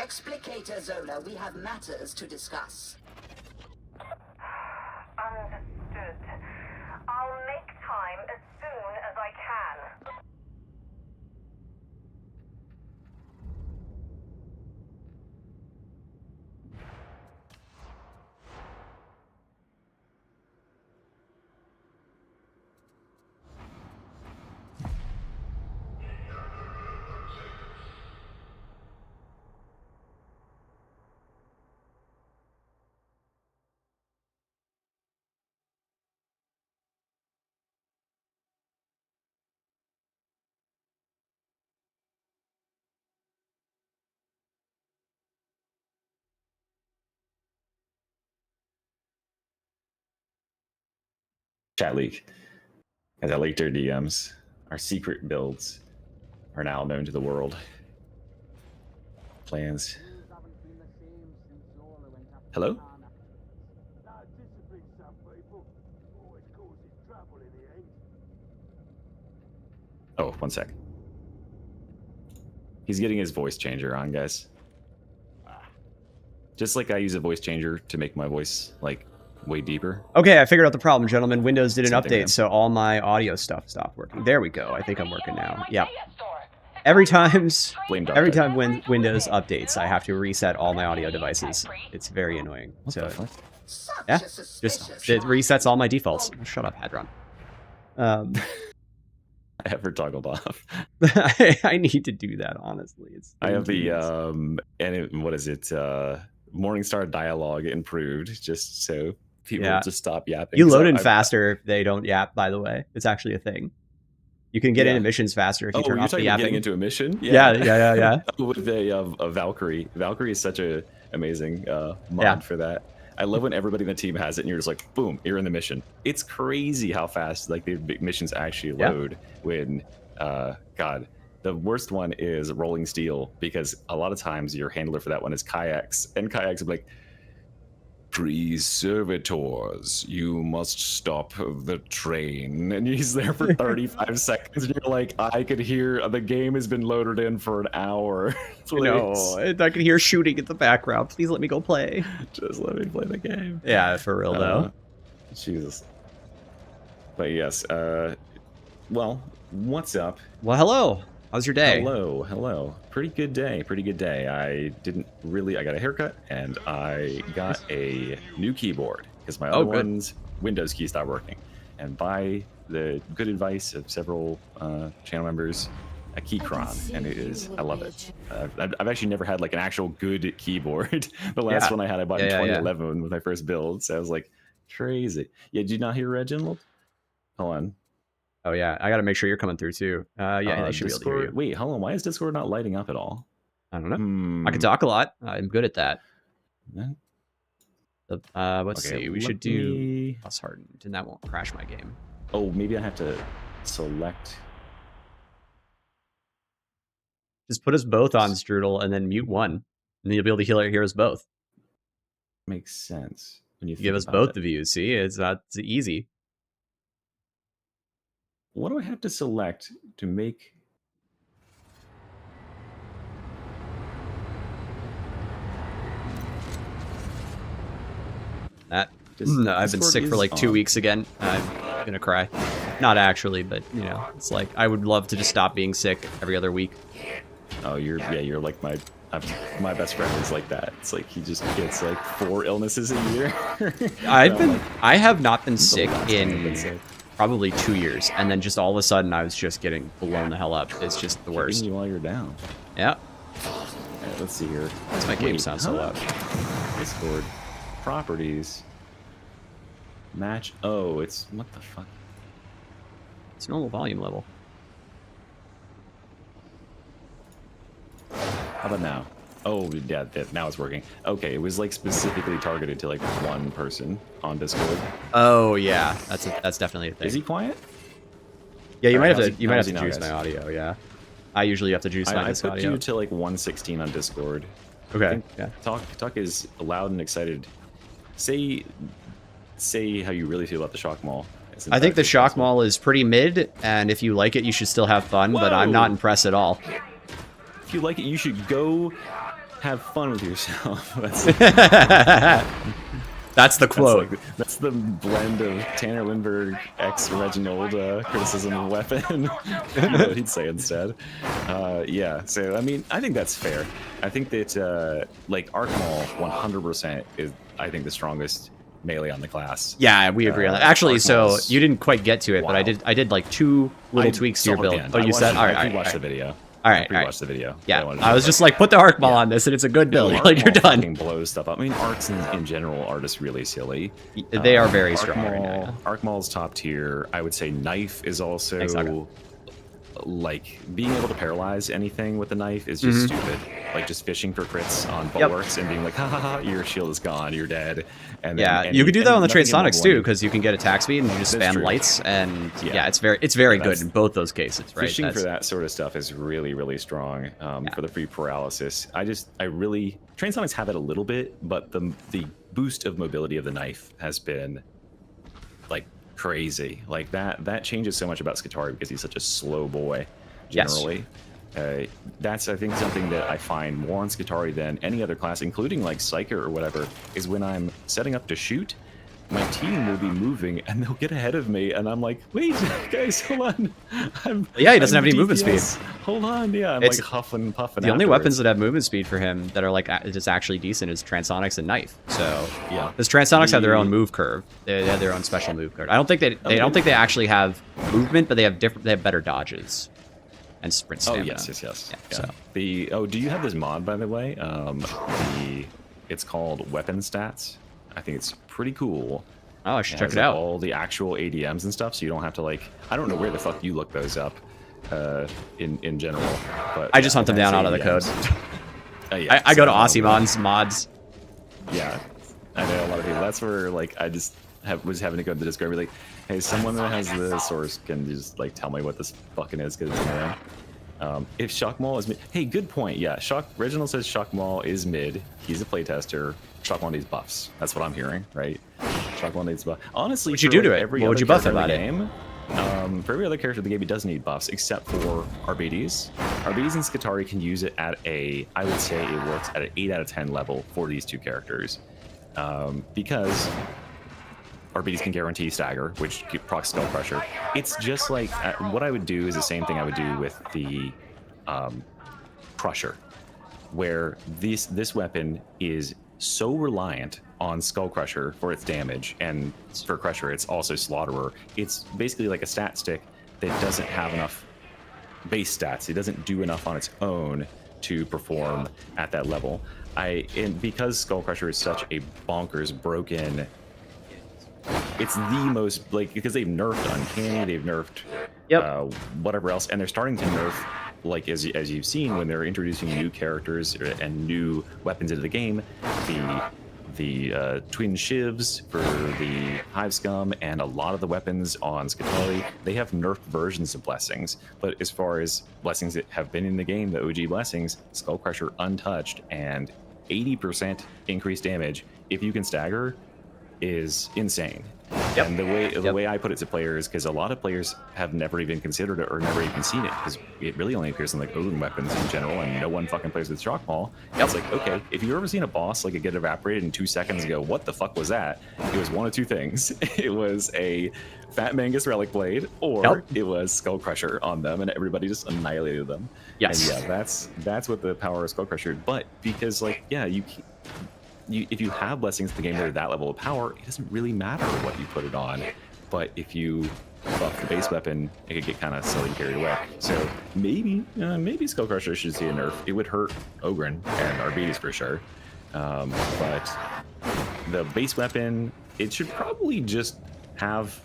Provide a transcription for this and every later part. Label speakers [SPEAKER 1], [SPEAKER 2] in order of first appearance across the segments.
[SPEAKER 1] Explicator Zola, we have matters to discuss.
[SPEAKER 2] Understood. I'll make time as soon as I can.
[SPEAKER 3] Chat leak. As I leaked our DMs, our secret builds are now known to the world. Plans. Hello? Oh, one sec. He's getting his voice changer on, guys. Just like I use a voice changer to make my voice, like, way deeper.
[SPEAKER 4] Okay, I figured out the problem, gentlemen. Windows did an
[SPEAKER 3] Same thing,
[SPEAKER 4] update,
[SPEAKER 3] man.
[SPEAKER 4] so all my audio stuff stopped working. There we go. I think I'm working now. Yeah. Every time when Windows updates, I have to reset all my audio devices. It's very annoying.
[SPEAKER 3] What the fuck?
[SPEAKER 4] Yeah, just it resets all my defaults. Shut up, Hadron.
[SPEAKER 3] I have her toggled off.
[SPEAKER 4] I need to do that, honestly.
[SPEAKER 3] I have the what is it? Morningstar dialogue improved, just so people just stop yapping.
[SPEAKER 4] You load in faster if they don't yap, by the way. It's actually a thing. You can get into missions faster if you turn off the yapping.
[SPEAKER 3] Getting into a mission?
[SPEAKER 4] Yeah.
[SPEAKER 3] With a Valkyrie. Valkyrie is such a amazing mod for that. I love when everybody in the team has it and you're just like, boom, you're in the mission. It's crazy how fast like the big missions actually load when God. The worst one is Rolling Steel, because a lot of times your handler for that one is Kayaks, and Kayaks are like, "Pre-servitors, you must stop the train." And he's there for 35 seconds, and you're like, I could hear the game has been loaded in for an hour.
[SPEAKER 4] No, I can hear shooting in the background. Please let me go play.
[SPEAKER 3] Just let me play the game.
[SPEAKER 4] Yeah, for real though.
[SPEAKER 3] Jesus. But yes, well, what's up?
[SPEAKER 4] Well, hello. How's your day?
[SPEAKER 3] Hello. Pretty good day. I got a haircut and I got a new keyboard because my other one's Windows key stopped working. And by the good advice of several channel members, a Keychron, and I love it. I've actually never had like an actual good keyboard. The last one I had, I bought in 2011 with my first build. So I was like, crazy. Yeah, did you not hear Reginald? Hold on.
[SPEAKER 4] Oh yeah, I got to make sure you're coming through too. Yeah, they should
[SPEAKER 3] Discord,
[SPEAKER 4] be able to hear you.
[SPEAKER 3] Wait, hold on. Why is Discord not lighting up at all?
[SPEAKER 4] I don't know. I can talk a lot. I'm good at that. Let's see. We should do plus hardened, and that won't crash my game.
[SPEAKER 3] Oh, maybe I have to select.
[SPEAKER 4] Just put us both on Strudel and then mute one, and then you'll be able to hear us both.
[SPEAKER 3] Makes sense. When you
[SPEAKER 4] give us both the views. See, it's easy.
[SPEAKER 3] What do I have to select to make?
[SPEAKER 4] That I've been sick for like 2 weeks again. I'm gonna cry. Not actually, but you know, it's like I would love to just stop being sick every other week.
[SPEAKER 3] Oh, you're like my best friend is like that. It's like he just gets like 4 illnesses a year.
[SPEAKER 4] I have not been sick in probably 2 years, and then just all of a sudden I was just getting blown the hell up. It's just the worst.
[SPEAKER 3] Keeping you while you're down.
[SPEAKER 4] Yeah.
[SPEAKER 3] Right, let's see here.
[SPEAKER 4] That's my game sound so loud.
[SPEAKER 3] Discord. Properties. Match. Oh, it's what the fuck?
[SPEAKER 4] It's normal volume level.
[SPEAKER 3] How about now? Oh, yeah, now it's working. Okay, it was like specifically targeted to like one person on Discord.
[SPEAKER 4] Oh yeah, that's definitely a thing.
[SPEAKER 3] Is he quiet?
[SPEAKER 4] Yeah, you might have to juice my audio. Yeah, I usually have to juice my audio.
[SPEAKER 3] I put you to like 116 on Discord.
[SPEAKER 4] Okay. Yeah.
[SPEAKER 3] Talk is loud and excited. Say how you really feel about the Shock Mall.
[SPEAKER 4] I think the Shock Mall is pretty mid, and if you like it, you should still have fun. Whoa! But I'm not impressed at all.
[SPEAKER 3] If you like it, you should go have fun with yourself.
[SPEAKER 4] That's the quote.
[SPEAKER 3] That's the blend of Tanner Lindbergh x Reginald criticism of weapon. You know what he'd say instead. Yeah, so I mean, I think that's fair. I think that like Arc Maul 100% is, I think, the strongest melee on the class.
[SPEAKER 4] Yeah, we agree on that. Actually, so you didn't quite get to it,
[SPEAKER 3] wow.
[SPEAKER 4] but I did like 2 little tweaks to your build. Oh, you said, all right,
[SPEAKER 3] I watched the video.
[SPEAKER 4] All right,
[SPEAKER 3] watch the video.
[SPEAKER 4] Yeah, I was just like, put the Arc Maul on this, and it's a good build. Like, you're done.
[SPEAKER 3] Blows stuff up. I mean, arcs in general are just really silly.
[SPEAKER 4] They are very strong.
[SPEAKER 3] Arc Maul,
[SPEAKER 4] right now, yeah.
[SPEAKER 3] Arc Maul's top tier. I would say Knife is also like being able to paralyze anything with the knife is just stupid. Like just fishing for crits on bulwarks and being like, ha ha ha, your shield is gone, you're dead. And then,
[SPEAKER 4] you could do that on the Transonics too, because you can get attack speed and you just spam lights, and it's very good in both those cases. Right?
[SPEAKER 3] Fishing for that sort of stuff is really, really strong for the free paralysis. I really Transonics have it a little bit, but the boost of mobility of the knife has been like crazy. Like that changes so much about Skitarii because he's such a slow boy generally. That's, I think, something that I find more on Skitarii than any other class, including like Psyker or whatever, is when I'm setting up to shoot, my team will be moving and they'll get ahead of me, and I'm like, wait, guys, hold on.
[SPEAKER 4] He doesn't have any movement speed.
[SPEAKER 3] Hold on, I'm like huffing and puffing.
[SPEAKER 4] The only weapons that have movement speed for him that are like just actually decent is Transonics and Knife. So because Transonics have their own move curve, they have their own special move curve. I don't think they actually have movement, but they have better dodges and sprint stamina.
[SPEAKER 3] Oh yes. Yeah. So do you have this mod, by the way? It's called Weapon Stats. I think it's pretty cool.
[SPEAKER 4] Oh, I should check it out.
[SPEAKER 3] All the actual ADMs and stuff, so you don't have to like. I don't know where the fuck you look those up, in general. But
[SPEAKER 4] I just hunt them down out of the code. I go to Aussie mods.
[SPEAKER 3] Yeah, I know a lot of people. That's where like I just was having to go to the Discord and be like, hey, someone that has the source can just like tell me what this fucking is, because it's annoying. If Shock Maul is mid, hey, good point. Yeah, Reginald says Shock Maul is mid. He's a playtester. Shock Maul needs buffs. That's what I'm hearing, right? Shock Maul needs buffs. Honestly,
[SPEAKER 4] what'd you do to it? What would you buff about it?
[SPEAKER 3] For every other character in the game, he does need buffs, except for Arbides. Arbides and Skitarii can use it at I would say it works at an 8 out of 10 level for these two characters. Because Arbides can guarantee stagger, which procs Skull Crusher. It's just like, what I would do is the same thing I would do with the Crusher, where this weapon is so reliant on Skull Crusher for its damage, and for Crusher it's also Slaughterer. It's basically like a stat stick that doesn't have enough base stats. It doesn't do enough on its own to perform at that level. And because Skull Crusher is such a bonkers broken, it's the most, like, because they've nerfed Uncanny, they've nerfed whatever else, and they're starting to nerf, like, as you've seen when they're introducing new characters and new weapons into the game, the twin shivs for the Hive Scum and a lot of the weapons on Skitarii, they have nerfed versions of blessings. But as far as blessings that have been in the game, the OG blessings, Skull Crusher untouched, and 80% increased damage if you can stagger is insane. And the way I put it to players, because a lot of players have never even considered it or never even seen it, because it really only appears in like Odin weapons in general, and no one fucking plays with Shock Maul. It's like, okay, if you've ever seen a boss like get evaporated in 2 seconds and go, what the fuck was that? It was one of two things. It was a Fat Mangus Relic Blade, or it was Skull Crusher on them, and everybody just annihilated them.
[SPEAKER 4] Yes.
[SPEAKER 3] And yeah, that's what the power of Skull Crusher. But because, like, yeah, if you have blessings in the game that are that level of power, it doesn't really matter what you put it on. But if you buff the base weapon, it could get kind of silly and carried away. So maybe Skull Crusher should see a nerf. It would hurt Ogren and Arbides for sure. But the base weapon, it should probably just have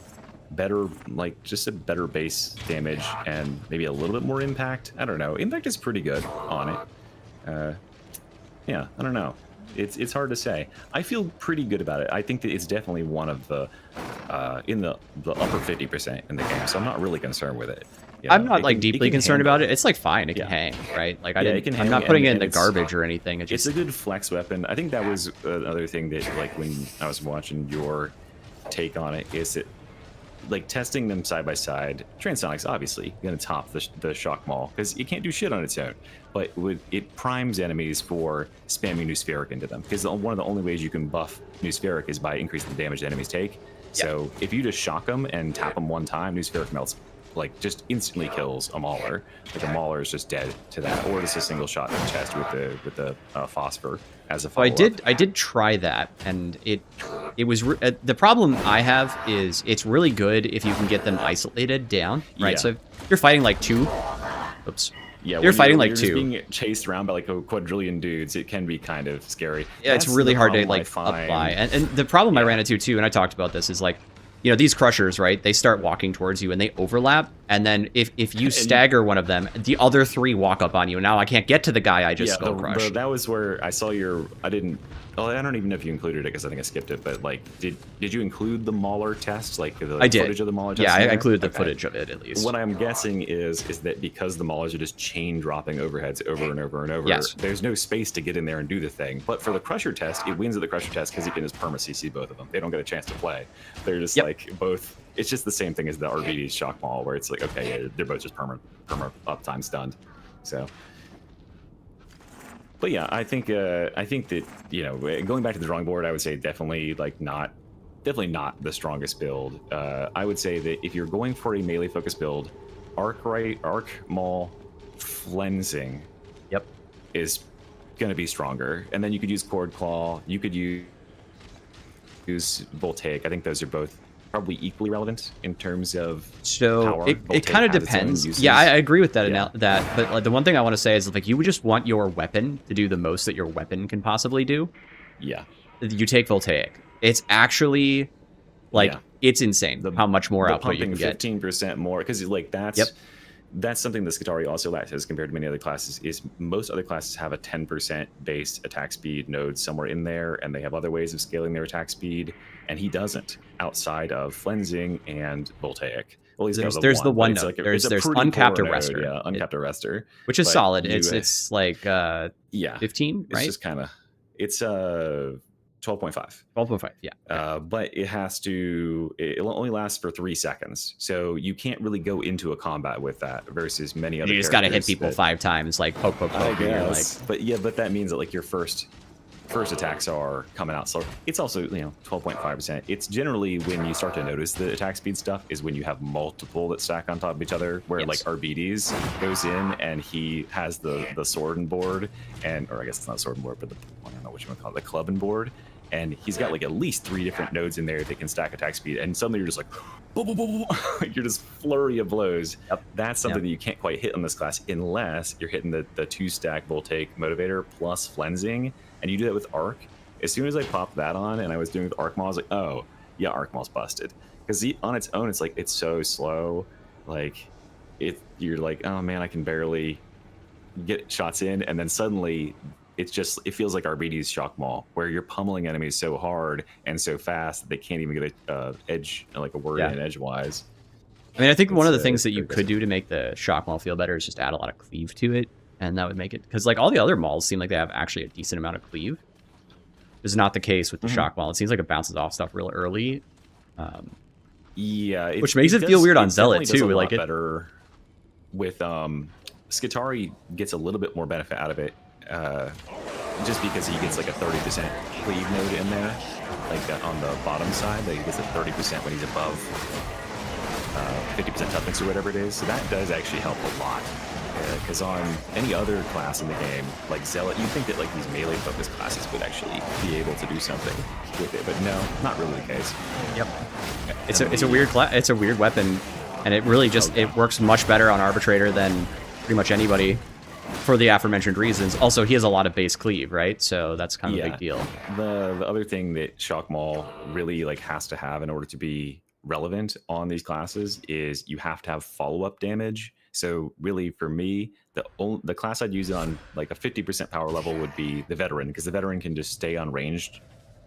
[SPEAKER 3] better, like, just a better base damage and maybe a little bit more impact. I don't know. Impact is pretty good on it. Yeah, I don't know. It's hard to say. I feel pretty good about it. I think that it's definitely one of the in the upper 50% in the game, so I'm not really concerned with it. You know,
[SPEAKER 4] I'm not like deeply concerned about it. It's like fine. It can hang, right? Like I'm not putting it in the garbage or anything.
[SPEAKER 3] It's a good flex weapon. I think that was another thing that, like, when I was watching your take on it, is that like testing them side by side, Transonic's obviously going to top the Shock Maul because it can't do shit on its own. But it primes enemies for spamming New Spheric into them, because one of the only ways you can buff New Spheric is by increasing the damage the enemies take. So if you just shock them and tap them one time, New Spheric melts, like just instantly kills a Mauler. Like a Mauler is just dead to that, or just a single shot in the chest with the phosphor as a follow-up.
[SPEAKER 4] I did try that, and it was the problem I have is it's really good if you can get them isolated down, right?
[SPEAKER 3] Yeah.
[SPEAKER 4] So if you're fighting like two. Oops.
[SPEAKER 3] Yeah,
[SPEAKER 4] you're fighting like
[SPEAKER 3] you're
[SPEAKER 4] two.
[SPEAKER 3] Just being chased around by like a quadrillion dudes, it can be kind of scary.
[SPEAKER 4] Yeah, it's really hard to like apply. And the problem I ran into too, and I talked about this, is like, you know, these crushers, right? They start walking towards you and they overlap, and then if you stagger one of them, the other three walk up on you. And now I can't get to the guy I just skull crushed.
[SPEAKER 3] That was where I saw your. I don't even know if you included it because I think I skipped it. But like, did you include the Mauler test? Like the footage of the Mauler test?
[SPEAKER 4] Yeah, I included the footage of it at least.
[SPEAKER 3] What I'm guessing is that because the Maulers are just chain dropping overheads over and over and over, there's no space to get in there and do the thing. But for the Crusher test, it wins at the Crusher test because you can just perma CC both of them. They don't get a chance to play. They're just like both. It's just the same thing as the RVD's Shock Maul, where it's like, okay, yeah, they're both just perma uptime stunned. So. But yeah, I think that, you know, going back to the drawing board, I would say definitely not the strongest build. I would say that if you're going for a melee focused build, Arc Maul Flensing is going to be stronger, and then you could use Cord Claw, you could use Voltaic. I think those are both probably equally relevant in terms of power.
[SPEAKER 4] It kind of depends. Yeah, I agree with that. But like, the one thing I want to say is, like, you would just want your weapon to do the most that your weapon can possibly do. Yeah. You take Voltaic. It's actually like it's insane how much more output you can get.
[SPEAKER 3] 15% more, because like that's something the Skitarii also lacks as compared to many other classes. Is most other classes have a 10% base attack speed node somewhere in there, and they have other ways of scaling their attack speed, and he doesn't outside of Flensing and Voltaic. Well,
[SPEAKER 4] there's the one node. There's uncapped arrestor.
[SPEAKER 3] Yeah, uncapped arrestor,
[SPEAKER 4] which is solid. It's like 15, right?
[SPEAKER 3] It's just kind of 12.5.
[SPEAKER 4] 12.5, yeah.
[SPEAKER 3] But it only lasts for 3 seconds, so you can't really go into a combat with that versus many other.
[SPEAKER 4] You just got to hit people 5 times, like poke.
[SPEAKER 3] But that means that like your first attacks are coming out slow. It's also 12.5%. It's generally when you start to notice the attack speed stuff is when you have multiple that stack on top of each other. Where like Arbides goes in and he has the sword and board, or I guess it's not sword and board, but I don't know what you want to call it, the club and board. And he's got like at least 3 different nodes in there that can stack attack speed, and suddenly you're just like, boom, boom, boom, boom. You're just flurry of blows. That's something that you can't quite hit on this class unless you're hitting the 2-stack Voltaic motivator plus Flensing, and you do that with Arc. As soon as I popped that on and I was doing it with Arc Maul, I was like, oh yeah, Arc Maul's busted, because on its own it's so slow. Like you're like, oh man, I can barely get shots in, and then suddenly it feels like RBD's Shock Maul, where you're pummeling enemies so hard and so fast that they can't even get a edge, like a word in edgewise.
[SPEAKER 4] I mean, I think one of the things that you could do to make the Shock Maul feel better is just add a lot of cleave to it, and that would make it, because like all the other Mauls seem like they have actually a decent amount of cleave. It's not the case with the Shock Maul. It seems like it bounces off stuff real early. Which makes it feel weird on Zealot too. Like better
[SPEAKER 3] with Skitarii gets a little bit more benefit out of it. Just because he gets like a 30% cleave node in there, like on the bottom side, that he gets a 30% when he's above 50% toughness or whatever it is. So that does actually help a lot. Because on any other class in the game, like Zealot, you'd think that like these melee focused classes would actually be able to do something with it, but no, not really the case.
[SPEAKER 4] It's a weird it's a weird weapon, and it really just it works much better on Arbitrator than pretty much anybody. For the aforementioned reasons. Also, he has a lot of base cleave, right? So that's kind of a big deal.
[SPEAKER 3] The other thing that Shock Maul really like has to have in order to be relevant on these classes is you have to have follow-up damage. So really, for me, the class I'd use it on like a 50% power level would be the Veteran, because the Veteran can just stay unranged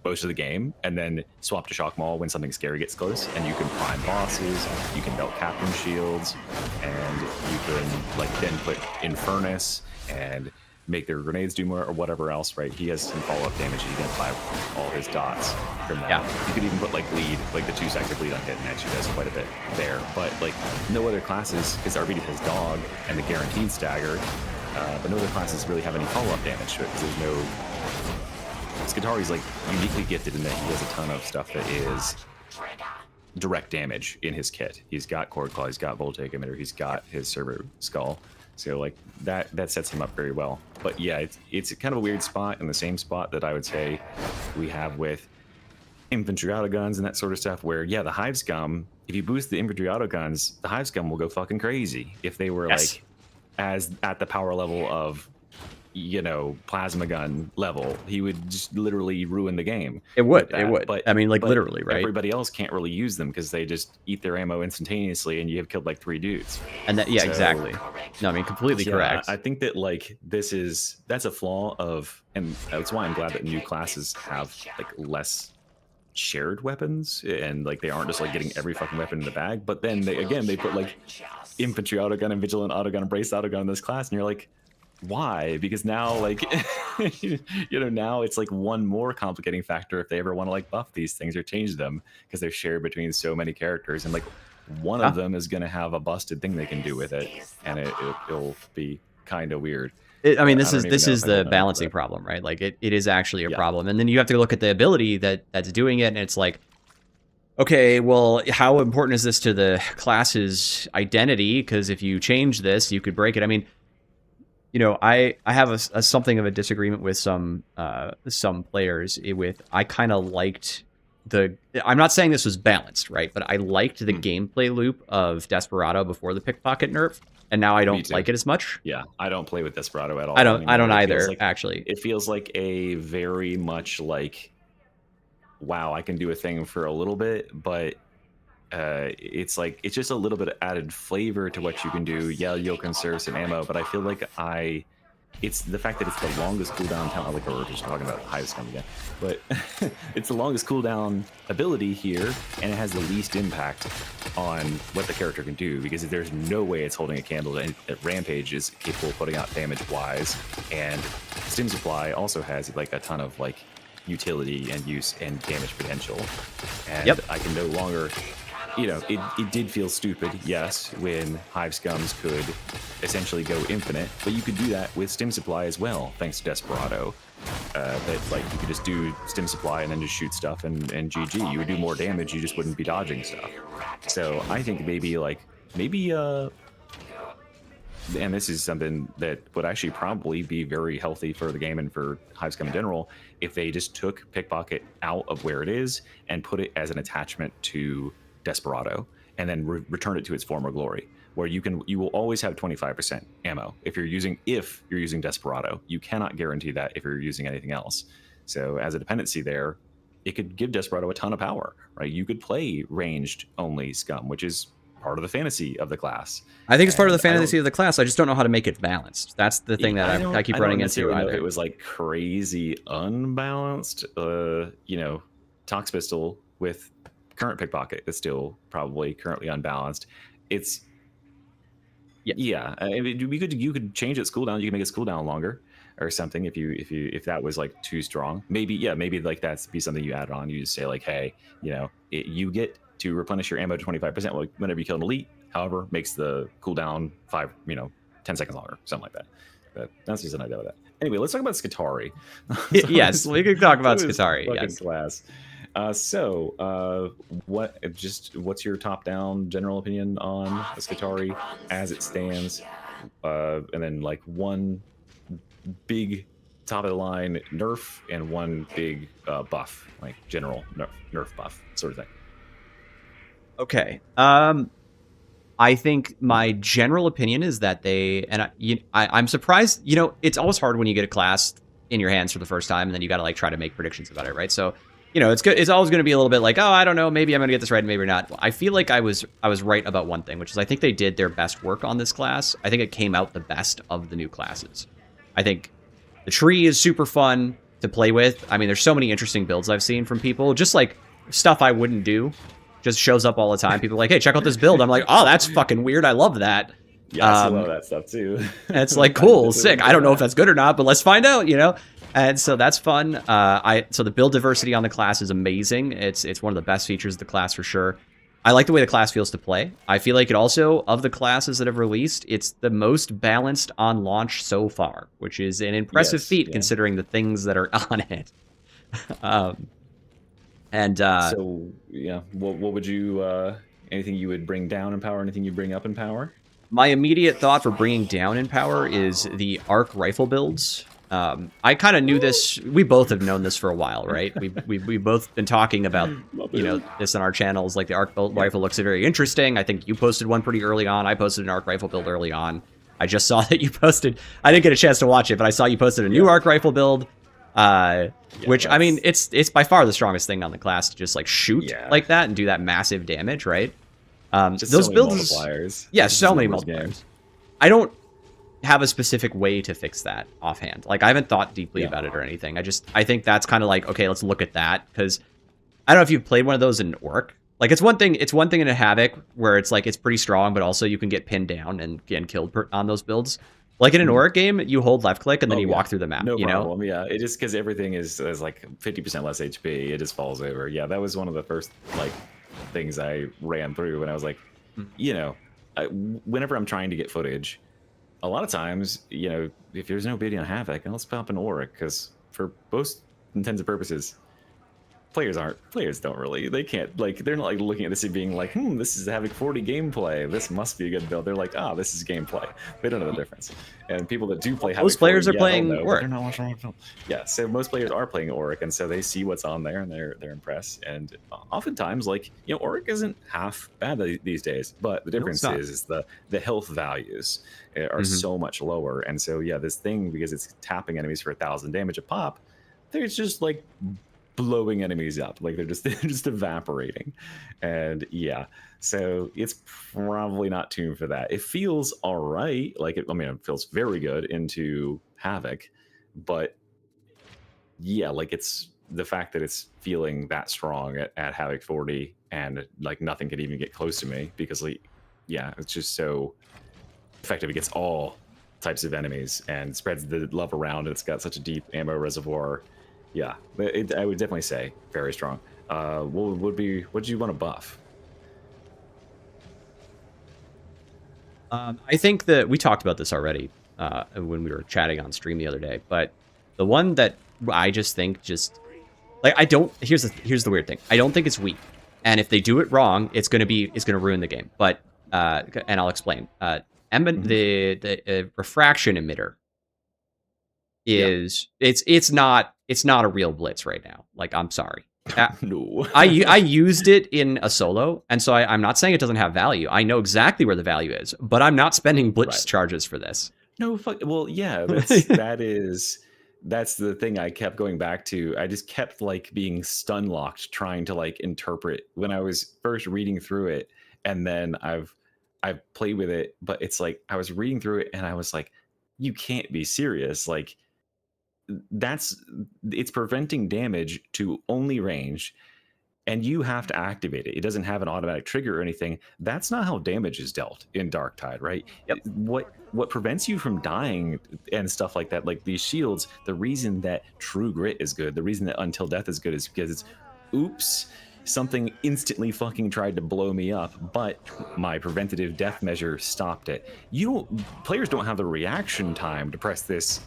[SPEAKER 3] most of the game and then swap to Shock Maul when something scary gets close, and you can prime bosses, you can belt Captain Shields, and you can like then put Infernus and make their grenades do more or whatever else, right? He has some follow-up damage. He can apply all his dots from that.
[SPEAKER 4] Yeah.
[SPEAKER 3] You could even put like bleed, like the 2-sector bleed on hit, and actually does quite a bit there. But like no other classes, because RBD has dog and the guaranteed stagger, but no other classes really have any follow-up damage to it, because there's no... Skitari's like uniquely gifted in that he has a ton of stuff that is direct damage in his kit. He's got Cord Claw, he's got Voltaic Emitter, he's got his Servo Skull. So like that sets him up very well. But yeah, it's kind of a weird spot, in the same spot that I would say we have with infantry autoguns and that sort of stuff, where yeah, the Hive Scum, if you boost the infantry autoguns, the Hive Scum will go fucking crazy if they were like as at the power level of, you know, plasma gun level. He would just literally ruin the game.
[SPEAKER 4] It would. But I mean, like, literally, right?
[SPEAKER 3] Everybody else can't really use them because they just eat their ammo instantaneously, and you have killed like 3 dudes.
[SPEAKER 4] And that, yeah, so, exactly. No, I mean, completely correct.
[SPEAKER 3] I think that like that's a flaw of, and that's why I'm glad that new classes have like less shared weapons, and like they aren't just like getting every fucking weapon in the bag. But then they put like infantry autogun and vigilant autogun and braced autogun in this class, and you're like, why? Because now, like, you know, now it's like one more complicating factor if they ever want to like buff these things or change them, because they're shared between so many characters, and like one of them is going to have a busted thing they can do with it, and it'll be kind of weird.
[SPEAKER 4] I mean, this is the balancing problem, right? Like it is actually a problem, and then you have to look at the ability that's doing it, and it's like, okay, well, how important is this to the class's identity? Because if you change this, you could break it. I mean, you know, I have a something of a disagreement with some players. I kind of liked I'm not saying this was balanced, right? But I liked the gameplay loop of Desperado before the pickpocket nerf, and now I don't like it as much.
[SPEAKER 3] Yeah, I don't play with Desperado at all.
[SPEAKER 4] I don't either, actually.
[SPEAKER 3] It feels like a very much like, wow, I can do a thing for a little bit, but it's like it's just a little bit of added flavor to what you can do. Yeah, you'll conserve some ammo, but I feel like it's the fact that it's the longest cooldown talent. Like we're just talking about Hive Scum again, but it's the longest cooldown ability here, and it has the least impact on what the character can do, because there's no way it's holding a candle that Rampage is capable of putting out damage wise, and Stim Supply also has like a ton of like utility and use and damage potential, and I can no longer. You know, it did feel stupid, yes, when Hive Scums could essentially go infinite, but you could do that with Stim Supply as well, thanks to Desperado. That like you could just do Stim Supply and then just shoot stuff and GG. You would do more damage, you just wouldn't be dodging stuff. So I think maybe and this is something that would actually probably be very healthy for the game and for Hive Scum in general, if they just took Pickpocket out of where it is and put it as an attachment to Desperado, and then return it to its former glory, where you will always have 25% ammo if you're using Desperado. You cannot guarantee that if you're using anything else. So as a dependency there, it could give Desperado a ton of power, right? You could play ranged only Scum, which is part of the fantasy of the class.
[SPEAKER 4] I think it's part of the fantasy of the class. I just don't know how to make it balanced. That's the thing that I keep running into.
[SPEAKER 3] If it was like crazy unbalanced, you know, Tox Pistol with current Pickpocket is still probably currently unbalanced. It's I mean, you could change its cooldown. You can make its cooldown longer or something if that was like too strong. Maybe like that's be something you add on. You just say like, hey, you know, you get to replenish your ammo to 25% whenever you kill an elite. However, makes the cooldown 10 seconds longer, something like that. But that's just an idea with that. Anyway, let's talk about Skitari.
[SPEAKER 4] Yes, we could talk about Skitari. Yes.
[SPEAKER 3] Class. What's your top-down general opinion on Skitari as it stands? And then like one big top-of-the-line nerf and one big buff, like general nerf buff sort of thing.
[SPEAKER 4] Okay. I think my general opinion is that I'm surprised. You know, it's always hard when you get a class in your hands for the first time, and then you got to like try to make predictions about it, right? So, you know, it's good. It's always going to be a little bit like, oh, I don't know, maybe I'm going to get this right, maybe not. I feel like I was right about one thing, which is I think they did their best work on this class. I think it came out the best of the new classes. I think the tree is super fun to play with. I mean, there's so many interesting builds I've seen from people, just like stuff I wouldn't do. Just shows up all the time. People are like, hey, check out this build. I'm like, oh, that's fucking weird. I love that.
[SPEAKER 3] Yeah, I see a lot of that stuff too.
[SPEAKER 4] And it's like, cool, sick. I don't know if that's good or not, but let's find out, you know? And so that's fun. So the build diversity on the class is amazing. It's one of the best features of the class for sure. I like the way the class feels to play. I feel like it also, of the classes that have released, it's the most balanced on launch so far, which is an impressive feat considering the things that are on it. So
[SPEAKER 3] yeah, what would you, anything you would bring down in power, anything you bring up in power?
[SPEAKER 4] My immediate thought for bringing down in power is the Arc rifle builds. I kind of knew this. We both have known this for a while, right? We've both been talking about, you know, this on our channels. Like the Arc rifle looks very interesting. I think you posted one pretty early on. I posted an Arc rifle build early on. I just saw that you posted. I didn't get a chance to watch it, but I saw you posted a new Arc rifle build. Which I mean, it's by far the strongest thing on the class to just like shoot like that and do that massive damage, right?
[SPEAKER 3] Just
[SPEAKER 4] those
[SPEAKER 3] so
[SPEAKER 4] builds,
[SPEAKER 3] multipliers.
[SPEAKER 4] Yeah, so many multipliers. I don't have a specific way to fix that offhand. Like I haven't thought deeply about it or anything. I think that's kind of like, okay, let's look at that, because I don't know if you've played one of those in Auric. Like it's one thing in a Havoc where it's like it's pretty strong, but also you can get pinned down and get killed on those builds. Like in an Auric game, you hold left click and then you walk through the map.
[SPEAKER 3] No
[SPEAKER 4] you
[SPEAKER 3] problem.
[SPEAKER 4] know?
[SPEAKER 3] Yeah, it just because everything is like 50% less HP, it just falls over. Yeah, that was one of the first like things I ran through when I was like, you know, whenever I'm trying to get footage, a lot of times, you know, if there's no bidding on Havoc, let's pop an Auric, because for both intents and purposes, players don't really, they can't, like, they're not like looking at this and being like, this is Havoc 40 gameplay, this must be a good build. They're like, this is gameplay. They don't know the difference. And people that do play Havoc,
[SPEAKER 4] most players
[SPEAKER 3] 40,
[SPEAKER 4] are playing
[SPEAKER 3] know,
[SPEAKER 4] Auric.
[SPEAKER 3] they're not watching film. Yeah, so most players are playing Auric, and so they see what's on there and they're impressed. And oftentimes, like, you know, Auric isn't half bad these days, but the difference is the health values are so much lower. And so yeah, this thing, because it's tapping enemies for 1,000 damage a pop, there's just like blowing enemies up, like they're just evaporating. And yeah, so it's probably not tuned for that. It feels all right, like it feels very good into Havoc, but yeah, like it's the fact that it's feeling that strong at Havoc 40 and like nothing could even get close to me, because like it's just so effective against all types of enemies and spreads the love around. It's got such a deep ammo reservoir. Yeah, I would definitely say very strong. What do you want to buff?
[SPEAKER 4] I think that we talked about this already when we were chatting on stream the other day, but the one that I just think like here's the weird thing. I don't think it's weak, and if they do it wrong, it's gonna ruin the game. But and I'll explain. The refraction emitter is it's not a real blitz right now. Like, I'm sorry.
[SPEAKER 3] No.
[SPEAKER 4] I used it in a solo, and so I'm not saying it doesn't have value. I know exactly where the value is, but I'm not spending blitz charges for this.
[SPEAKER 3] No, well, yeah, that's the thing I kept going back to. I just kept like being stun locked, trying to like interpret when I was first reading through it, and then I've played with it, but it's like I was reading through it and I was like, you can't be serious. Like it's preventing damage to only range, and you have to activate it. It doesn't have an automatic trigger or anything. That's not how damage is dealt in Darktide, right?
[SPEAKER 4] Yep.
[SPEAKER 3] What prevents you from dying and stuff like that, like these shields, the reason that True Grit is good, the reason that Until Death is good, is because it's, oops, something instantly fucking tried to blow me up, but my preventative death measure stopped it. Players don't have the reaction time to press this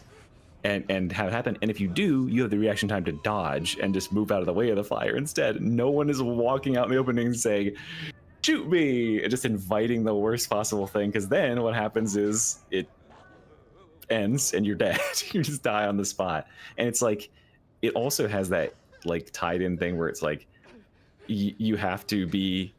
[SPEAKER 3] and have it happen. And if you do, you have the reaction time to dodge and just move out of the way of the fire instead. No one is walking out in the opening saying, shoot me, and just inviting the worst possible thing, because then what happens is it ends and you're dead. You just die on the spot. And it's like, it also has that like tied in thing where it's like, you have to be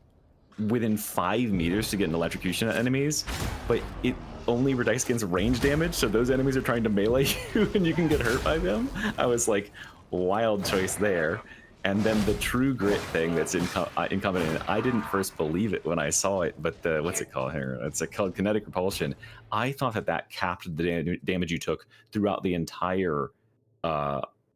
[SPEAKER 3] within 5 meters to get an electrocution at enemies, but it only protects against range damage, so those enemies are trying to melee you and you can get hurt by them. I was like, wild choice there. And then the True Grit thing that's incumbent, I didn't first believe it when I saw it, but what's it called here? It's called kinetic repulsion. I thought that capped the damage you took throughout the entire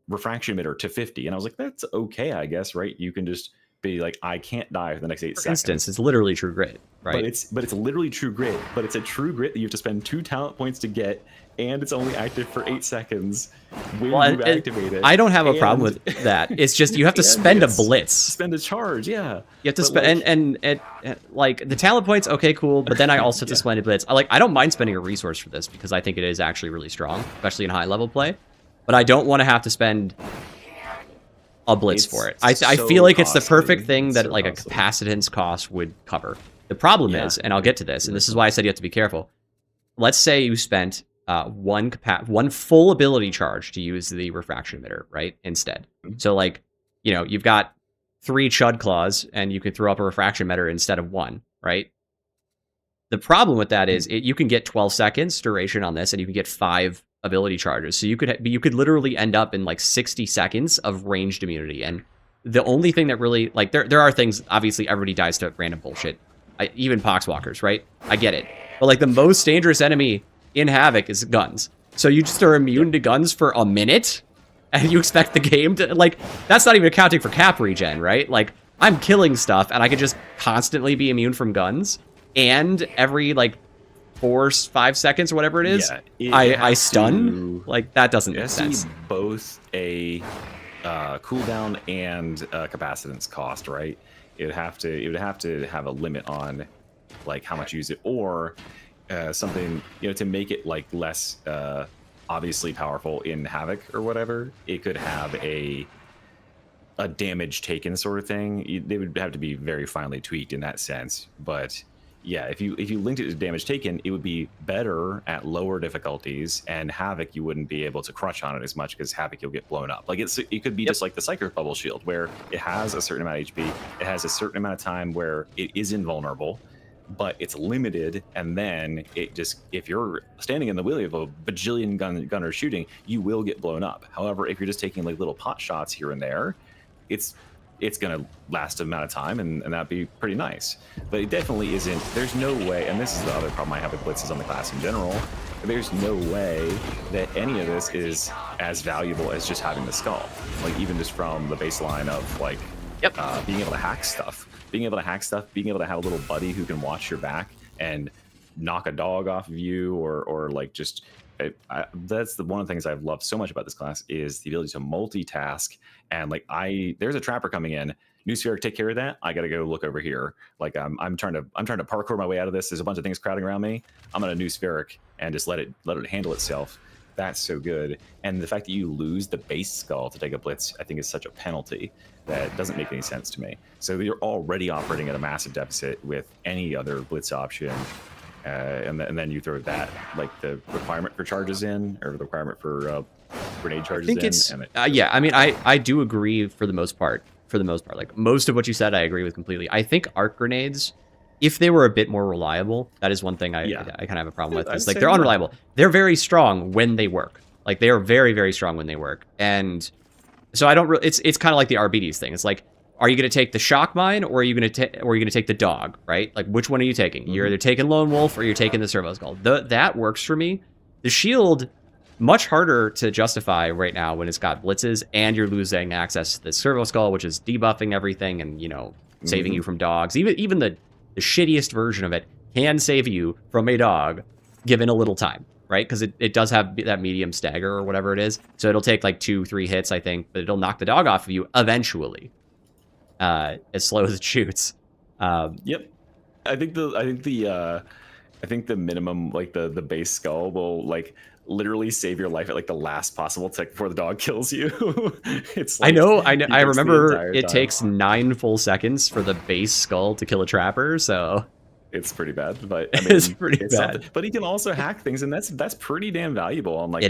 [SPEAKER 3] refraction emitter to 50, and I was like, that's okay, I guess, right? You can just be like, I can't die for the next 8
[SPEAKER 4] For
[SPEAKER 3] seconds.
[SPEAKER 4] instance, it's literally true grit, right?
[SPEAKER 3] But it's literally true grit. But it's a true grit that you have to spend 2 talent points to get, and it's only active for 8 seconds. When you activate it.
[SPEAKER 4] I don't have a problem with that. It's just you have to spend a blitz.
[SPEAKER 3] Spend a charge, yeah.
[SPEAKER 4] You have to spend and like the talent points, okay, cool. But then I also have to spend a blitz. I don't mind spending a resource for this because I think it is actually really strong, especially in high level play. But I don't want to have to spend a blitz for it. I feel like it's the perfect thing that like a capacitance cost would cover. The problem is, and I'll get to this, and this is why I said you have to be careful. Let's say you spent one full ability charge to use the refraction emitter, right? Instead. So like, you know, you've got 3 chud claws and you can throw up a refraction emitter instead of 1, right? The problem with that is you can get 12 seconds duration on this and you can get 5 ability charges. So you could literally end up in like 60 seconds of ranged immunity. And the only thing that really, like, there are things, obviously everybody dies to random bullshit. Even poxwalkers, right? I get it. But like the most dangerous enemy in Havoc is guns. So you just are immune to guns for a minute and you expect the game to, like, that's not even accounting for cap regen, right? Like, I'm killing stuff and I could just constantly be immune from guns, and every like 4 or 5 seconds or whatever it is, I stun. Like, that doesn't make sense.
[SPEAKER 3] Both a cooldown and a capacitance cost, right? It would have to have a limit on like how much you use it, or something, you know, to make it like less obviously powerful in Havoc or whatever. It could have a damage taken sort of thing. They would have to be very finely tweaked in that sense. But yeah, if you linked it to damage taken, it would be better at lower difficulties, and Havoc you wouldn't be able to crunch on it as much because Havoc you'll get blown up. Like it could be just like the Psychic Bubble Shield, where it has a certain amount of HP, it has a certain amount of time where it is invulnerable, but it's limited, and then it just, if you're standing in the wheelie of a bajillion gunner shooting, you will get blown up. However, if you're just taking like little pot shots here and there, it's gonna last an amount of time, and that'd be pretty nice. But it definitely isn't, there's no way, and this is the other problem I have with blitzes on the class in general, there's no way that any of this is as valuable as just having the skull. Like, even just from the baseline of like being able to hack stuff, being able to have a little buddy who can watch your back and knock a dog off of you, or like just that's one of the things I've loved so much about this class is the ability to multitask. And like, there's a trapper coming in. New Spheric, take care of that. I gotta go look over here. Like, I'm trying to parkour my way out of this. There's a bunch of things crowding around me. I'm gonna New Spheric and just let it handle itself. That's so good. And the fact that you lose the base skull to take a blitz, I think, is such a penalty that doesn't make any sense to me. So you're already operating at a massive deficit with any other blitz option. And then you throw that, like the requirement for charges in, or the requirement for grenade charges in.
[SPEAKER 4] I think yeah, I mean, I do agree for the most part. Like, most of what you said, I agree with completely. I think arc grenades, if they were a bit more reliable, that is one thing I kind of have a problem with. It's like, they're unreliable. They're very strong when they work. Like, they are very, very strong when they work. And so I don't really, it's kind of like the RBDs thing. It's like, are you going to take the shock mine, or are you going to take the dog, right? Like, which one are you taking? You're either taking Lone Wolf or you're taking the Servo Skull. That works for me. The shield, much harder to justify right now when it's got blitzes and you're losing access to the Servo Skull, which is debuffing everything and, you know, saving you from dogs. Even the shittiest version of it can save you from a dog given a little time, right? Because it does have that medium stagger or whatever it is. So it'll take like 2-3 hits, I think, but it'll knock the dog off of you eventually. As slow as it shoots.
[SPEAKER 3] Yep. I think the minimum, like the base skull will like literally save your life at like the last possible tick before the dog kills you. It's like,
[SPEAKER 4] I remember it takes 9 full seconds for the base skull to kill a trapper, so
[SPEAKER 3] it's pretty bad. But I mean,
[SPEAKER 4] it's pretty bad.
[SPEAKER 3] But he can also hack things, and that's pretty damn valuable on like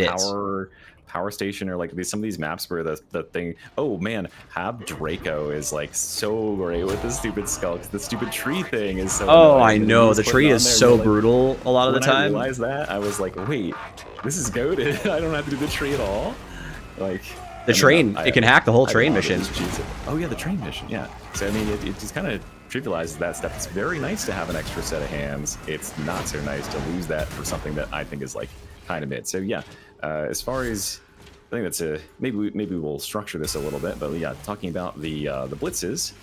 [SPEAKER 3] Power Station, or like some of these maps where the thing, oh man, Hab Draco is like so great with the stupid skull, because the stupid tree thing is so
[SPEAKER 4] annoying. I know, the tree is so brutal a lot of the time.
[SPEAKER 3] When I realized that, I was like, wait, this is goated. I don't have to do the tree at all. Like,
[SPEAKER 4] the train, it can hack the whole train mission.
[SPEAKER 3] Oh yeah, the train mission, yeah. So I mean, it just kind of trivializes that stuff. It's very nice to have an extra set of hands. It's not so nice to lose that for something that I think is like kind of mid. So yeah, as far as, I think that's maybe we'll structure this a little bit, but yeah, talking about the blitzes,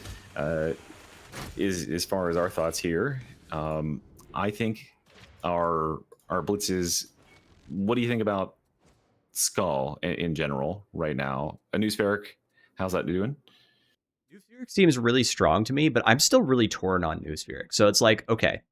[SPEAKER 3] is as far as our thoughts here. I think our blitzes. What do you think about Skull in general right now? A new Spheric, how's that doing?
[SPEAKER 4] New Spheric seems really strong to me, but I'm still really torn on New Spheric. So it's like, okay,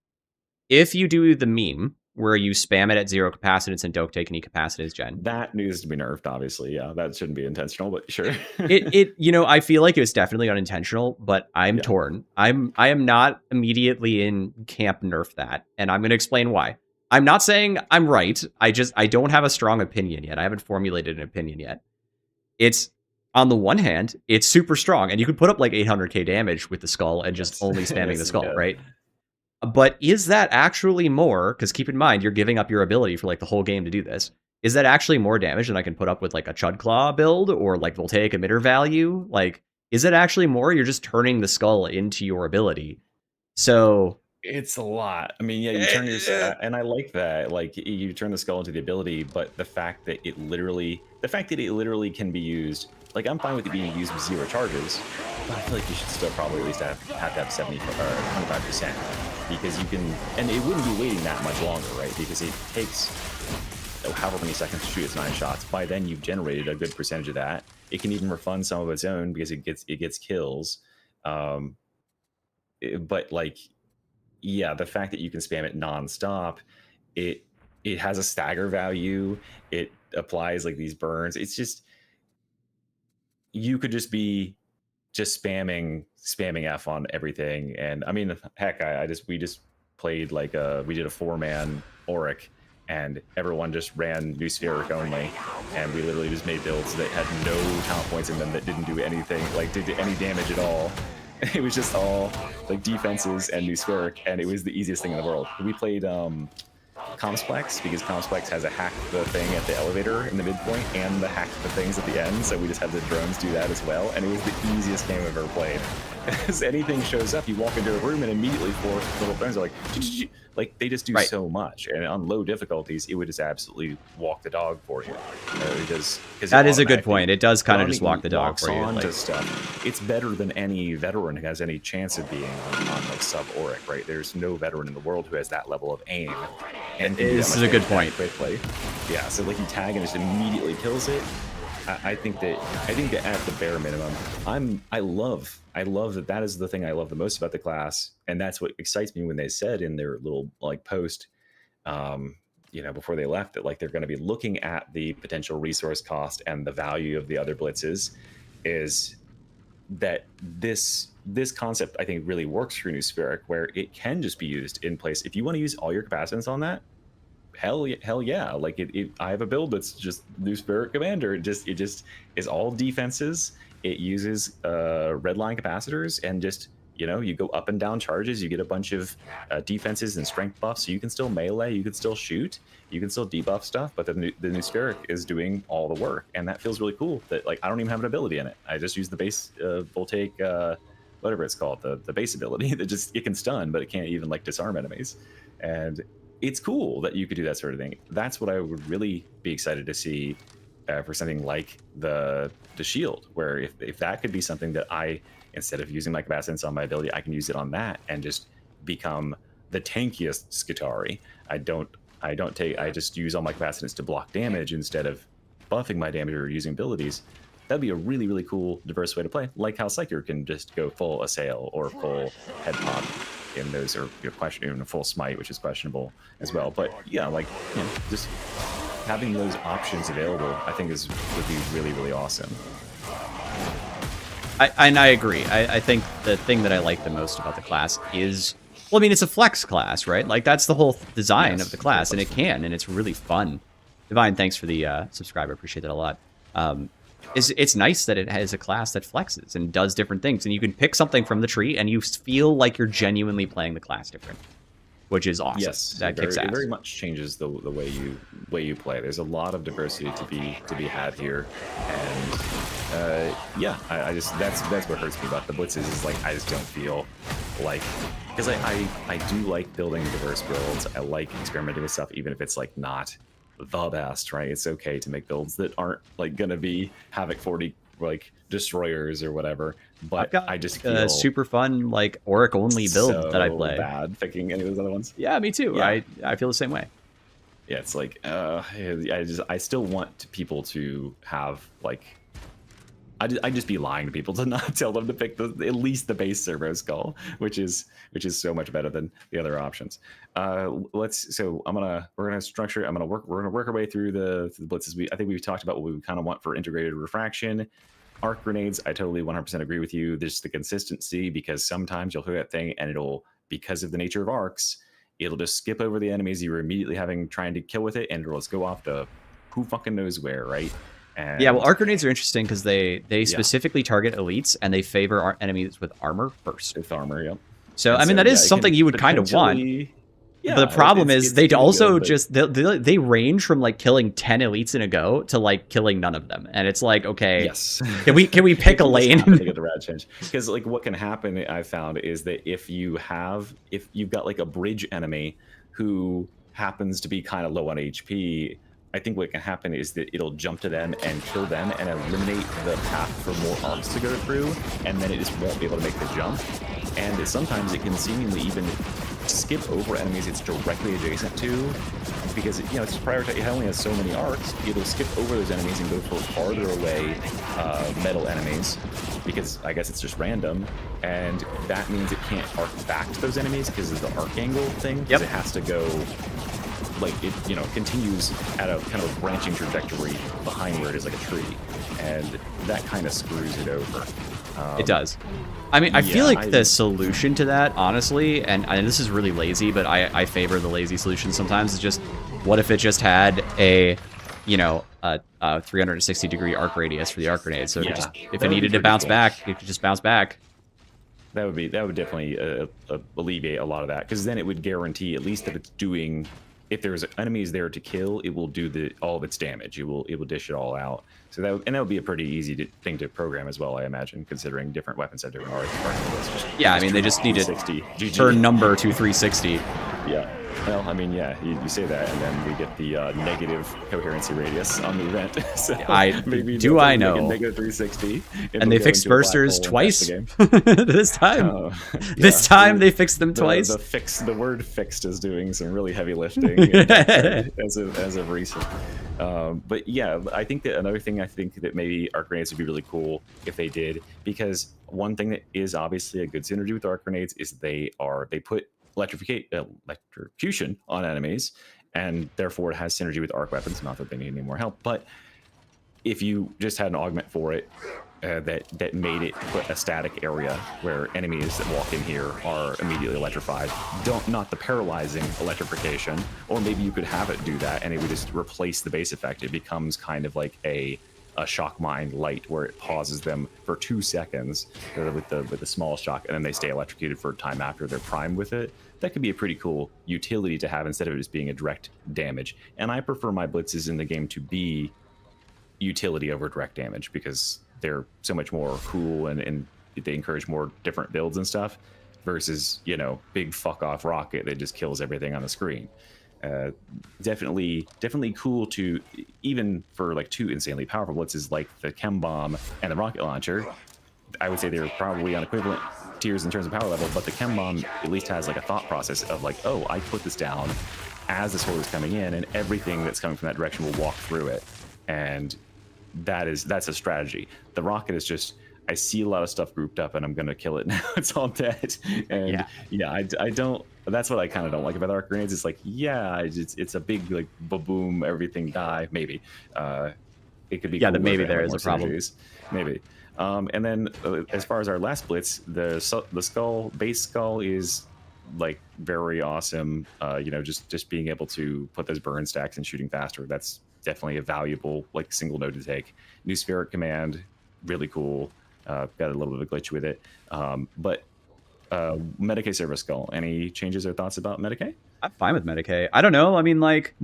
[SPEAKER 4] if you do the meme where you spam it at 0 capacitance and don't take any capacitance gen,
[SPEAKER 3] that needs to be nerfed, obviously. Yeah, that shouldn't be intentional, but sure.
[SPEAKER 4] I feel like it was definitely unintentional, but I'm torn. I am not immediately in camp nerf that, and I'm going to explain why. I'm not saying I'm right. I don't have a strong opinion yet. I haven't formulated an opinion yet. It's, on the one hand, it's super strong, and you could put up like 800k damage with the skull and just only spamming the skull, right? But is that actually more? Because keep in mind, you're giving up your ability for like the whole game to do this. Is that actually more damage than I can put up with like a Chudclaw build or like voltaic emitter value? Like, is it actually more? You're just turning the skull into your ability. So
[SPEAKER 3] it's a lot. I mean, yeah, you turn your and I like that. Like, you turn the skull into the ability, but the fact that it literally can be used. Like, I'm fine with it being used with 0 charges, but I feel like you should still probably at least have to have 70 or 25%, because you can, and it wouldn't be waiting that much longer, right? Because it takes however many seconds to shoot its 9 shots. By then, you've generated a good percentage of that. It can even refund some of its own because it gets kills. But like, yeah, the fact that you can spam it nonstop, it has a stagger value. It applies like these burns. It's just, you could just be spamming F on everything. And I mean, heck, we just played like we did a 4-man Auric, and everyone just ran New Spheric only, and we literally just made builds that had no talent points in them, that didn't do anything, like did any damage at all. It was just all like defenses and New Spheric, and it was the easiest thing in the world. We played Comsplex, because Comsplex has a hack the thing at the elevator in the midpoint and the hack the things at the end, so we just had the drones do that as well, and it was the easiest game I've ever played. As anything shows up, you walk into a room and immediately 4 little drones are like they just do so much, and on low difficulties it would just absolutely walk the dog for you.
[SPEAKER 4] That is a good point. It does kind of just walk the dog for you.
[SPEAKER 3] Like, stuff. It's better than any veteran who has any chance of being on like sub Auric, right? There's no veteran in the world who has that level of aim. And
[SPEAKER 4] this is a good point.
[SPEAKER 3] Quickly. Yeah, so like you tag and just immediately kills it. I think that at the bare minimum, I love that is the thing I love the most about the class, and that's what excites me when they said in their little like post, before they left, that like they're going to be looking at the potential resource cost and the value of the other blitzes, is that this concept I think really works for New Spheric, where it can just be used in place. If you want to use all your capacitance on that, hell yeah. Like I have a build that's just New Spheric Commander. It just is all defenses. It uses red line capacitors, and just you go up and down charges. You get a bunch of defenses and strength buffs, so you can still melee, you can still shoot, you can still debuff stuff, but the new Spheric is doing all the work, and that feels really cool. That like I don't even have an ability in it. I just use the base voltaic whatever it's called, the base ability that just, it can stun, but it can't even like disarm enemies. And it's cool that you could do that sort of thing. That's what I would really be excited to see for something like the shield, where if that could be something that I, instead of using my capacitance on my ability, I can use it on that and just become the tankiest Skitarii. I just use all my capacitance to block damage instead of buffing my damage or using abilities. That'd be a really, really cool, diverse way to play. Like how Psyker can just go full assail or full head pop in those, or even a full smite, which is questionable as well. But yeah, like just having those options available, I think would be really, really awesome.
[SPEAKER 4] I agree. I think the thing that I like the most about the class is, well, I mean, it's a flex class, right? Like that's the whole design of the class, and it's really fun. Divine, thanks for the subscriber. Appreciate that a lot. It's nice that it has a class that flexes and does different things, and you can pick something from the tree and you feel like you're genuinely playing the class different, which is awesome.
[SPEAKER 3] Yes,
[SPEAKER 4] that kicks ass.
[SPEAKER 3] It very much changes the way you play. There's a lot of diversity to be had here, and yeah, I just that's what hurts me about the blitzes is like I just don't feel like, because I do like building diverse builds. I like experimenting with stuff, even if it's like not the best, right? It's okay to make builds that aren't like gonna be Havoc 40 like destroyers or whatever. But I just feel
[SPEAKER 4] a super fun like Auric only build that I play.
[SPEAKER 3] Bad picking any of those other ones.
[SPEAKER 4] Yeah, me too.
[SPEAKER 3] Yeah.
[SPEAKER 4] I feel the same way.
[SPEAKER 3] Yeah, it's like I still want people to have like I'd just be lying to people to not tell them to pick at least the base servo skull, which is so much better than the other options. We're gonna structure. We're gonna work our way through the blitzes. I think we've talked about what we kind of want for integrated refraction. Arc grenades, I totally 100% agree with you. There's the consistency, because sometimes you'll hear that thing and it'll, because of the nature of arcs, it'll just skip over the enemies you were immediately trying to kill with it, and it'll just go off to who fucking knows where, right? And
[SPEAKER 4] yeah, well, arc grenades are interesting because they specifically target elites, and they favor our enemies with armor first.
[SPEAKER 3] With armor, yep.
[SPEAKER 4] So, I mean, that is something you would kind of want. Yeah, but the problem is they also just they range from like killing 10 elites in a go to like killing none of them, and it's like, okay,
[SPEAKER 3] yes,
[SPEAKER 4] can we pick a lane?
[SPEAKER 3] To get the rad change, because like what can happen, I found, is that if you've got like a bridge enemy who happens to be kind of low on HP, I think what can happen is that it'll jump to them and kill them and eliminate the path for more arcs to go through, and then it just won't be able to make the jump. And sometimes it can seemingly even skip over enemies it's directly adjacent to, because it's prioritized. It only has so many arcs. It'll skip over those enemies and go for farther away metal enemies, because I guess it's just random, and that means it can't arc back to those enemies because of the arc angle thing. Yep. It has to go like it continues at a kind of a branching trajectory behind where it is, like a tree, and that kind of screws it over.
[SPEAKER 4] It does. I mean, I feel like the solution to that, honestly, and this is really lazy, but I favor the lazy solution sometimes, is just, what if it just had a 360-degree arc radius for the arc grenade, so if it needed to bounce back, it could just bounce back.
[SPEAKER 3] That would definitely alleviate a lot of that, because then it would guarantee, at least if there's enemies there to kill, it will do all of its damage. It will dish it all out. So that would be a pretty easy thing to program as well, I imagine, considering different weapons have different arcs.
[SPEAKER 4] Yeah, I mean, they just need to turn number to 360.
[SPEAKER 3] Yeah. Well, I mean, yeah, you say that, and then we get the negative coherency radius on the event. So maybe I know? Negative 360.
[SPEAKER 4] And they fixed bursters twice this time. This time they fixed them twice.
[SPEAKER 3] The word "fixed" is doing some really heavy lifting as of recent. But yeah, I think that another thing that maybe arc grenades would be really cool if they did, because one thing that is obviously a good synergy with arc grenades is they put electrocution on enemies, and therefore it has synergy with arc weapons. Not that they need any more help, but if you just had an augment for it that made it put a static area where enemies that walk in here are immediately electrified, not the paralyzing electrification, or maybe you could have it do that and it would just replace the base effect. It becomes kind of like a shock mine light, where it pauses them for 2 seconds with the small shock, and then they stay electrocuted for a time after they're primed with it. That could be a pretty cool utility to have instead of just being a direct damage. And I prefer my blitzes in the game to be utility over direct damage, because they're so much more cool and they encourage more different builds and stuff, versus big fuck off rocket that just kills everything on the screen. Definitely cool to, even for like 2 insanely powerful blitzes like the chem bomb and the rocket launcher. I would say they're probably on equivalent tiers in terms of power level, but the chem bomb at least has like a thought process of like, oh, I put this down as the sword is coming in, and everything that's coming from that direction will walk through it, and that's a strategy. The rocket is just, I see a lot of stuff grouped up and I'm gonna kill it now. It's all dead. And I don't. That's what I kind of don't like about arc grenades. It's like, it's a big like boom, everything die. Maybe it could be. Yeah,
[SPEAKER 4] maybe there is a problem.
[SPEAKER 3] Maybe. And then as far as our last blitz, the base skull is like very awesome. Just being able to put those burn stacks and shooting faster. That's definitely a valuable like single node to take. New spheric command, really cool. Got a little bit of a glitch with it. But Medicae Servo Skull, any changes or thoughts about Medicae?
[SPEAKER 4] I'm fine with Medicae. I don't know. I mean, like,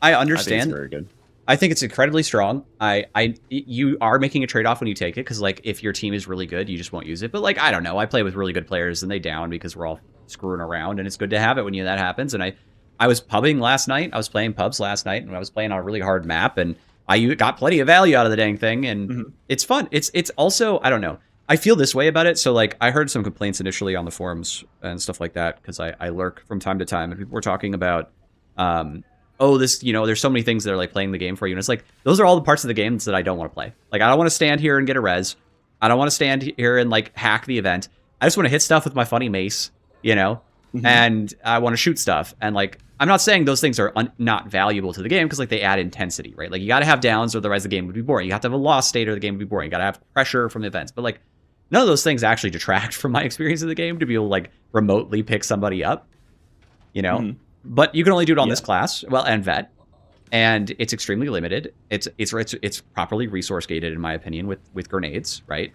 [SPEAKER 4] I understand.
[SPEAKER 3] I think it's very good.
[SPEAKER 4] I think it's incredibly strong. You are making a trade-off when you take it, because like if your team is really good, you just won't use it. But like, I don't know. I play with really good players and they down because we're all screwing around, and it's good to have it when that happens. And I was pubbing last night. I was playing pubs last night, and I was playing on a really hard map, and I got plenty of value out of the dang thing, and it's fun. It's also, I don't know. I feel this way about it. So like I heard some complaints initially on the forums and stuff like that because I lurk from time to time, and people were talking about, oh, this, you know, there's so many things that are like playing the game for you, and it's like those are all the parts of the games that I don't want to play. Like I don't want to stand here and get a res. I don't want to stand here and like hack the event. I just want to hit stuff with my funny mace, you know, and I want to shoot stuff. And like I'm not saying those things are not valuable to the game because like they add intensity, right? Like you got to have downs or otherwise the game would be boring. You have to have a lost state or the game would be boring. You got to have pressure from the events, but like none of those things actually detract from my experience of the game to be able to like remotely pick somebody up, you know. But you can only do it on this class, well, and vet, and it's extremely limited. It's properly resource gated in my opinion with grenades, right?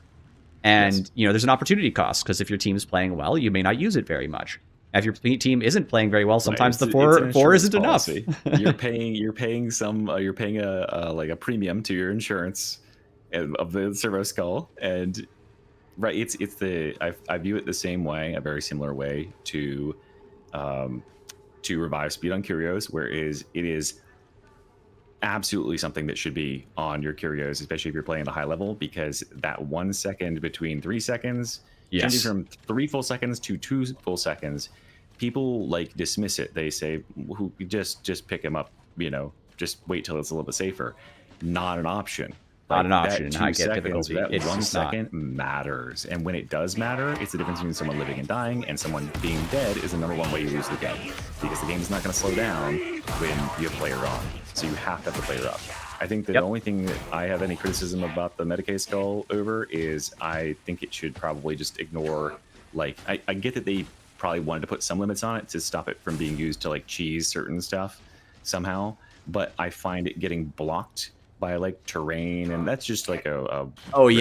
[SPEAKER 4] And you know there's an opportunity cost because if your team's playing well, you may not use it very much. If your team isn't playing very well, sometimes the four isn't enough.
[SPEAKER 3] you're paying a like a premium to your insurance of the servo skull, and right, I view it the same way, a very similar way to revive speed on curios, whereas it is absolutely something that should be on your curios, especially if you're playing at a high level, because that 1 second between 3 seconds, changing from 3 full seconds to 2 full seconds, people like dismiss it. They say, "Who just pick him up, you know, just wait till it's a little bit safer." Not an option.
[SPEAKER 4] Not an option.
[SPEAKER 3] That 2 seconds, that 1 second matters. And when it does matter, it's the difference between someone living and dying and someone being dead is the number one way you lose the game. Because the game is not going to slow down when you have player on. So you have to have the player up. I think the only thing that I have any criticism about the Medicaid skull over is I think it should probably just ignore, like, I get that they probably wanted to put some limits on it to stop it from being used to like cheese certain stuff somehow. But I find it getting blocked by like terrain, and that's just like a bug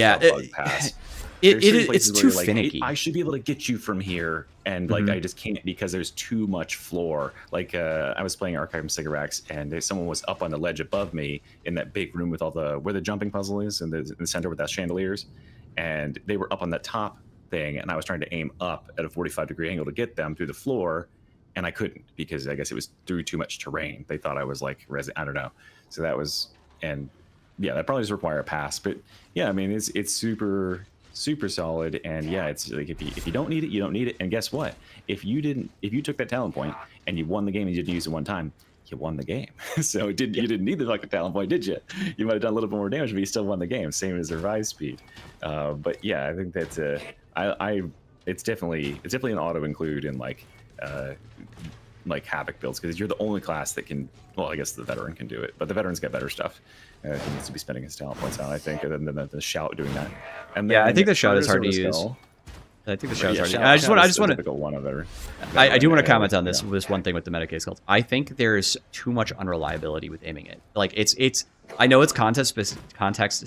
[SPEAKER 3] pass.
[SPEAKER 4] It's too
[SPEAKER 3] like,
[SPEAKER 4] finicky.
[SPEAKER 3] I should be able to get you from here, and like I just can't because there's too much floor. Like I was playing Archive Cigarettes, and someone was up on the ledge above me in that big room with all the where the jumping puzzle is in the center with that chandeliers, and they were up on the top thing, and I was trying to aim up at a 45-degree angle to get them through the floor, and I couldn't because I guess it was through too much terrain. They thought I was like I don't know. So that was. And yeah, that probably just require a pass, but yeah, I mean it's super solid, and yeah, it's like if you don't need it, you don't need it. And guess what? If you took that talent point and you won the game and you didn't use it one time, you won the game. So you didn't need the fucking talent point, did you? You might have done a little bit more damage, but you still won the game. Same as the revive speed. But yeah, I think that's it's definitely an auto include in like Havoc builds, because you're the only class that can. Well, I guess the veteran can do it, but the veteran's got better stuff. He needs to be spending his talent points out, I think, and then the shout doing that. And then,
[SPEAKER 4] I think the shout is hard to use. I think the shout is hard to use. I just want to. I do want to comment on this one thing with the Medicaid skulls. I think there's too much unreliability with aiming it. Like it's. I know it's context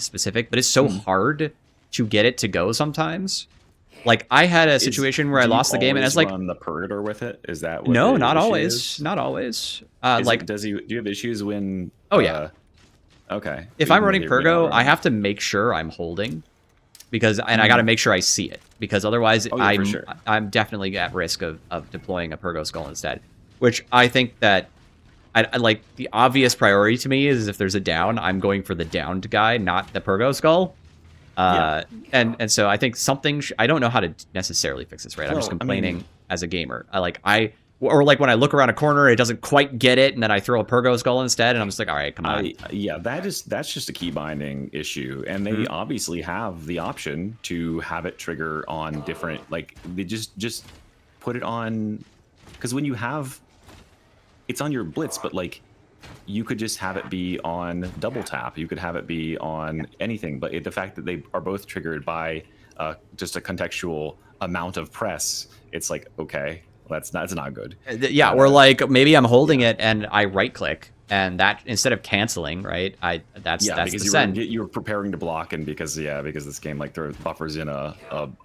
[SPEAKER 4] specific, but it's so hard to get it to go sometimes. Like I had a situation where I lost the game, and I was like,
[SPEAKER 3] "Run the Purgator with it." Is that what
[SPEAKER 4] no? Not always. Not always.
[SPEAKER 3] Do you have issues when?
[SPEAKER 4] Oh yeah.
[SPEAKER 3] Okay.
[SPEAKER 4] If I'm running Purgo, I have to make sure I'm holding, because I got to make sure I see it, because otherwise I'm definitely at risk of deploying a Purgo skull instead. Which I think that I like the obvious priority to me is if there's a down, I'm going for the downed guy, not the Purgo skull. And so I think something I don't know how to necessarily fix this, right? I'm just complaining as a gamer. Or like when I look around a corner, it doesn't quite get it, and then I throw a Purgo skull instead, and I'm just like, all right, come on.
[SPEAKER 3] That's just a key binding issue, and they obviously have the option to have it trigger on different, like they just put it on, because when you have, it's on your blitz, but like you could just have it be on double tap. You could have it be on anything, but the fact that they are both triggered by just a contextual amount of press, it's like, okay, well, that's not good.
[SPEAKER 4] Yeah, or like maybe I'm holding it and I right click, and that instead of canceling, right? That's
[SPEAKER 3] because
[SPEAKER 4] the send.
[SPEAKER 3] You were preparing to block, and because this game like throws buffers in a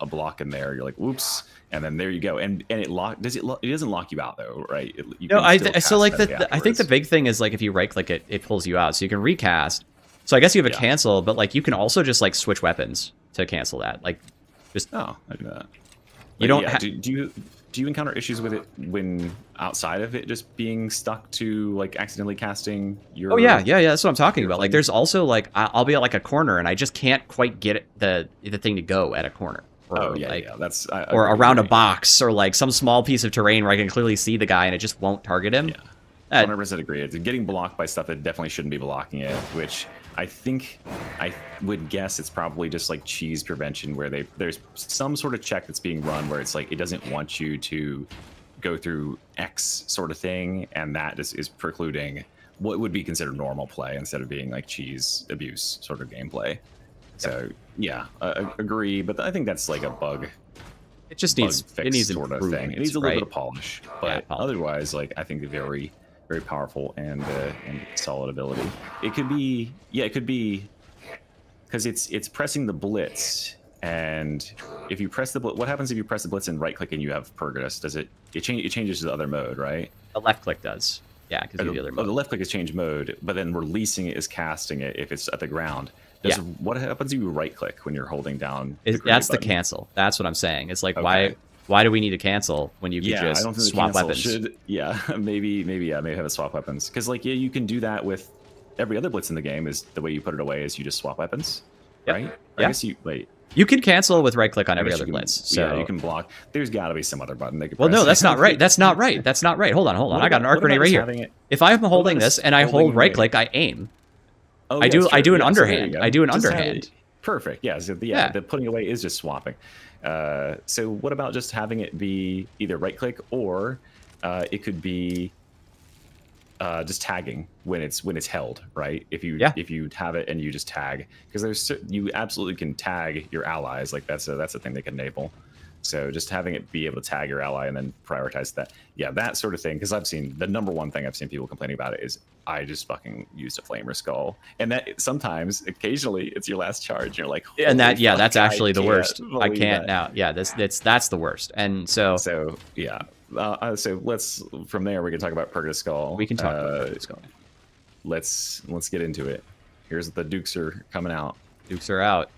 [SPEAKER 3] block in there, you're like, whoops, and then there you go, and it doesn't lock you out though, right?
[SPEAKER 4] I think the big thing is like if you right click it, it pulls you out, so you can recast. So I guess you have a cancel, but like you can also just like switch weapons to cancel that, like just
[SPEAKER 3] I do that.
[SPEAKER 4] You don't.
[SPEAKER 3] Do you encounter issues with it when outside of it just being stuck to like accidentally casting your?
[SPEAKER 4] Oh yeah. That's what I'm talking about. Like, there's also like I'll be at like a corner and I just can't quite get the thing to go at a corner. Or
[SPEAKER 3] That's
[SPEAKER 4] or around a box or like some small piece of terrain where I can clearly see the guy and it just won't target him.
[SPEAKER 3] Yeah, 100% agree. It's getting blocked by stuff that definitely shouldn't be blocking it, which I would guess it's probably just like cheese prevention, where there's some sort of check that's being run where it's like it doesn't want you to go through X sort of thing, and that is precluding what would be considered normal play instead of being like cheese abuse sort of gameplay. So yeah, agree, but I think that's like a bug.
[SPEAKER 4] It just needs
[SPEAKER 3] sort of thing. It needs a little bit of polish, but otherwise, like I think very, very powerful and solid ability. It could be because it's pressing the blitz, and if you press the blitz, what happens if you press the blitz and right click and you have Purgus? Does it changes to the other mode, right?
[SPEAKER 4] The left click does. Yeah, because the other mode.
[SPEAKER 3] The left click is change mode, but then releasing it is casting it if it's at the ground. What happens if you right click when you're holding down?
[SPEAKER 4] That's the cancel. That's what I'm saying. It's like why do we need to cancel when you can just
[SPEAKER 3] I don't think
[SPEAKER 4] swap weapons?
[SPEAKER 3] Maybe have a swap weapons, because like you can do that with every other blitz in the game. Is the way you put it away is you just swap weapons, right? I guess
[SPEAKER 4] you can cancel with right click on every other blitz. So
[SPEAKER 3] you can block. There's got to be some other button they could.
[SPEAKER 4] Well, no, that's not right. That's not right. Hold on. I got an arc grenade right here. If I'm holding this and I hold right click, I aim. I do an underhand. I do an underhand.
[SPEAKER 3] Perfect. Yeah. So the putting away is just swapping. So what about just having it be either right click or it could be just tagging when it's held, right? If you have it and you just tag, because you absolutely can tag your allies. Like that's a thing they can enable. So just having it be able to tag your ally and then prioritize that. Yeah, that sort of thing. Because I've seen the number one thing I've seen people complaining about it is I just fucking used a flamer skull. And that occasionally it's your last charge. You're like,
[SPEAKER 4] and that's actually the worst. I can't now. Yeah, that's the worst. And so
[SPEAKER 3] yeah. So let's from there we can talk about Purgus Skull.
[SPEAKER 4] We can talk about Purgus Skull.
[SPEAKER 3] Let's get into it. Here's the Dukes are coming out.
[SPEAKER 4] Dukes are out.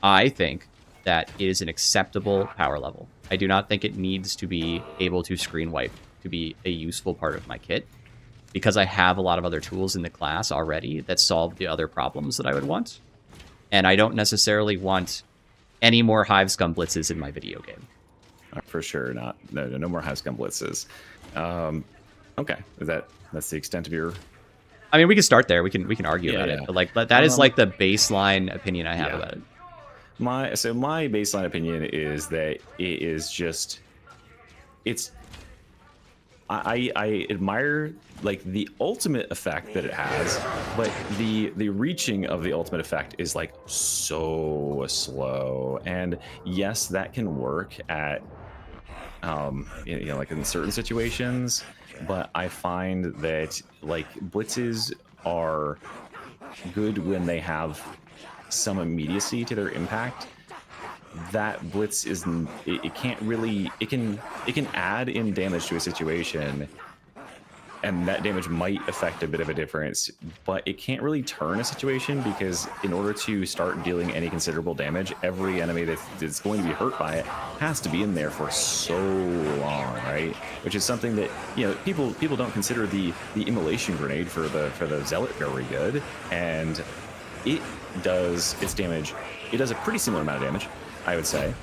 [SPEAKER 4] I think that it is an acceptable power level. I do not think it needs to be able to screen wipe to be a useful part of my kit, because I have a lot of other tools in the class already that solve the other problems that I would want. And I don't necessarily want any more Hive Scum blitzes in my video game.
[SPEAKER 3] For sure not. No more Hive Scum blitzes. Okay, that's the extent of your...
[SPEAKER 4] I mean, we can start there. We can argue about it, but like that is like the baseline opinion I have about it.
[SPEAKER 3] My baseline opinion is that it is just, I admire like the ultimate effect that it has, but the reaching of the ultimate effect is like so slow. And yes, that can work at like in certain situations, but I find that like blitzes are good when they have some immediacy to their impact. That blitz it can't really, it can add in damage to a situation, and that damage might affect a bit of a difference, but it can't really turn a situation, because in order to start dealing any considerable damage, every enemy that's going to be hurt by it has to be in there for so long, right? Which is something that, you know, people don't consider the immolation grenade for the Zealot very good, and it does its damage. It does a pretty similar amount of damage, I would say.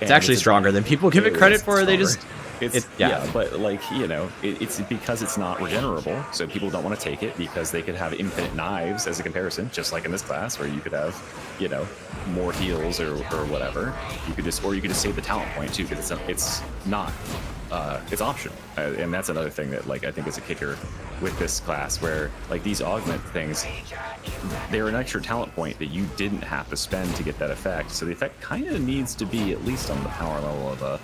[SPEAKER 4] It's actually stronger than people give it credit for. They just
[SPEAKER 3] but like, you know, it's because it's not regenerable, so people don't want to take it, because they could have infinite knives as a comparison, just like in this class where you could have, you know, more heals or whatever. You could just save the talent point too, because it's not it's optional, and that's another thing that like I think is a kicker with this class, where like these augment things, they're an extra talent point that you didn't have to spend to get that effect. So the effect kind of needs to be at least on the power level of a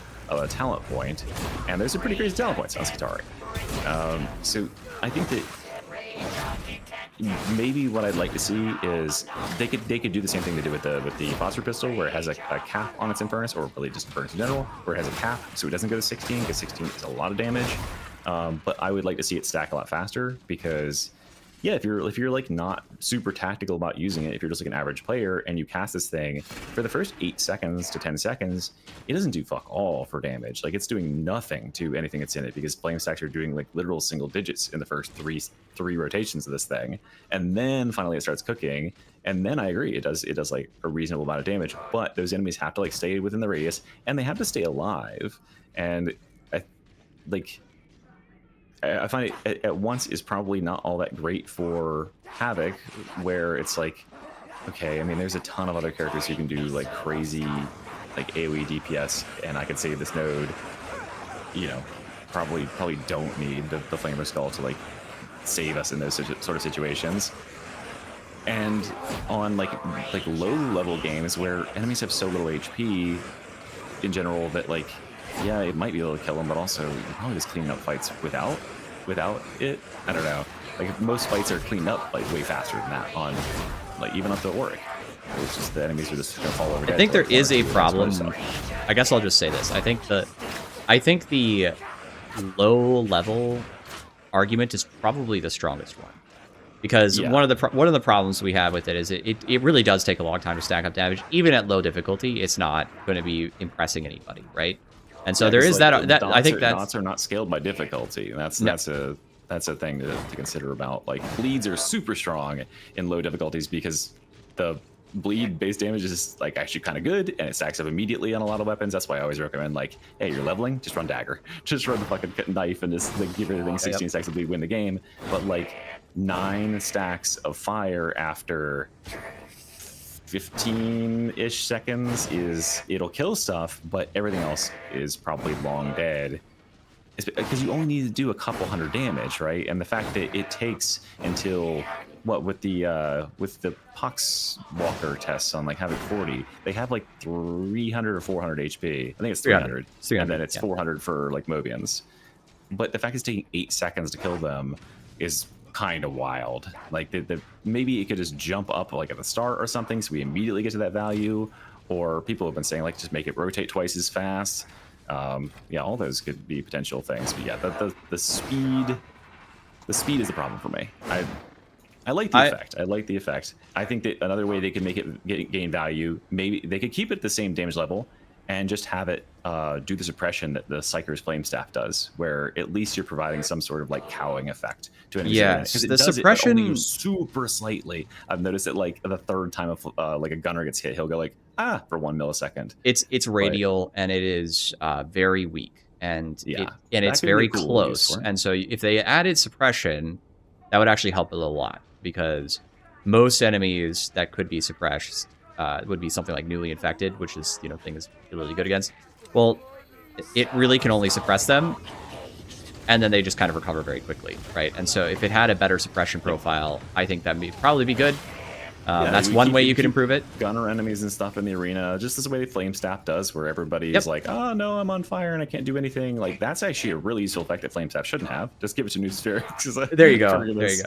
[SPEAKER 3] talent point, and there's some pretty crazy talent points on Skitarii. So I think that maybe what I'd like to see is they could do the same thing they did with the Fatshark pistol, where it has a cap on its Infernus, or really just Infernus in general, where it has a cap so it doesn't go to 16, because 16 is a lot of damage. But I would like to see it stack a lot faster, because yeah, if you're like not super tactical about using it, if you're just like an average player and you cast this thing for the first 8 seconds to 10 seconds, it doesn't do fuck all for damage. Like it's doing nothing to anything that's in it because flame stacks are doing like literal single digits in the first three rotations of this thing, and then finally it starts cooking. And then I agree, it does like a reasonable amount of damage, but those enemies have to like stay within the radius and they have to stay alive. And I find it at once is probably not all that great for Havoc, where it's like, okay, I mean, there's a ton of other characters who can do like crazy, like AoE DPS, and I could save this node. You know, probably don't need the Flamer Skull to like save us in those sort of situations. And on like low level games where enemies have so little HP in general that like, yeah, it might be able to kill them, but also you're probably just cleaning up fights without it. I don't know. Like most fights are cleaned up like way faster than that on like even up to Auric. It's just the enemies are just gonna fall over.
[SPEAKER 4] I think there is a problem. I guess I'll just say this. I think the low level argument is probably the strongest one. Because one of the problems we have with it is it really does take a long time to stack up damage. Even at low difficulty, it's not going to be impressing anybody, right? And so there is like that I think that
[SPEAKER 3] dots are not scaled by difficulty. And that's a thing to consider about. Like bleeds are super strong in low difficulties because the bleed base damage is like actually kind of good and it stacks up immediately on a lot of weapons. That's why I always recommend like, hey, you're leveling, just run dagger, just run the fucking knife and just like give everything 16 stacks of bleed, win the game. But like 9 stacks of fire after 15-ish seconds it'll kill stuff, but everything else is probably long dead. It's because you only need to do a couple hundred damage, right? And the fact that it takes until with the Poxwalker tests on like Havoc 40, they have like 300 or 400 HP. I think it's 300, and then it's 400 for like Mobians. But the fact it's taking 8 seconds to kill them is kind of wild. Like maybe it could just jump up like at the start or something, so we immediately get to that value. Or people have been saying like just make it rotate twice as fast. Yeah, all those could be potential things. But yeah, the speed is the problem for me. I like the effect. I like the effect. I think that another way they could make it gain value, maybe they could keep it the same damage level and just have it do the suppression that the Psyker's Flame Staff does, where at least you're providing some sort of like cowing effect to enemies.
[SPEAKER 4] Yeah,
[SPEAKER 3] because
[SPEAKER 4] the suppression
[SPEAKER 3] only super slightly. I've noticed that like the third time like a gunner gets hit, he'll go like for 1 millisecond.
[SPEAKER 4] It's radial and it is very weak and it's very close. And so if they added suppression, that would actually help it a lot, because most enemies that could be suppressed would be something like newly infected, which is thing is really good against. Well, it really can only suppress them, and then they just kind of recover very quickly, right? And so if it had a better suppression profile, I think that would probably be good. That's one way you could improve it.
[SPEAKER 3] Gunner enemies and stuff in the arena, just as the way Flame Staff does, where everybody is like, oh no, I'm on fire and I can't do anything. Like that's actually a really useful effect that Flame Staff shouldn't have. Just give it to New Sphere.
[SPEAKER 4] There you go.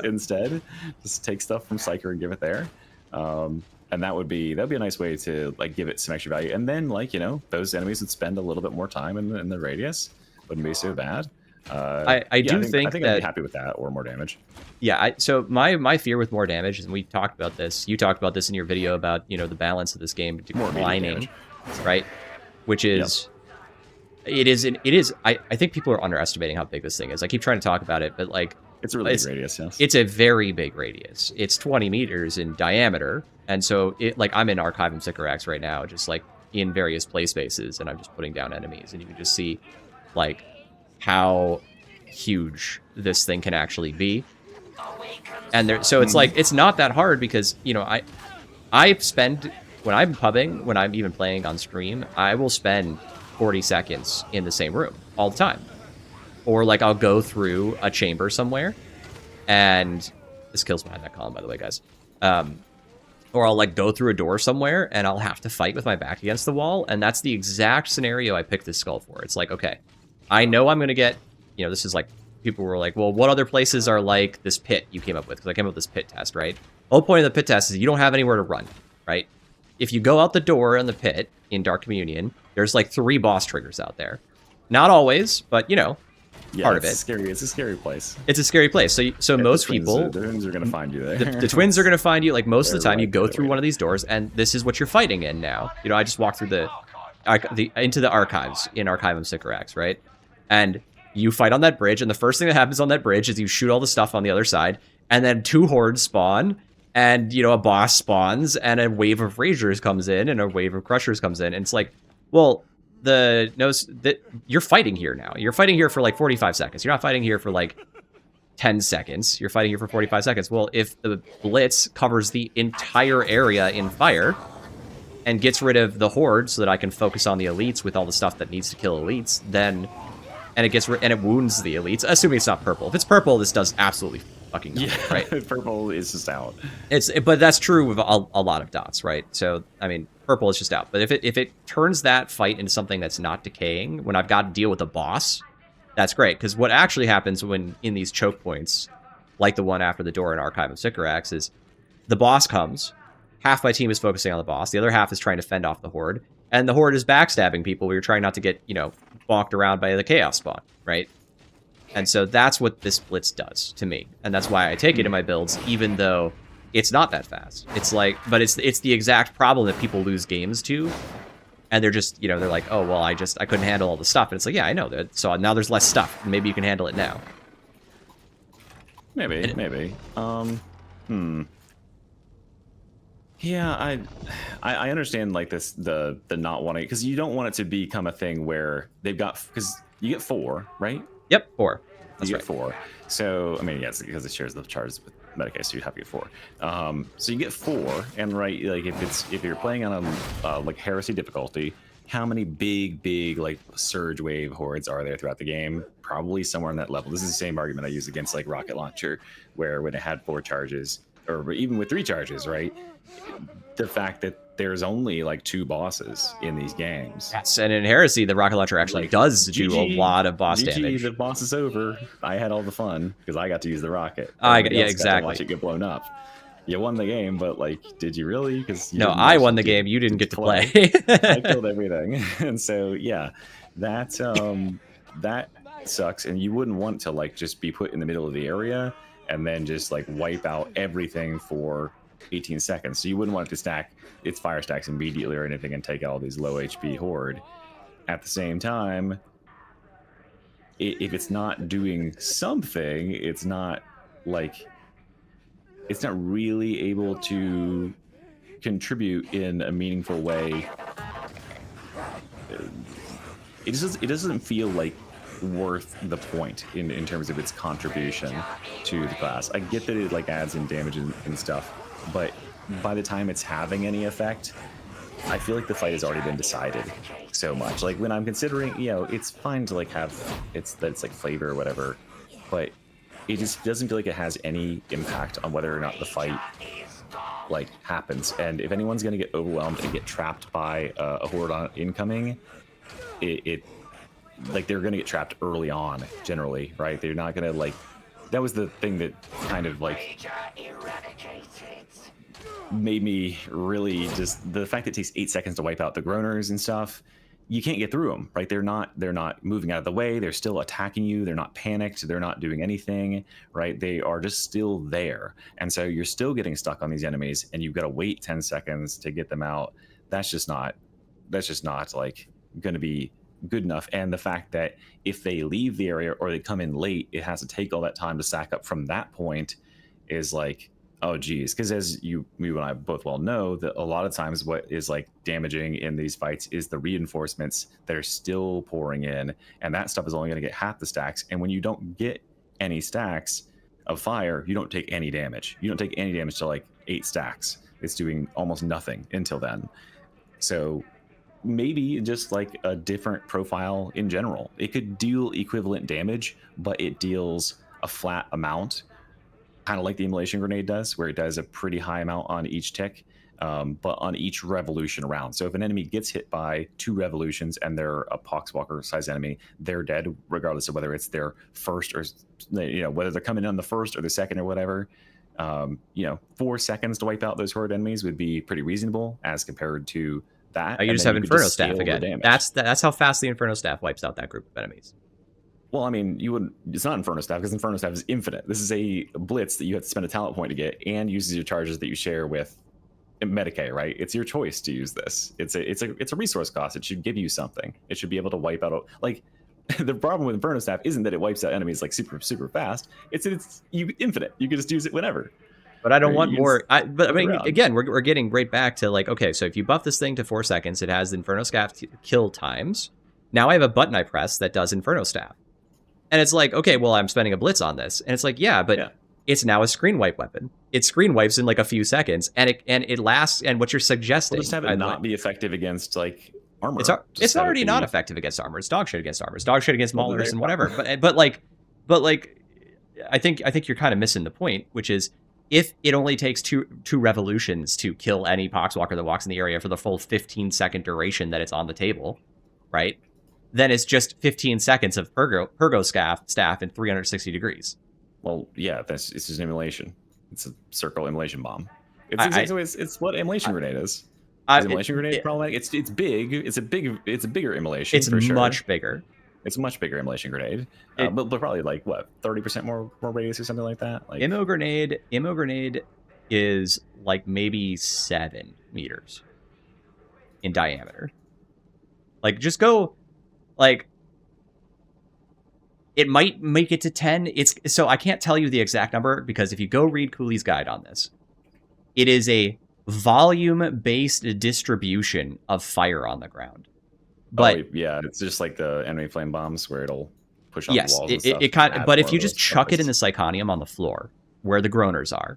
[SPEAKER 3] Instead, just take stuff from Psyker and give it there. And that'd be a nice way to like give it some extra value. And then like those enemies would spend a little bit more time in the radius. Wouldn't be so bad. I think I'd be happy with that, or more damage.
[SPEAKER 4] Yeah, so my fear with more damage, and we talked about this, you talked about this in your video about the balance of this game declining, right? Which is it is I think people are underestimating how big this thing is. I keep trying to talk about it, but like
[SPEAKER 3] it's a really big radius. Yes,
[SPEAKER 4] it's a very big radius. It's 20 meters in diameter, and so I'm in Archivum Sycorax right now, just like in various play spaces, and I'm just putting down enemies, and you can just see like how huge this thing can actually be. And so it's like it's not that hard, because I spend, when I'm pubbing, when I'm even playing on stream, I will spend 40 seconds in the same room all the time. Or like I'll go through a chamber somewhere, and this kills behind that column, by the way, guys. Or I'll like go through a door somewhere and I'll have to fight with my back against the wall, and that's the exact scenario I picked this skull for. It's like, okay, I know I'm gonna get, this is like, people were like, well, what other places are like this pit you came up with? Because I came up with this pit test, right? The whole point of the pit test is you don't have anywhere to run, right? If you go out the door in the pit in Dark Communion, there's like 3 boss triggers out there. Not always, but part of it.
[SPEAKER 3] It's a scary place.
[SPEAKER 4] It's a scary place. So most people,
[SPEAKER 3] the twins are gonna find you there.
[SPEAKER 4] The twins are gonna find you. Like most of the time, you go through one of these doors, and this is what you're fighting in now. You know, I just walked through into the archives in Archivum Sycorax, right? And you fight on that bridge, and the first thing that happens on that bridge is you shoot all the stuff on the other side, and then 2 hordes spawn, and you know a boss spawns, and a wave of Ragers comes in, and a wave of Crushers comes in, and it's like, well, you're fighting here now. You're fighting here for like 45 seconds. You're not fighting here for like 10 seconds. You're fighting here for 45 seconds. Well, if the Blitz covers the entire area in fire and gets rid of the horde so that I can focus on the elites with all the stuff that needs to kill elites, then and it wounds the elites, assuming it's not purple. If it's purple, this does absolutely fucking nothing, right?
[SPEAKER 3] Purple is just out.
[SPEAKER 4] But that's true with a lot of dots, right? So I mean, purple is just out. But if it turns that fight into something that's not decaying, when I've got to deal with a boss, that's great. Because what actually happens when in these choke points, like the one after the door in Archive of Sycorax, is the boss comes. Half my team is focusing on the boss. The other half is trying to fend off the horde. And the horde is backstabbing people. You're trying not to get, bonked around by the chaos spawn, right? And so that's what this Blitz does to me. And that's why I take it in my builds, even though it's not that fast. It's like, but it's the exact problem that people lose games to. And they're just, they're like, oh, well, I couldn't handle all the stuff. And it's like, yeah, I know that. So now there's less stuff. Maybe you can handle it now.
[SPEAKER 3] Maybe. Yeah, I understand like this the not wanting, because you don't want it to become a thing where they've got, because you get 4, right?
[SPEAKER 4] Yep, 4. That's
[SPEAKER 3] you
[SPEAKER 4] right.
[SPEAKER 3] Get 4. So I mean, yes, because it shares the charges with Medicaid, so you'd have to get 4. So you get 4, and right, like if you're playing on a like heresy difficulty, how many big like surge wave hordes are there throughout the game? Probably somewhere on that level. This is the same argument I use against like Rocket Launcher, where when it had 4 charges, or even with 3 charges, right? The fact that there's only like 2 bosses in these games.
[SPEAKER 4] Yes, and in Heresy, the Rocket Launcher actually does do a lot of boss damage.
[SPEAKER 3] The boss is over. I had all the fun because I got to use the rocket.
[SPEAKER 4] Yeah, exactly.
[SPEAKER 3] Watch it get blown up. You won the game, but like, did you really? Because
[SPEAKER 4] no, I won the game. You didn't get to play.
[SPEAKER 3] I killed everything, and so yeah, that sucks. And you wouldn't want to like just be put in the middle of the area and then just like wipe out everything for 18 seconds. So you wouldn't want it to stack its fire stacks immediately or anything and take out all these low HP horde. At the same time, if it's not doing something, it's not really able to contribute in a meaningful way. It doesn't feel like worth the point in terms of its contribution to the class. I get that it like adds in damage and stuff, but by the time it's having any effect, I feel like the fight has already been decided so much. Like when I'm considering, it's fine to like have it's like flavor or whatever, but it just doesn't feel like it has any impact on whether or not the fight like happens. And if anyone's gonna get overwhelmed and get trapped by a horde incoming, it like they're gonna get trapped early on generally, right? They're not gonna like. That was the thing that kind of like made me really just the fact that it takes 8 seconds to wipe out the groaners and stuff. You can't get through them, right? They're not moving out of the way. They're still attacking you. They're not panicked. They're not doing anything, right? They are just still there. And so you're still getting stuck on these enemies and you've got to wait 10 seconds to get them out. That's just not like going to be good enough. And the fact that if they leave the area or they come in late, it has to take all that time to stack up from that point is like, oh geez, because as you and I both well know, that a lot of times what is like damaging in these fights is the reinforcements that are still pouring in, and that stuff is only going to get half the stacks. And when you don't get any stacks of fire, you don't take any damage. You don't take any damage to like 8 stacks. It's doing almost nothing until then. So maybe just like a different profile in general. It could deal equivalent damage, but it deals a flat amount, kind of like the immolation grenade does, where it does a pretty high amount on each tick, but on each revolution around. So if an enemy gets hit by 2 revolutions and they're a poxwalker size enemy, they're dead regardless of whether it's their first or whether they're coming in on the first or the second or whatever. 4 seconds to wipe out those horde enemies would be pretty reasonable as compared to that.
[SPEAKER 4] You just have Inferno Staff again. That's how fast the Inferno Staff wipes out that group of enemies.
[SPEAKER 3] Well, I mean, you wouldn't. It's not Inferno Staff because Inferno Staff is infinite. This is a blitz that you have to spend a talent point to get, and uses your charges that you share with Medicaid. Right? It's your choice to use this. It's a resource cost. It should give you something. It should be able to wipe out like. The problem with Inferno Staff isn't that it wipes out enemies like super fast. It's infinite. You can just use it whenever.
[SPEAKER 4] But I don't want more. But I mean, again, we're getting right back to like, okay, so if you buff this thing to 4 seconds, it has Inferno Staff kill times. Now I have a button I press that does Inferno Staff. And it's like, okay, well, I'm spending a blitz on this. And it's like, yeah, but it's now a screen wipe weapon. It screen wipes in like a few seconds, and it lasts. And what you're suggesting,
[SPEAKER 3] just have it not be effective against like armor.
[SPEAKER 4] It's already not effective against armor. It's dog shit against armor. It's dog shit against maulers and whatever. But like, I think you're kind of missing the point, which is if it only takes two revolutions to kill any poxwalker that walks in the area for the full 15-second duration that it's on the table, right? Then it's just 15 seconds of Purgo staff in 360 degrees.
[SPEAKER 3] Well, yeah, it's just an immolation. It's a circle immolation bomb. It's what immolation grenade is. Is immolation grenade problematic? It's big. It's a bigger immolation.
[SPEAKER 4] It's
[SPEAKER 3] for sure.
[SPEAKER 4] Much bigger.
[SPEAKER 3] It's a much bigger immolation grenade, but probably like what 30% more radius or something like that. Like
[SPEAKER 4] immo grenade is like maybe 7 meters in diameter. Like just go, like it might make it to 10. So I can't tell you the exact number because if you go read Cooley's guide on this, it is a volume-based distribution of fire on the ground. But
[SPEAKER 3] yeah, it's just like the enemy flame bombs where it'll push off
[SPEAKER 4] yes,
[SPEAKER 3] the walls. Yes,
[SPEAKER 4] it kind of. But if you just chuck it in the Psychonium on the floor where the groaners are,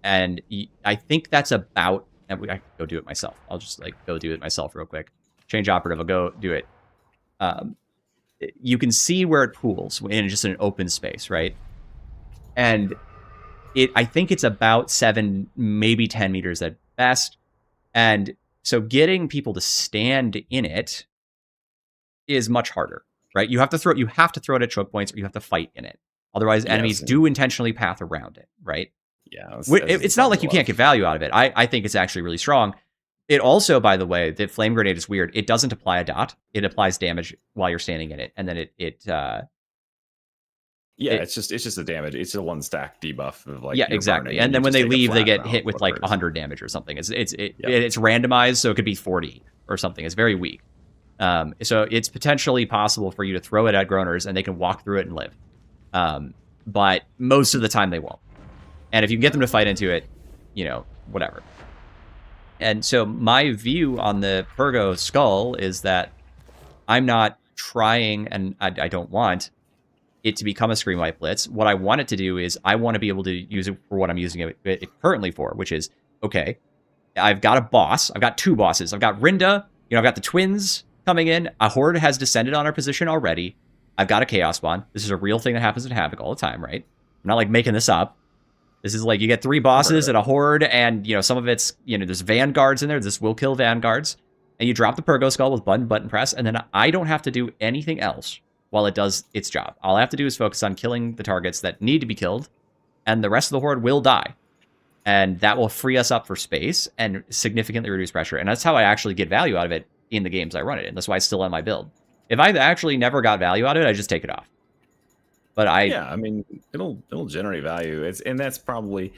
[SPEAKER 4] and I think that's about. And I can go do it myself. I'll just like go do it myself real quick. Change operative. I'll go do it. You can see where it pools in just an open space, right? And I think it's about 7, maybe 10 meters at best. And so getting people to stand in it is much harder, right? You have to throw it at choke points, or you have to fight in it. Otherwise, enemies do intentionally path around it, right?
[SPEAKER 3] Yeah.
[SPEAKER 4] It's not like you can't get value out of it. I think it's actually really strong. It also, by the way, the flame grenade is weird. It doesn't apply a dot. It applies damage while you're standing in it, and then it's just a damage. It's a 1-stack debuff of like exactly. And then when they leave, they get hit with like 100 damage or something. It's randomized, so it could be 40 or something. It's very weak. So it's potentially possible for you to throw it at groaners and they can walk through it and live. But most of the time they won't. And if you can get them to fight into it, whatever. And so my view on the Purgo skull is that I'm not trying, and I don't want it to become a screen wipe blitz. What I want it to do is I want to be able to use it for what I'm using it currently for, which is, okay, I've got a boss. I've got 2 bosses. I've got Rinda. I've got the twins coming in. A horde has descended on our position already. I've got a chaos spawn. This is a real thing that happens in Havoc all the time, right? I'm not like making this up. This is like you get 3 bosses and a horde, and some of it's there's vanguards in there. This will kill vanguards, and you drop the Purgo skull with button press, and then I don't have to do anything else while it does its job. All I have to do is focus on killing the targets that need to be killed, and the rest of the horde will die, and that will free us up for space and significantly reduce pressure. And that's how I actually get value out of it in the games I run it in. That's why it's still on my build. If I actually never got value out of it, I just take it off. But I mean,
[SPEAKER 3] it'll generate value. And that's probably,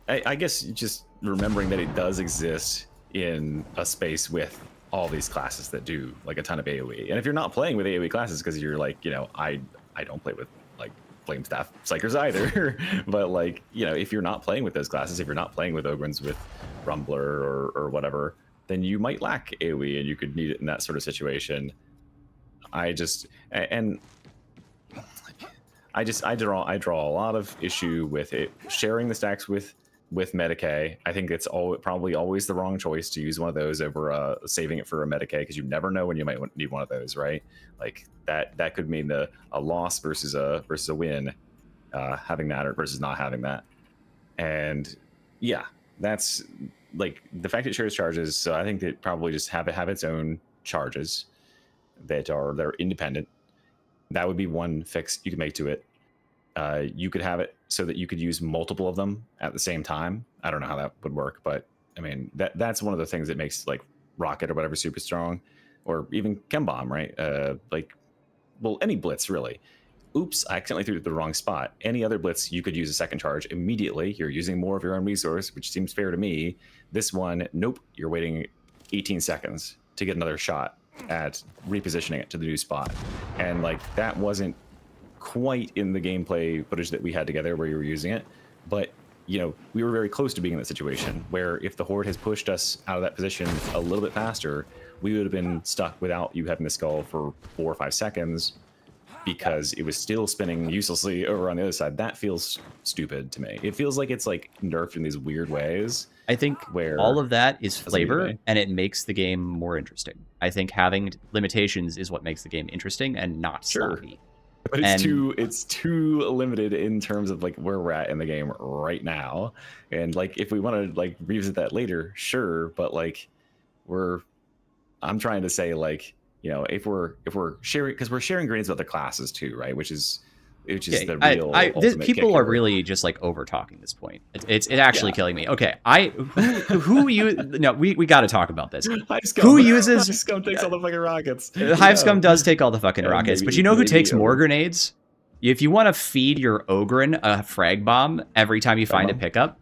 [SPEAKER 3] I guess, just remembering that it does exist in a space with all these classes that do like a ton of AoE. And if you're not playing with AoE classes because you're like, I don't play with like flame staff psychers either. But like, if you're not playing with those classes, if you're not playing with Ogrins with Rumbler or whatever, then you might lack AoE and you could need it in that sort of situation. I draw a lot of issue with it sharing the stacks with Medicaid. I think it's probably always the wrong choice to use one of those over saving it for a Medicaid, because you never know when you might need one of those, right? Like that could mean a loss versus a win, having that or versus not having that. And yeah, that's like the fact it shares charges. So I think that probably just have its own charges that are independent. That would be one fix you could make to it. You could have it so that you could use multiple of them at the same time. I don't know how that would work, but I mean, that's one of the things that makes like Rocket or whatever super strong, or even Chem Bomb, right? Like well, any blitz really. Oops, I accidentally threw it at the wrong spot. Any other blitz, you could use a second charge immediately. You're using more of your own resource, which seems fair to me. This one, nope, you're waiting 18 seconds to get another shot at repositioning it to the new spot. And like that wasn't quite in the gameplay footage that we had together where you were using it, but you know, we were very close to being in that situation where if the Horde has pushed us out of that position a little bit faster, we would have been stuck without you having the skull for 4 or 5 seconds because it was still spinning uselessly over on the other side. That feels stupid to me. It feels like it's like nerfed in these weird ways.
[SPEAKER 4] I think
[SPEAKER 3] where
[SPEAKER 4] all of that is flavor, and it makes the game more interesting. I think having limitations is what makes the game interesting and not sloppy.
[SPEAKER 3] But it's too limited in terms of like where we're at in the game right now. And like if we want to like revisit that later, sure, but like I'm trying to say like, you know, if we're sharing, because we're sharing grenades with other classes too, right? Which is the real
[SPEAKER 4] people are really just like over talking this point. It's actually killing me. Okay, who you no, we got to talk about this. Who uses
[SPEAKER 3] Hive Scum takes all the fucking rockets.
[SPEAKER 4] Hive Scum does take all the fucking rockets, but you know who takes more grenades? If you want to feed your Ogren a frag bomb every time you find a pickup,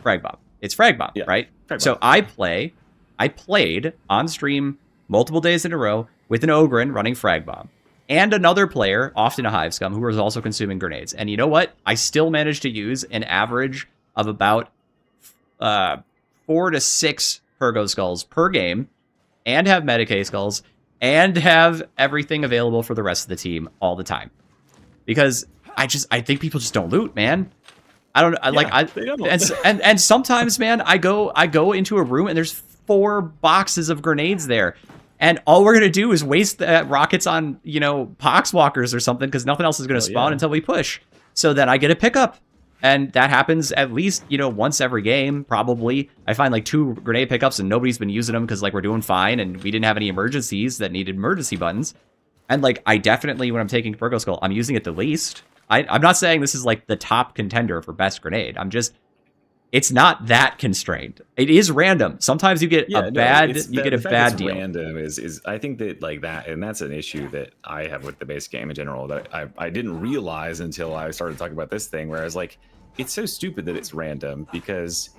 [SPEAKER 4] frag bomb. It's frag bomb, right? So I played on stream multiple days in a row with an Ogren running frag bomb. And another player, often a Hive Scum, who was also consuming grenades. And you know what? I still managed to use an average of about 4 to 6 Purgo Skulls per game, and have Medicae Skulls, and have everything available for the rest of the team all the time. Because I think people just don't loot, man. I don't and sometimes, man, I go into a room and there's 4 boxes of grenades there. And all we're going to do is waste the rockets on, you know, Poxwalkers or something because nothing else is going to spawn until we push. So then I get a pickup. And that happens at least, you know, once every game, probably. I find like 2 grenade pickups and nobody's been using them because like we're doing fine and we didn't have any emergencies that needed emergency buttons. And like I definitely, when I'm taking Purgo Skull, I'm using it the least. I'm not saying this is like the top contender for best grenade. It's not that constrained. It is random. Sometimes you get a bad deal.
[SPEAKER 3] Random is I think that like that, and that's an issue that I have with the base game in general that I didn't realize until I started talking about this thing, where I was like, it's so stupid that it's random, because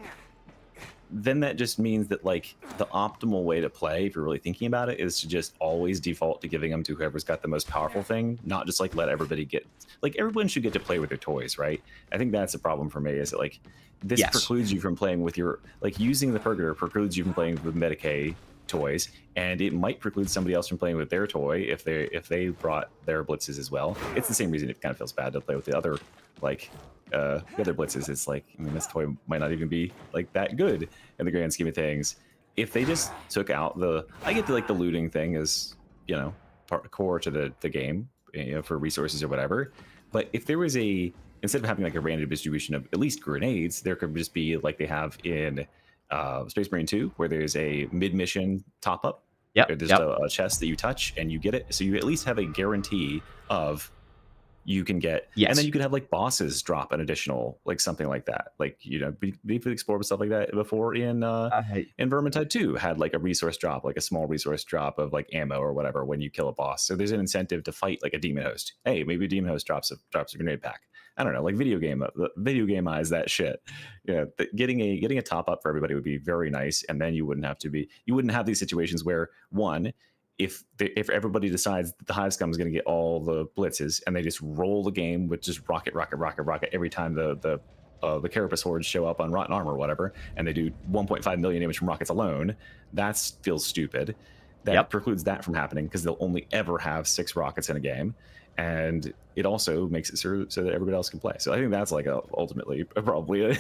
[SPEAKER 3] then that just means that like the optimal way to play, if you're really thinking about it, is to just always default to giving them to whoever's got the most powerful thing, not just like let everybody get, like everyone should get to play with their toys, right? I think that's the problem for me, is that like this precludes you from playing with your, like using the Purgator precludes you from playing with Medicae toys, and it might preclude somebody else from playing with their toy if they brought their blitzes as well. It's the same reason it kind of feels bad to play with the other the other blitzes. It's like, I mean, this toy might not even be like that good in the grand scheme of things. If they just took out I get to like the looting thing is, you know, core to the game, you know, for resources or whatever. But if there was instead of having like a random distribution of at least grenades, there could just be like they have in Space Marine 2, where there's a mid-mission top-up. There's a chest that you touch and you get it. So you at least have a guarantee of you can get, and then you could have like bosses drop an additional, like something like that. Like, you know, we've explored stuff like that before in Vermintide 2 had like a resource drop, like a small resource drop of like ammo or whatever when you kill a boss. So there's an incentive to fight like a demon host. Hey, maybe a demon host drops a grenade pack. I don't know, like video game-eyes that shit. Yeah, getting a top up for everybody would be very nice, and then you wouldn't have these situations where one, if everybody decides that the Hive Scum is going to get all the blitzes and they just roll the game with just rocket every time the Carapace hordes show up on Rotten Armor or whatever, and they do 1.5 million damage from rockets alone, that feels stupid. That precludes that from happening because they'll only ever have 6 rockets in a game. And it also makes it so that everybody else can play. So I think that's like ultimately probably a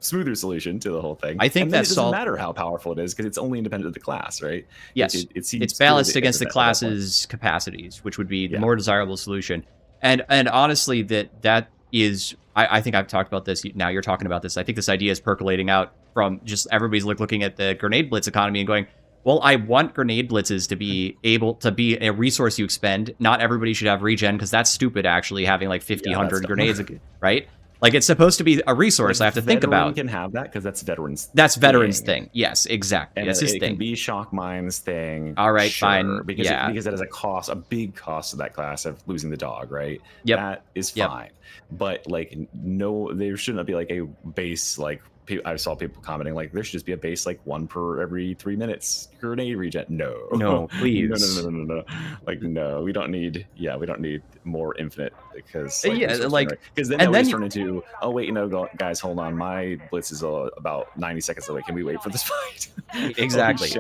[SPEAKER 3] smoother solution to the whole thing.
[SPEAKER 4] I think
[SPEAKER 3] it doesn't matter how powerful it is because it's only independent of the class, right?
[SPEAKER 4] Yes, it's balanced against the class's capacities, which would be the more desirable solution. And honestly, that is, I think I've talked about this. Now you're talking about this. I think this idea is percolating out from just everybody's looking at the grenade blitz economy and going, well, I want grenade blitzes to be able to be a resource you expend. Not everybody should have regen, because that's stupid, actually, having like 50, 100 grenades, right? Like, it's supposed to be a resource I have to think about.
[SPEAKER 3] Can have that because that's veterans.
[SPEAKER 4] That's veterans thing. Yes, exactly.
[SPEAKER 3] And
[SPEAKER 4] that's his
[SPEAKER 3] it
[SPEAKER 4] thing.
[SPEAKER 3] Can be shock mines thing.
[SPEAKER 4] All right,
[SPEAKER 3] sure,
[SPEAKER 4] fine.
[SPEAKER 3] Because
[SPEAKER 4] yeah.
[SPEAKER 3] because that is a big cost of that class of losing the dog, right?
[SPEAKER 4] Yep.
[SPEAKER 3] That is fine. But like, no, there shouldn't be like a base like. I saw people commenting like there should just be a base like 1 per every 3 minutes grenade regen. No,
[SPEAKER 4] please,
[SPEAKER 3] no. Like no, we don't need more infinite because
[SPEAKER 4] because
[SPEAKER 3] then that would turn into wait guys, hold on, my blitz is about 90 seconds away. Can we wait for this fight?
[SPEAKER 4] Exactly.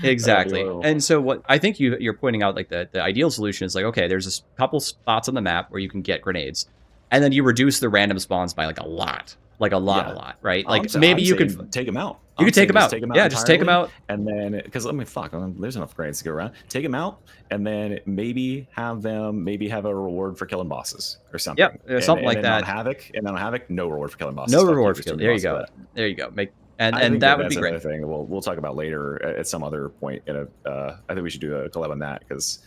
[SPEAKER 4] Exactly. And so what I think you're pointing out, like the ideal solution is like, okay, there's a couple spots on the map where you can get grenades, and then you reduce the random spawns by like a lot. Like a lot, right? Like maybe you could
[SPEAKER 3] take them out.
[SPEAKER 4] You could take them out. Yeah, just take them out.
[SPEAKER 3] And then, because there's enough grenades to go around. Take them out, and then maybe have a reward for killing bosses or something.
[SPEAKER 4] Yep, something like that.
[SPEAKER 3] On Havoc, no reward for killing bosses.
[SPEAKER 4] No reward for killing. There you go. There you go. And that would be great.
[SPEAKER 3] Thing we'll talk about later at some other point. I think we should do a collab on that because.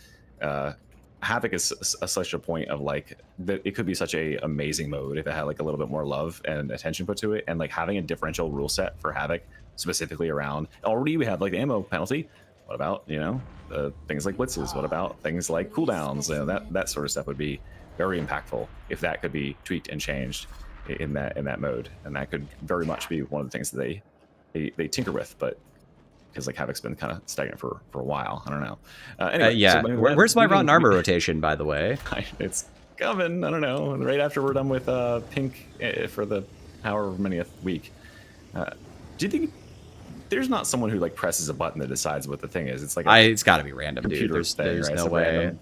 [SPEAKER 3] Havoc is such a point of like that it could be such a amazing mode if it had like a little bit more love and attention put to it, and like having a differential rule set for Havoc specifically around already we have like the ammo penalty. What about things like blitzes? What about things like cooldowns? That sort of stuff would be very impactful if that could be tweaked and changed in that mode, and that could very much be one of the things that they tinker with, but. Because like Havoc's been kind of stagnant for a while. I don't know. Anyway,
[SPEAKER 4] where's my rotten armor rotation, by the way?
[SPEAKER 3] It's coming. I don't know. Right after we're done with pink for the however many week. Do you think there's not someone who like presses a button that decides what the thing is? It's like
[SPEAKER 4] it's got to be random, dude. There's
[SPEAKER 3] right?
[SPEAKER 4] no way. Random.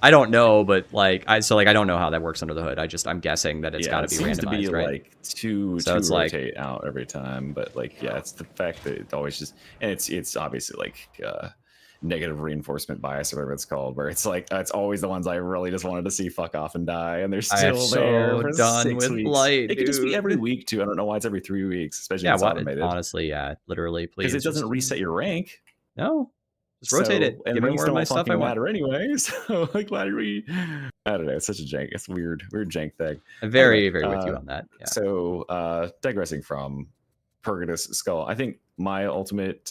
[SPEAKER 4] I don't know, but I don't know how that works under the hood. I'm guessing that it's got to be randomized,
[SPEAKER 3] to be
[SPEAKER 4] right?
[SPEAKER 3] Like two rotate out every time, but like it's the fact that it always just and it's obviously like negative reinforcement bias or whatever it's called, where it's like it's always the ones I really just wanted to see fuck off and die, and they're still there. For
[SPEAKER 4] done
[SPEAKER 3] 6
[SPEAKER 4] with
[SPEAKER 3] weeks.
[SPEAKER 4] Blight.
[SPEAKER 3] It could just be every week too. I don't know why it's every 3 weeks, especially
[SPEAKER 4] if it's automated. Honestly, literally, please.
[SPEAKER 3] Because it doesn't reset your rank.
[SPEAKER 4] No. Just rotate it.
[SPEAKER 3] And
[SPEAKER 4] give me more of my stuff I want.
[SPEAKER 3] Matter anyway. So like, why do we? I don't know. It's such a jank. It's weird jank thing.
[SPEAKER 4] I'm very with you on that. Yeah.
[SPEAKER 3] So digressing from Purgatus Skull, I think my ultimate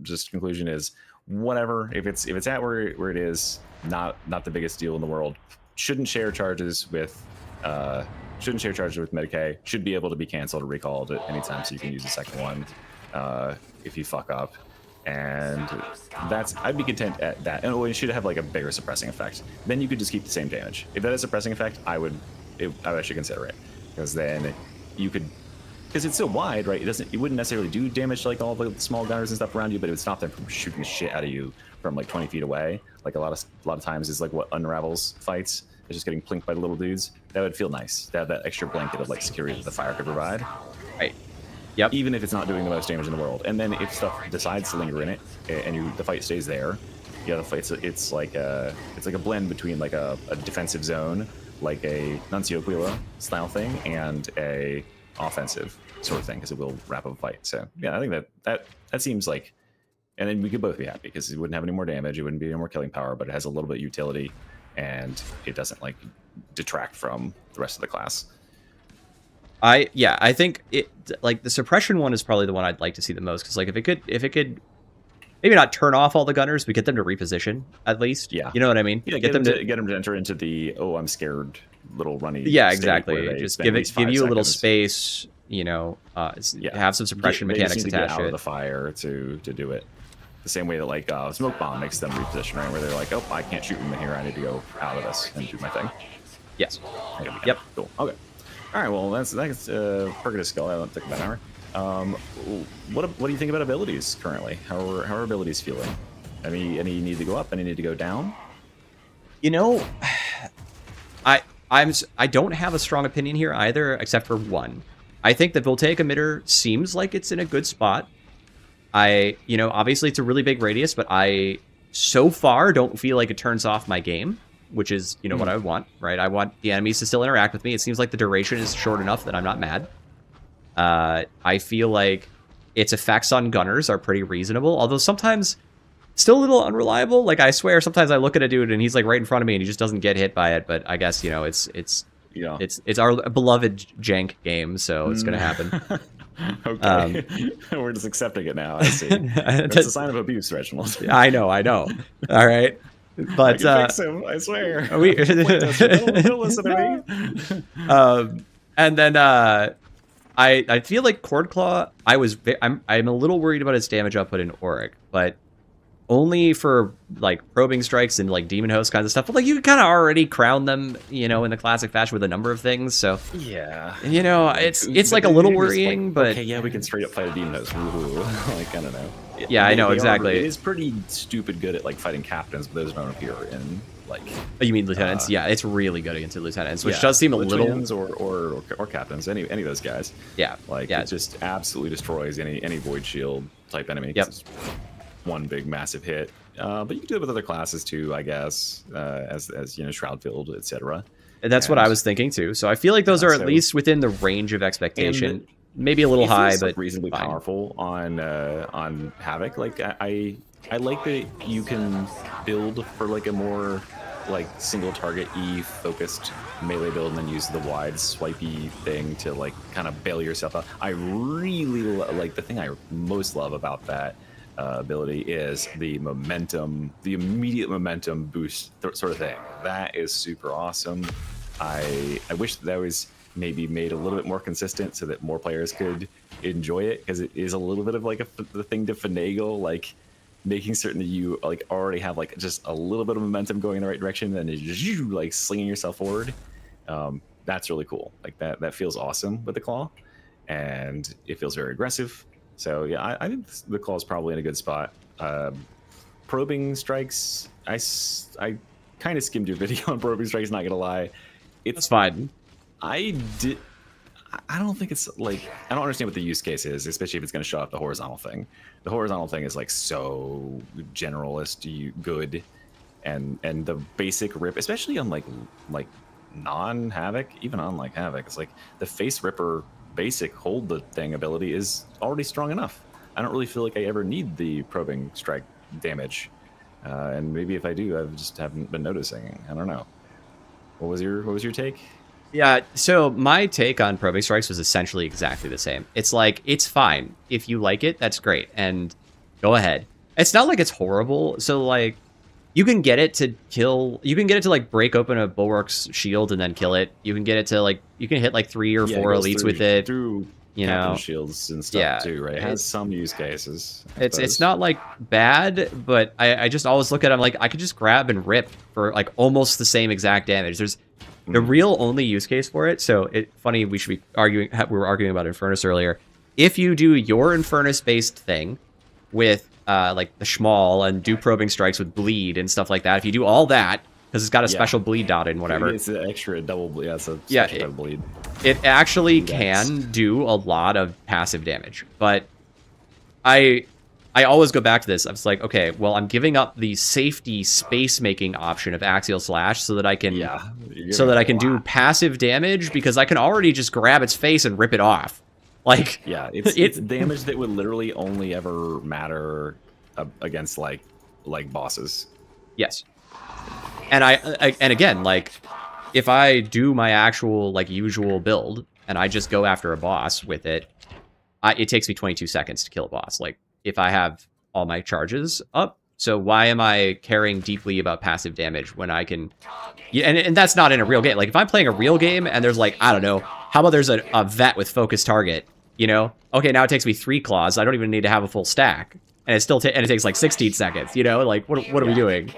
[SPEAKER 3] just conclusion is whatever. If it's at where it is, not the biggest deal in the world. Shouldn't share charges with Medicaid. Should be able to be canceled or recalled at any time, so you can use the second one if you fuck up. And I'd be content at that. And it should have like a bigger suppressing effect. Then you could just keep the same damage. If that has a suppressing effect, I would actually consider it, because then you could, because it's so wide, right? It wouldn't necessarily do damage to like all the small gunners and stuff around you, but it would stop them from shooting the shit out of you from like 20 feet away. Like a lot of times is like what unravels fights. It's just getting plinked by the little dudes. That would feel nice to have that extra blanket of like security that the fire could provide.
[SPEAKER 4] Right. Yep.
[SPEAKER 3] Even if it's not doing the most damage in the world, and then if stuff decides to linger in it, and the fight stays there, it's like a blend between like a defensive zone, like a Nuncio Quila style thing, and a offensive sort of thing, because it will wrap up a fight. So yeah, I think that seems like, and then we could both be happy because it wouldn't have any more damage, it wouldn't be any more killing power, but it has a little bit of utility, and it doesn't like detract from the rest of the class.
[SPEAKER 4] I think it, like, the suppression one is probably the one I'd like to see the most, because like if it could maybe not turn off all the gunners, but get them to reposition at least. Yeah, you know what I mean?
[SPEAKER 3] Yeah, get them to enter into the I'm scared little runny.
[SPEAKER 4] Yeah, exactly. Just give you a little space. Have some suppression mechanics attached to
[SPEAKER 3] get out of the fire to do it. The same way that like smoke bomb makes them reposition, right? Where they're like, oh, I can't shoot them in here. I need to go out of this and do my thing.
[SPEAKER 4] Yes. Yep.
[SPEAKER 3] Cool. Okay. All right, well, that's Purgatus Skull. I don't think about an hour. What do you think about abilities currently? How are abilities feeling? Any need to go up? Any need to go down?
[SPEAKER 4] I don't have a strong opinion here either, except for one. I think the Voltaic emitter seems like it's in a good spot. Obviously it's a really big radius, but I so far don't feel like it turns off my game, which is, what I want, right? I want the enemies to still interact with me. It seems like the duration is short enough that I'm not mad. I feel like its effects on gunners are pretty reasonable, although sometimes still a little unreliable. Like, I swear, sometimes I look at a dude and he's like right in front of me and he just doesn't get hit by it. But I guess, it's
[SPEAKER 3] Yeah.
[SPEAKER 4] It's our beloved jank game, so it's gonna happen.
[SPEAKER 3] Okay, we're just accepting it now. I see. That's a sign of abuse, Reginald.
[SPEAKER 4] I know. All right, but
[SPEAKER 3] I can fix him, I swear.
[SPEAKER 4] We
[SPEAKER 3] don't listen to me.
[SPEAKER 4] And then I feel like Cord Claw. I'm a little worried about its damage output in Auric, but only for like probing strikes and like demon host kinds of stuff. But like you kind of already crown them, in the classic fashion with a number of things. So
[SPEAKER 3] yeah,
[SPEAKER 4] it's like a little worrying,
[SPEAKER 3] like,
[SPEAKER 4] but
[SPEAKER 3] okay, yeah, we can straight up fight a demon host. Like I don't know.
[SPEAKER 4] Yeah, I know exactly.
[SPEAKER 3] It is pretty stupid good at like fighting captains, but those don't appear in like.
[SPEAKER 4] Oh, you mean lieutenants? Yeah, it's really good against lieutenants, which does seem a little.
[SPEAKER 3] Or captains, any of those guys.
[SPEAKER 4] Yeah,
[SPEAKER 3] like it just absolutely destroys any void shield type enemy.
[SPEAKER 4] Yep.
[SPEAKER 3] It's one big massive hit. But you can do it with other classes too, I guess, as Shroudfield, etc.
[SPEAKER 4] And that's what I was thinking too. So I feel like those are at least within the range of expectation. Maybe a little high, but
[SPEAKER 3] reasonably powerful on Havoc. Like I like that you can build for like a more like single target focused melee build and then use the wide swipey thing to like kind of bail yourself out. I really like the thing I most love about that ability is the momentum, the immediate momentum boost sort of thing. That is super awesome. I wish that was maybe made a little bit more consistent so that more players could enjoy it, because it is a little bit of like the thing to finagle, like making certain that you like already have like just a little bit of momentum going in the right direction and then you like slinging yourself forward. That's really cool. Like that feels awesome with the claw, and it feels very aggressive. So yeah, I think the claw is probably in a good spot. Probing strikes, I kind of skimmed your video on probing strikes, not gonna lie.
[SPEAKER 4] It's fine.
[SPEAKER 3] I don't think it's like, I don't understand what the use case is, especially if it's going to show up the horizontal thing. The horizontal thing is like so generalist good, and the basic rip, especially on like non-Havoc, even on like Havoc, it's like the face ripper basic hold the thing ability is already strong enough. I don't really feel like I ever need the probing strike damage, and maybe if I do, I just haven't been noticing. I don't know. What was your take?
[SPEAKER 4] Yeah, so my take on probing strikes was essentially exactly the same. It's like, it's fine. If you like it, that's great, and go ahead. It's not like it's horrible. So like, you can get it to kill. You can get it to like break open a bulwark's shield and then kill it. You can get it to like, you can hit like 3 or 4 elites with it.
[SPEAKER 3] Through shields and stuff too, right? It has some use cases.
[SPEAKER 4] It's not like bad, but I just always look at it, I'm like, I could just grab and rip for like almost the same exact damage. There's the real only use case for it. So funny, we were arguing about Infernus earlier. If you do your Infernus based thing with like the Schmall and do probing strikes with bleed and stuff like that, if you do all that, because it's got a special bleed dot and whatever.
[SPEAKER 3] It's an extra double bleed. Yeah, it's a special double bleed.
[SPEAKER 4] It actually can do a lot of passive damage. But I always go back to this. I was like, okay, well, I'm giving up the safety space making option of Axial Slash so that I can do passive damage, because I can already just grab its face and rip it off. Like,
[SPEAKER 3] yeah, it's damage that would literally only ever matter against like bosses.
[SPEAKER 4] Yes. And and again, like, if I do my actual like usual build and I just go after a boss with it, it takes me 22 seconds to kill a boss. Like, if I have all my charges up. So why am I caring deeply about passive damage when I can... Yeah, and that's not in a real game. Like, if I'm playing a real game and there's like, I don't know, how about there's a vet with focus target, Okay, now it takes me 3 claws. I don't even need to have a full stack. And it still it takes like 16 seconds, Like, what are we doing?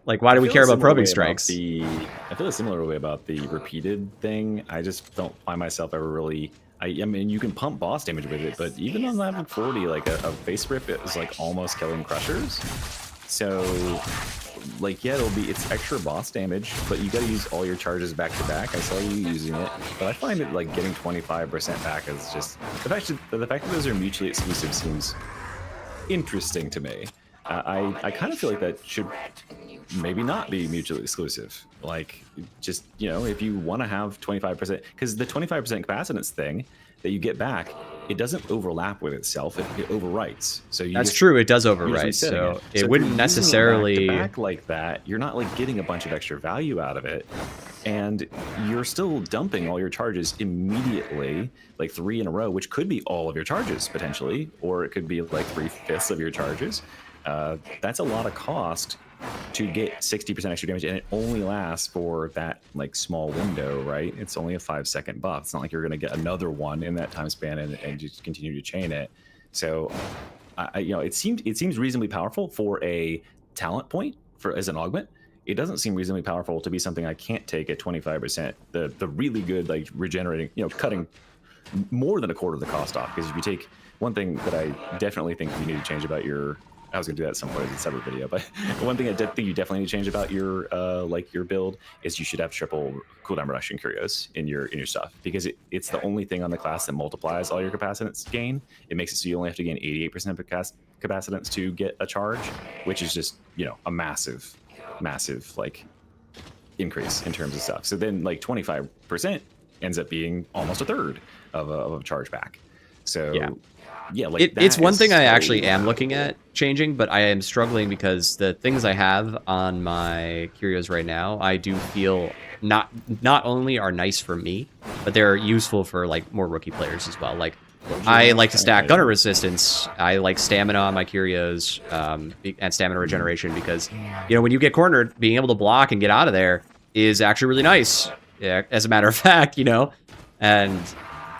[SPEAKER 4] Like, why do we care about probing strikes?
[SPEAKER 3] I feel a similar way about the repeated thing. I just don't find myself ever really... I mean, you can pump boss damage with it, but even on level 40, like a face rip is like almost killing crushers. So, like, yeah, it's extra boss damage, but you gotta use all your charges back to back. I saw you using it, but I find it like getting 25% back is just the fact that those are mutually exclusive seems interesting to me. I kind of feel like that should maybe not be mutually exclusive. Like, just, if you want to have 25%, because the 25% capacitance thing that you get back, it doesn't overlap with itself. It overwrites. So
[SPEAKER 4] that's true. It does overwrite. So it wouldn't necessarily
[SPEAKER 3] back like that. You're not like getting a bunch of extra value out of it. and you're still dumping all your charges immediately, like 3 in a row, which could be all of your charges potentially, or it could be like 3/5 of your charges. That's a lot of cost to get 60% extra damage, and it only lasts for that like small window, right? It's only a 5-second buff. It's not like you're going to get another one in that time span and just continue to chain it. So, it seems reasonably powerful for a talent point as an augment. It doesn't seem reasonably powerful to be something I can't take at 25%. The really good like regenerating, cutting more than a quarter of the cost off. Because if you take one thing that I definitely think you need to change about your, I was gonna do that at some point in a separate video, but one thing I think you definitely need to change about your your build is you should have triple cooldown reduction curios in your stuff, because it's the only thing on the class that multiplies all your capacitance gain. It makes it so you only have to gain 88% of capacitance to get a charge, which is just a massive like increase in terms of stuff. So then like 25% ends up being almost a third of a charge back. So yeah, like
[SPEAKER 4] it's one thing I actually am looking at changing, but I am struggling because the things I have on my curios right now, I do feel not only are nice for me, but they're useful for like more rookie players as well. Like I like to stack gunner resistance. I like stamina on my curios and stamina regeneration, because when you get cornered, being able to block and get out of there is actually really nice. Yeah, as a matter of fact, and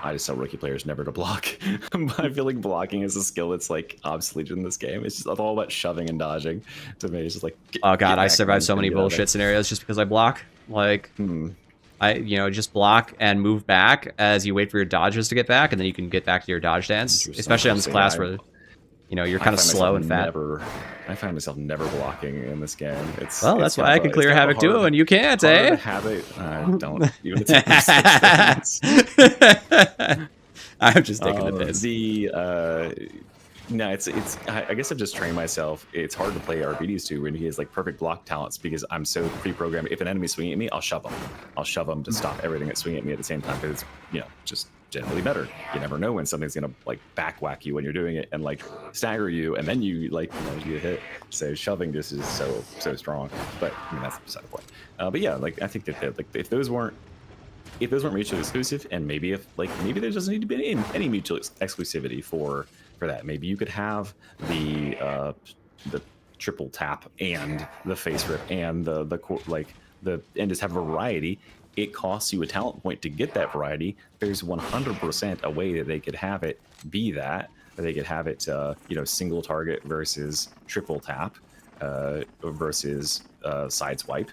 [SPEAKER 3] I just tell rookie players never to block. I feel like blocking is a skill that's like obsolete in this game. It's just all about shoving and dodging. To me, it's just like
[SPEAKER 4] oh god, I survived so many bullshit scenarios just because I block. Like I just block and move back as you wait for your dodges to get back, and then you can get back to your dodge dance. Especially on this class where you're kind of slow and fat.
[SPEAKER 3] I find myself never blocking in this game.
[SPEAKER 4] Well, that's why I can clear Havoc Duo and you can't, eh?
[SPEAKER 3] I don't even attempt this.
[SPEAKER 4] I'm just taking the piss.
[SPEAKER 3] No, it's. I guess I've just trained myself. It's hard to play RPDs too when he has like perfect block talents, because I'm so pre-programmed. If an enemy's swinging at me, I'll shove him. I'll shove him to stop everything that's swinging at me at the same time, because it's just generally better. You never know when something's gonna like back whack you when you're doing it and like stagger you, and then you you hit. So shoving just is so strong. But I mean that's beside the point. But yeah, like I think that like if those weren't mutually exclusive, and maybe maybe there doesn't need to be any mutual exclusivity for that. Maybe you could have the triple tap and the face rip and and just have variety. It costs you a talent point to get that variety. There's 100% a way that they could have it be that, or they could have it single target versus triple tap versus side swipe.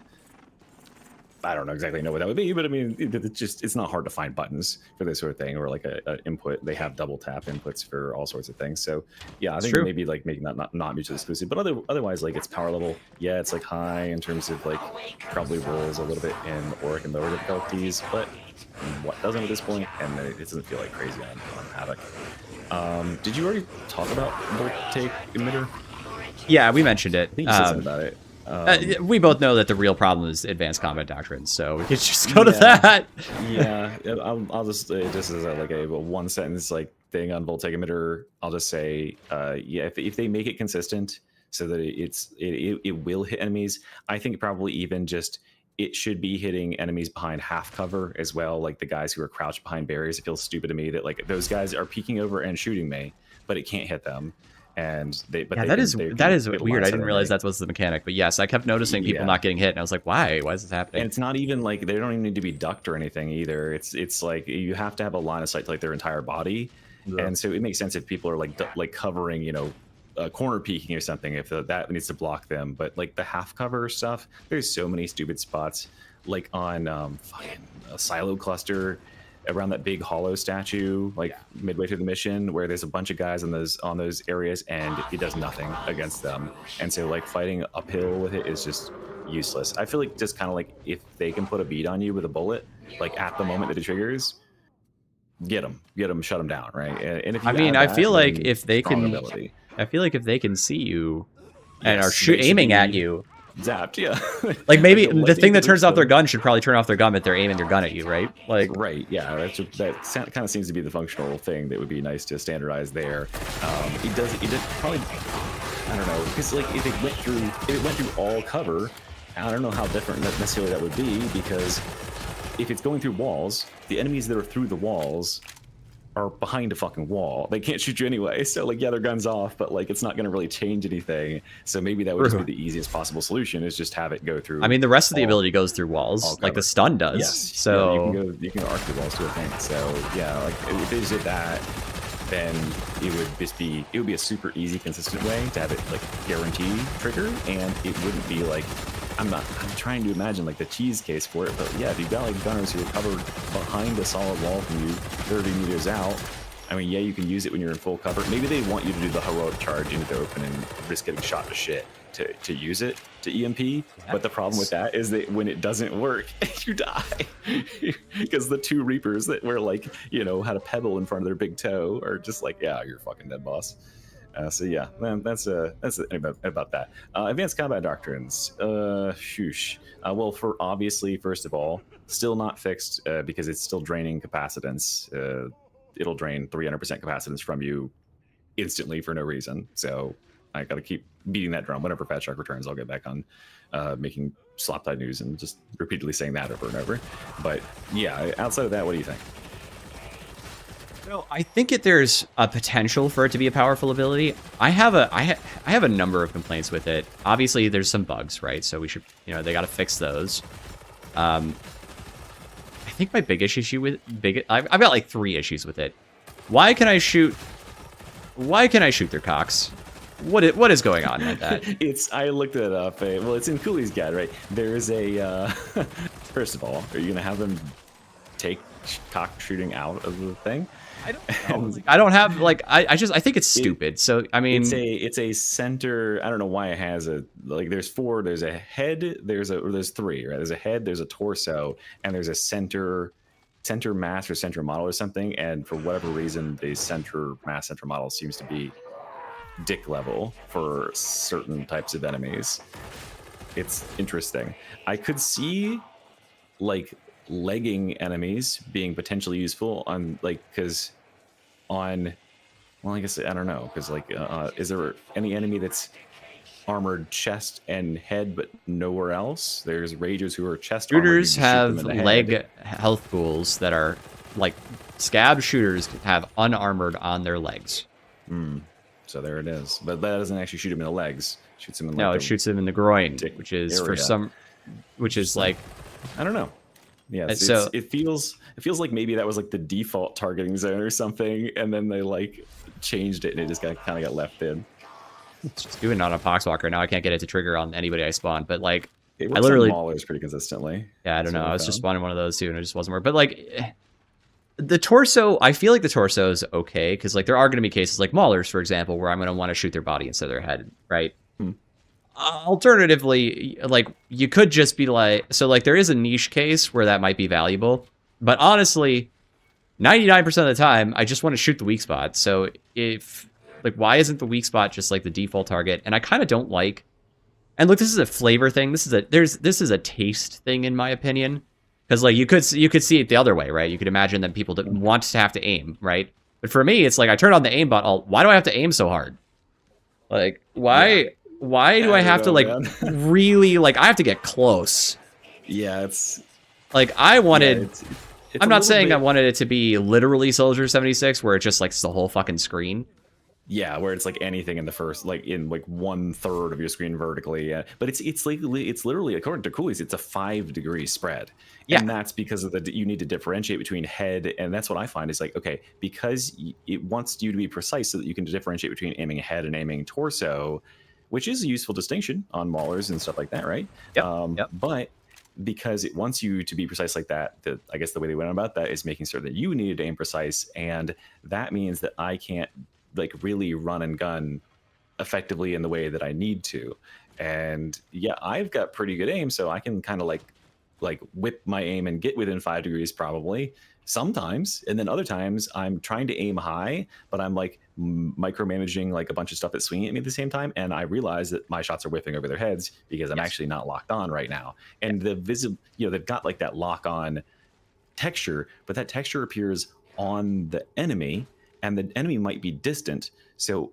[SPEAKER 3] I don't exactly know what that would be, but I mean, it's not hard to find buttons for this sort of thing, or like a input. They have double tap inputs for all sorts of things. So yeah, I think maybe like making that not mutually exclusive, but otherwise like its power level, yeah, it's like high in terms of like probably rolls a little bit in Auric and lower difficulties, but what doesn't at this point, and it doesn't feel like crazy on Havoc. Did you already talk about Voltaic emitter?
[SPEAKER 4] Yeah, we mentioned it.
[SPEAKER 3] I think you said something about it.
[SPEAKER 4] We both know that the real problem is advanced combat doctrines, so we could just go to that.
[SPEAKER 3] Yeah, I'll just as a one sentence like thing on Voltaic emitter. I'll just say, if they make it consistent so that it will hit enemies, I think probably even just it should be hitting enemies behind half cover as well, like the guys who are crouched behind barriers. It feels stupid to me that like those guys are peeking over and shooting me, but it can't hit them. And that is weird. I didn't realize that was the mechanic, but yes, I kept noticing people not getting hit, and I was like, why is this happening? And it's not even like they don't even need to be ducked or anything either. It's like you have to have a line of sight to like their entire body, and so it makes sense if people are like covering, corner peeking or something, if that needs to block them. But like the half cover stuff, there's so many stupid spots, like on fucking a silo cluster around that big hollow statue, midway through the mission, where there's a bunch of guys on those areas, and it does nothing against them. And so like fighting uphill with it is just useless. I feel like just kind of like if they can put a bead on you with a bullet, like at the moment that it triggers, get them, shut them down, right? And if you
[SPEAKER 4] I feel like if they can see you and are aiming at you,
[SPEAKER 3] zapped, yeah.
[SPEAKER 4] Like maybe the thing that turns off their gun should probably turn off their gun if they're aiming their gun at you, right? Like
[SPEAKER 3] right, yeah. That kind of seems to be the functional thing that would be nice to standardize there. It did probably, I don't know, because like if it went through all cover, I don't know how different necessarily that would be, because if it's going through walls, the enemies that are through the walls are behind a fucking wall. They can't shoot you anyway. So like, yeah, their gun's off, but like, it's not going to really change anything. So maybe that would just be the easiest possible solution, is just have it go through.
[SPEAKER 4] I mean, the rest of the ability goes through walls, like the stun does.
[SPEAKER 3] Yes.
[SPEAKER 4] So
[SPEAKER 3] yeah, you can go arc through walls too, I think. So yeah, like if they just did that, then it would be a super easy, consistent way to have it like guarantee trigger, and it wouldn't be like, I'm trying to imagine like the cheese case for it, but yeah, if you've got like gunners who are covered behind a solid wall from you 30 meters out, I mean, yeah, you can use it when you're in full cover. Maybe they want you to do the heroic charge into the open and risk getting shot to shit to use it to EMP. Yeah, but the problem with that is that when it doesn't work, you die. Because the 2 Reapers that were like, you know, had a pebble in front of their big toe are just like, yeah, you're fucking dead, boss. So yeah, man, that's about that. Advanced combat doctrines. Shoosh. Well, obviously, first of all, still not fixed because it's still draining capacitance. It'll drain 300% capacitance from you instantly for no reason. So I got to keep beating that drum. Whenever Fatshark returns, I'll get back on making Sloptide news and just repeatedly saying that over and over. But yeah, outside of that, what do you think?
[SPEAKER 4] So I think there's a potential for it to be a powerful ability. I have a number of complaints with it. Obviously, there's some bugs, right? So we should, you know, they got to fix those. I think my biggest issue with I've got like 3 issues with it. Why can I shoot their cocks? What is going on with that?
[SPEAKER 3] I looked it up. Well, it's in Cooley's guide, right? There's a first of all, are you gonna have them take cock shooting out of the thing?
[SPEAKER 4] I don't know. I don't have like I think it's stupid. So I mean,
[SPEAKER 3] it's a center. I don't know why it has a like. There's 4. There's a head. There's 3. Right. There's a head. There's a torso, and there's a center mass or center model or something. And for whatever reason, the center model seems to be dick level for certain types of enemies. It's interesting. I could see like legging enemies being potentially useful on like well, I guess I don't know, because like is there any enemy that's armored chest and head but nowhere else? There's rages who are chest
[SPEAKER 4] shooters have leg health pools that are like scab shooters have unarmored on their legs.
[SPEAKER 3] So there it is, but that doesn't actually shoot him in the legs. It shoots him in
[SPEAKER 4] it shoots him in the groin, which is area. Which is like,
[SPEAKER 3] I don't know. Yeah, so it feels like maybe that was like the default targeting zone or something, and then they like changed it and it just kind of got left in.
[SPEAKER 4] It's just doing it on a Poxwalker now. I can't get it to trigger on anybody I spawn, but like
[SPEAKER 3] it works on Maulers pretty consistently.
[SPEAKER 4] Yeah, I don't know. I was just spawning one of those too, and it just wasn't working. But like the torso, I feel like the torso is okay because like there are going to be cases like Maulers, for example, where I'm going to want to shoot their body instead of their head, right? Alternatively, like you could just be like, so like there is a niche case where that might be valuable, but honestly 99% of the time I just want to shoot the weak spot. So if like, why isn't the weak spot just like the default target? And I kind of don't like, and look, this is a flavor thing, this is a taste thing in my opinion, because like you could see it the other way, right? You could imagine that people want to have to aim, right? But for me, it's like I turn on the aimbot. Why do I have to aim so hard? Like why do I have to like really like I have to get close?
[SPEAKER 3] Yeah, it's
[SPEAKER 4] like I wanted. It's I'm not saying I wanted it to be literally Soldier 76, where it's just like the whole fucking screen.
[SPEAKER 3] Yeah, where it's like anything in the first, like in like 1/3 of your screen vertically. Yeah, but it's literally according to Coolies, it's a 5-degree spread. Yeah, and that's because of you need to differentiate between head, and that's what I find is like, okay, because it wants you to be precise so that you can differentiate between aiming head and aiming torso, which is a useful distinction on Maulers and stuff like that, right?
[SPEAKER 4] Yep.
[SPEAKER 3] But because it wants you to be precise like that, I guess the way they went about that is making sure that you needed to aim precise, and that means that I can't like really run and gun effectively in the way that I need to. And yeah, I've got pretty good aim, so I can kind of like whip my aim and get within 5 degrees probably sometimes, and then other times I'm trying to aim high, but I'm like micromanaging like a bunch of stuff that's swinging at me at the same time, and I realize that my shots are whiffing over their heads because I'm actually not locked on right now. And the they've got like that lock on texture, but that texture appears on the enemy, and the enemy might be distant, so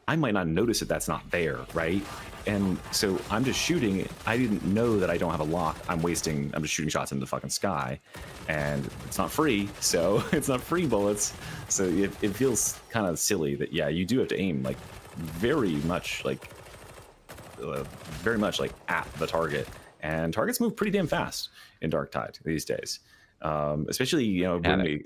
[SPEAKER 3] I might not notice that that's not there, right? and so I'm just shooting. I didn't know that I don't have a lock. I'm just shooting shots into the fucking sky, and it's not free, so it's not free bullets. So it feels kind of silly that, yeah, you do have to aim like very much like at the target, and targets move pretty damn fast in Darktide these days, especially, you know, when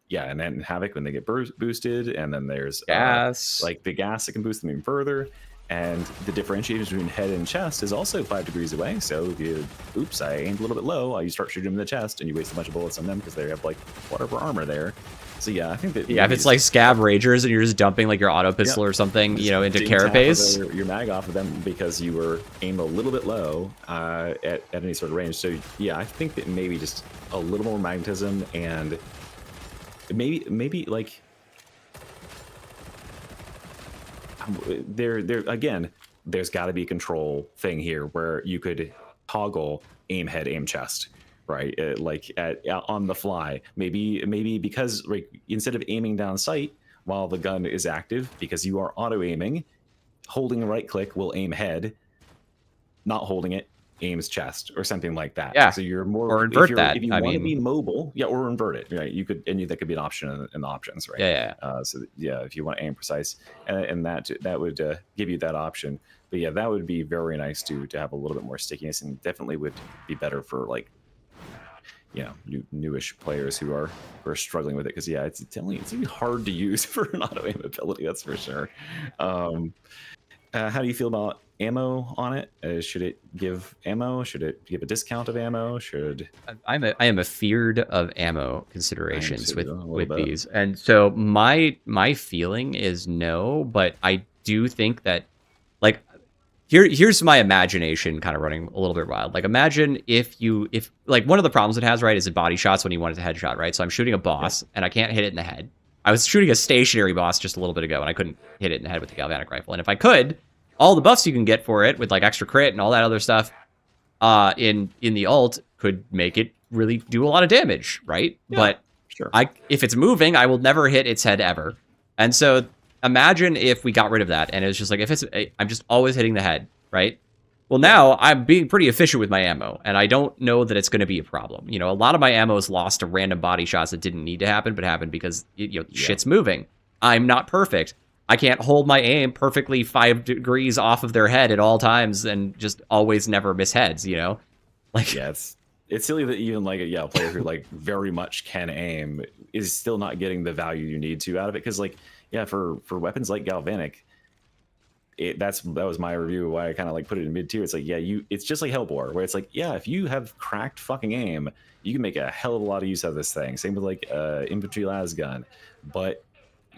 [SPEAKER 3] and then Havoc when they get boosted, and then there's
[SPEAKER 4] gas,
[SPEAKER 3] like the gas that can boost them even further. And the differentiation between head and chest is also 5 degrees away. So if you, oops, I aimed a little bit low, you start shooting them in the chest, and you waste a bunch of bullets on them because they have like whatever armor there. So yeah, I think that
[SPEAKER 4] if it's like Scab Ragers and you're just dumping like your auto pistol or something, you know, into carapace,
[SPEAKER 3] your mag off of them because you were aimed a little bit low at any sort of range. So yeah, I think that maybe just a little more magnetism, and maybe like there again, there's got to be a control thing here where you could toggle aim head, aim chest, right? On the fly. Maybe because like, instead of aiming down sight while the gun is active, because you are auto aiming, holding the right click will aim head, not holding it aims chest or something like that.
[SPEAKER 4] Yeah.
[SPEAKER 3] So you're more,
[SPEAKER 4] or invert that.
[SPEAKER 3] If you want to be mobile, or invert it, right? You could, and that could be an option in the options, right?
[SPEAKER 4] Yeah.
[SPEAKER 3] So yeah, if you want to aim precise, and that would give you that option. But yeah, that would be very nice to have a little bit more stickiness, and definitely would be better for like, you know, newish players who are struggling with it, because yeah, it's definitely hard to use for an auto aim ability, that's for sure. How do you feel about ammo on it? Should it give ammo? Should it give a discount of ammo? I
[SPEAKER 4] am a feared of ammo considerations with these, and so my feeling is no, but I do think that like here's my imagination kind of running a little bit wild. Like imagine if like one of the problems it has, right, is in body shots when you want it to headshot, right? So I'm shooting a boss and I can't hit it in the head. I was shooting a stationary boss just a little bit ago and I couldn't hit it in the head with the galvanic rifle. And if I could, all the buffs you can get for it with like extra crit and all that other stuff in the ult could make it really do a lot of damage, right?
[SPEAKER 3] Yeah,
[SPEAKER 4] but
[SPEAKER 3] sure.
[SPEAKER 4] If it's moving, I will never hit its head ever. And so imagine if we got rid of that and it was just like, I'm just always hitting the head, right? Well, now I'm being pretty efficient with my ammo, and I don't know that it's going to be a problem. You know, a lot of my ammo is lost to random body shots that didn't need to happen, but happened because shit's moving. I'm not perfect. I can't hold my aim perfectly 5 degrees off of their head at all times and just always never miss heads, you know? Like,
[SPEAKER 3] yeah, it's silly that even like a player who like very much can aim is still not getting the value you need to out of it, because like, yeah, for weapons like galvanic, that was my review, why I kind of like put it in mid tier. It's like, yeah, it's just like Hellbore, where it's like, yeah, if you have cracked fucking aim, you can make a hell of a lot of use out of this thing. Same with like infantry las gun. But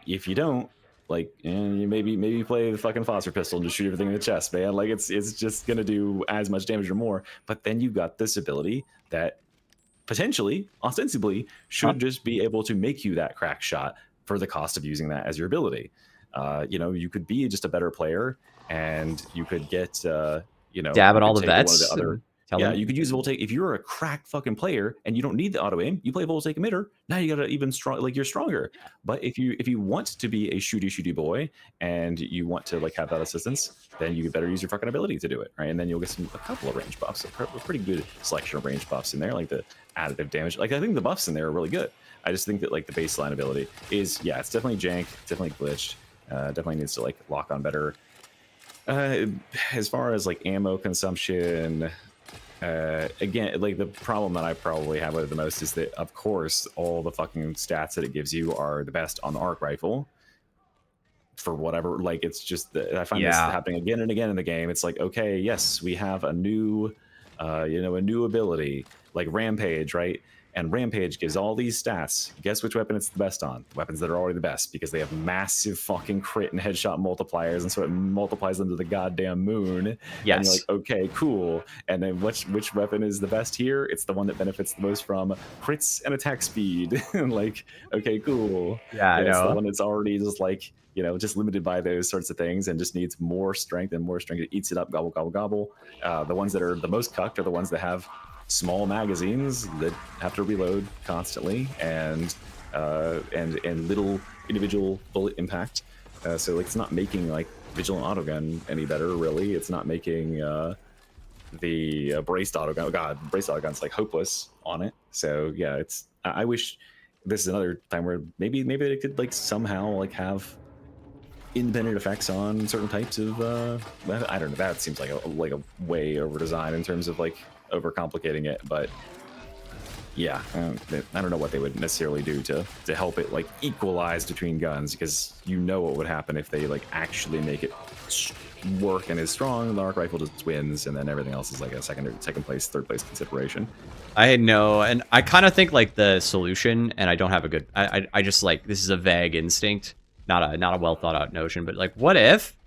[SPEAKER 3] if you don't, like, you maybe play the fucking Foster pistol and just shoot everything in the chest, man. Like it's just gonna do as much damage or more. But then you've got this ability that potentially, ostensibly, should just be able to make you that crack shot for the cost of using that as your ability. You could be just a better player, and you could get
[SPEAKER 4] dab at all the vets.
[SPEAKER 3] You could use Voltaic. If you're a cracked fucking player and you don't need the auto aim, you play Voltaic emitter. Now you got to even strong, like you're stronger. But if you want to be a shooty boy and you want to like have that assistance, then you better use your fucking ability to do it, right? And then you'll get a couple of range buffs, a pretty good selection of range buffs in there, like the additive damage. Like I think the buffs in there are really good. I just think that like the baseline ability is, it's definitely jank, definitely glitched. Definitely needs to like lock on better. As far as like ammo consumption, again, like the problem that I probably have with it the most is that, of course, all the fucking stats that it gives you are the best on the arc rifle. For whatever, like it's just I find this happening again and again in the game. It's like, okay, yes, we have a new ability like Rampage, right? And Rampage gives all these stats. Guess which weapon it's the best on? Weapons that are already the best, because they have massive fucking crit and headshot multipliers, and so it multiplies them to the goddamn moon.
[SPEAKER 4] Yes.
[SPEAKER 3] And you're like, okay, cool. And then which weapon is the best here? It's the one that benefits the most from crits and attack speed. Like, okay, cool.
[SPEAKER 4] Yeah, I know.
[SPEAKER 3] It's the one that's already just like, just limited by those sorts of things and just needs more strength and more strength. It eats it up, gobble, gobble, gobble. The ones that are the most cucked are the ones that have small magazines that have to reload constantly and little individual bullet impact. So like it's not making like Vigilant Autogun any better, really. It's not making the Braced Autogun. Oh god, Braced Autogun's like hopeless on it. So yeah, it's. I wish this is another time where maybe they could like somehow like have independent effects on certain types of. I don't know. That seems like a way over design in terms of like overcomplicating it, but. Yeah, I don't know what they would necessarily do to help it like equalize between guns, because you know what would happen if they like actually make it work and is strong. The arc rifle just wins, and then everything else is like a second place, third place consideration.
[SPEAKER 4] I know, and I kind of think like the solution, and I don't have a good. I just like this is a vague instinct, not a well thought out notion, but like what if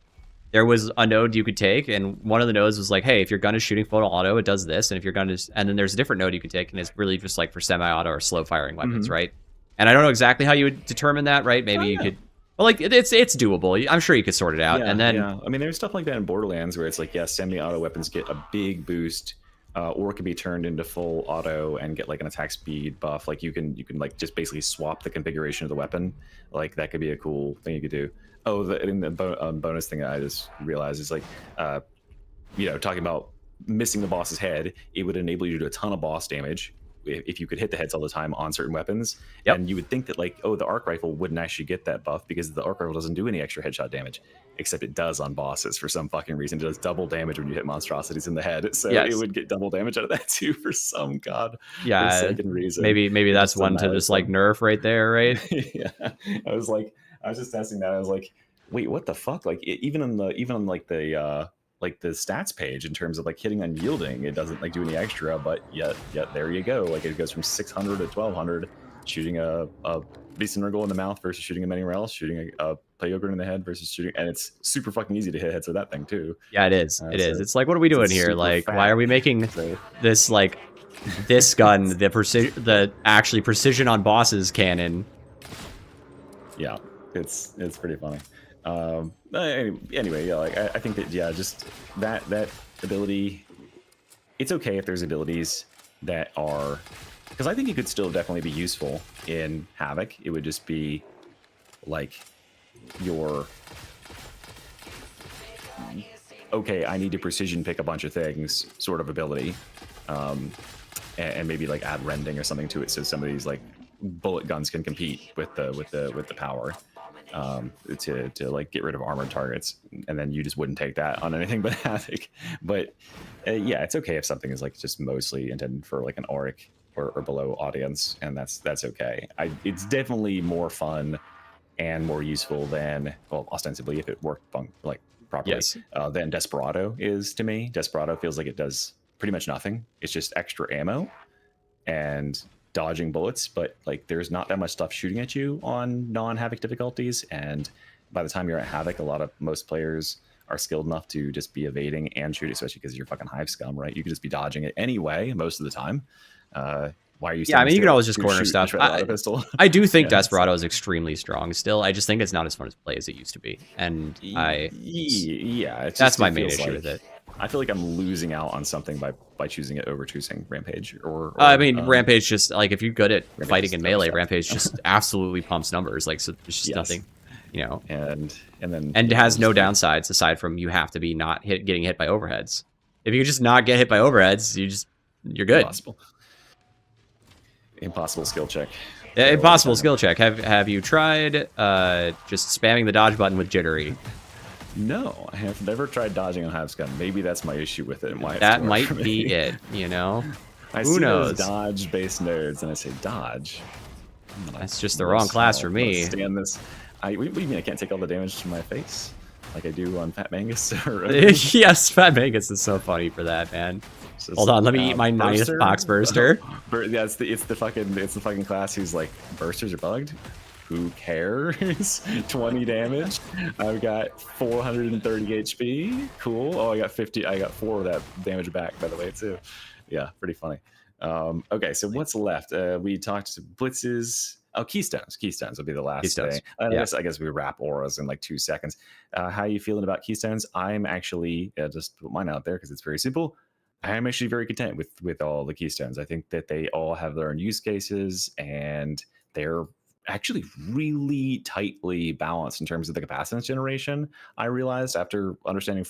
[SPEAKER 4] there was a node you could take, and one of the nodes was like, hey, if your gun is shooting full auto, it does this, and if your gun is, and then there's a different node you could take, and it's really just like for semi-auto or slow firing weapons, right? And I don't know exactly how you would determine that, right? Maybe you could, well, like it's doable. I'm sure you could sort it out, and then
[SPEAKER 3] I mean, there's stuff like that in Borderlands where it's like, yeah, semi-auto weapons get a big boost, or can be turned into full auto and get like an attack speed buff. Like you can like just basically swap the configuration of the weapon. Like that could be a cool thing you could do. Oh, the bonus thing that I just realized is like, talking about missing the boss's head, it would enable you to do a ton of boss damage if you could hit the heads all the time on certain weapons. Yep. And you would think that like, oh, the arc rifle wouldn't actually get that buff because the arc rifle doesn't do any extra headshot damage, except it does on bosses for some fucking reason. It does double damage when you hit monstrosities in the head. So it would get double damage out of that too for some forsaken reason.
[SPEAKER 4] Maybe that's one to just like nerf right there, right?
[SPEAKER 3] Yeah, I was just testing that. I was like, wait, what the fuck? Like even on like the stats page in terms of like hitting unyielding, it doesn't like do any extra, but yet there you go. Like it goes from 600 to 1200, shooting a beast and wriggle in the mouth versus shooting him anywhere else, shooting a Plague in the head versus shooting, and it's super fucking easy to hit heads with that thing too.
[SPEAKER 4] Yeah, it is. It's like, what are we doing here? Like, why are we making this like this gun the actually precision on bosses cannon?
[SPEAKER 3] Yeah, it's pretty funny. Anyway, yeah, like I think that just that ability, it's okay if there's abilities that are, because I think it could still definitely be useful in Havoc. It would just be like your okay, I need to precision pick a bunch of things sort of ability, and maybe like add rending or something to it, so some of these like bullet guns can compete with the power. To like get rid of armored targets, and then you just wouldn't take that on anything but Havoc. But yeah, it's okay if something is like just mostly intended for like an Auric or below audience, and that's okay. It's definitely more fun and more useful than, well, ostensibly if it worked like properly, than Desperado is to me. Desperado feels like it does pretty much nothing. It's just extra ammo and dodging bullets, but like there's not that much stuff shooting at you on non-Havoc difficulties, and by the time you're at Havoc, most players are skilled enough to just be evading and shooting, especially because you're fucking hive scum, right? You could just be dodging it anyway most of the time. Why are you?
[SPEAKER 4] Yeah, I mean, you can always just corner stuff. I do think
[SPEAKER 3] Yeah,
[SPEAKER 4] Desperado is extremely strong still. I just think it's not as fun to play as it used to be, and that's my main issue with it.
[SPEAKER 3] I feel like I'm losing out on something by choosing it over choosing Rampage. Or
[SPEAKER 4] I mean, Rampage just like if you're good at fighting in melee, Rampage just absolutely pumps numbers. Like, so there's just nothing,
[SPEAKER 3] and
[SPEAKER 4] it has no downsides aside from you have to be not getting hit by overheads. If you just not get hit by overheads, you're good.
[SPEAKER 3] Impossible skill check.
[SPEAKER 4] Yeah, impossible skill check. Have you tried just spamming the dodge button with jittery?
[SPEAKER 3] No, I have never tried dodging on Hive Gun. Maybe that's my issue with it.
[SPEAKER 4] That might be it,
[SPEAKER 3] Who knows? Dodge-based nerds, and I say dodge.
[SPEAKER 4] That's just the wrong class for me.
[SPEAKER 3] Stand this. What do you mean I can't take all the damage to my face? Like I do on Fat Mangus?
[SPEAKER 4] Yes, Fat Mangus is so funny for that, man. Hold on, let me eat my 9th Pox Burster.
[SPEAKER 3] Yeah, it's the fucking class who's like, bursters are bugged? Who cares? 20 damage. I've got 430 HP. Cool. Oh, I got 50. I got 4 of that damage back, by the way, too. Yeah, pretty funny. Okay, so what's left? We talked to blitzes. Oh, keystones. Keystones will be the last thing. I guess we wrap auras in like 2 seconds. How are you feeling about keystones? I'm actually just put mine out there because it's very simple. I'm actually very content with all the keystones. I think that they all have their own use cases, and they're actually really tightly balanced in terms of the capacitance generation. I realized after understanding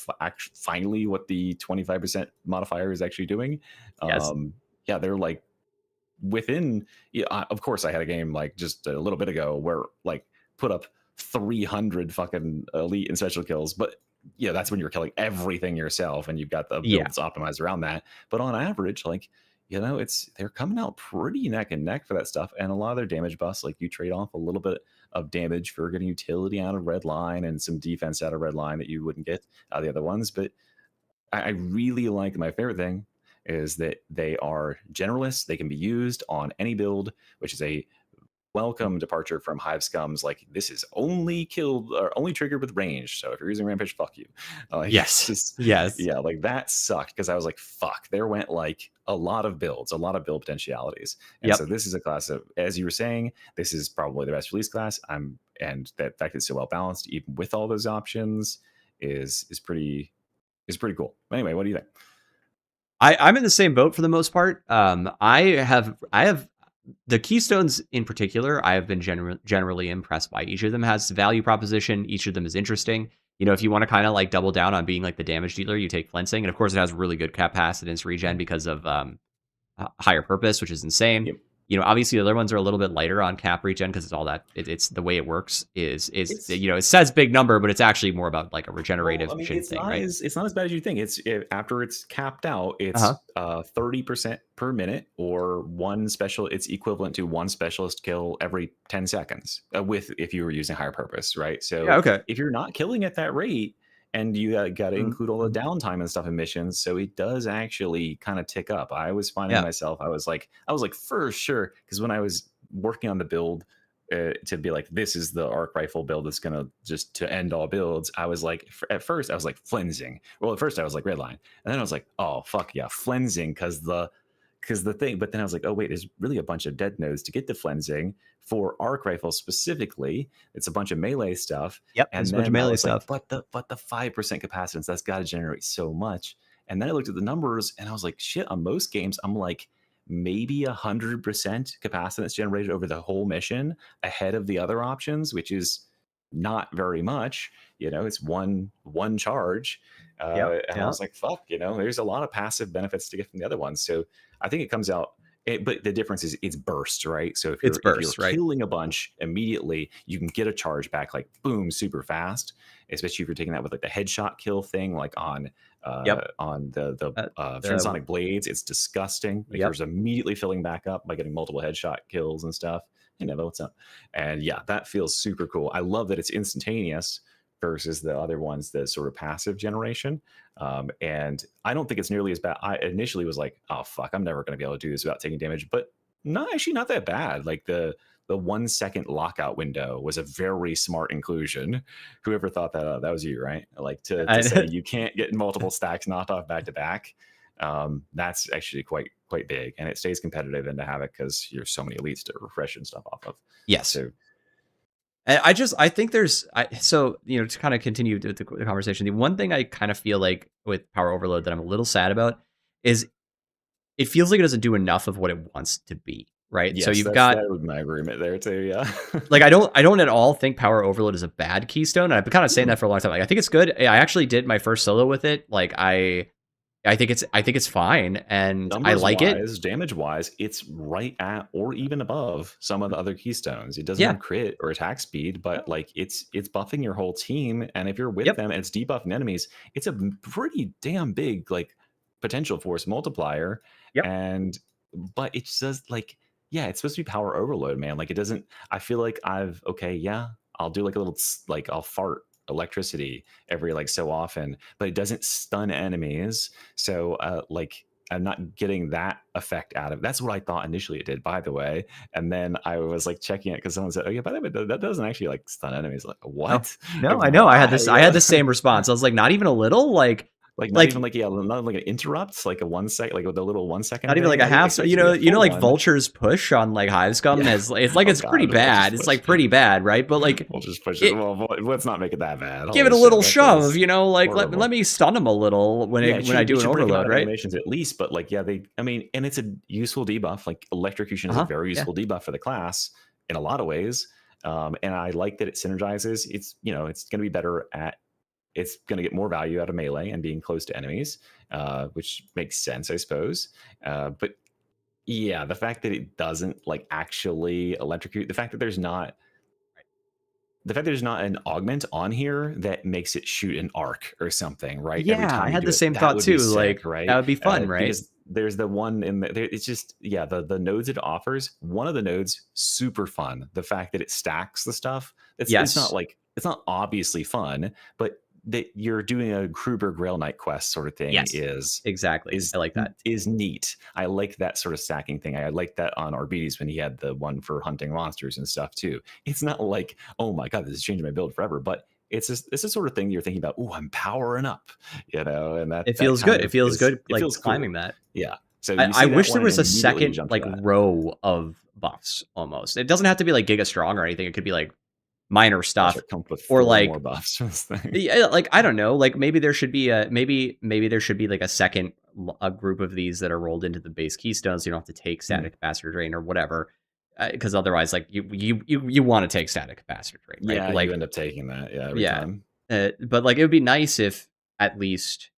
[SPEAKER 3] finally what the 25% modifier is actually doing.
[SPEAKER 4] Yes.
[SPEAKER 3] Yeah, they're like within. Yeah, of course, I had a game like just a little bit ago where like put up 300 fucking elite and special kills, but yeah, that's when you're killing everything yourself and you've got the builds optimized around that. But on average, like, you know, they're coming out pretty neck and neck for that stuff. And a lot of their damage buffs, like you trade off a little bit of damage for getting utility out of red line and some defense out of red line that you wouldn't get out of the other ones. But I really like, my favorite thing is that they are generalists. They can be used on any build, which is a welcome departure from Hive Scum's like, this is only killed or only triggered with range. So if you're using Rampage, fuck you.
[SPEAKER 4] Yes.
[SPEAKER 3] Yeah, like that sucked because I was like, fuck, there went like a lot of build potentialities. And so this is a class of, as you were saying, this is probably the best release class. And that fact it's so well balanced, even with all those options, is pretty cool. Anyway, what do you think?
[SPEAKER 4] I'm in the same boat for the most part. I have the Keystones in particular, I have been generally impressed by. Each of them has value proposition. Each of them is interesting. You know, if you want to kind of like double down on being like the damage dealer, you take Flensing. And of course, it has really good capacitance regen because of higher purpose, which is insane.
[SPEAKER 3] Yep.
[SPEAKER 4] You know, obviously the other ones are a little bit lighter on cap regen because it's all that it's the way it works is you know, it says big number, but it's actually more about like a regenerative thing, right?
[SPEAKER 3] It's not as bad as you think. After it's capped out, it's 30% per minute or one special. It's equivalent to one specialist kill every 10 seconds if you were using higher purpose, right? So if you're not killing at that rate, and you got to include all the downtime and stuff in missions, so it does actually kind of tick up. I was finding myself, I was like for sure, because when I was working on the build to be like, this is the arc rifle build that's gonna just to end all builds, I was like, at first I was like flensing. Well, at first I was like redline, and then I was like, oh fuck yeah, flensing, because the thing. But then I was like, oh wait, there's really a bunch of dead nodes to get the flensing for arc rifle specifically. It's a bunch of melee stuff.
[SPEAKER 4] Yep,
[SPEAKER 3] and
[SPEAKER 4] it's a bunch of melee stuff.
[SPEAKER 3] Like, but the 5% capacitance, that's got to generate so much. And then I looked at the numbers and I was like, shit. On most games, I'm like maybe 100% capacitance generated over the whole mission ahead of the other options, which is not very much. You know, it's one charge. And I was like, fuck, you know, there's a lot of passive benefits to get from the other ones. So I think it comes out, but the difference is it's burst, right? So if you're killing a bunch immediately, you can get a charge back like boom, super fast, especially if you're taking that with like the headshot kill thing, like on the transonic blades. It's disgusting. Like there's immediately filling back up by getting multiple headshot kills and stuff. You know what's up. And yeah, that feels super cool. I love that it's instantaneous versus the other ones, the sort of passive generation. And I don't think it's nearly as bad. I initially was like, oh fuck, I'm never going to be able to do this without taking damage, but actually not that bad. Like the 1 second lockout window was a very smart inclusion. Whoever thought that that was you, right? Like to say you can't get multiple stacks knocked off back to back. That's actually quite big, and it stays competitive into Havoc because there's so many elites to refresh and stuff off of.
[SPEAKER 4] Yes.
[SPEAKER 3] So,
[SPEAKER 4] and I think there's, so, you know, to kind of continue the conversation, the one thing I kind of feel like with Power Overload that I'm a little sad about is it feels like it doesn't do enough of what it wants to be, right?
[SPEAKER 3] Yes,
[SPEAKER 4] so you've got
[SPEAKER 3] that would my agreement there too, yeah.
[SPEAKER 4] Like I don't at all think Power Overload is a bad keystone. And I've been kind of saying that for a long time. Like I think it's good. I actually did my first solo with it. Like I think it's fine, and numbers I like it.
[SPEAKER 3] Damage wise, it's right at or even above some of the other keystones. It doesn't have crit or attack speed, but like it's buffing your whole team. And if you're with them and it's debuffing enemies, it's a pretty damn big like potential force multiplier. But it says like, yeah, it's supposed to be Power Overload, man. Like it doesn't. I feel like I'll do like a little like I'll fart electricity every like so often, but it doesn't stun enemies, so like I'm not getting that effect out of it. That's what I thought initially it did, by the way. And then I was like checking it because someone said, oh yeah, by the way, that doesn't actually like stun enemies. Like what?
[SPEAKER 4] No, I know. I had the same response. I was like, not even a little, like
[SPEAKER 3] not even like not like an interrupt, like a 1 second, like with the little 1 second.
[SPEAKER 4] Not even like a half. You know, like Vulture's push on like Hive Scum has. It's like it's pretty bad. It's like pretty bad, right? But like
[SPEAKER 3] we'll just push it. Well, let's not make it that bad.
[SPEAKER 4] Give it a little shove, you know, like let me stun him a little when I do an overload, right?
[SPEAKER 3] Animations at least, but like and it's a useful debuff. Like electrocution is a very useful debuff for the class. in a lot of ways. And I like that it synergizes. It's it's going to be better at. It's going to get more value out of melee and being close to enemies, which makes sense, I suppose. But yeah, the fact that it doesn't like actually electrocute, the fact that there's not an augment on here that makes it shoot an arc or something, right?
[SPEAKER 4] Yeah,
[SPEAKER 3] Every time
[SPEAKER 4] I
[SPEAKER 3] you
[SPEAKER 4] had
[SPEAKER 3] do
[SPEAKER 4] the
[SPEAKER 3] it,
[SPEAKER 4] same
[SPEAKER 3] that
[SPEAKER 4] thought
[SPEAKER 3] would be
[SPEAKER 4] too.
[SPEAKER 3] sick,
[SPEAKER 4] Like
[SPEAKER 3] right?
[SPEAKER 4] that would be fun, right?
[SPEAKER 3] Because there's the one in the. It's just the nodes it offers. One of the nodes super fun. The fact that it stacks the stuff. It's not obviously fun, but that you're doing a Kruber Grail Knight quest sort of thing
[SPEAKER 4] exactly. I like that.
[SPEAKER 3] Is neat. I like that sort of stacking thing. I like that on Arbides when he had the one for hunting monsters and stuff too. It's not like, oh my god, this is changing my build forever, but it's a sort of thing you're thinking about. Oh, I'm powering up, and that
[SPEAKER 4] it feels good. It feels good, like climbing
[SPEAKER 3] cool.
[SPEAKER 4] that.
[SPEAKER 3] Yeah. So
[SPEAKER 4] I wish there was a second like row of buffs. Almost, it doesn't have to be like Giga Strong or anything. It could be like minor stuff, or like
[SPEAKER 3] more buffs.
[SPEAKER 4] Yeah, like I don't know, like maybe there should be maybe there should be like a group of these that are rolled into the base keystones. You don't have to take static capacitor drain or whatever, because otherwise, like you want to take static capacitor drain, right?
[SPEAKER 3] Yeah,
[SPEAKER 4] like,
[SPEAKER 3] you end up taking that. Yeah, every time.
[SPEAKER 4] But like it would be nice if at least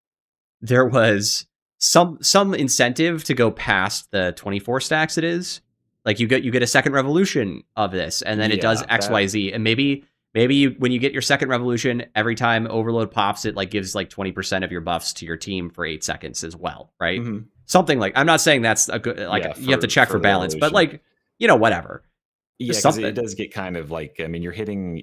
[SPEAKER 4] there was some incentive to go past the 24 stacks. It is. Like you get a second revolution of this, and then it does XYZ, and maybe when you get your second revolution, every time Overload pops, it like gives like 20% of your buffs to your team for 8 seconds as well, right? Mm-hmm. Something like, I'm not saying that's a good, like you have to check for balance, but like whatever.
[SPEAKER 3] Yeah, because it does get kind of like, I mean, you're hitting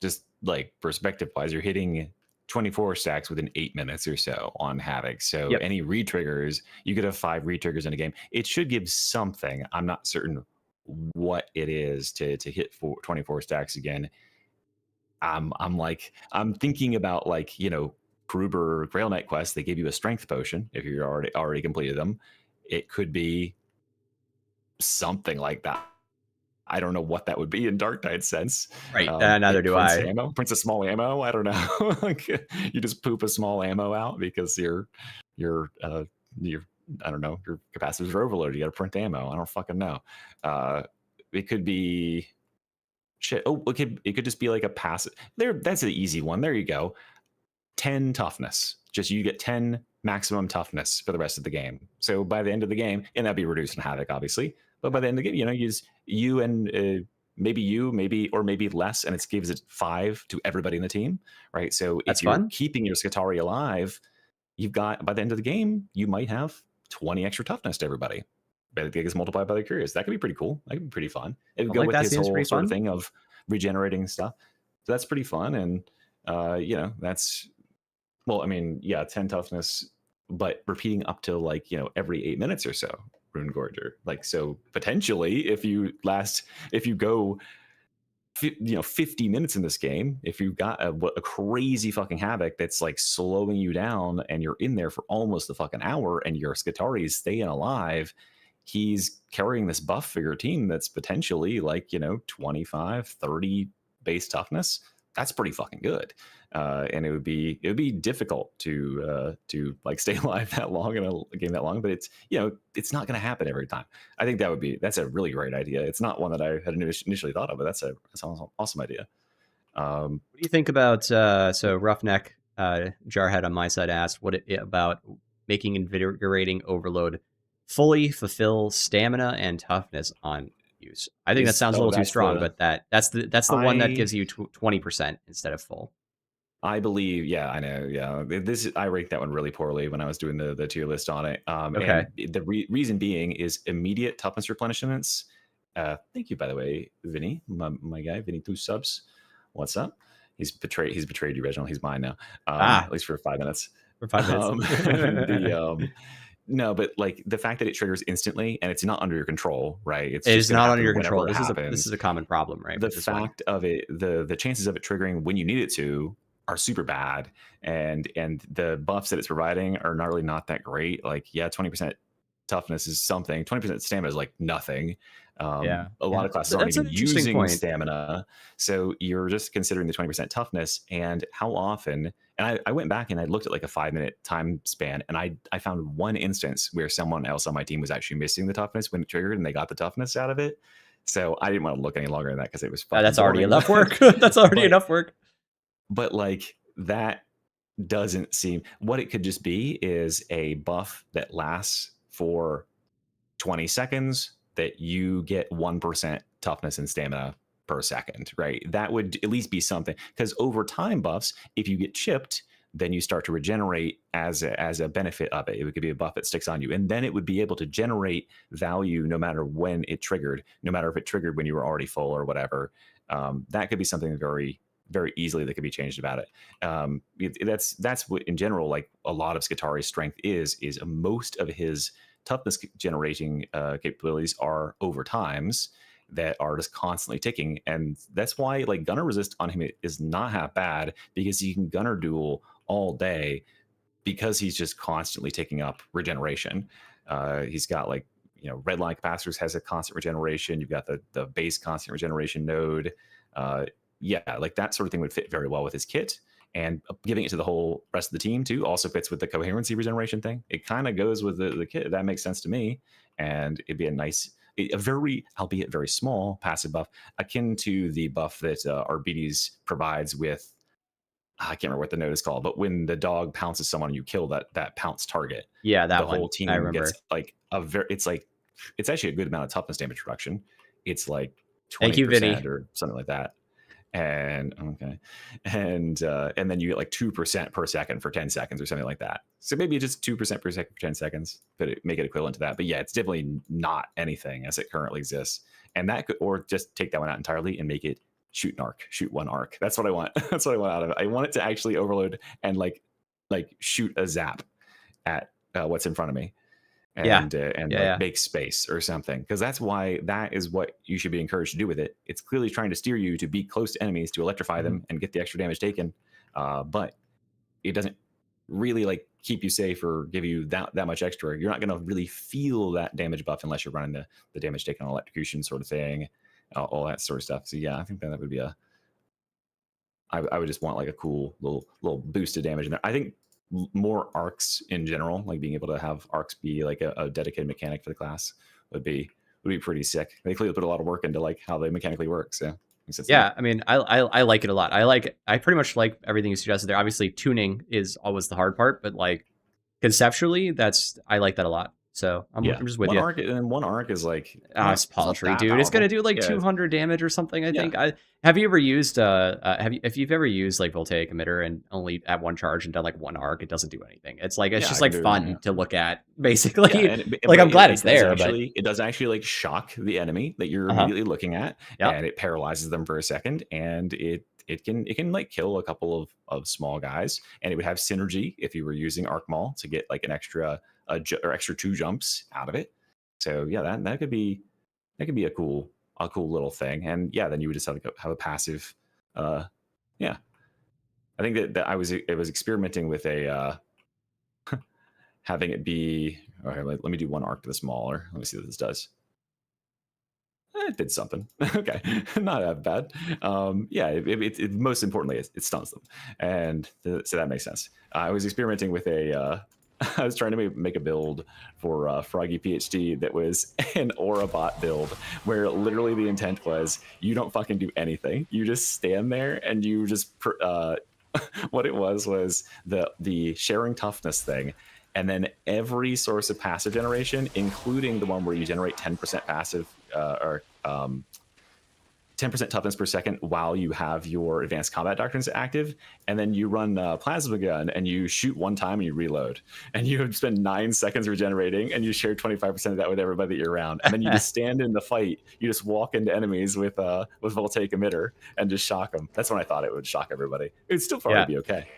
[SPEAKER 3] just like perspective wise, you're hitting 24 stacks within 8 minutes or so on Havoc. So any retriggers, you could have 5 retriggers in a game. It should give something. I'm not certain what it is to hit 24 stacks again. I'm thinking about like, Kruber Grail Knight quest. They give you a strength potion if you already completed them. It could be something like that. I don't know what that would be in Darktide sense.
[SPEAKER 4] Right. Neither do I.
[SPEAKER 3] Ammo? Prince of small ammo? I don't know. Like, you just poop a small ammo out because you're I don't know, your capacitors are overloaded. You got to print ammo. I don't fucking know. It could be shit. Oh, it could just be like a passive. That's an easy one. There you go. 10 toughness. Just you get 10 maximum toughness for the rest of the game. So by the end of the game, and that'd be reduced in Havoc, obviously. But by the end of the game, use you and maybe less, and it gives it 5 to everybody in the team, right? So if you're keeping your Skitarii alive, you've got, by the end of the game, you might have 20 extra toughness to everybody. But it gets multiplied by the curious. That could be pretty cool. That could be pretty fun. It would go with his whole sort of thing of regenerating stuff. So that's pretty fun. And that's, well, I mean, 10 toughness, but repeating up to like, every 8 minutes or so. Rune Gorger, like, so potentially if you go 50 minutes in this game, if you've got a crazy fucking Havoc that's like slowing you down and you're in there for almost a fucking hour and your Skitarii is staying alive, he's carrying this buff for your team that's potentially like 25 30 base toughness. That's pretty fucking good. And it would be difficult to like stay alive that long in a game that long, but it's it's not going to happen every time. I think that's a really great idea. It's not one that I had initially thought of, but that's an awesome idea.
[SPEAKER 4] What do you think about so Roughneck Jarhead on my side asked about making invigorating overload fully fulfill stamina and toughness on use? I think that sounds a little too strong, but that's the one that gives you 20% instead of full.
[SPEAKER 3] I believe, yeah, I know, yeah. I ranked that one really poorly when I was doing the tier list on it.
[SPEAKER 4] Okay.
[SPEAKER 3] And the reason being is immediate toughness replenishments. Thank you, by the way, Vinny, my guy, Vinny 2 subs. What's up? He's betrayed you, Reginald. He's mine now. At least for 5 minutes.
[SPEAKER 4] For 5 minutes.
[SPEAKER 3] No, but like the fact that it triggers instantly and it's not under your control, right?
[SPEAKER 4] It is not under your control. This is a common problem, right?
[SPEAKER 3] The fact of it, the chances of it triggering when you need it to are super bad, and the buffs that it's providing are not that great. Like, 20% toughness is something. 20% stamina is like nothing. A lot of classes aren't even using stamina, so you're just considering the 20% toughness. And how often? And I went back and I looked at like a 5-minute time span, and I found one instance where someone else on my team was actually missing the toughness when it triggered, and they got the toughness out of it. So I didn't want to look any longer than that because it was
[SPEAKER 4] That's already
[SPEAKER 3] boring.
[SPEAKER 4] enough work. That's already enough work.
[SPEAKER 3] But like that doesn't seem, what it could just be is a buff that lasts for 20 seconds that you get 1% toughness and stamina per second, right? That would at least be something, because over time buffs, if you get chipped, then you start to regenerate as a benefit of it. It could be a buff that sticks on you, and then it would be able to generate value no matter when it triggered, no matter if it triggered when you were already full or whatever. That could be something very, very easily that could be changed about it. That's what in general, like a lot of Skitari's strength is most of his toughness generating capabilities are over times that are just constantly ticking, and that's why like gunner resist on him is not half bad, because you can gunner duel all day because he's just constantly taking up regeneration. He's got like, you know, red line capacitors has a constant regeneration. You've got the base constant regeneration node. Yeah, like that sort of thing would fit very well with his kit, and giving it to the whole rest of the team too also fits with the coherency regeneration thing. It kind of goes with the kit. That makes sense to me, and it'd be a very, albeit very small, passive buff akin to the buff that Arbides provides with, I can't remember what the node is called, but when the dog pounces someone and you kill that pounce target,
[SPEAKER 4] yeah, that
[SPEAKER 3] the
[SPEAKER 4] one,
[SPEAKER 3] whole team
[SPEAKER 4] I remember.
[SPEAKER 3] gets like it's actually a good amount of toughness damage reduction. It's like 20%
[SPEAKER 4] Thank you, Vinny,
[SPEAKER 3] or something like that. And okay, and then you get like 2% per second for 10 seconds or something like that. So maybe just 2% per second for 10 seconds, but make it equivalent to that. But yeah, it's definitely not anything as it currently exists. And that could, or just take that one out entirely and make it shoot one arc. That's what I want. That's what I want out of it. I want it to actually overload and like shoot a zap at what's in front of me. And make space or something, because that is what you should be encouraged to do with it. It's clearly trying to steer you to be close to enemies, to electrify them and get the extra damage taken, but it doesn't really like keep you safe or give you that much extra. You're not going to really feel that damage buff unless you're running the damage taken on electrocution sort of thing, all that sort of stuff. So yeah, I think that would be I would just want like a cool little boost of damage in there. I think more arcs in general, like being able to have arcs be like a dedicated mechanic for the class would be pretty sick. They clearly put a lot of work into like how they mechanically work. So
[SPEAKER 4] yeah, I mean, I like it a lot. I pretty much like everything you suggested there. Obviously, tuning is always the hard part, but like conceptually, I like that a lot. So I'm just with you.
[SPEAKER 3] One arc is like,
[SPEAKER 4] it's paltry, dude. Powerful. It's gonna do like 200 damage or something. I think. Have you ever used if you've ever used like voltaic emitter and only at one charge and done like one arc, it doesn't do anything. It's like just like fun to look at, basically. Like I'm glad it's there, but
[SPEAKER 3] it does actually like shock the enemy that you're immediately looking at, and it paralyzes them for a second, and it can like kill a couple of small guys, and it would have synergy if you were using Arc Maul to get like an extra 2 jumps out of it. So yeah, that could be a cool little thing. And yeah, then you would just have a passive. I think that I was experimenting with a having it be. All right, let me do one arc to the smaller. Let me see what this does. It did something. Okay, not that bad. It most importantly, it stuns them, and so that makes sense. I was experimenting with I was trying to make a build for Froggy PhD that was an Aurabot build, where literally the intent was you don't fucking do anything. You just stand there and you just what it was the sharing toughness thing. And then every source of passive generation, including the one where you generate 10% passive or 10% toughness per second while you have your advanced combat doctrines active, and then you run plasma gun and you shoot one time and you reload, and you spend 9 seconds regenerating, and you share 25% of that with everybody that you're around, and then you just stand in the fight. You just walk into enemies with voltaic emitter and just shock them. That's when I thought it would shock everybody. It'd still probably be okay.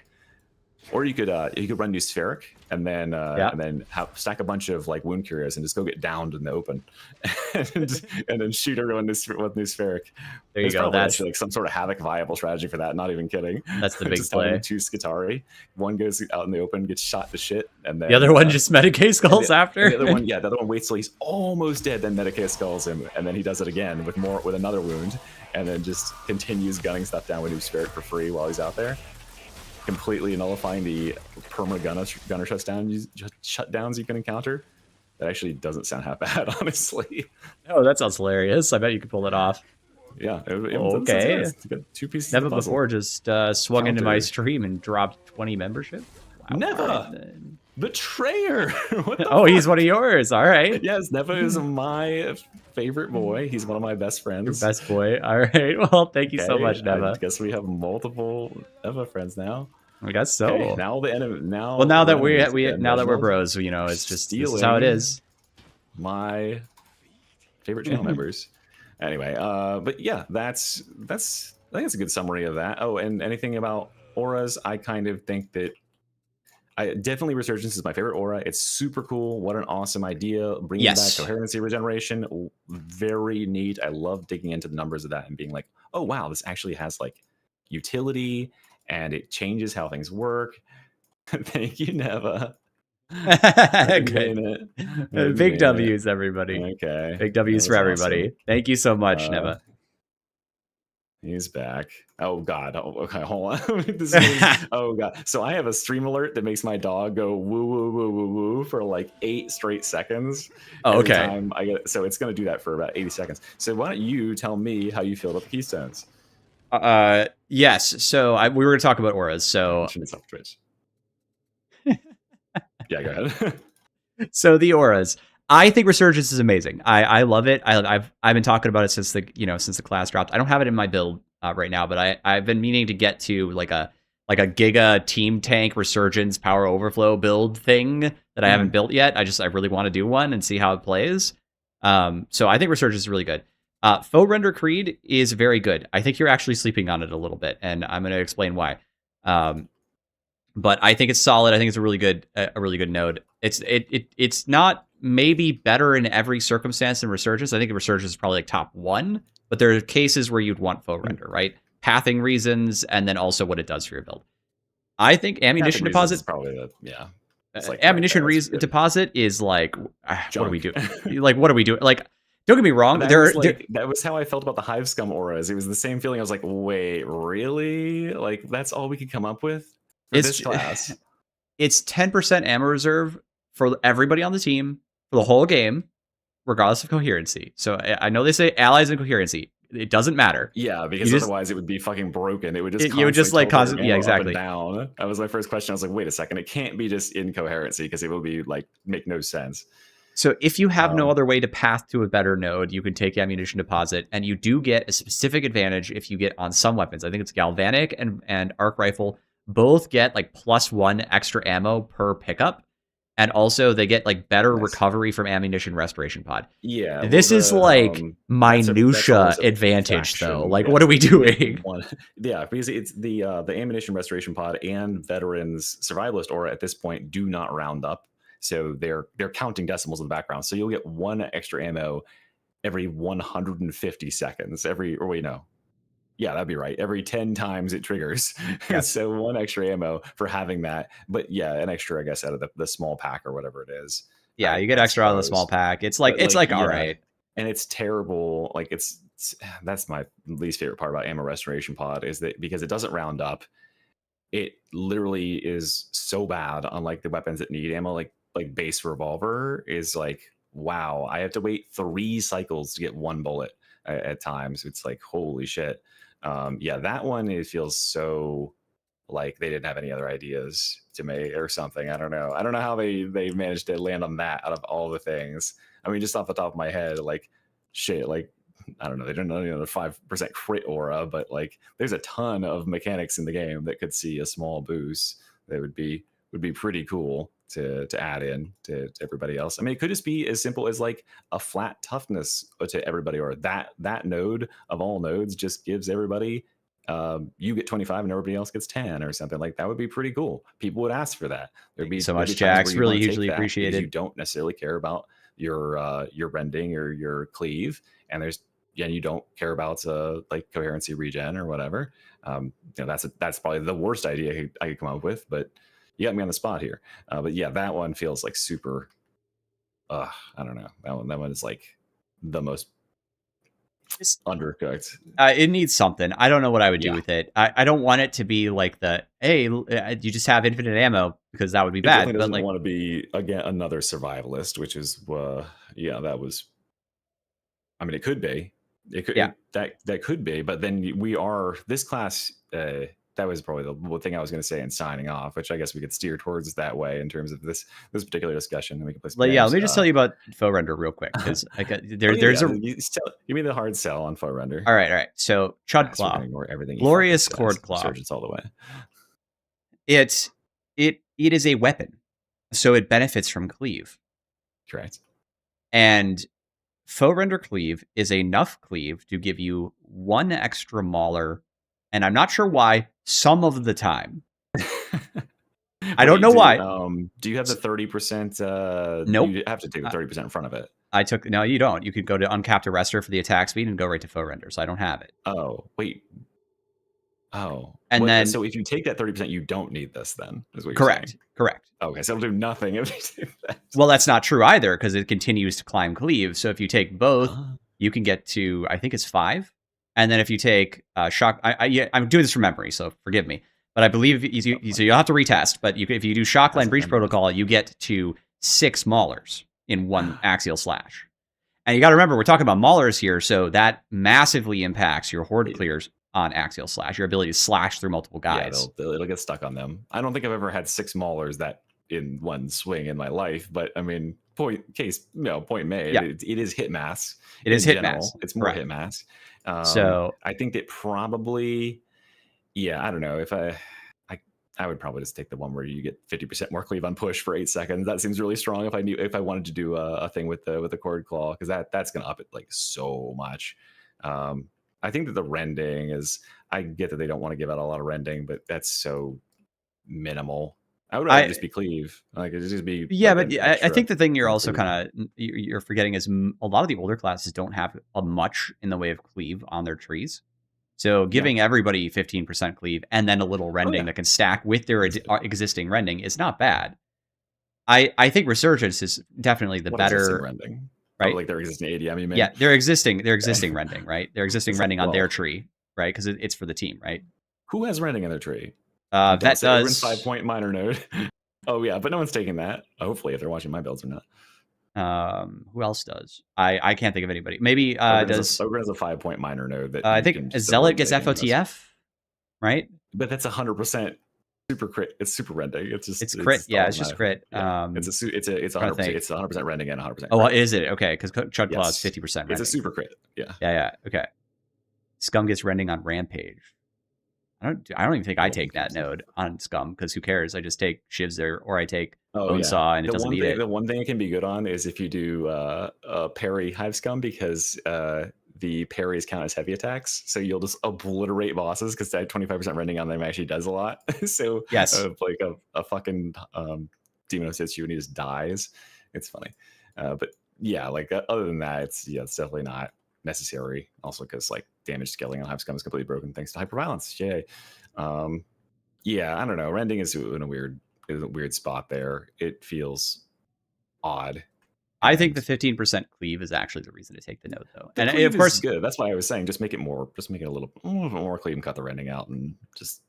[SPEAKER 3] Or you could run new spheric and then stack a bunch of like wound curios and just go get downed in the open, and then shoot everyone with new spheric.
[SPEAKER 4] There you go.
[SPEAKER 3] That's like some sort of Havoc viable strategy for that. Not even kidding.
[SPEAKER 4] That's the big
[SPEAKER 3] just
[SPEAKER 4] play.
[SPEAKER 3] 2 Skitari. One goes out in the open, gets shot to shit, and then
[SPEAKER 4] the other one just Medicaid skulls after.
[SPEAKER 3] The other one waits till he's almost dead, then Medicaid skulls him, and then he does it again with another wound, and then just continues gunning stuff down with new spheric for free while he's out there, completely nullifying the perma gunner shutdowns you can encounter. That actually doesn't sound half bad, honestly.
[SPEAKER 4] Oh, that sounds hilarious. I bet you could pull it off.
[SPEAKER 3] Yeah.
[SPEAKER 4] Okay.
[SPEAKER 3] It's got 2 pieces
[SPEAKER 4] Never
[SPEAKER 3] of the puzzle.
[SPEAKER 4] before just swung into my
[SPEAKER 3] Counter.
[SPEAKER 4] stream and dropped 20 membership. Wow.
[SPEAKER 3] Never.
[SPEAKER 4] Right, then.
[SPEAKER 3] Betrayer. What the
[SPEAKER 4] Oh,
[SPEAKER 3] fuck?
[SPEAKER 4] he's one of yours. All right.
[SPEAKER 3] Yes, Neva is my favorite boy. He's one of my best friends.
[SPEAKER 4] Your best boy. All right. Well, thank you so much, Neva.
[SPEAKER 3] I guess we have multiple Neva friends now.
[SPEAKER 4] I guess so.
[SPEAKER 3] Okay, now the enemy.
[SPEAKER 4] Well, now that we're bros, you know, it's just this is how it is.
[SPEAKER 3] My favorite channel members. Anyway, but yeah, that's I think it's a good summary of that. Oh, and anything about auras? I kind of think that definitely Resurgence is my favorite aura. It's super cool. What an awesome idea. Bringing back coherency regeneration. Very neat. I love digging into the numbers of that and being like, oh, wow, this actually has like utility and it changes how things work. Thank you, Neva.
[SPEAKER 4] Good. Big W's, everybody.
[SPEAKER 3] Okay.
[SPEAKER 4] Big W's for everybody.
[SPEAKER 3] Awesome.
[SPEAKER 4] Thank you so much, Neva.
[SPEAKER 3] He's back. Oh God. Oh, okay, hold on. Oh God. So I have a stream alert that makes my dog go woo woo woo woo woo for like 8 straight seconds.
[SPEAKER 4] Oh, okay.
[SPEAKER 3] Time I get, so it's going to do that for about 80 seconds. So why don't you tell me how you feel about the keystones?
[SPEAKER 4] Yes. So we were going to talk about auras. So
[SPEAKER 3] yeah, go ahead.
[SPEAKER 4] So the auras. I think Resurgence is amazing. I love it. I've been talking about it since the class dropped. I don't have it in my build right now, but I've been meaning to get to like a Giga Team Tank Resurgence Power Overflow build thing that I haven't built yet. I really want to do one and see how it plays. So I think Resurgence is really good. Faux Render Creed is very good. I think you're actually sleeping on it a little bit, and I'm going to explain why. But I think it's solid. I think it's a really good node. It's not maybe better in every circumstance than Resurgence. I think Resurgence is probably like top 1, but there are cases where you'd want faux render, right? Pathing reasons, and then also what it does for your build. I think ammunition deposit
[SPEAKER 3] is probably it's like
[SPEAKER 4] ammunition deposit is like what do we do? Like what do we do? Like don't get me wrong,
[SPEAKER 3] that was how I felt about the Hive Scum auras. It was the same feeling. I was like, wait, really? Like that's all we could come up with for this class?
[SPEAKER 4] It's 10% ammo reserve for everybody on the team for the whole game, regardless of coherency. So I know they say allies and coherency. It doesn't matter.
[SPEAKER 3] Yeah, because otherwise it would be fucking broken. It would just
[SPEAKER 4] constantly yeah, exactly.
[SPEAKER 3] Down. That was my first question. I was like, wait a second, it can't be just incoherency because it will be like make no sense.
[SPEAKER 4] So if you have no other way to path to a better node, you can take ammunition deposit, and you do get a specific advantage if you get on some weapons. I think it's galvanic and arc rifle both get like +1 extra ammo per pickup. And also they get like better recovery from ammunition restoration pod.
[SPEAKER 3] Yeah.
[SPEAKER 4] This is like minutia advantage though. Like what are we doing?
[SPEAKER 3] Yeah, because it's the ammunition restoration pod and veterans survivalist aura at this point do not round up. So they're counting decimals in the background. So you'll get 1 extra ammo every 150 seconds. Yeah, that'd be right. Every 10 times it triggers. Yes. So 1 extra ammo for having that. But yeah, an extra, I guess, out of the small pack or whatever it is.
[SPEAKER 4] Yeah, you get extra out of the small pack. It's like all right.
[SPEAKER 3] And it's terrible. Like that's my least favorite part about ammo restoration pod is that because it doesn't round up, it literally is so bad on like the weapons that need ammo, like base revolver is like, wow, I have to wait 3 cycles to get 1 bullet at times. It's like, holy shit. Yeah, that one, it feels so like they didn't have any other ideas to make or something. I don't know how they managed to land on that out of all the things. I mean, just off the top of my head, like shit, like I don't know, they didn't know the 5% crit aura, but like there's a ton of mechanics in the game that could see a small boost that would be pretty cool to add in to everybody else. I mean, it could just be as simple as like a flat toughness to everybody, or that node of all nodes just gives everybody you get 25 and everybody else gets 10 or something. Like that would be pretty cool. People would ask for that. There'd be
[SPEAKER 4] so much, Jax. Really hugely appreciated.
[SPEAKER 3] You don't necessarily care about your rending or your cleave, and you don't care about like coherency regen or whatever. That's probably the worst idea I could come up with, but you got me on the spot here. But yeah, that one feels like super. I don't know. That one is like the most
[SPEAKER 4] Just,
[SPEAKER 3] undercooked.
[SPEAKER 4] It needs something. I don't know what I would do
[SPEAKER 3] Yeah.
[SPEAKER 4] with it. I don't want it to be like hey, you just have infinite ammo, because that would be
[SPEAKER 3] It
[SPEAKER 4] bad.
[SPEAKER 3] definitely
[SPEAKER 4] But
[SPEAKER 3] doesn't
[SPEAKER 4] like,
[SPEAKER 3] want to be again another survivalist, which is that was. I mean, it could be. It could.
[SPEAKER 4] Yeah.
[SPEAKER 3] That could be. But then we are this class. That was probably the one thing I was going to say in signing off, which I guess we could steer towards that way in terms of this particular discussion. And we can play some
[SPEAKER 4] yeah,
[SPEAKER 3] games.
[SPEAKER 4] let me just tell you about faux render real quick, because there's a.
[SPEAKER 3] Give me the hard sell on faux render.
[SPEAKER 4] All right. So Chud
[SPEAKER 3] So we're
[SPEAKER 4] Claw,
[SPEAKER 3] gonna ignore everything.
[SPEAKER 4] Glorious Cord Claw.
[SPEAKER 3] Surgeons all the way.
[SPEAKER 4] It is a weapon, so it benefits from cleave.
[SPEAKER 3] Correct.
[SPEAKER 4] And faux render cleave is enough cleave to give you 1 extra mauler, and I'm not sure why, some of the time. I don't know why.
[SPEAKER 3] Do you have the 30%?
[SPEAKER 4] Nope.
[SPEAKER 3] You have to take the 30% in front of it.
[SPEAKER 4] No, you don't. You could go to uncapped arrestor for the attack speed and go right to faux render, so I don't have it.
[SPEAKER 3] Oh, wait. Oh.
[SPEAKER 4] And then,
[SPEAKER 3] so if you take that 30%, you don't need this then, is what you're
[SPEAKER 4] correct.
[SPEAKER 3] saying.
[SPEAKER 4] Correct.
[SPEAKER 3] Okay, so it'll do nothing if you do that.
[SPEAKER 4] Well, that's not true either, because it continues to climb cleave. So if you take both, you can get to, I think it's 5. And then if you take shock, I'm doing this from memory, so forgive me. But I believe so you'll have to retest. But if you do Shockline Breach Protocol, you get to 6 maulers in 1 axial slash. And you got to remember, we're talking about maulers here, so that massively impacts your horde clears on axial slash, your ability to slash through multiple guys.
[SPEAKER 3] Yeah, it'll get stuck on them. I don't think I've ever had 6 maulers that in one swing in my life, but I mean, point made.
[SPEAKER 4] Yeah.
[SPEAKER 3] It is hit mass.
[SPEAKER 4] It is hit
[SPEAKER 3] general.
[SPEAKER 4] mass.
[SPEAKER 3] It's more
[SPEAKER 4] right.
[SPEAKER 3] hit mass.
[SPEAKER 4] So
[SPEAKER 3] I think that probably, I don't know if I would probably just take the one where you get 50% more cleave on push for 8 seconds. That seems really strong. If I wanted to do a thing with the cord claw, because that's gonna up it like so much. I think that the rending is. I get that they don't want to give out a lot of rending, but that's so minimal. I would rather just be cleave. Like it just be.
[SPEAKER 4] Yeah, but I think the thing you're also kind of you're forgetting is a lot of the older classes don't have much in the way of cleave on their trees. So giving everybody 15% cleave and then a little rending that can stack with their existing rending is not bad. I think Resurgence is definitely the better
[SPEAKER 3] rending.
[SPEAKER 4] Right,
[SPEAKER 3] like their existing ADM, you mean?
[SPEAKER 4] Yeah, their existing rending, right? Their existing rending on their tree, right? Because it's for the team, right?
[SPEAKER 3] Who has rending in their tree?
[SPEAKER 4] That does
[SPEAKER 3] 5-point minor node. Oh yeah, but no one's taking that. Hopefully, if they're watching my builds or not.
[SPEAKER 4] Who else does? I can't think of anybody. Maybe does
[SPEAKER 3] Ogre has a 5-point minor node that
[SPEAKER 4] I think Zealot gets FOTF, right?
[SPEAKER 3] But that's 100% super crit. It's super rending. It's
[SPEAKER 4] crit. Yeah, it's just crit.
[SPEAKER 3] Yeah. It's 100%. It's 100% rending and 100%.
[SPEAKER 4] Oh, is it? Okay, because Chud Claw is 50% rending.
[SPEAKER 3] It's a super crit. Yeah.
[SPEAKER 4] Yeah. Okay. Scum gets rending on Rampage. I don't even think I take that node on Scum, because who cares? I just take Shivs there, or I take Bonesaw, and it doesn't need it.
[SPEAKER 3] The one thing it can be good on is if you do parry Hive Scum, because the parries count as heavy attacks, so you'll just obliterate bosses because that 25% rending on them actually does a lot. So
[SPEAKER 4] yes,
[SPEAKER 3] like a fucking Demon hits you and he just dies. It's funny, but yeah, like other than that, it's definitely not necessary. Also, because like damage scaling on Hive Scum is completely broken thanks to hyperviolence. Yay. I don't know. Rending is in a weird spot there. It feels odd.
[SPEAKER 4] I think the 15% cleave is actually the reason to take the node, though.
[SPEAKER 3] And of course, is good. That's why I was saying just make it a little more cleave and cut the rending out, and just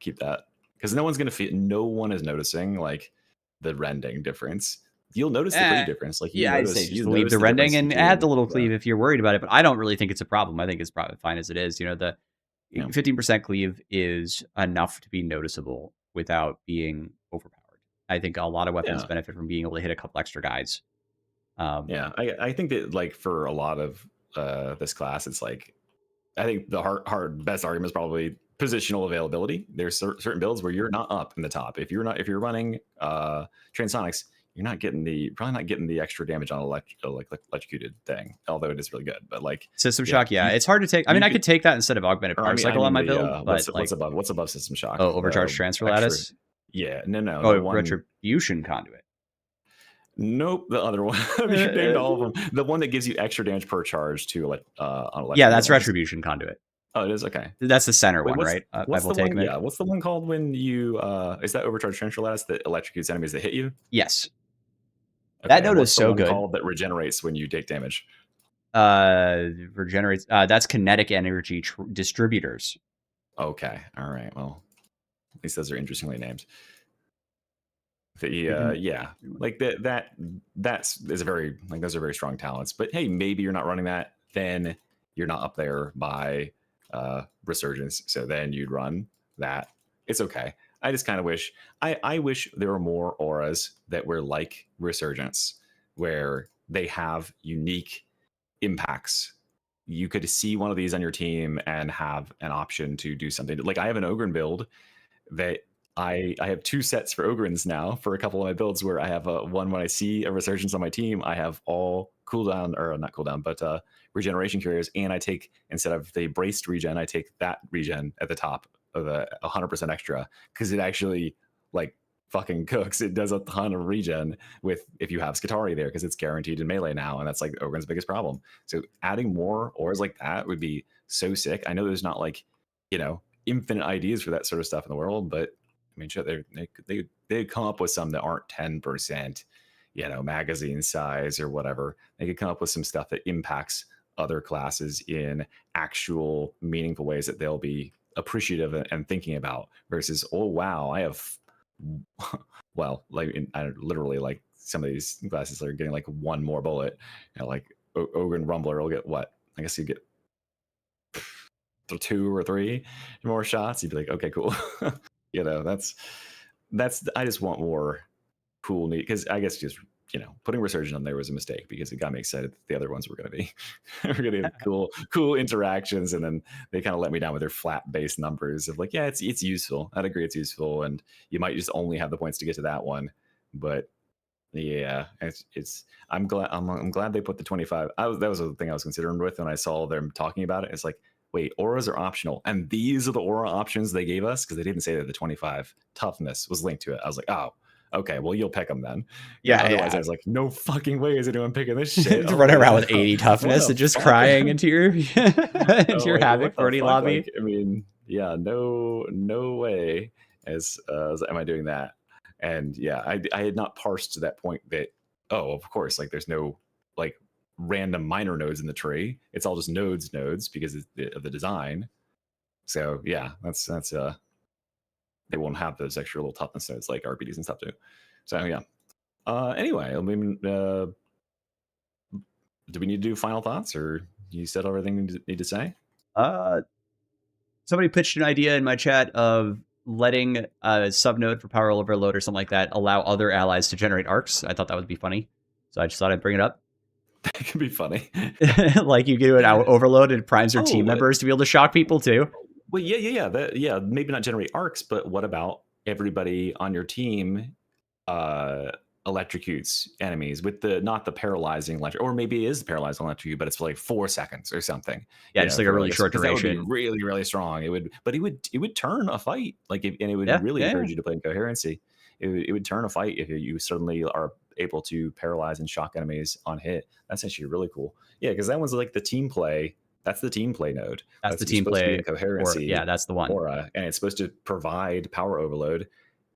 [SPEAKER 3] keep that, because no one is noticing like the rending difference. You'll notice the cleave difference. Like
[SPEAKER 4] I'd say just leave the rending and add the little cleave if you're worried about it. But I don't really think it's a problem. I think it's probably fine as it is. The 15% cleave is enough to be noticeable without being overpowered. I think a lot of weapons benefit from being able to hit a couple extra guys.
[SPEAKER 3] I think that like for a lot of this class, it's like I think the best argument is probably positional availability. There's certain builds where you're not up in the top. If you're running Transonics, you're probably not getting the extra damage on electrocuted thing, although it is really good. But like
[SPEAKER 4] System Shock, it's hard to take. I mean, I could take that instead of augmented power cycle on my build. But
[SPEAKER 3] what's above System Shock?
[SPEAKER 4] Oh, overcharged transfer lattice.
[SPEAKER 3] Yeah, no.
[SPEAKER 4] Oh, retribution conduit.
[SPEAKER 3] Nope, the other one. I mean, you named all of them. The one that gives you extra damage per charge to on electric.
[SPEAKER 4] Yeah, that's retribution conduit.
[SPEAKER 3] Oh, it is? Okay.
[SPEAKER 4] That's the center one, right?
[SPEAKER 3] What's the one called when you is that overcharged transfer lattice that electrocutes enemies that hit you?
[SPEAKER 4] Yes.
[SPEAKER 3] Okay,
[SPEAKER 4] that node is so good.
[SPEAKER 3] Called that regenerates when you take damage.
[SPEAKER 4] Regenerates. That's kinetic energy distributors.
[SPEAKER 3] Okay. All right. Well, at least those are interestingly named. Yeah, like that's is a very like those are very strong talents. But hey, maybe you're not running that, then you're not up there by Resurgence. So then you'd run that. It's okay. I just kind of wish I wish there were more auras that were like Resurgence, where they have unique impacts. You could see one of these on your team and have an option to do something. Like I have an Ogryn build that I have 2 sets for Ogrins now for a couple of my builds where I have one when I see a Resurgence on my team, I have all cooldown, or not cooldown, but regeneration carriers, and I take, instead of the braced regen, I take that regen at the top of the 100% extra, because it actually like fucking cooks. It does a ton of regen with if you have Skitarii there, because it's guaranteed in melee now, and that's like Ogren's biggest problem. So adding more auras like that would be so sick. I know there's not like, infinite ideas for that sort of stuff in the world, but I mean, shit, they come up with some that aren't 10%, magazine size or whatever. They could come up with some stuff that impacts other classes in actual meaningful ways that they'll be appreciative and thinking about, versus, oh wow, I have, well, like literally like some of these classes are getting like 1 more bullet. Like Ogren Rumbler will get what? I guess you get 2 or 3 more shots. You'd be like, okay, cool. That's I just want more cool neat, because I guess just putting Resurgent on there was a mistake, because it got me excited that the other ones were going to be we're going to have cool interactions, and then they kind of let me down with their flat base numbers of like, yeah, it's useful. I'd agree it's useful, and you might just only have the points to get to that one, but yeah, it's I'm glad they put the 25. That was the thing I was considering with when I saw them talking about it. It's like, wait, auras are optional, and these are the aura options they gave us, because they didn't say that the 25 toughness was linked to it. I was like, oh, okay, well, you'll pick them then.
[SPEAKER 4] Yeah.
[SPEAKER 3] Otherwise, I was like, no fucking way is anyone picking this shit.
[SPEAKER 4] Running around with 80 toughness and just crying into your your Havoc 40 lobby.
[SPEAKER 3] Like, I mean, yeah, no way. As am I doing that? And yeah, I had not parsed to that point that, oh, of course, like there's no like random minor nodes in the tree. It's all just nodes because of the design. So yeah, that's they won't have those extra little toughness nodes like RPDs and stuff too. So yeah. Anyway, I mean, do we need to do final thoughts, or you said everything you need to say?
[SPEAKER 4] Somebody pitched an idea in my chat of letting a subnode for power overload or something like that allow other allies to generate arcs. I thought that would be funny, so I just thought I'd bring it up.
[SPEAKER 3] That could be funny.
[SPEAKER 4] Like you do an overload and primes your team members to be able to shock people too.
[SPEAKER 3] Well, yeah. Maybe not generate arcs, but what about everybody on your team electrocutes enemies with not the paralyzing electric, or maybe it is the paralyzing electrocute, but it's for like 4 seconds or something.
[SPEAKER 4] Yeah, just like a really short duration.
[SPEAKER 3] That would be really, really strong. It would turn a fight. Like, and it would really encourage you to play in coherency. It would turn a fight if you suddenly are able to paralyze and shock enemies on hit. That's actually really cool. Yeah, because that one's like the team play. That's the team play node.
[SPEAKER 4] That's the team play
[SPEAKER 3] coherency.
[SPEAKER 4] Yeah, that's the one.
[SPEAKER 3] Aura, and it's supposed to provide power overload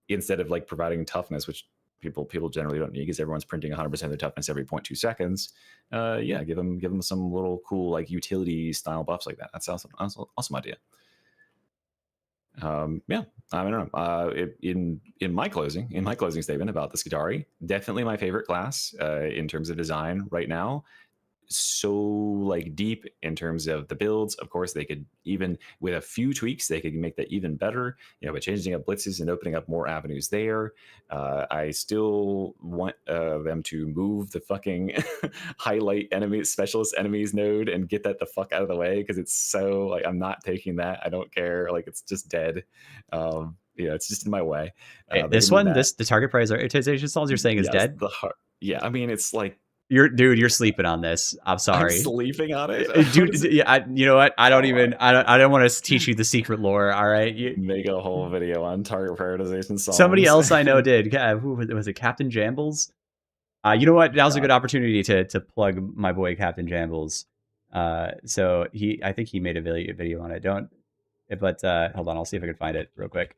[SPEAKER 3] instead of like providing toughness, which people generally don't need, because everyone's printing 100% of their toughness every 0.2 seconds. Yeah, give them some little cool like utility style buffs like that. That's awesome idea. Yeah, I don't know. In my closing statement about the Skitarii, definitely my favorite class in terms of design right now. So like deep in terms of the builds. Of course, they could, even with a few tweaks, they could make that even better, by changing up blitzes and opening up more avenues there. I still want them to move the fucking highlight specialist enemies node and get that the fuck out of the way, because it's so like, I'm not taking that. I don't care. Like, it's just dead. It's just in my way.
[SPEAKER 4] This one, the target prioritization stalls you're saying is dead?
[SPEAKER 3] Yeah, I mean, it's like,
[SPEAKER 4] You're sleeping on this. I'm sorry.
[SPEAKER 3] I'm sleeping on it,
[SPEAKER 4] dude. Yeah, you know what? I don't want to teach you the secret lore. All right,
[SPEAKER 3] make a whole video on target prioritization songs.
[SPEAKER 4] Somebody else I know did. Who was it? Captain Jambles. You know what? Now's a good opportunity to plug my boy Captain Jambles. So I think he made a video on it. But hold on, I'll see if I can find it real quick.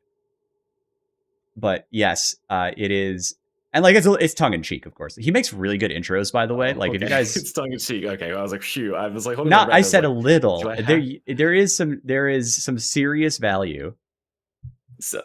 [SPEAKER 4] But yes, it is And like it's tongue in cheek, of course. He makes really good intros, by the way. Like if you guys,
[SPEAKER 3] it's tongue in cheek. Okay, I was like, shoot. I was like, holding
[SPEAKER 4] not.
[SPEAKER 3] my breath.
[SPEAKER 4] I said
[SPEAKER 3] like,
[SPEAKER 4] a little. There is some serious value.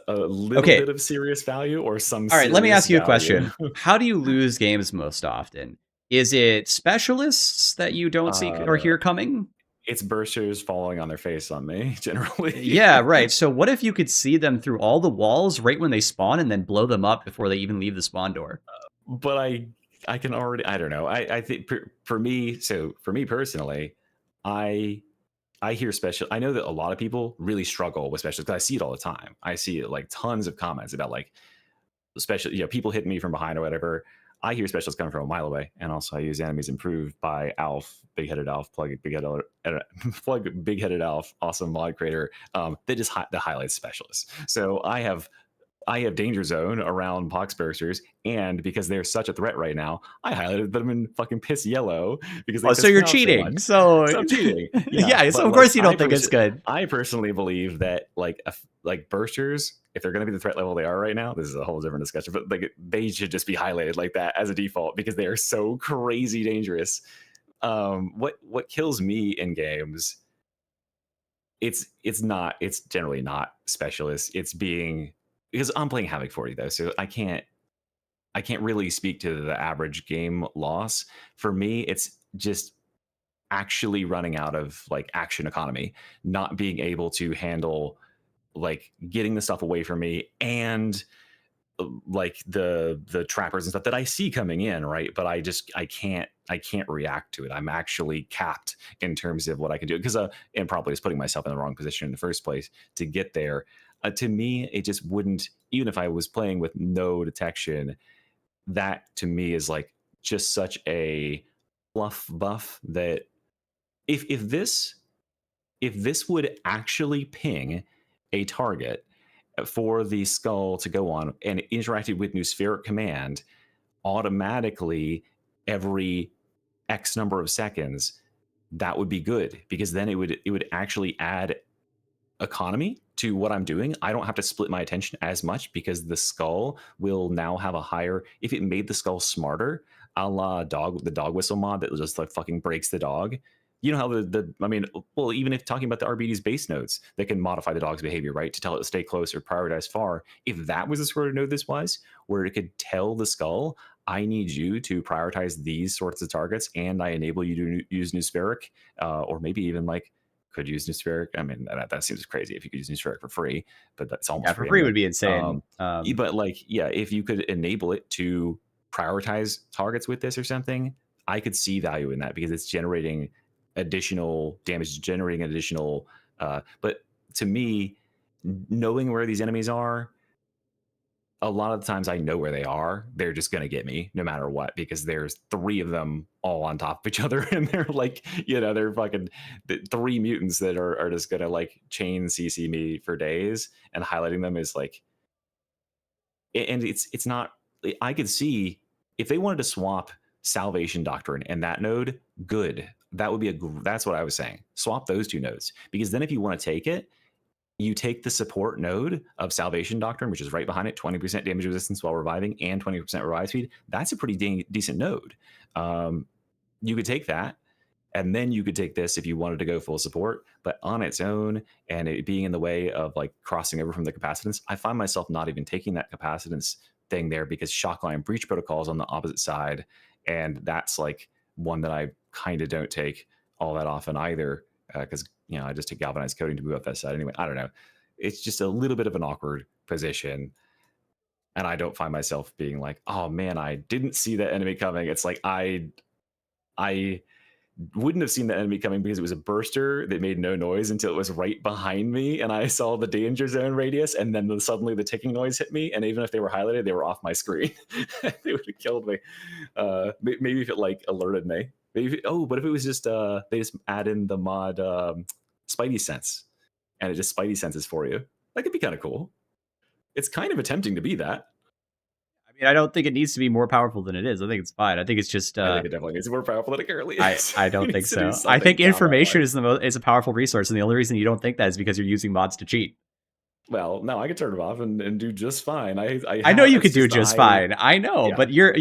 [SPEAKER 3] A little bit of serious value, or some.
[SPEAKER 4] All right, let me ask you a
[SPEAKER 3] value.
[SPEAKER 4] question. How do you lose games most often? Is it specialists that you don't see or hear coming?
[SPEAKER 3] It's bursters falling on their face on me, generally.
[SPEAKER 4] Yeah, right. So what if you could see them through all the walls right when they spawn and then blow them up before they even leave the spawn door?
[SPEAKER 3] But I can already, I don't know. I think for me personally, I hear special. I know that a lot of people really struggle with specialists because I see it all the time. I see like tons of comments about like special, people hitting me from behind or whatever. I hear specialists coming from a mile away, and also I use enemies improved by Alf, big-headed Alf, plug big-headed Alf, awesome mod creator. That just that highlights specialists. So I have danger zone around Poxbursters, and because they're such a threat right now, I highlighted them in fucking piss yellow because they
[SPEAKER 4] so you're cheating. So
[SPEAKER 3] I'm cheating.
[SPEAKER 4] Yeah, so of course you don't think it's good.
[SPEAKER 3] I personally believe that like bursters, if they're going to be the threat level they are right now, this is a whole different discussion, but like they should just be highlighted like that as a default because they are so crazy dangerous. What kills me in games, it's generally not specialists. It's being, because I'm playing Havoc 40 though, so I can't really speak to the average game loss. For me, it's just actually running out of like action economy, not being able to handle like getting the stuff away from me and like the trappers and stuff that I see coming in, right? But I can't react to it. I'm actually capped in terms of what I can do because and probably is putting myself in the wrong position in the first place to get there. To me, it just wouldn't, even if I was playing with no detection, that to me is like just such a fluff buff that if this would actually ping a target for the skull to go on and interacted with Nospheric command automatically every X number of seconds, that would be good because then it would actually add economy to what I'm doing. I don't have to split my attention as much because the skull will now have a higher, if it made the skull smarter, a la the dog whistle mod that just like fucking breaks the dog. You know how even if talking about the RBD's base nodes that can modify the dog's behavior, right? To tell it to stay close or prioritize far. If that was the sort of node this was, where it could tell the skull, I need you to prioritize these sorts of targets, and I enable you to use Nospheric, or maybe even like could use Nospheric. I mean, that seems crazy if you could use Nospheric for free, but that's almost
[SPEAKER 4] for free would be insane.
[SPEAKER 3] But like, yeah, if you could enable it to prioritize targets with this or something, I could see value in that because it's generating additional damage, generating additional. But to me, knowing where these enemies are, a lot of the times I know where they are. They're just going to get me no matter what, because there's 3 of them all on top of each other. And they're like, they're fucking 3 mutants that are just going to like chain CC me for days, and highlighting them is like, and it's not, I could see if they wanted to swap Salvation Doctrine and that node, good. That would be that's what I was saying. Swap those 2 nodes, because then if you want to take it, you take the support node of Salvation Doctrine, which is right behind it, 20% damage resistance while reviving and 20% revive speed. That's a pretty decent node. You could take that, and then you could take this if you wanted to go full support, but on its own, and it being in the way of like crossing over from the capacitance, I find myself not even taking that capacitance thing there because Shockline Breach Protocol is on the opposite side, and that's like one that I kind of don't take all that often either, because I just take galvanized coating to move up that side anyway. I don't know. It's just a little bit of an awkward position, and I don't find myself being like, oh man, I didn't see that enemy coming. It's like I wouldn't have seen the enemy coming because it was a burster that made no noise until it was right behind me, and I saw the danger zone radius, and then suddenly the ticking noise hit me, and even if they were highlighted, they were off my screen. They would have killed me. Maybe if it like alerted me. But if it was just they just add in the mod Spidey Sense, and it just Spidey senses for you, that could be kind of cool. It's kind of attempting to be that.
[SPEAKER 4] I mean, I don't think it needs to be more powerful than it is. I think it's fine. I think it's just.
[SPEAKER 3] I think it definitely needs more powerful than it currently is.
[SPEAKER 4] I don't think so. I think information is a powerful resource, and the only reason you don't think that is because you're using mods to cheat.
[SPEAKER 3] Well, no, I could turn it off and do just fine.
[SPEAKER 4] I know you could do just fine. I know, but you're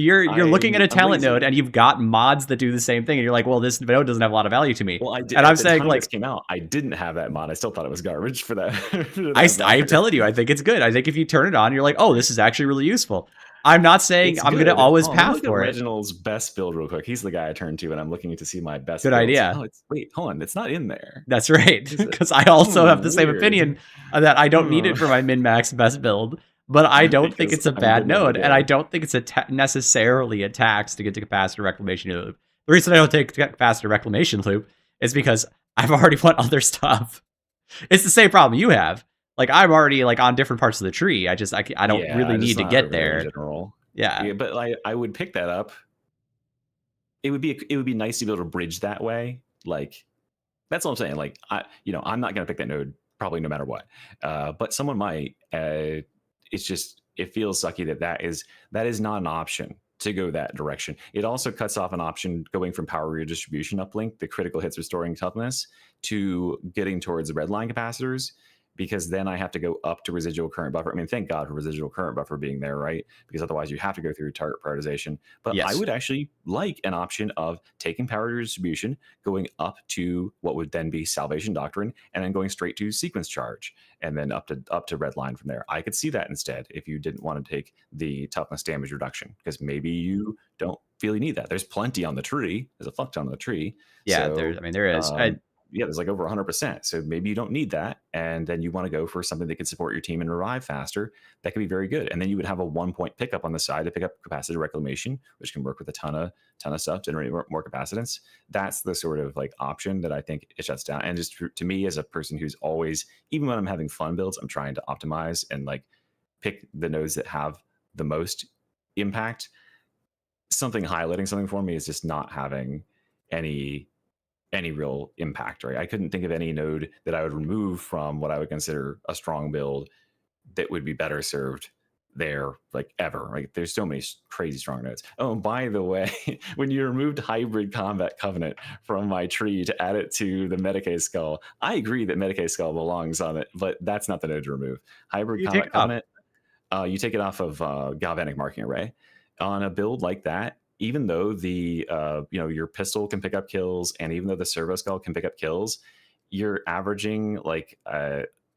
[SPEAKER 4] looking at a talent node and you've got mods that do the same thing, and you're like, well, this node doesn't have a lot of value to me.
[SPEAKER 3] Well, I did,
[SPEAKER 4] and I'm
[SPEAKER 3] the
[SPEAKER 4] saying
[SPEAKER 3] time
[SPEAKER 4] like
[SPEAKER 3] this came out, I didn't have that mod. I still thought it was garbage for that.
[SPEAKER 4] I'm telling you, I think it's good. I think if you turn it on, you're like, oh, this is actually really useful. I'm not saying I'm going to always path for it.
[SPEAKER 3] Reginald's best build real quick. He's the guy I turn to when I'm looking to see my best
[SPEAKER 4] Good
[SPEAKER 3] builds.
[SPEAKER 4] idea.
[SPEAKER 3] Oh, wait, hold on. It's not in there.
[SPEAKER 4] That's right. Because I also have the same opinion that I don't need it for my min-max best build. But I don't think it's a bad node, and I don't think it's necessarily a tax to get to capacitor reclamation loop. The reason I don't take capacitor reclamation loop is because I've already won other stuff. It's the same problem you have. Like, I'm already like on different parts of the tree. I don't really need to get there. Yeah,
[SPEAKER 3] but I would pick that up. It would be nice to be able to bridge that way. Like, that's all I'm saying. Like, I'm not gonna pick that node probably no matter what. But someone might. It feels sucky that is not an option to go that direction. It also cuts off an option going from power redistribution uplink, the critical hits restoring toughness, to getting towards the red line capacitors, because then I have to go up to residual current buffer. I mean, thank God for residual current buffer being there, right? Because otherwise you have to go through target prioritization. But yes. I would actually like an option of taking power redistribution, going up to what would then be Salvation Doctrine, and then going straight to sequence charge, and then up to red line from there. I could see that instead if you didn't want to take the toughness damage reduction, because maybe you don't really need that. There's plenty on the tree. There's a fuck ton on the tree.
[SPEAKER 4] Yeah, so, there is.
[SPEAKER 3] There's like over 100%. So maybe you don't need that. And then you want to go for something that can support your team and revive faster. That could be very good. And then you would have a 1-point pickup on the side to pick up capacitor reclamation, which can work with a ton of stuff, generate more capacitance. That's the sort of like option that I think it shuts down. And just to me, as a person who's always, even when I'm having fun builds, I'm trying to optimize and like pick the nodes that have the most impact. Highlighting something for me is just not having any real impact, right? I couldn't think of any node that I would remove from what I would consider a strong build that would be better served there, like ever. Like, there's so many crazy strong nodes. Oh, and by the way, when you removed Hybrid Combat Covenant from my tree to add it to the Medicaid Skull, I agree that Medicaid Skull belongs on it, but that's not the node to remove. Hybrid Combat Covenant, you take it off of Galvanic Marking Array. On a build like that, even though the your pistol can pick up kills, and even though the servo skull can pick up kills, you're averaging like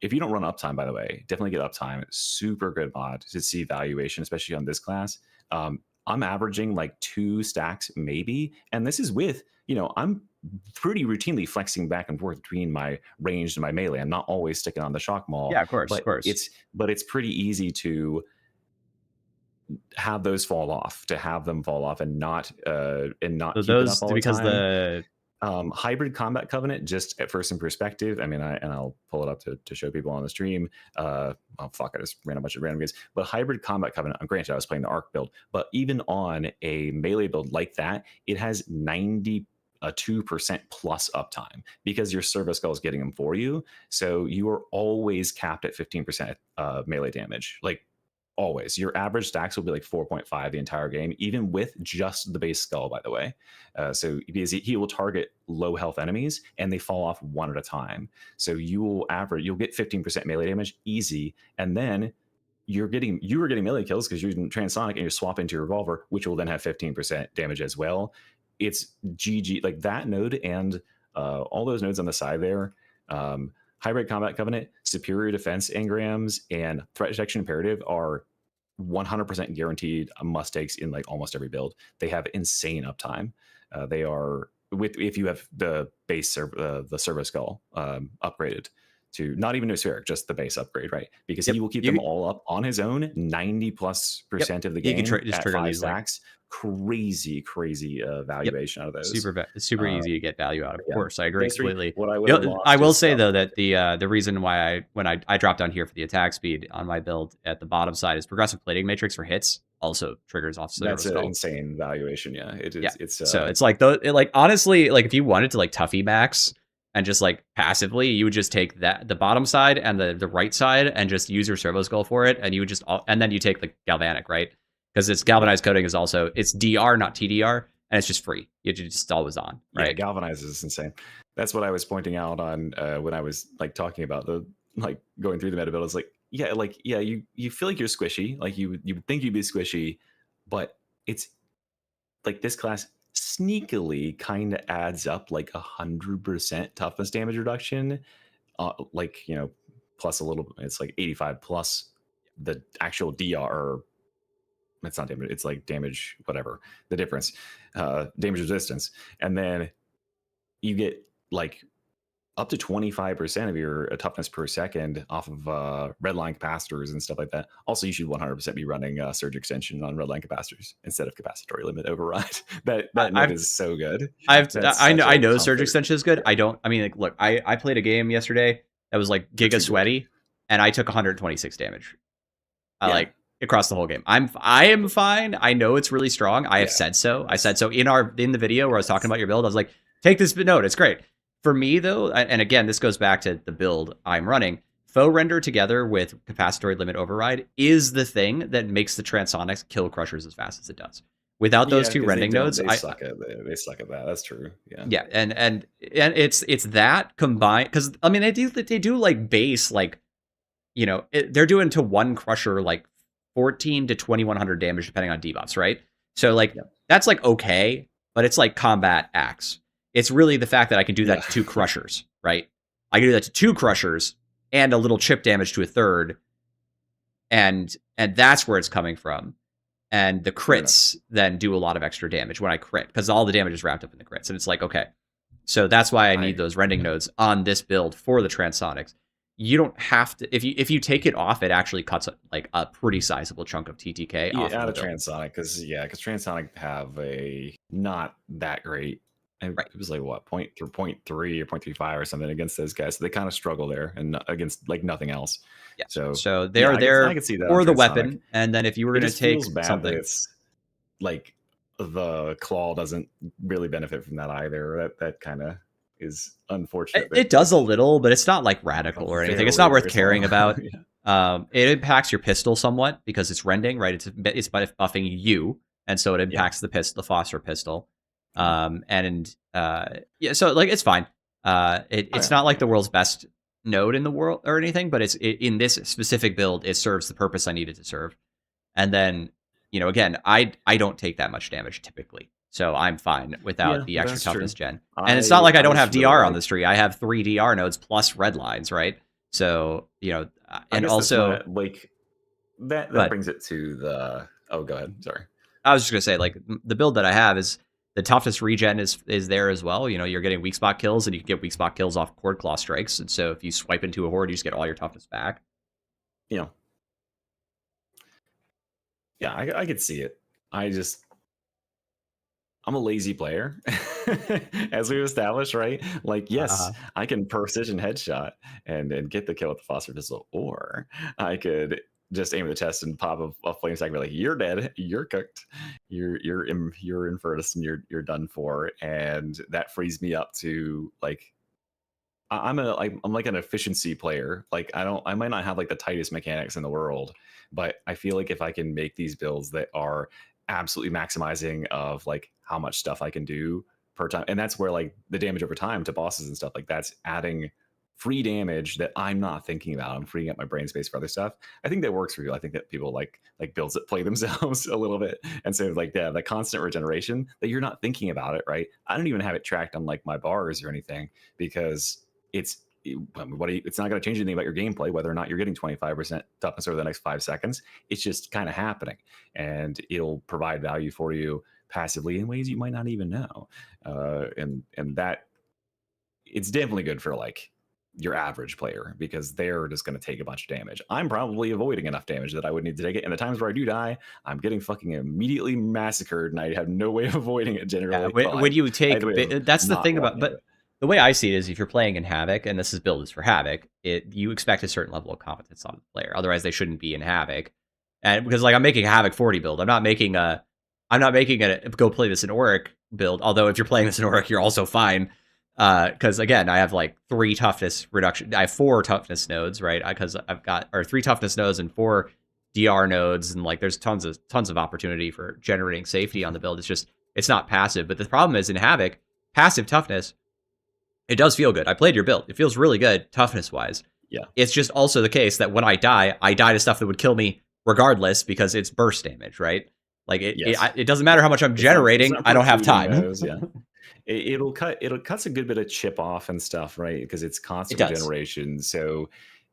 [SPEAKER 3] if you don't run uptime, by the way, definitely get uptime. Super good mod to see valuation, especially on this class. I'm averaging like 2 stacks maybe, and this is with I'm pretty routinely flexing back and forth between my ranged and my melee. I'm not always sticking on the shock maul.
[SPEAKER 4] Yeah, of course.
[SPEAKER 3] It's pretty easy to have those fall off, and not keep it up all
[SPEAKER 4] because
[SPEAKER 3] the time. Hybrid Combat Covenant, just at first in perspective, I mean, I'll pull it up to show people on the stream. I just ran a bunch of random games, but Hybrid Combat Covenant, granted I was playing the Arc build, but even on a melee build like that, it has 92% plus uptime because your servo skull is getting them for you, so you are always capped at 15% melee damage. Like, always. Your average stacks will be like 4.5 the entire game, even with just the base skull, by the way. So because he will target low health enemies and they fall off one at a time. So you'll get 15% melee damage easy. And then you were getting melee kills because you're using transonic and you're swapping into your revolver, which will then have 15% damage as well. It's GG, like that node and all those nodes on the side there. Hybrid Combat Covenant, Superior Defense Engrams, and Threat Detection Imperative are 100% guaranteed must-takes in like almost every build. They have insane uptime. They are, if you have the base the servo skull upgraded to not even Nospheric, just the base upgrade, right? Because he will keep them all up on his own 90+% of the game at 5 stacks. Crazy valuation out of those.
[SPEAKER 4] Super easy to get value out of. Of course, I agree completely.
[SPEAKER 3] I
[SPEAKER 4] will say though that the reason why when I dropped down here for the attack speed on my build at the bottom side is progressive plating matrix for hits also triggers off.
[SPEAKER 3] That's an insane valuation. Yeah, it is. Yeah.
[SPEAKER 4] So it's like honestly, like if you wanted to like toughy max and just like passively, you would just take the bottom side and the right side and just use your servo skull for it, and you would just and then you take the galvanic, right? Because it's galvanized coating is also, it's DR, not TDR, and it's just free. It's just always on, right?
[SPEAKER 3] Yeah, galvanized is insane. That's what I was pointing out on when I was like talking about the like going through the meta build. It's like yeah, like you feel like you're squishy, like you would think you'd be squishy, but it's like this class sneakily kind of adds up like 100% toughness damage reduction, like plus a little. It's like 85 plus the actual DR. It's not damage. It's like damage, whatever the difference, damage resistance, and then you get like up to 25% of your toughness per second off of redline capacitors and stuff like that. Also, you should 100% be running surge extension on redline capacitors instead of capacitory limit override. that node is so good.
[SPEAKER 4] I know surge extension is good. I don't. I mean, like, look, I played a game yesterday that was like giga sweaty, and I took 126 damage. Like across the whole game. I am fine. I know it's really strong. I have said so. I said so in the video where I was talking about your build. I was like, take this node. It's great. For me, though, and again, this goes back to the build I'm running, faux render together with capacitory limit override is the thing that makes the Transonics kill Crushers as fast as it does. Without those two rending nodes,
[SPEAKER 3] they suck at that. That's true.
[SPEAKER 4] Yeah, and it's that combined, because I mean they do like base, like, they're doing to one Crusher like 14 to 2100 damage depending on debuffs, right? So like that's like okay, but it's like combat axe. It's really the fact that I can do that to two Crushers, right? I can do that to two Crushers and a little chip damage to a third, and that's where it's coming from. And the crits then do a lot of extra damage when I crit, because all the damage is wrapped up in the crits. And it's like, okay, so that's why I need those rending nodes on this build for the Transonics. You don't have to, if you take it off, it actually cuts like a pretty sizable chunk of TTK off
[SPEAKER 3] out of Transonic, because Transonic have a not that great. And it was like what 0.3 or 0.35 or something against those guys. So they kind of struggle there, and against like nothing else. Yeah.
[SPEAKER 4] So they're there
[SPEAKER 3] I can see that
[SPEAKER 4] for the weapon. And then if you were going to take something,
[SPEAKER 3] it's like the claw doesn't really benefit from that either. That kind of is unfortunate.
[SPEAKER 4] It does a little, but it's not like radical or anything. It's not worth caring about. It impacts your pistol somewhat because it's rending, right? It's buffing you, and so it impacts the phosphor pistol. So like it's fine. It's not like the world's best node in the world or anything, but in this specific build, it serves the purpose I need it to serve. And then, again, I don't take that much damage typically, so I'm fine without the extra toughness gen. And it's not like I don't have DR on this tree. I have 3 DR nodes plus red lines, right? So and also
[SPEAKER 3] like that brings it to the. Oh, go ahead. Sorry.
[SPEAKER 4] I was just gonna say, like, the build that I have is the toughness regen is there as well. You're getting weak spot kills, and you can get weak spot kills off cord claw strikes. And so if you swipe into a horde, you just get all your toughness back.
[SPEAKER 3] Yeah, I could see it. I'm a lazy player, as we've established, right? Like, yes, I can precision headshot and get the kill with the phosphor pistol, or I could just aim at the chest and pop a flame stack and be like, you're dead, you're cooked, you're Infernus, and you're done for. And that frees me up to like, I'm like an efficiency player. Like I might not have like the tightest mechanics in the world, but I feel like if I can make these builds that are absolutely maximizing of like how much stuff I can do per time, and that's where like the damage over time to bosses and stuff like that's adding free damage that I'm not thinking about. I'm freeing up my brain space for other stuff. I think that works for you. I think that people like builds that play themselves a little bit. And so like the constant regeneration that you're not thinking about it, right? I don't even have it tracked on like my bars or anything, because it's not going to change anything about your gameplay, whether or not you're getting 25% toughness over the next 5 seconds. It's just kind of happening, and it'll provide value for you passively in ways you might not even know. And that it's definitely good for like your average player, because they're just going to take a bunch of damage. I'm probably avoiding enough damage that I would need to take it. And the times where I do die, I'm getting fucking immediately massacred, and I have no way of avoiding it generally.
[SPEAKER 4] When you take, that's the thing about, but the way I see it is if you're playing in Havoc, and this is build for Havoc, you expect a certain level of competence on the player. Otherwise they shouldn't be in Havoc. And because like I'm making a Havoc 40 build, I'm not making a go play this in Auric build. Although if you're playing this in Auric, you're also fine. Because again, I have like 3 toughness reduction. I have 4 toughness nodes, right? Because I've got 3 toughness nodes and 4 DR nodes, and like there's tons of opportunity for generating safety on the build. It's not passive. But the problem is in Havoc, passive toughness, it does feel good. I played your build. It feels really good toughness wise.
[SPEAKER 3] Yeah.
[SPEAKER 4] It's just also the case that when I die to stuff that would kill me regardless because it's burst damage, right? Like it doesn't matter how much I'm generating. I don't have time.
[SPEAKER 3] Those, yeah. It'll cuts a good bit of chip off and stuff, right? Because it's constant regeneration. So,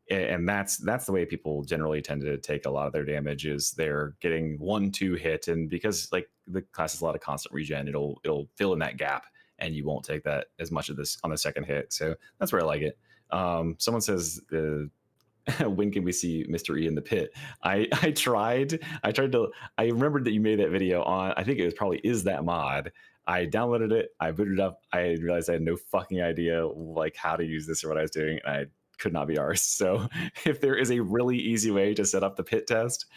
[SPEAKER 3] and that's the way people generally tend to take a lot of their damage is they're getting 1-2 hit, and because like the class has a lot of constant regen, it'll fill in that gap, and you won't take that as much of this on the second hit. So that's where I like it. Someone says when can we see Mr. E in the pit? I tried to. I remembered that you made that video on. I think it was probably Is That Mod. I downloaded it. I booted it up. I realized I had no fucking idea like how to use this or what I was doing. And I could not be arsed. So if there is a really easy way to set up the pit test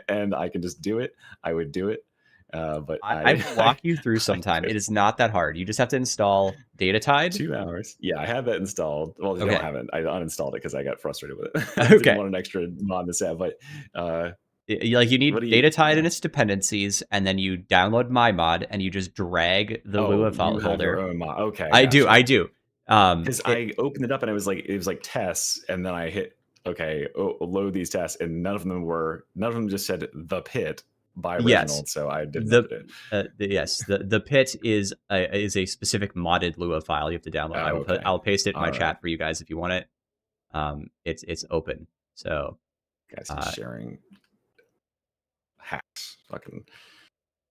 [SPEAKER 3] and I can just do it, I would do it. But
[SPEAKER 4] I will walk you through sometime. It is not that hard. You just have to install Darktide.
[SPEAKER 3] 2 hours. Yeah, I had that installed. Well, I don't have it. I uninstalled it because I got frustrated with it.
[SPEAKER 4] Okay.
[SPEAKER 3] Didn't want an extra mod to set, but
[SPEAKER 4] like you need Darktide and its dependencies, and then you download my mod and you just drag the Lua file folder.
[SPEAKER 3] Okay,
[SPEAKER 4] I do.
[SPEAKER 3] Because I opened it up and it was like tests, and then I hit load these tests, and none of them just said the pit by original.
[SPEAKER 4] Yes.
[SPEAKER 3] So I didn't
[SPEAKER 4] yes, the pit is a specific modded Lua file you have to download. I'll paste it in my chat for you guys if you want it. It's open. So
[SPEAKER 3] guys sharing hacks. Fucking.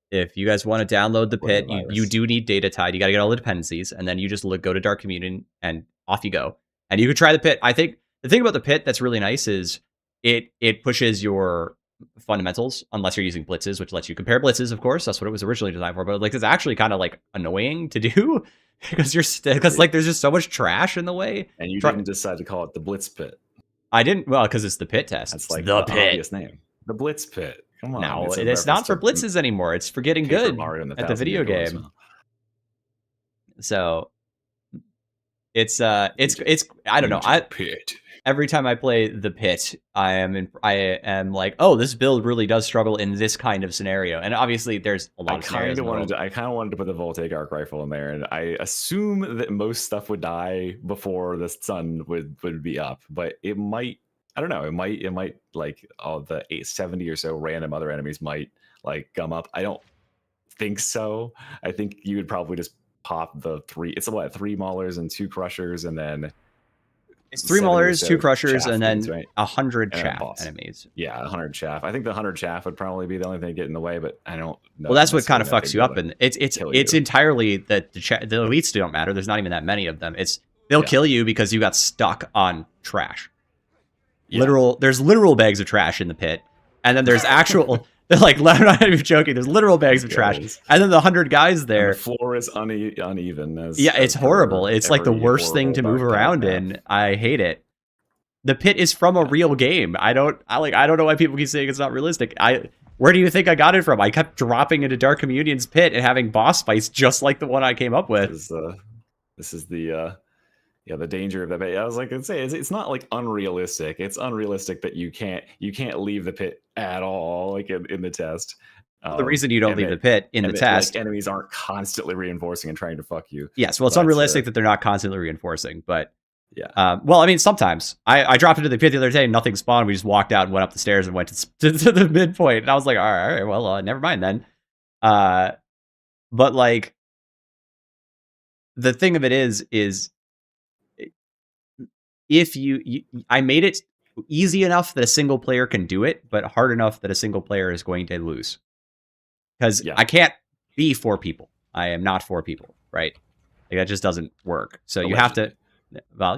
[SPEAKER 4] If you guys want to download the pit, you do need Darktide. You got to get all the dependencies, and then you just go to Dark Communion, and off you go. And you can try the pit. I think the thing about the pit that's really nice is it pushes your fundamentals, unless you're using blitzes, which lets you compare blitzes, of course. That's what it was originally designed for. But like, it's actually kind of like annoying to do because like there's just so much trash in the way.
[SPEAKER 3] And you didn't decide to call it the Blitz Pit.
[SPEAKER 4] I didn't. Well, because it's the pit test.
[SPEAKER 3] That's like
[SPEAKER 4] the
[SPEAKER 3] pit. Obvious name. The Blitz Pit. Come on.
[SPEAKER 4] No, it's not for blitzes anymore. It's for getting good at the video game. So it's I don't know. Every time I play the pit, I am like, oh, this build really does struggle in this kind of scenario. And obviously, there's a lot of scenarios.
[SPEAKER 3] I kind of wanted to put the Voltaic arc rifle in there, and I assume that most stuff would die before the sun would be up, but it might. I don't know. It might like all the 870 or so random other enemies might like gum up. I don't think so. I think you would probably just pop the 3. It's 3 Maulers and 2 Crushers, and then
[SPEAKER 4] it's 3 Maulers, 2 Crushers, and then 100 chaff enemies.
[SPEAKER 3] Yeah, 100 chaff. I think the 100 chaff would probably be the only thing to get in the way, but I don't know.
[SPEAKER 4] Well, that's what kind of fucks you up, and it's entirely that the elites don't matter. There's not even that many of them. They'll kill you because you got stuck on trash. Yeah. There's literal bags of trash in the pit, and then there's actual. They're like, I'm not even joking. There's literal bags of trash, and then the 100 guys there.
[SPEAKER 3] And the floor is uneven.
[SPEAKER 4] It's horrible. It's like the worst thing to move around in. I hate it. The pit is from a real game. I don't know why people keep saying it's not realistic. Where do you think I got it from? I kept dropping into Dark Communion's pit and having boss fights just like the one I came up with.
[SPEAKER 3] This is the danger of that. I was like, it's not like unrealistic. It's unrealistic that you can't leave the pit at all, like in the test.
[SPEAKER 4] The reason you don't leave the pit in the test,
[SPEAKER 3] like, enemies aren't constantly reinforcing and trying to fuck you.
[SPEAKER 4] Yes, well, it's unrealistic that they're not constantly reinforcing, but
[SPEAKER 3] yeah.
[SPEAKER 4] Well, I mean, sometimes I dropped into the pit the other day, and nothing spawned. We just walked out and went up the stairs and went to the midpoint, and I was like, all right, well, never mind then. But like, the thing of it is. If I made it easy enough that a single player can do it, but hard enough that a single player is going to lose. Because I can't be 4 people. I am not 4 people, right? Like, that just doesn't work. So you have to, well,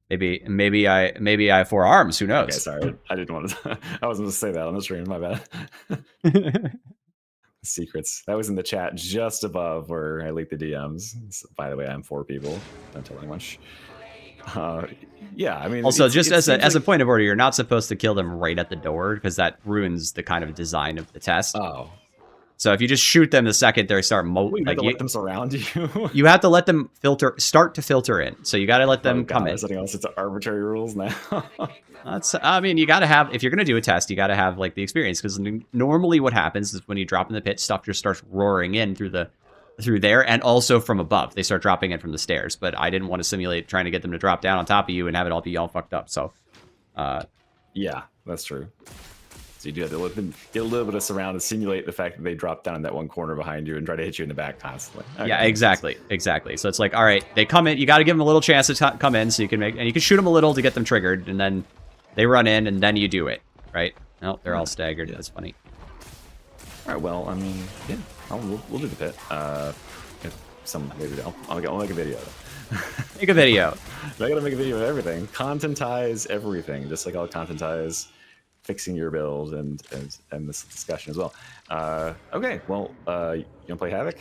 [SPEAKER 4] maybe I have 4 arms. Who knows?
[SPEAKER 3] Okay, sorry, I didn't want to. I wasn't going to say that on the stream. My bad. Secrets. That was in the chat just above where I leaked the DMs. So, by the way, I'm 4 people. Don't tell anyone. Yeah, I mean,
[SPEAKER 4] also just as a point of order, you're not supposed to kill them right at the door because that ruins the kind of design of the test.
[SPEAKER 3] Oh,
[SPEAKER 4] so if you just shoot them the second they start,
[SPEAKER 3] let them surround you.
[SPEAKER 4] You have to let them start to filter in. So you got to let them come in.
[SPEAKER 3] Something else. It's arbitrary rules now.
[SPEAKER 4] I mean, you got to have, if you're going to do a test, you got to have like the experience, because normally what happens is when you drop in the pit, stuff just starts roaring in through the through there, and also from above. They start dropping in from the stairs, but I didn't want to simulate trying to get them to drop down on top of you and have it all be all fucked up. So,
[SPEAKER 3] yeah, that's true. So you do have to let them get a little bit of surround to simulate the fact that they drop down in that one corner behind you and try to hit you in the back constantly. Okay.
[SPEAKER 4] Yeah, exactly. So it's like, all right, they come in. You got to give them a little chance to come in, so you can and you can shoot them a little to get them triggered, and then they run in, and then you do it, right? No, they're all staggered. That's funny.
[SPEAKER 3] All right, well, I mean, yeah, we'll do the pit. Maybe I'll make a video.
[SPEAKER 4] Make a video.
[SPEAKER 3] I gotta make a video of everything. Contentize everything, just like I'll contentize fixing your build and this discussion as well. Okay, well, you wanna play Havoc?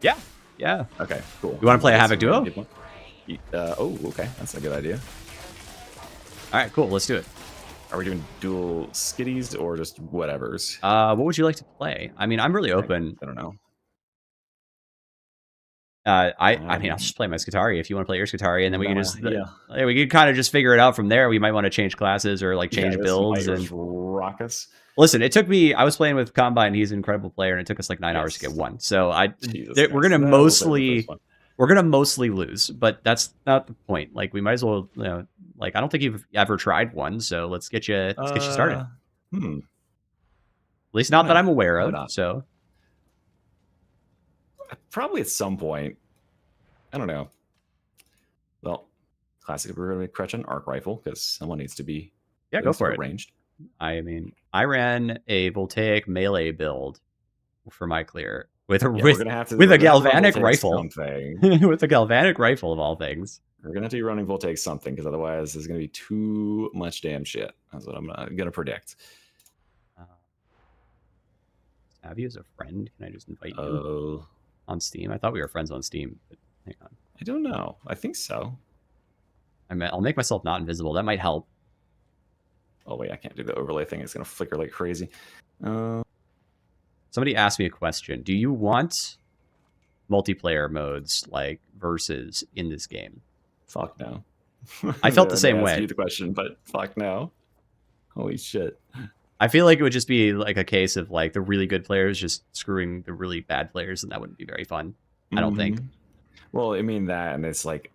[SPEAKER 4] Yeah.
[SPEAKER 3] Okay, cool.
[SPEAKER 4] You want to play a Havoc Duo?
[SPEAKER 3] Oh, okay, that's a good idea.
[SPEAKER 4] All right, cool. Let's do it.
[SPEAKER 3] Are we doing dual skitties or just whatevers?
[SPEAKER 4] What would you like to play? I mean, I'm really open.
[SPEAKER 3] I don't know.
[SPEAKER 4] I mean, I'll just play my Skitari if you want to play your Skitari, and then we can just we can kind of just figure it out from there. We might want to change classes or like change builds and
[SPEAKER 3] rock us.
[SPEAKER 4] Listen, it took me. I was playing with Combine. He's an incredible player, and it took us like 9 hours to get one. So we're gonna mostly lose, but that's not the point. Like we might as well, like I don't think you've ever tried one, so let's get you started. At least not that I'm aware of. So.
[SPEAKER 3] Probably at some point. I don't know. Well, classic. We're gonna crouch an arc rifle because someone needs to be.
[SPEAKER 4] Yeah, go for it.
[SPEAKER 3] Ranged.
[SPEAKER 4] I mean, I ran a voltaic melee build for my clear with a galvanic rifle. With a galvanic rifle of all things.
[SPEAKER 3] We're gonna have to be running voltaic something because otherwise there's gonna be too much damn shit. That's what I'm gonna predict.
[SPEAKER 4] Have you as a friend? Can I just invite you? On Steam? I thought we were friends on Steam, but hang on.
[SPEAKER 3] I don't know. I think so.
[SPEAKER 4] I'll make myself not invisible. That might help.
[SPEAKER 3] Oh, wait. I can't do the overlay thing. It's going to flicker like crazy.
[SPEAKER 4] Somebody asked me a question. Do you want multiplayer modes like versus in this game?
[SPEAKER 3] Fuck no.
[SPEAKER 4] I felt the same way.
[SPEAKER 3] I asked you the question, but fuck no. Holy shit.
[SPEAKER 4] I feel like it would just be like a case of like the really good players just screwing the really bad players, and that wouldn't be very fun. I don't think.
[SPEAKER 3] Well, I mean that, and it's like,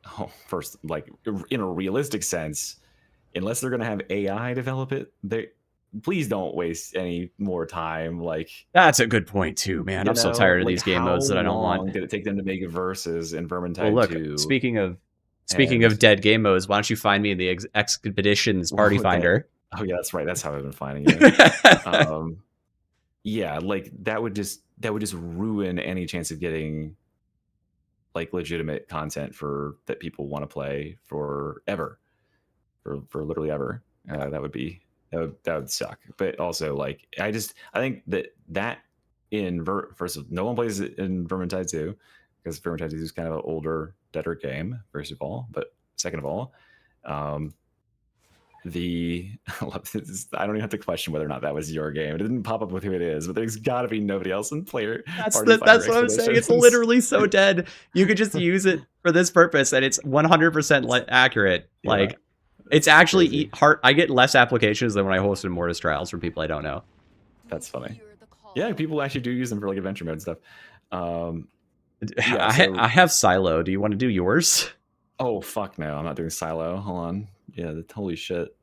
[SPEAKER 3] first, like in a realistic sense, unless they're going to have AI develop it, please don't waste any more time. Like
[SPEAKER 4] that's a good point too, man. I'm so tired of these game modes that I don't want.
[SPEAKER 3] Did it take them to make verses in Vermintide?
[SPEAKER 4] Well, look, 2? Speaking of dead game modes, why don't you find me in the Expeditions Party Finder?
[SPEAKER 3] Oh yeah, that's right. That's how I've been finding it. Yeah, like that would just ruin any chance of getting like legitimate content that people want to play forever, for literally ever. That would suck. But also, like, I think that first of all, no one plays it in Vermintide 2 because Vermintide 2 is kind of an older, deader game. First of all, but second of all, I don't even have to question whether or not that was your game. It didn't pop up with who it is, but there's got to be nobody else in player.
[SPEAKER 4] That's what I'm saying. It's literally so dead. You could just use it for this purpose, and it's 100% accurate. Yeah. Like, it's actually hard. I get less applications than when I hosted Mortis Trials from people I don't know.
[SPEAKER 3] That's funny. Yeah, people actually do use them for like adventure mode stuff.
[SPEAKER 4] I have Silo. Do you want to do yours?
[SPEAKER 3] Oh fuck no! I'm not doing Silo. Hold on. Yeah, holy shit.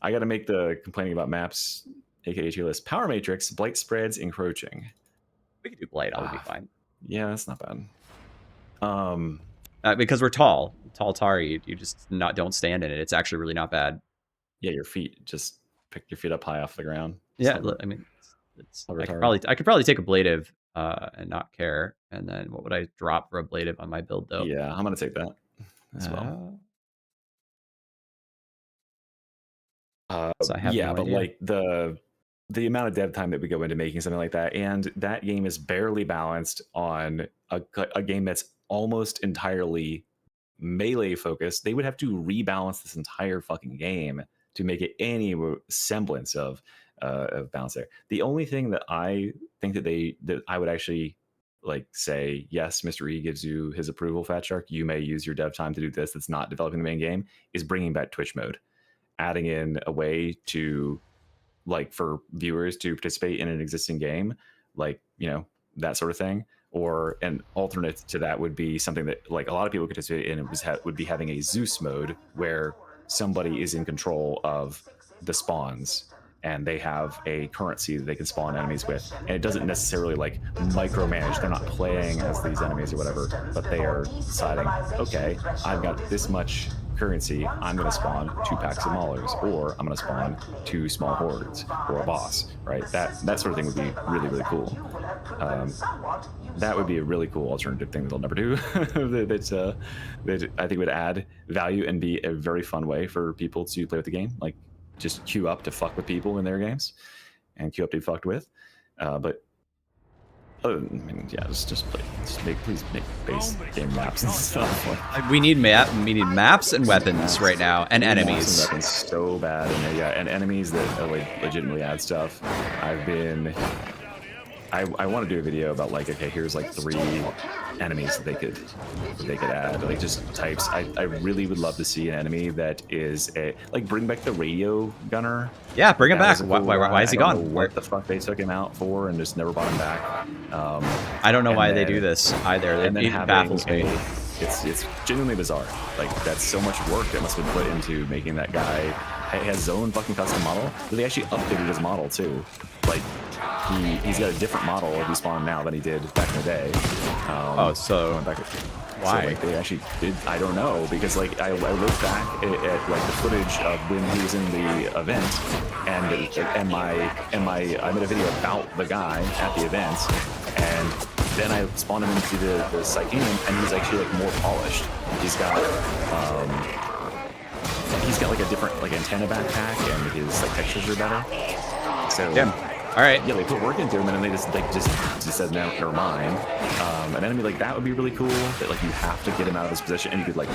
[SPEAKER 3] I got to make the complaining about maps, aka tier list. Power Matrix, Blight Spreads, Encroaching.
[SPEAKER 4] We could do Blight. That would be fine.
[SPEAKER 3] Yeah, that's not bad.
[SPEAKER 4] Because we're tall Tari, you just don't stand in it. It's actually really not bad.
[SPEAKER 3] Yeah, your feet, just pick your feet up high off the ground.
[SPEAKER 4] Yeah, I mean, I could probably take ablative and not care. And then what would I drop for ablative on my build though?
[SPEAKER 3] Yeah, I'm gonna take that as well.
[SPEAKER 4] So I have
[SPEAKER 3] but like the amount of dev time that we go into making something like that, and that game is barely balanced on a game that's almost entirely melee focused. They would have to rebalance this entire fucking game to make it any semblance of balance there. The only thing that I think that I would actually like say, yes, Mr. E gives you his approval, Fatshark, you may use your dev time to do this that's not developing the main game, is bringing back Twitch mode. Adding in a way to, like, for viewers to participate in an existing game, like, that sort of thing, Or an alternate to that would be something that like a lot of people could participate in. It was would be having a Zeus mode where somebody is in control of the spawns and they have a currency that they can spawn enemies with, and it doesn't necessarily like micromanage. They're not playing as these enemies or whatever, but they are deciding, okay, I've got this much currency, I'm going to spawn 2 packs of maulers, or I'm going to spawn 2 small hordes, or a boss, right? That sort of thing would be really, really cool. That would be a really cool alternative thing that they'll never do. that I think would add value and be a very fun way for people to play with the game. Like, just queue up to fuck with people in their games, and queue up to be fucked with. But other than, I mean, yeah, just play. Please make base game maps and stuff. Like,
[SPEAKER 4] we need maps and weapons right now, and enemies.
[SPEAKER 3] And weapons so bad, and yeah, and enemies that like legitimately add stuff. I want to do a video about like, okay, here's like 3 enemies that they could add, like just types. I really would love to see an enemy that is a like, bring back the radio gunner.
[SPEAKER 4] Yeah, bring him back. Why is he gone?
[SPEAKER 3] I don't know what the fuck they took him out for and just never brought him back.
[SPEAKER 4] I don't know why they do this either. It baffles me.
[SPEAKER 3] It's genuinely bizarre. Like, that's so much work that must have been put into making that guy. He has his own fucking custom model, but they actually updated his model too. Like, he's got a different model of Respawn now than he did back in the day.
[SPEAKER 4] Why?
[SPEAKER 3] So, like, they actually did. I don't know, because like I looked back at like the footage of when he was in the event, and I made a video about the guy at the event, and then I spawned him into the Psychium, and he's actually like more polished. He's got like a different like antenna backpack, and his like textures are better. So
[SPEAKER 4] yeah. All right.
[SPEAKER 3] Yeah, they put work into him, and then they just said never mind. An enemy like that would be really cool. That like you have to get him out of his position, and you could like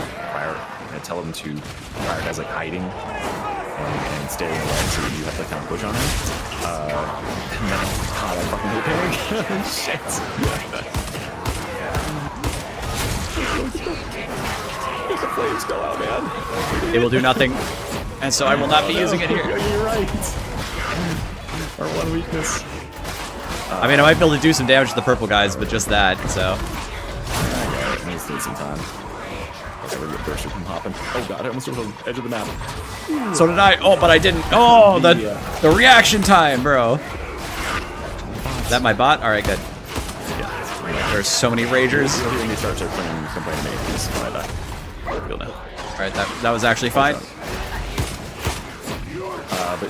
[SPEAKER 3] tell him to prioritize like hiding and staying away, so you have to kind of push on him. And then God, I fucking hate panic. Shit. Let the flames go out, man.
[SPEAKER 4] It will do nothing, and so I will not be using it here.
[SPEAKER 3] You're right. Our one weakness.
[SPEAKER 4] I mean, I might be able to do some damage to the purple guys, but just that, so.
[SPEAKER 3] It needs to need some time. Burst from hopping. Oh god, I almost was on the edge of the map.
[SPEAKER 4] So did I. Oh, but I didn't. Oh, the reaction time, bro. Is that my bot? Alright, good. Yeah, there's so many ragers.
[SPEAKER 3] You'll hear me start complaining to me. Just fly back.
[SPEAKER 4] Alright, that was actually fine.
[SPEAKER 3] But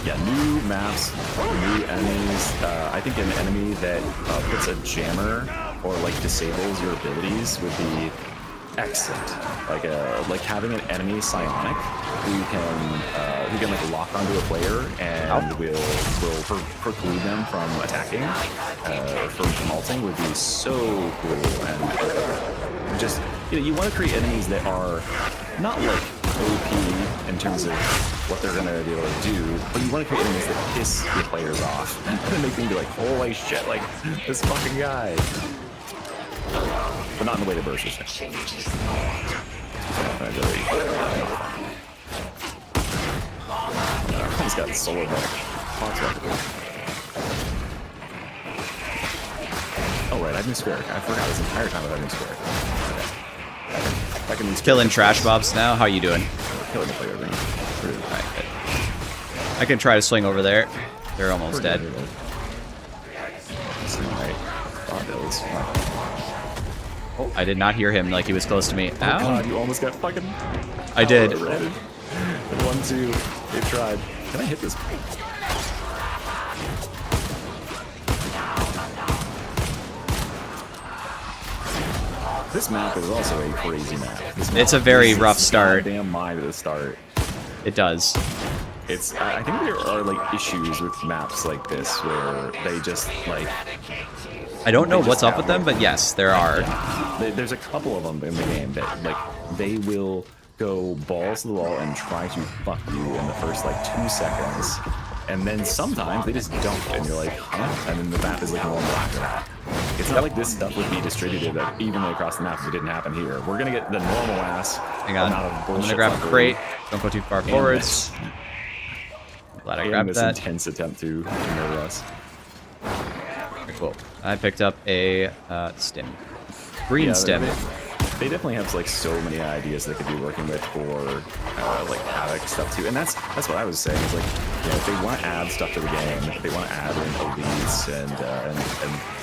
[SPEAKER 3] yeah, new maps, new enemies. I think an enemy that puts a jammer or like disables your abilities would be excellent. Like having an enemy psionic who can like lock onto a player and will preclude them from attacking, from ulting would be so cool. And just, you want to create enemies that are not like OP in terms of what they're gonna be able to do, but you want to create enemies that piss your players off and make them be like, holy shit, like this fucking guy. But not in the way that Burst is. He's got solar back. Oh right, I have new square. I forgot this entire time about new square. Okay.
[SPEAKER 4] Killing trash mobs now. How you doing?
[SPEAKER 3] Killing the player ring.
[SPEAKER 4] I can try to swing over there. They're almost dead. Oh, I did not hear him like he was close to me.
[SPEAKER 3] Oh god, you almost got fucking...
[SPEAKER 4] I did.
[SPEAKER 3] 1-2. They tried. Can I hit this? This map is also a crazy map.
[SPEAKER 4] It's a very rough start.
[SPEAKER 3] Damn mind at the start.
[SPEAKER 4] It does.
[SPEAKER 3] It's. I think there are like issues with maps like this where they just like.
[SPEAKER 4] I don't know what's up with them, but yes, there are.
[SPEAKER 3] Yeah. There's a couple of them in the game that like they will go balls to the wall and try to fuck you in the first like 2 seconds, and then sometimes they just don't, and you're like, huh? And then the map is like normal after that. It's not like this stuff would be distributed evenly across the map if it didn't happen here. We're gonna get the normal ass amount of bullshit.
[SPEAKER 4] I'm gonna grab a crate. Don't go too far forwards. Glad I grabbed
[SPEAKER 3] this
[SPEAKER 4] that.
[SPEAKER 3] Intense attempt to murder us.
[SPEAKER 4] Whoa. I picked up a stim. Green stim.
[SPEAKER 3] They definitely have like so many ideas they could be working with for like Havoc stuff too, and that's what I was saying. Is like, if they want to add stuff to the game, if they want to add in elites and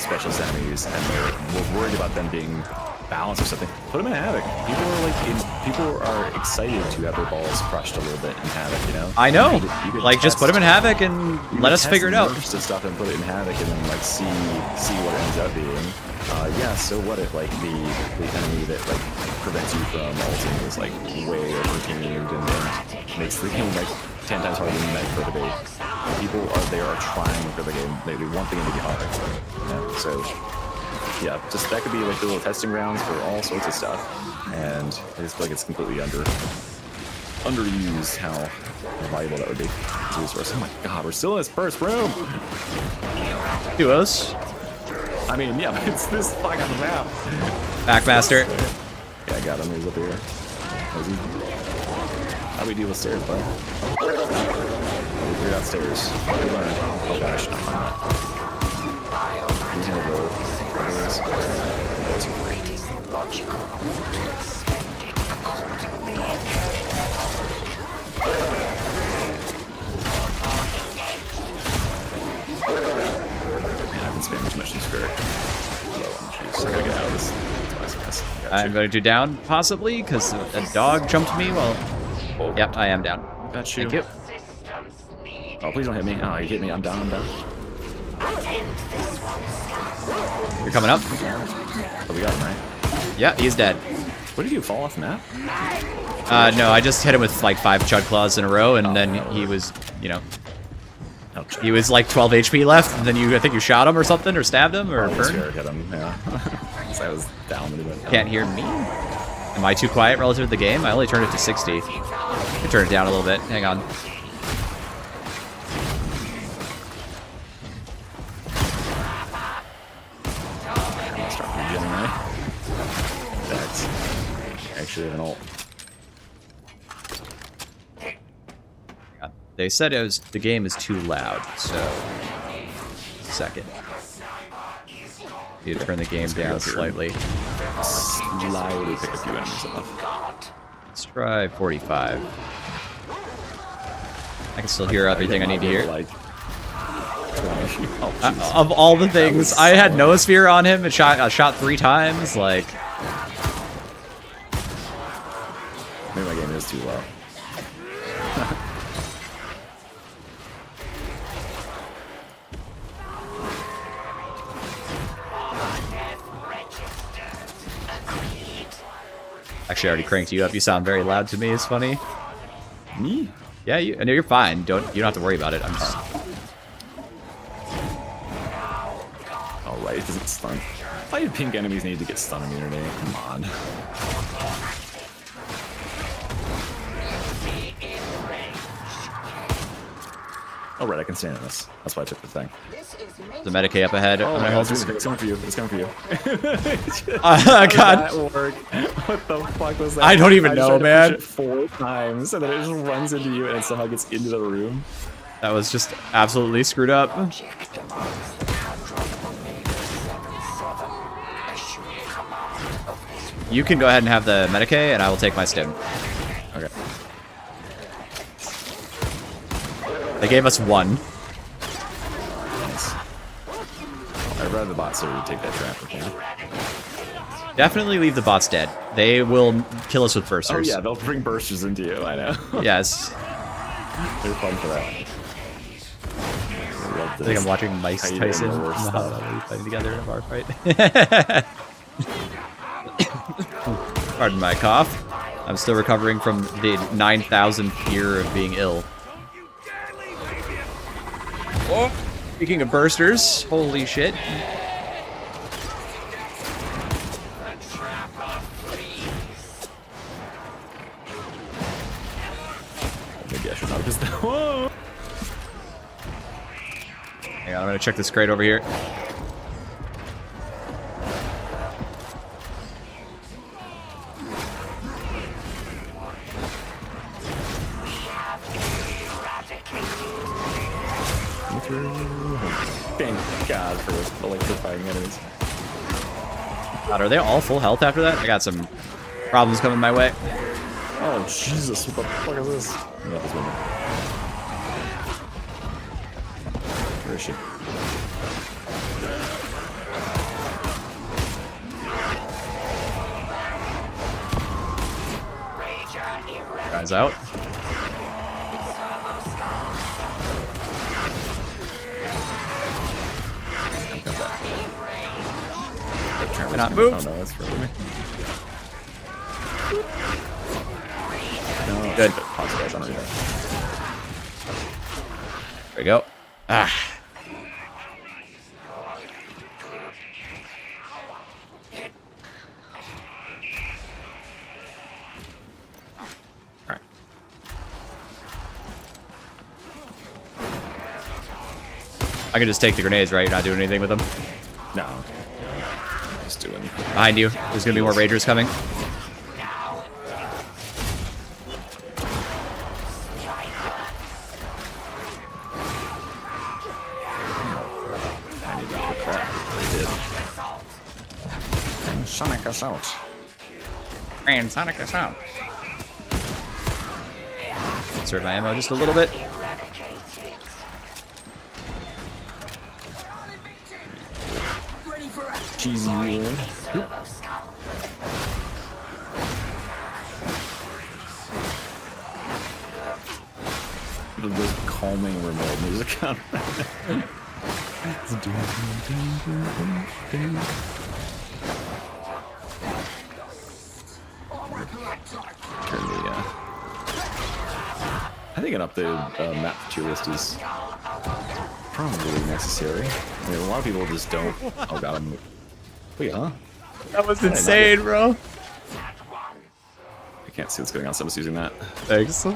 [SPEAKER 3] special semis, and they're worried about them being balanced or something, put them in Havoc. People are excited to have their balls crushed a little bit in Havoc. You know.
[SPEAKER 4] I know. You could like just put them in Havoc and let us figure it out.
[SPEAKER 3] Just stuff and put it in Havoc and then like see what it ends up being. Yeah, so what if like the enemy that like prevents you from ulting is like way over-teamed and makes the game like 10 times harder than you might for the bait. People are trying for the game. They want the game to be hard. You know? So yeah, just that could be like the little testing grounds for all sorts of stuff. And I just feel like it's completely underused how valuable that would be as a resource. Oh my god, we're still in this first room!
[SPEAKER 4] Duos.
[SPEAKER 3] I mean, yeah, but it's this fucking map.
[SPEAKER 4] Backmaster.
[SPEAKER 3] Yeah, I got him. He's up here. How do we deal with stairs, bud? We're downstairs. Oh gosh, not on that. He's gonna go. That's great. Logical. Spamming too much in spirit. I gotta get out of this.
[SPEAKER 4] I'm going to do down, possibly, because a dog jumped me while... Oh. Yep, I am down.
[SPEAKER 3] Got you.
[SPEAKER 4] Thank you.
[SPEAKER 3] Oh, please don't hit me. Oh, you hit me. I'm down,
[SPEAKER 4] You're coming up?
[SPEAKER 3] Oh, we got him, right?
[SPEAKER 4] Yeah, he's dead.
[SPEAKER 3] What did you fall off the map?
[SPEAKER 4] No, I just hit him with like 5 Chud Claws in a row, and then he was, you know... He was like 12 HP left, and then I think you shot him or something, or stabbed him, or burned?
[SPEAKER 3] Hit him, yeah. So I was down when he went down.
[SPEAKER 4] Can't hear me? Am I too quiet relative to the game? I only turned it to 60. I can turn it down a little bit. Hang on.
[SPEAKER 3] Start beginning, right? That's actually an ult.
[SPEAKER 4] They said the game is too loud, so... Second. Need to turn the game down slightly.
[SPEAKER 3] Slowly pick a few enemies off.
[SPEAKER 4] Let's try 45. I can still hear everything I need to hear. Of all the things, I had Noosphere on him and shot 3 times, like...
[SPEAKER 3] Maybe my game is too low.
[SPEAKER 4] Actually, I already cranked you up. You sound very loud to me. It's funny.
[SPEAKER 3] Me?
[SPEAKER 4] Yeah, I know you're fine. You don't have to worry about it. I'm just.
[SPEAKER 3] All right, does it stun? Why do pink enemies need to get stun immunity? Come on. Oh right, I can stand in this. That's why I took the thing.
[SPEAKER 4] The Medicaid up ahead.
[SPEAKER 3] Oh my god, it's coming for you. It's coming for you.
[SPEAKER 4] God.
[SPEAKER 3] That work? What the fuck was that?
[SPEAKER 4] I don't even know, man.
[SPEAKER 3] Push it 4 times, and then it just runs into you, and it somehow gets into the room.
[SPEAKER 4] That was just absolutely screwed up. You can go ahead and have the Medicaid, and I will take my stim.
[SPEAKER 3] Okay.
[SPEAKER 4] They gave us 1.
[SPEAKER 3] Nice. I'd rather the bots take that trap, okay?
[SPEAKER 4] Definitely leave the bots dead. They will kill us with bursters.
[SPEAKER 3] Oh yeah, they'll bring bursters into you, I know.
[SPEAKER 4] Yes.
[SPEAKER 3] They're fun for that.
[SPEAKER 4] I think I'm watching Mice Tyson and Muhammad fighting together in a bar fight. Pardon my cough. I'm still recovering from the 9,000th year of being ill. Oh, speaking of bursters, holy shit.
[SPEAKER 3] Maybe I should not just. Whoa!
[SPEAKER 4] Hang on, I'm gonna check this crate over here.
[SPEAKER 3] through. Thank God for electrifying enemies.
[SPEAKER 4] God, are they all full health after that? I got some problems coming my way.
[SPEAKER 3] Oh Jesus! What the fuck is this? Not this woman. Where is she?
[SPEAKER 4] Guys out. Cannot move.
[SPEAKER 3] Oh no, that's for me. No,
[SPEAKER 4] good. There we go. Ah.
[SPEAKER 3] Alright.
[SPEAKER 4] I can just take the grenades, right? You're not doing anything with them?
[SPEAKER 3] No. Just doing.
[SPEAKER 4] Behind you. There's gonna be more Ragers coming.
[SPEAKER 3] Sonic Assault.
[SPEAKER 4] And Sonic Assault. Conserve my ammo just a little bit.
[SPEAKER 3] Cheesy wheel. The calming remote music on. Turn the, I think an updated map tier list is probably necessary. I mean, a lot of people just don't. Oh god, I'm. Wait, huh?
[SPEAKER 4] That was insane, bro.
[SPEAKER 3] I can't see what's going on. Someone's using that.
[SPEAKER 4] Thanks.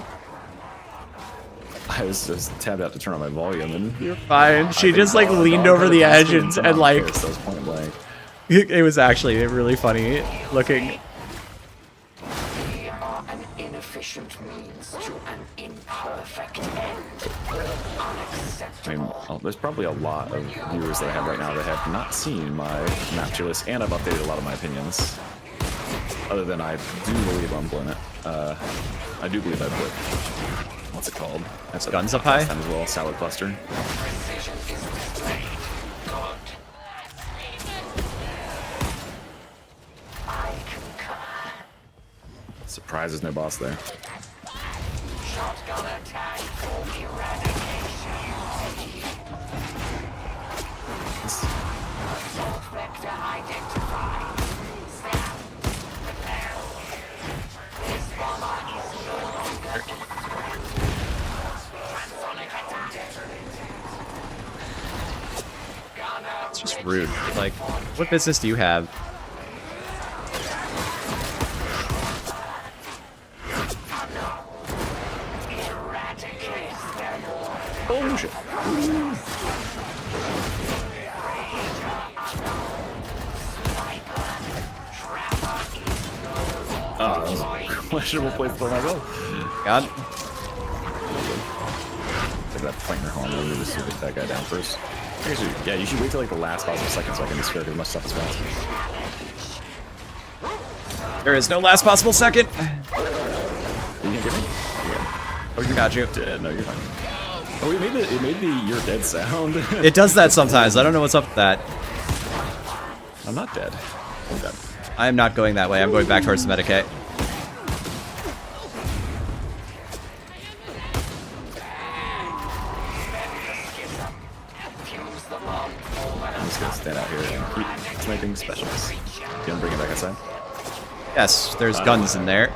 [SPEAKER 3] I was just tabbed out to turn on my volume, and
[SPEAKER 4] you're fine. She just like leaned over the edge and like.
[SPEAKER 3] So I was point blank.
[SPEAKER 4] It was actually really funny looking.
[SPEAKER 1] An inefficient means to an imperfect end.
[SPEAKER 3] I mean, there's probably a lot of viewers that I have right now that have not seen my map tier list, and I've updated a lot of my opinions. Other than I do believe I'm blowing it. I do believe I put. What's it called? That's
[SPEAKER 4] Guns Up High?
[SPEAKER 3] As well, Salad Cluster. Surprise, there's no boss there.
[SPEAKER 1] Shotgun attack for eradication. Assault vector identified. Snap. Prepare. This bomber is no longer transonic attack.
[SPEAKER 4] It's just rude. Like, what business do you have?
[SPEAKER 3] Oh shit. Oh, that was a questionable place to put myself.
[SPEAKER 4] God.
[SPEAKER 3] Look at that flanker horn. Let me just get that guy down first. Actually, yeah, you should wait till like the last possible second so I can just spare as much stuff as possible.
[SPEAKER 4] There is no last possible second.
[SPEAKER 3] You can get me? Yeah.
[SPEAKER 4] Oh, you got you.
[SPEAKER 3] No, you're fine. Oh, it made the "you're dead" sound.
[SPEAKER 4] It does that sometimes. I don't know what's up with that.
[SPEAKER 3] I'm not dead. I'm dead.
[SPEAKER 4] I am not going that way. I'm going back towards the Medicaid.
[SPEAKER 3] I'm just gonna stand out here and keep sniping specials. You wanna bring it back outside?
[SPEAKER 4] Yes, there's guns in there.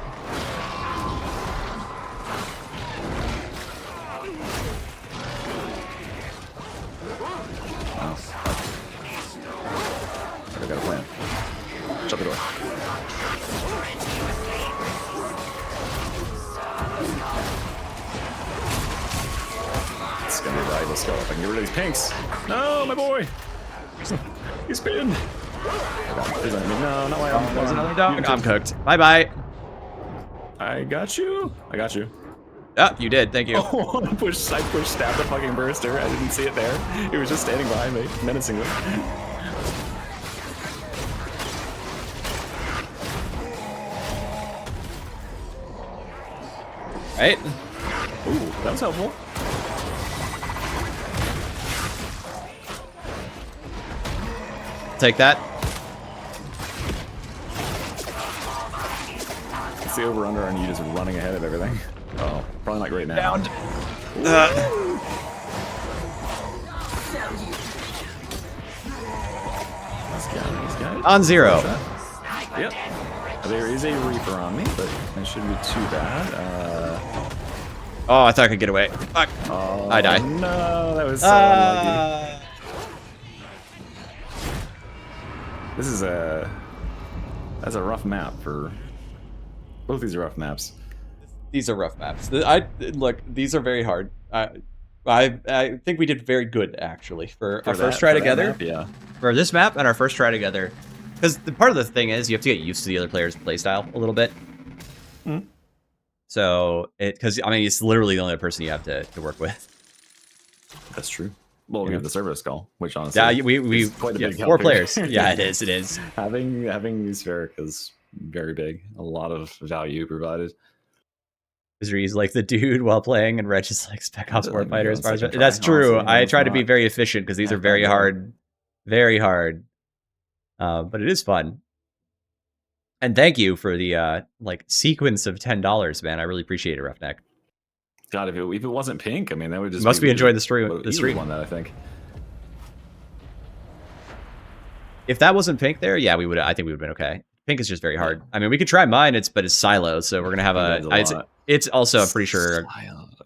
[SPEAKER 3] I got a plan. Shut the door. It's gonna be right. Let's go. If I can get rid of these pinks. No, my boy. He's pinned. No, not my own.
[SPEAKER 4] There's another dog. I'm cooked. Bye bye.
[SPEAKER 3] I got you. I got you.
[SPEAKER 4] Ah, you did. Thank you.
[SPEAKER 3] Oh, I pushed stab the fucking burster. I didn't see it there. It was just standing behind me, menacingly.
[SPEAKER 4] Right?
[SPEAKER 3] Ooh, that was helpful.
[SPEAKER 4] Take that.
[SPEAKER 3] It's the over-under on you just running ahead of everything. Oh, probably not great now.
[SPEAKER 4] Downed.
[SPEAKER 3] These guys.
[SPEAKER 4] On 0.
[SPEAKER 3] Yep. There is a Reaper on me, but that shouldn't be too bad.
[SPEAKER 4] Oh, I thought I could get away. Fuck.
[SPEAKER 3] Oh,
[SPEAKER 4] I died.
[SPEAKER 3] No, that was so unlucky. This is that's a rough map for both. These are rough maps.
[SPEAKER 4] These are rough maps. Look, these are very hard. I think we did very good actually for our first try together.
[SPEAKER 3] Map, yeah.
[SPEAKER 4] For this map and our first try together, because part of the thing is you have to get used to the other player's playstyle a little bit.
[SPEAKER 3] Hmm.
[SPEAKER 4] So because I mean it's literally the only person you have to work with.
[SPEAKER 3] That's true. Well, we have the service call, which honestly,
[SPEAKER 4] yeah, we
[SPEAKER 3] quite a big
[SPEAKER 4] 4
[SPEAKER 3] help here.
[SPEAKER 4] players. Yeah, it is. It is.
[SPEAKER 3] Having Spheric is very big. A lot of value provided.
[SPEAKER 4] He's like the dude while playing, and Reg is like Spec Ops Warfighter. As far as
[SPEAKER 3] try,
[SPEAKER 4] that's true.
[SPEAKER 3] honestly,
[SPEAKER 4] I
[SPEAKER 3] it's
[SPEAKER 4] try to be
[SPEAKER 3] not.
[SPEAKER 4] very efficient because these are very hard, very hard. But it is fun. And thank you for the like sequence of $10, man. I really appreciate it, Roughneck.
[SPEAKER 3] God, if it wasn't pink, I mean, that would just
[SPEAKER 4] Must be enjoying the stream.
[SPEAKER 3] The stream one that I think.
[SPEAKER 4] If that wasn't pink there, yeah, we would. I think we would have been okay. Pink is just very hard. I mean, we could try mine. But it's silo, so we're gonna have it's also I'm pretty sure.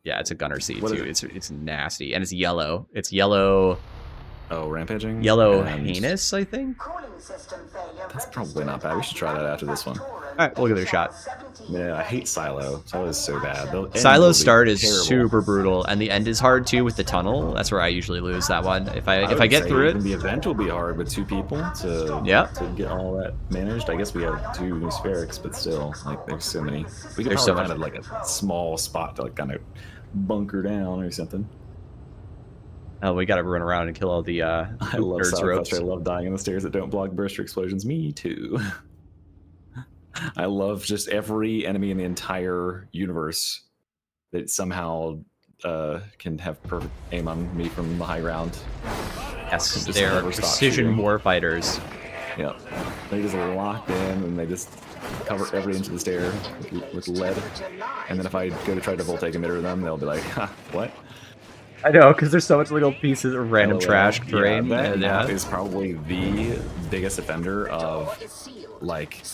[SPEAKER 4] Yeah, it's a gunner seed too. It's nasty and it's yellow. It's yellow.
[SPEAKER 3] Oh, rampaging.
[SPEAKER 4] Yellow
[SPEAKER 3] and
[SPEAKER 4] heinous, I think.
[SPEAKER 3] That's probably not bad. We should try that after this one.
[SPEAKER 4] All right, we'll give it a shot.
[SPEAKER 3] Yeah, I hate Silo. Silo is so bad.
[SPEAKER 4] Silo's start is super brutal, and the end is hard too with the tunnel. That's where I usually lose that one. If I get through it,
[SPEAKER 3] the event will be hard with 2 people to get all that managed. I guess we have 2 new Spherics, but still, like there's so many. We could probably find like a small spot to like kind of bunker down or something.
[SPEAKER 4] Oh, we gotta run around and kill all the
[SPEAKER 3] I love
[SPEAKER 4] nerds ropes.
[SPEAKER 3] I love dying in the stairs that don't block burster explosions. Me too. I love just every enemy in the entire universe that somehow can have perfect aim on me from the high ground.
[SPEAKER 4] Yes, they're precision warfighters.
[SPEAKER 3] Yep. They just locked in and they just cover every inch of the stair with lead. And then if I go to try to voltaic emitter them, they'll be like, ha, what?
[SPEAKER 4] I know, because there's so much little pieces of random trash terrain.
[SPEAKER 3] Yeah, that map is probably the biggest offender of, like,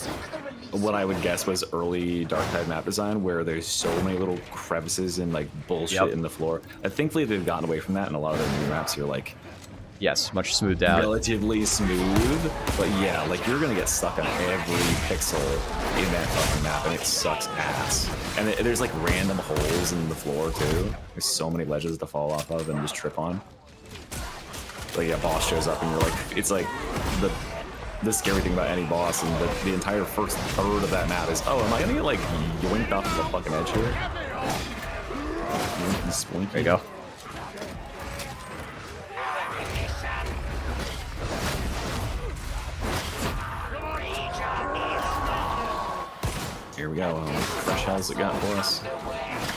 [SPEAKER 3] what I would guess was early Darktide map design, where there's so many little crevices and, like, bullshit in the floor. Thankfully, they've gotten away from that, and a lot of their new maps are, like...
[SPEAKER 4] Yes, much smoothed out.
[SPEAKER 3] Relatively smooth, but yeah, like, you're gonna get stuck on every pixel in that fucking map, and it sucks ass. And there's, like, random holes in the floor, too. There's so many ledges to fall off of and just trip on. Like, yeah, boss shows up, and you're like... It's like... The scary thing about any boss, and the entire first third of that map is, oh, am I gonna get, like, yoinked off of the fucking edge here?
[SPEAKER 4] There you go.
[SPEAKER 3] Here we go. Fresh hells it got for us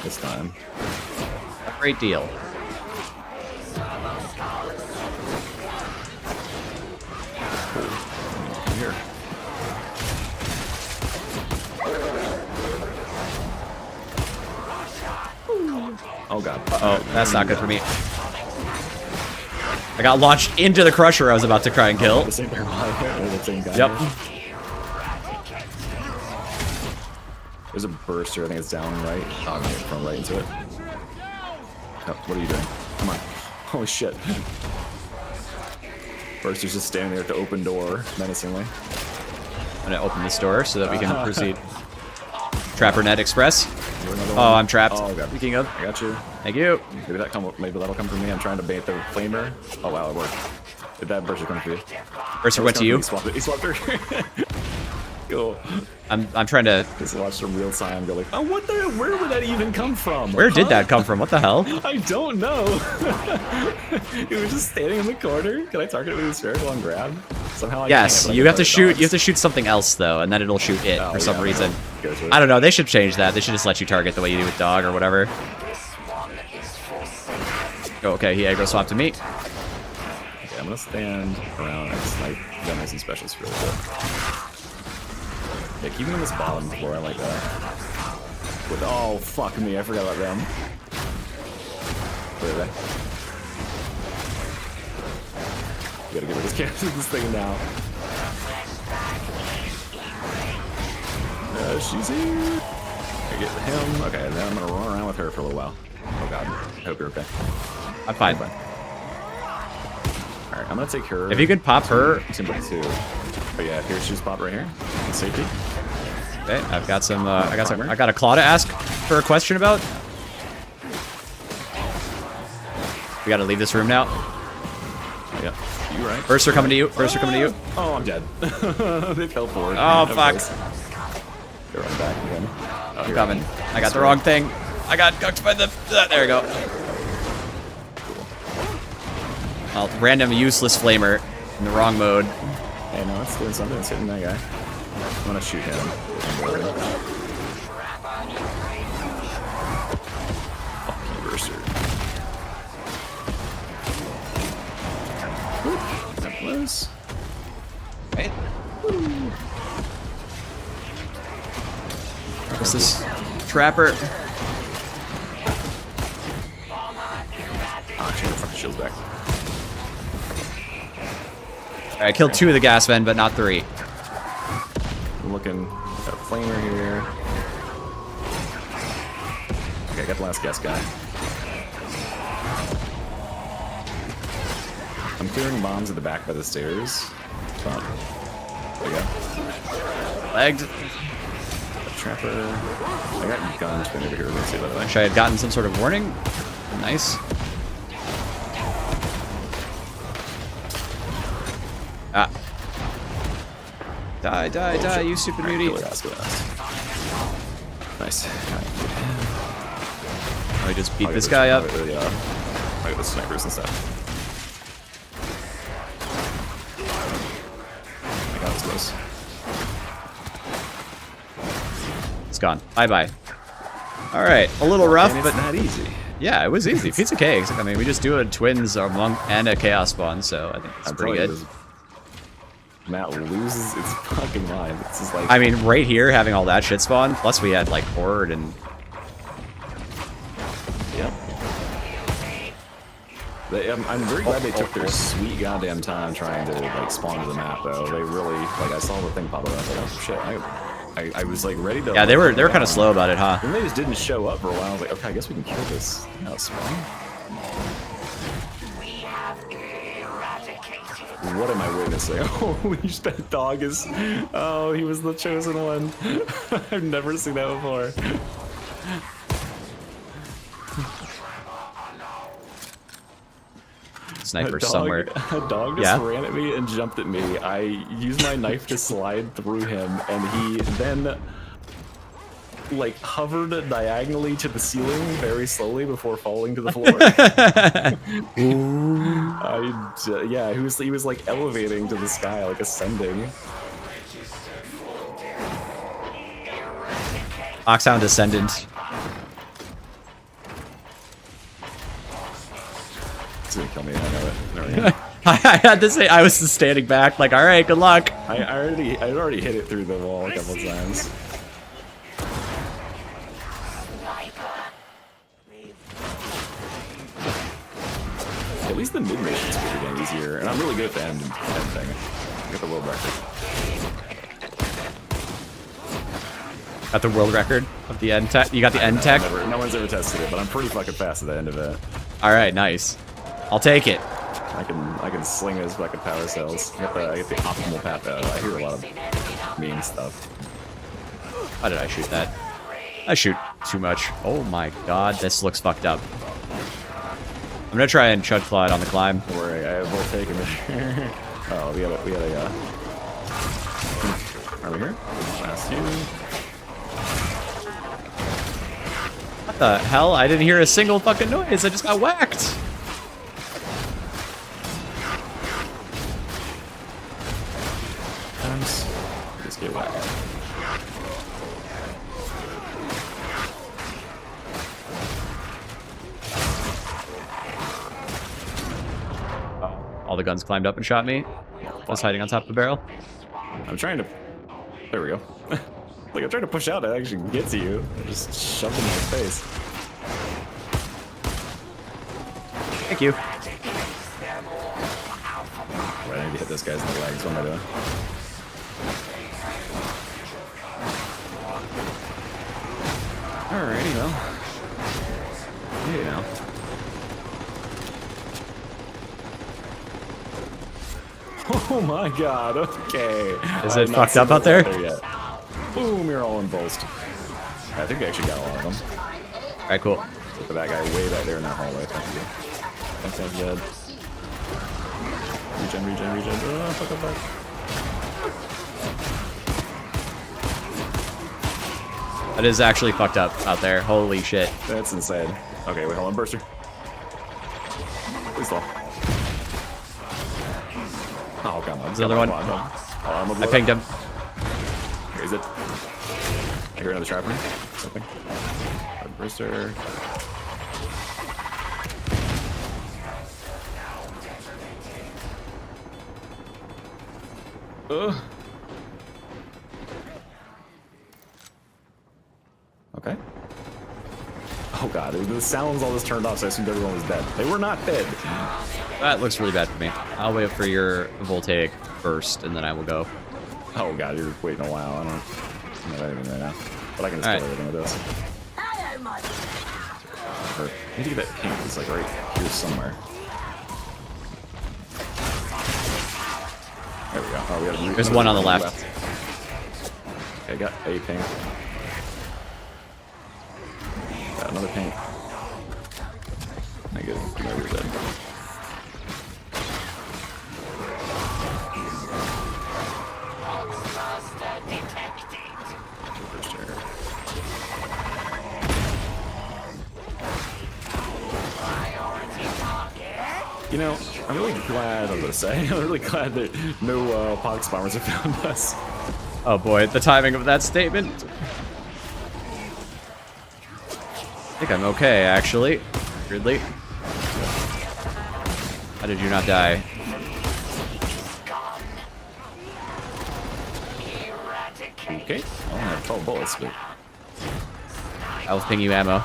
[SPEAKER 3] this time.
[SPEAKER 4] A great deal.
[SPEAKER 3] Here. Oh god.
[SPEAKER 4] Oh, that's not good for me. I got launched into the crusher I was about to try and kill.
[SPEAKER 3] The same guy.
[SPEAKER 4] Yep.
[SPEAKER 3] There's a burster, I think it's down right. Oh, I'm gonna run right into it. Oh, what are you doing? Come on. Holy shit. Burster's just standing there at the open door, menacingly.
[SPEAKER 4] I'm gonna open this door so that we can proceed. Trappernet Express. Oh, I'm trapped.
[SPEAKER 3] Oh, god.
[SPEAKER 4] Speaking of,
[SPEAKER 3] I got you.
[SPEAKER 4] thank you.
[SPEAKER 3] Maybe that'll come from me. I'm trying to bait the flamer. Oh wow, it worked. Did that burster come for you?
[SPEAKER 4] Burster went to you.
[SPEAKER 3] He swapped her. Cool.
[SPEAKER 4] I'm trying to.
[SPEAKER 3] Just watch them real time. Go like, oh, what the? Where would that even come from?
[SPEAKER 4] Where did that come from? What the hell?
[SPEAKER 3] I don't know. It was just standing in the corner. Can I target it with a spherical and grab? Somehow.
[SPEAKER 4] Yes, you have to shoot. You have to shoot something else though, and then it'll shoot it for some reason. I don't know. They should change that. They should just let you target the way you do with dog or whatever. Oh, okay, he aggro swapped to me.
[SPEAKER 3] Okay, I'm gonna stand around and snipe generals and specials for a little bit. Yeah, keep him on this bottom floor. I like that. With oh fuck me, I forgot about them. Where are they? We gotta get rid of this thing now. She's here. I get him. Okay, then I'm gonna run around with her for a little while. Oh god, I hope you're okay.
[SPEAKER 4] I'm fine.
[SPEAKER 3] Alright, I'm gonna take her.
[SPEAKER 4] If you could pop her.
[SPEAKER 3] Timbuktu. Oh yeah, here she's pop right here. In safety.
[SPEAKER 4] Okay, I've got some. I got a claw to ask for a question about. We gotta leave this room now.
[SPEAKER 3] Yep. You right.
[SPEAKER 4] First are coming to you. First are coming to you.
[SPEAKER 3] Oh, I'm dead. They fell forward.
[SPEAKER 4] Oh fuck.
[SPEAKER 3] They're on back again. Oh,
[SPEAKER 4] I'm coming. I got the wrong thing. I got cooked by the. There we go. Well, random useless flamer in the wrong mode.
[SPEAKER 3] Hey, no, it's doing something. It's hitting that guy. I'm gonna shoot him. Fuck you, Berser. That was.
[SPEAKER 4] Right. What's this? Trapper.
[SPEAKER 3] Ah, shit, fuck the shield's back.
[SPEAKER 4] Alright, I killed 2 of the gas men, but not 3.
[SPEAKER 3] I'm looking. Got a flamer here. Okay, I got the last gas guy. I'm clearing bombs at the back by the stairs. There we go.
[SPEAKER 4] Legged.
[SPEAKER 3] Trapper. I got guns been over here. Let's see by the way.
[SPEAKER 4] Wish I had gotten some sort of warning. Nice. Ah. Die, die, die, you stupid beauty.
[SPEAKER 3] Nice.
[SPEAKER 4] I just beat this guy up.
[SPEAKER 3] I got the snipers and stuff. I got this close.
[SPEAKER 4] It's gone. Bye-bye. Alright, a little rough,
[SPEAKER 3] And
[SPEAKER 4] but
[SPEAKER 3] it's not easy.
[SPEAKER 4] yeah, it was easy. Pizza cakes. I mean, we just do a twins or monk and a chaos spawn, so I think it's pretty good.
[SPEAKER 3] Matt loses its fucking mind. It's just like
[SPEAKER 4] I mean, right here, having all that shit spawn, plus we had, like, Horde and...
[SPEAKER 3] Yep. I'm very glad they took their sweet goddamn time trying to, like, spawn to the map, though. They really, like, I saw the thing pop up, I was like, oh, shit. I was, like, ready to...
[SPEAKER 4] Yeah, they were kind of slow about it, huh?
[SPEAKER 3] And they just didn't show up for a while. I was like, okay, I guess we can kill this. Now it's spawn. What am I witnessing? Holy shit, that dog is... Oh, he was the chosen one. I've never seen that before.
[SPEAKER 4] Sniper somewhere.
[SPEAKER 3] A dog just ran at me and jumped at me. I used my knife to slide through him, and he then... like hovered diagonally to the ceiling very slowly before falling to the floor. Yeah, he was like elevating to the sky, like ascending.
[SPEAKER 4] Oxhound Descendant.
[SPEAKER 3] It's gonna kill me, I know it. Never mind.
[SPEAKER 4] I had to say, I was just standing back, like, alright, good luck.
[SPEAKER 3] I already hit it through the wall a couple times. At least the mid mission's pretty damn easier, and I'm really good at the end thing. I got the world record.
[SPEAKER 4] Got the world record of the end tech. You got the end tech?
[SPEAKER 3] No one's ever tested it, but I'm pretty fucking fast at the end of it.
[SPEAKER 4] Alright, nice. I'll take it.
[SPEAKER 3] I can sling his fucking power cells. I get the optimal path out. I hear a lot of mean stuff.
[SPEAKER 4] How did I shoot that? I shoot too much. Oh my god, this looks fucked up. I'm gonna try and chud claw it on the climb.
[SPEAKER 3] Don't worry, I have both taken it. Oh, we had a Over here. Last two.
[SPEAKER 4] What the hell? I didn't hear a single fucking noise. I just got whacked.
[SPEAKER 3] Just get whacked.
[SPEAKER 4] All the guns climbed up and shot me. I was hiding on top of the barrel.
[SPEAKER 3] I'm trying to. There we go. Like I'm trying to push out to actually get to you. I just shoved in my face.
[SPEAKER 4] Thank you.
[SPEAKER 3] Right, I need to hit those guys in the legs. What am I doing? Alrighty, well. You know. Oh my god, okay.
[SPEAKER 4] Is it fucked up out there?
[SPEAKER 3] Yet. Boom, you're all embolsed. I think we actually got all of them.
[SPEAKER 4] Alright, cool.
[SPEAKER 3] Look at that guy way back there in that hallway. Thank you. Thanks, dead. Regen. Oh, fuck.
[SPEAKER 4] That is actually fucked up out there. Holy shit.
[SPEAKER 3] That's insane. Okay, wait, hold on, Burster. Please fall. Oh, come on.
[SPEAKER 4] There's another one.
[SPEAKER 3] I
[SPEAKER 4] pinged him.
[SPEAKER 3] Where is it? I hear another trapper. Something. Burster. Okay. Oh god, the sounds all just turned off, so I assumed everyone was dead. They were not dead.
[SPEAKER 4] That looks really bad for me. I'll wait for your voltaic first, and then I will go.
[SPEAKER 3] Oh god, you're waiting a while. I don't know anything right now. But I can just kill everything with this. I need to get that pink. It's like right here somewhere. There we go. Oh, we got
[SPEAKER 4] There's one on the left.
[SPEAKER 3] Okay, got a pink. Got another pink. I get it. No, you're dead. You know, I'm really glad, I'm gonna say, I'm really glad that no pox bombers have found us.
[SPEAKER 4] Oh boy, the timing of that statement. I think I'm okay, actually. Weirdly. How did you not die?
[SPEAKER 3] Okay, I only have 12 bullets, but...
[SPEAKER 4] I will ping you ammo.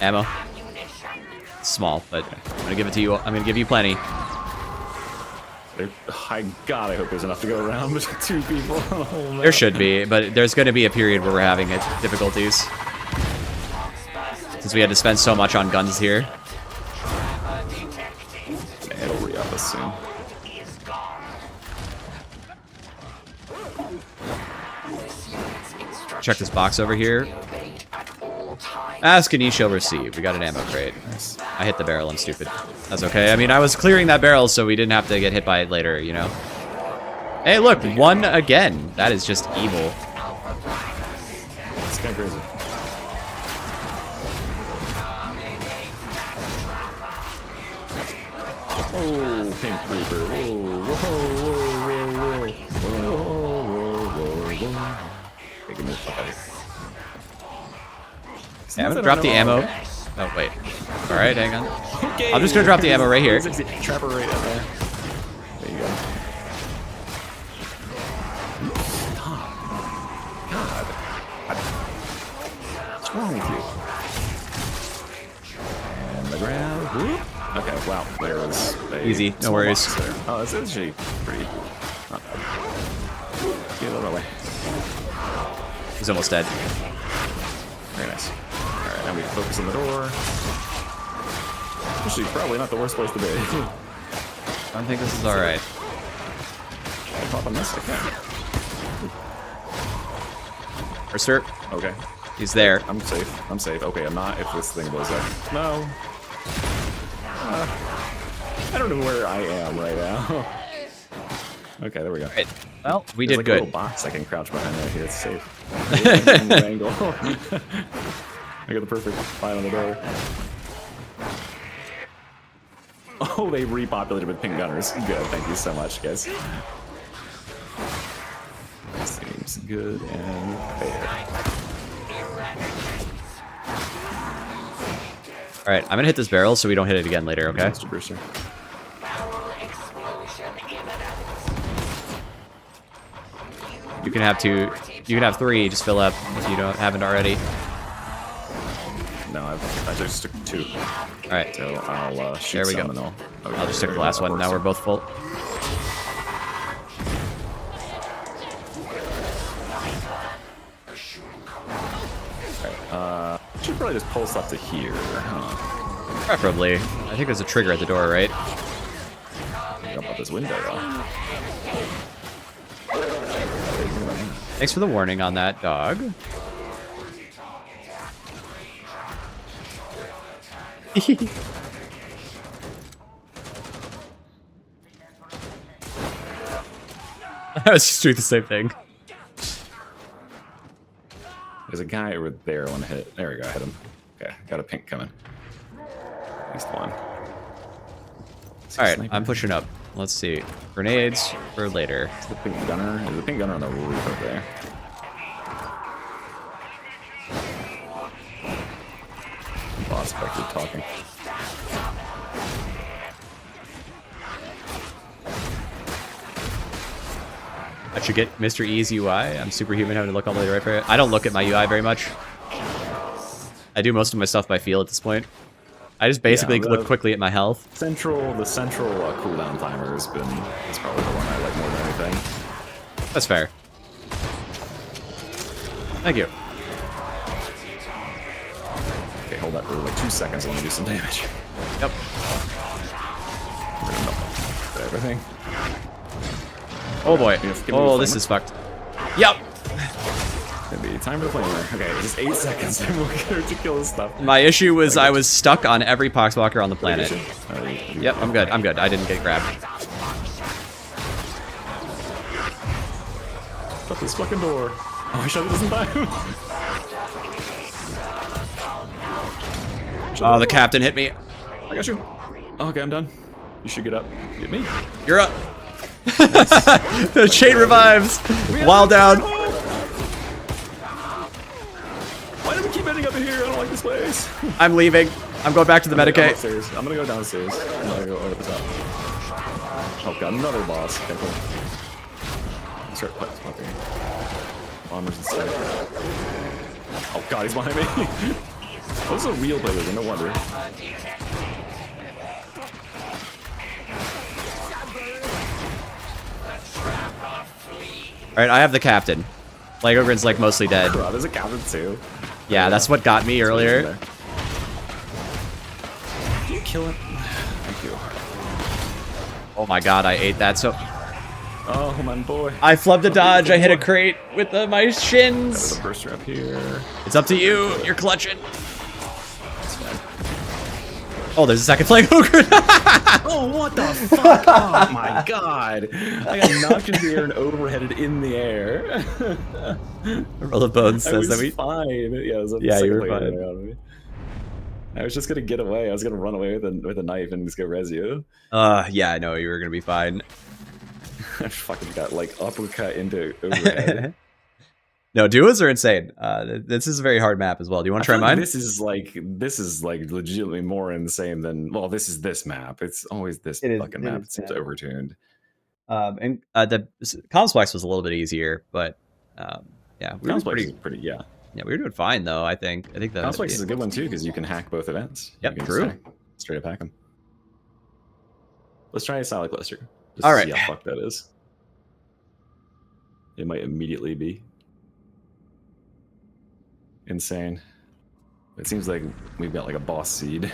[SPEAKER 4] Ammo. Small, but I'm gonna give it to you. I'm gonna give you plenty.
[SPEAKER 3] God, I hope there's enough to go around with 2 people. Oh,
[SPEAKER 4] there should be, but there's gonna be a period where we're having difficulties. Since we had to spend so much on guns here.
[SPEAKER 3] It'll re-up us soon.
[SPEAKER 4] Check this box over here. Ask and ye shall receive. We got an ammo crate.
[SPEAKER 3] Nice.
[SPEAKER 4] I hit the barrel, I'm stupid. That's okay. I mean, I was clearing that barrel so we didn't have to get hit by it later, you know? Hey, look, 1 again. That is just evil.
[SPEAKER 3] It's kind of crazy. Oh, pink creeper. Whoa. Taking this fuck out of here.
[SPEAKER 4] Yeah, I'm gonna drop the ammo. Oh, wait. Alright, hang on.
[SPEAKER 3] Okay.
[SPEAKER 4] I'm just gonna drop the ammo right here.
[SPEAKER 3] Trapper right up there. There you go. God. What's wrong with you? And the ground. Whoop. Okay, wow. There was a
[SPEAKER 4] Easy, no
[SPEAKER 3] small
[SPEAKER 4] worries.
[SPEAKER 3] box there. Oh, this is actually pretty. Not bad. Get a little away.
[SPEAKER 4] He's almost dead.
[SPEAKER 3] Very nice. Alright, now we can focus on the door. Actually, probably not the worst place to be.
[SPEAKER 4] I don't think this is alright.
[SPEAKER 3] Can I pop on this? I can.
[SPEAKER 4] Mercer,
[SPEAKER 3] Okay.
[SPEAKER 4] he's there.
[SPEAKER 3] I'm safe. I'm safe. Okay, I'm not if this thing blows up. No. I don't know where I am right now. Okay, there we go.
[SPEAKER 4] All right. Well, we
[SPEAKER 3] There's
[SPEAKER 4] did
[SPEAKER 3] like
[SPEAKER 4] good.
[SPEAKER 3] a little box I can crouch behind right here. It's safe. Angle. I got the perfect spot on the door. Oh, they repopulated with pink gunners. Good, thank you so much, guys. Seems good and fair.
[SPEAKER 4] All right, I'm gonna hit this barrel so we don't hit it again later. Okay.
[SPEAKER 3] Mr. Brewster.
[SPEAKER 4] You can have 2. You can have 3. Just fill up if you haven't already.
[SPEAKER 3] No, I just took 2.
[SPEAKER 4] All right.
[SPEAKER 3] So I'll shoot
[SPEAKER 4] There we
[SPEAKER 3] some
[SPEAKER 4] go.
[SPEAKER 3] and
[SPEAKER 4] I'll just take the last one. Now we're both full.
[SPEAKER 3] Should probably just pulse up to here, huh?
[SPEAKER 4] Preferably. I think there's a trigger at the door, right?
[SPEAKER 3] Jump out this window, though.
[SPEAKER 4] Thanks for the warning on that, dog. I was just doing the same thing.
[SPEAKER 3] There's a guy over there I want to hit. There we go, I hit him. Okay, got a pink coming. At least one.
[SPEAKER 4] Alright, I'm pushing up. Let's see. Grenades for later.
[SPEAKER 3] The pink gunner. There's a pink gunner on the roof over there. Boss back here talking.
[SPEAKER 4] I should get Mr. E's UI. I'm superhuman having to look all the way right for it. I don't look at my UI very much. I do most of my stuff by feel at this point. I just basically look quickly at my health.
[SPEAKER 3] The central cooldown timer is probably the one I like more than anything.
[SPEAKER 4] That's fair. Thank you.
[SPEAKER 3] Okay, hold that for like 2 seconds. Let me do some damage.
[SPEAKER 4] Yep.
[SPEAKER 3] Everything.
[SPEAKER 4] Oh boy.
[SPEAKER 3] Give me
[SPEAKER 4] Oh,
[SPEAKER 3] the
[SPEAKER 4] this
[SPEAKER 3] flamer.
[SPEAKER 4] is fucked. Yep.
[SPEAKER 3] Gonna be time for the flamer. Okay, just 8 seconds and we'll get her to kill this stuff.
[SPEAKER 4] My issue was I was stuck on every poxwalker on the planet.
[SPEAKER 3] You-
[SPEAKER 4] Yep, I'm good. I'm good. I didn't get grabbed.
[SPEAKER 3] Shut this fucking door. Oh, I shut it this time.
[SPEAKER 4] Oh, the captain hit me.
[SPEAKER 3] I got you. Oh, okay, I'm done. You should get up. Get me.
[SPEAKER 4] You're up. The chain revives. While down.
[SPEAKER 3] Why do we keep ending up in here? I don't like this place.
[SPEAKER 4] I'm leaving. I'm going back to the
[SPEAKER 3] I'm
[SPEAKER 4] Medicaid.
[SPEAKER 3] upstairs. I'm gonna go downstairs. I'm gonna go over the top. Oh god, another boss. Okay, cool. Start fucking bombers and stuff. Oh god, he's behind me. Oh, this is a real player, no wonder.
[SPEAKER 4] All right, I have the captain. Legogrin's like mostly dead.
[SPEAKER 3] Oh, there's a captain too.
[SPEAKER 4] Yeah, that's what got me earlier.
[SPEAKER 3] Did you kill it? Thank you.
[SPEAKER 4] Oh my god, I ate that so...
[SPEAKER 3] Oh, my boy.
[SPEAKER 4] I flubbed a dodge. I hit a crate with my
[SPEAKER 3] There's
[SPEAKER 4] shins.
[SPEAKER 3] a burster up here.
[SPEAKER 4] It's up to you. You're clutching. Oh, there's a second flame ogre.
[SPEAKER 3] Oh, what the fuck? Oh my god. I got knocked into the air and overheaded in the air.
[SPEAKER 4] Roll of Bones
[SPEAKER 3] I
[SPEAKER 4] says
[SPEAKER 3] was
[SPEAKER 4] that we...
[SPEAKER 3] fine. Yeah, it was
[SPEAKER 4] Yeah, you were
[SPEAKER 3] player
[SPEAKER 4] fine.
[SPEAKER 3] there on me. I was just gonna get away. I was gonna run away with a knife and just go res you.
[SPEAKER 4] Yeah, I know. You were going to be fine.
[SPEAKER 3] I fucking got like uppercut into overhead.
[SPEAKER 4] No, duos are insane. This is a very hard map as well. Do you want to try
[SPEAKER 3] I feel like
[SPEAKER 4] mine?
[SPEAKER 3] This is like legitimately more insane than this map. It's always this
[SPEAKER 4] It is-
[SPEAKER 3] fucking
[SPEAKER 4] it
[SPEAKER 3] map.
[SPEAKER 4] is
[SPEAKER 3] It seems
[SPEAKER 4] bad.
[SPEAKER 3] overtuned.
[SPEAKER 4] And the Complex was a little bit easier, but yeah, we were
[SPEAKER 3] Complex is
[SPEAKER 4] pretty.
[SPEAKER 3] pretty, yeah.
[SPEAKER 4] Yeah, we were doing fine though. I think the
[SPEAKER 3] Complex is a good one too because you can hack both events.
[SPEAKER 4] Yep,
[SPEAKER 3] You can
[SPEAKER 4] true.
[SPEAKER 3] just straight up hack them. Let's try a Silent Cluster. Just
[SPEAKER 4] All
[SPEAKER 3] to
[SPEAKER 4] right.
[SPEAKER 3] see how fucked that is. It might immediately be insane. It seems like we've got like a boss seed.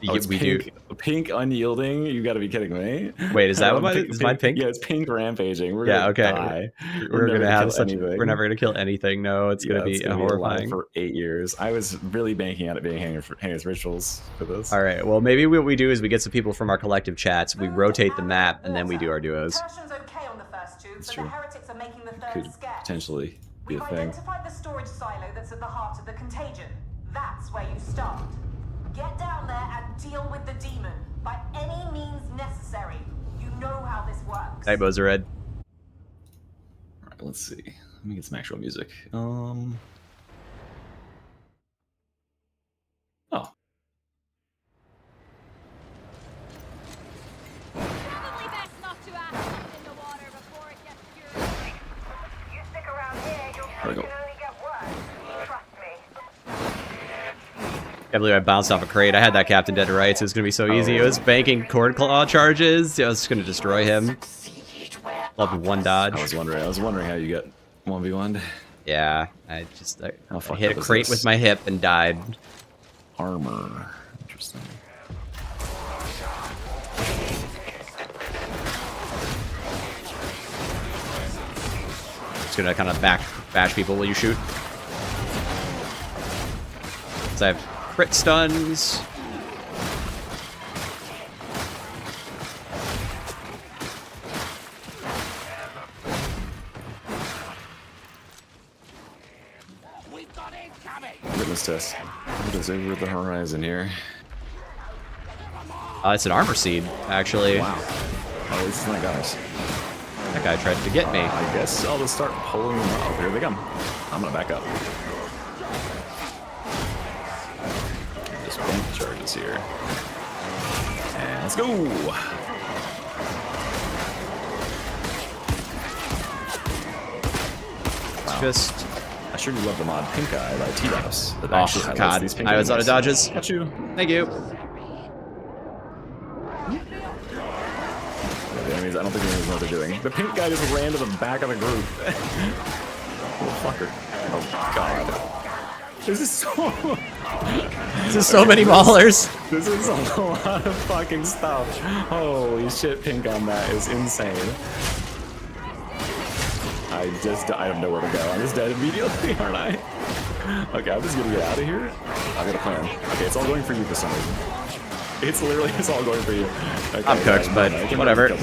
[SPEAKER 3] Oh, it's
[SPEAKER 4] we
[SPEAKER 3] pink,
[SPEAKER 4] do.
[SPEAKER 3] pink unyielding. You got to be kidding me.
[SPEAKER 4] Wait, is that what is mine pink?
[SPEAKER 3] Yeah, it's pink rampaging. We're
[SPEAKER 4] Yeah,
[SPEAKER 3] gonna
[SPEAKER 4] okay.
[SPEAKER 3] die.
[SPEAKER 4] We're
[SPEAKER 3] never
[SPEAKER 4] gonna have
[SPEAKER 3] kill
[SPEAKER 4] such.
[SPEAKER 3] anything.
[SPEAKER 4] We're never gonna kill anything. No, it's gonna be
[SPEAKER 3] alive
[SPEAKER 4] horrifying.
[SPEAKER 3] for 8 years. I was really banking on it being Hangers Rituals for this.
[SPEAKER 4] All right. Well, maybe what we do is we get some people from our collective chats. We rotate the map, and then we do our duos.
[SPEAKER 2] Incursion's okay on the first two, but
[SPEAKER 3] true.
[SPEAKER 2] the heretics are making the third
[SPEAKER 3] Could
[SPEAKER 2] scarce.
[SPEAKER 3] potentially be
[SPEAKER 2] We've
[SPEAKER 3] a thing.
[SPEAKER 2] identified the storage silo that's at the heart of the contagion. That's where you start. Get down there and deal with the demon by any means necessary. You know how this works.
[SPEAKER 4] Hey, Bozered.
[SPEAKER 3] All right, let's see. Let me get some actual music. Oh.
[SPEAKER 5] Probably best not to ask what's in the water before it gets purified.
[SPEAKER 2] You stick around here, your
[SPEAKER 3] There we
[SPEAKER 2] fight
[SPEAKER 3] go.
[SPEAKER 2] can only get worse. Trust me.
[SPEAKER 4] Can't believe I bounced off a crate. I had that Captain Dead to rights. It was gonna be so easy. It was banking Cord Claw charges. I was just gonna destroy him.
[SPEAKER 1] Succeed where
[SPEAKER 4] Loved one dodge.
[SPEAKER 3] I was wondering how you get 1v1'd.
[SPEAKER 4] Yeah, I
[SPEAKER 3] How fucked
[SPEAKER 4] hit
[SPEAKER 3] up
[SPEAKER 4] a
[SPEAKER 3] is
[SPEAKER 4] crate
[SPEAKER 3] this?
[SPEAKER 4] with my hip and died.
[SPEAKER 3] Armor. Interesting.
[SPEAKER 4] Just gonna kind of bash people while you shoot. So I have crit stuns.
[SPEAKER 3] Witness test. What is over the horizon here?
[SPEAKER 4] It's an armor seed, actually.
[SPEAKER 3] Wow. Oh, this is not guys.
[SPEAKER 4] That guy tried to get me.
[SPEAKER 3] I guess I'll just start pulling them up. Here they come. I'm gonna back up. Just bank charges here. And let's go!
[SPEAKER 4] Just.
[SPEAKER 3] I sure do love the mod Pink Eye by T-Dops.
[SPEAKER 4] Oh, God. I was out of dodges.
[SPEAKER 3] Got you.
[SPEAKER 4] Thank you.
[SPEAKER 3] The enemies, I don't think the enemies know what they're doing. The pink guy just ran to the back of the group. Little fucker. Oh, God. This is so...
[SPEAKER 4] This is so many maulers.
[SPEAKER 3] This is a lot of fucking stuff. Holy shit, pink on that is insane. I have nowhere to go. I'm just dead immediately, aren't I? Okay, I'm just gonna get out of here. I've got a plan. Okay, it's all going for you for some reason. It's literally, it's all going for you. Okay,
[SPEAKER 4] I'm cooked, but whatever.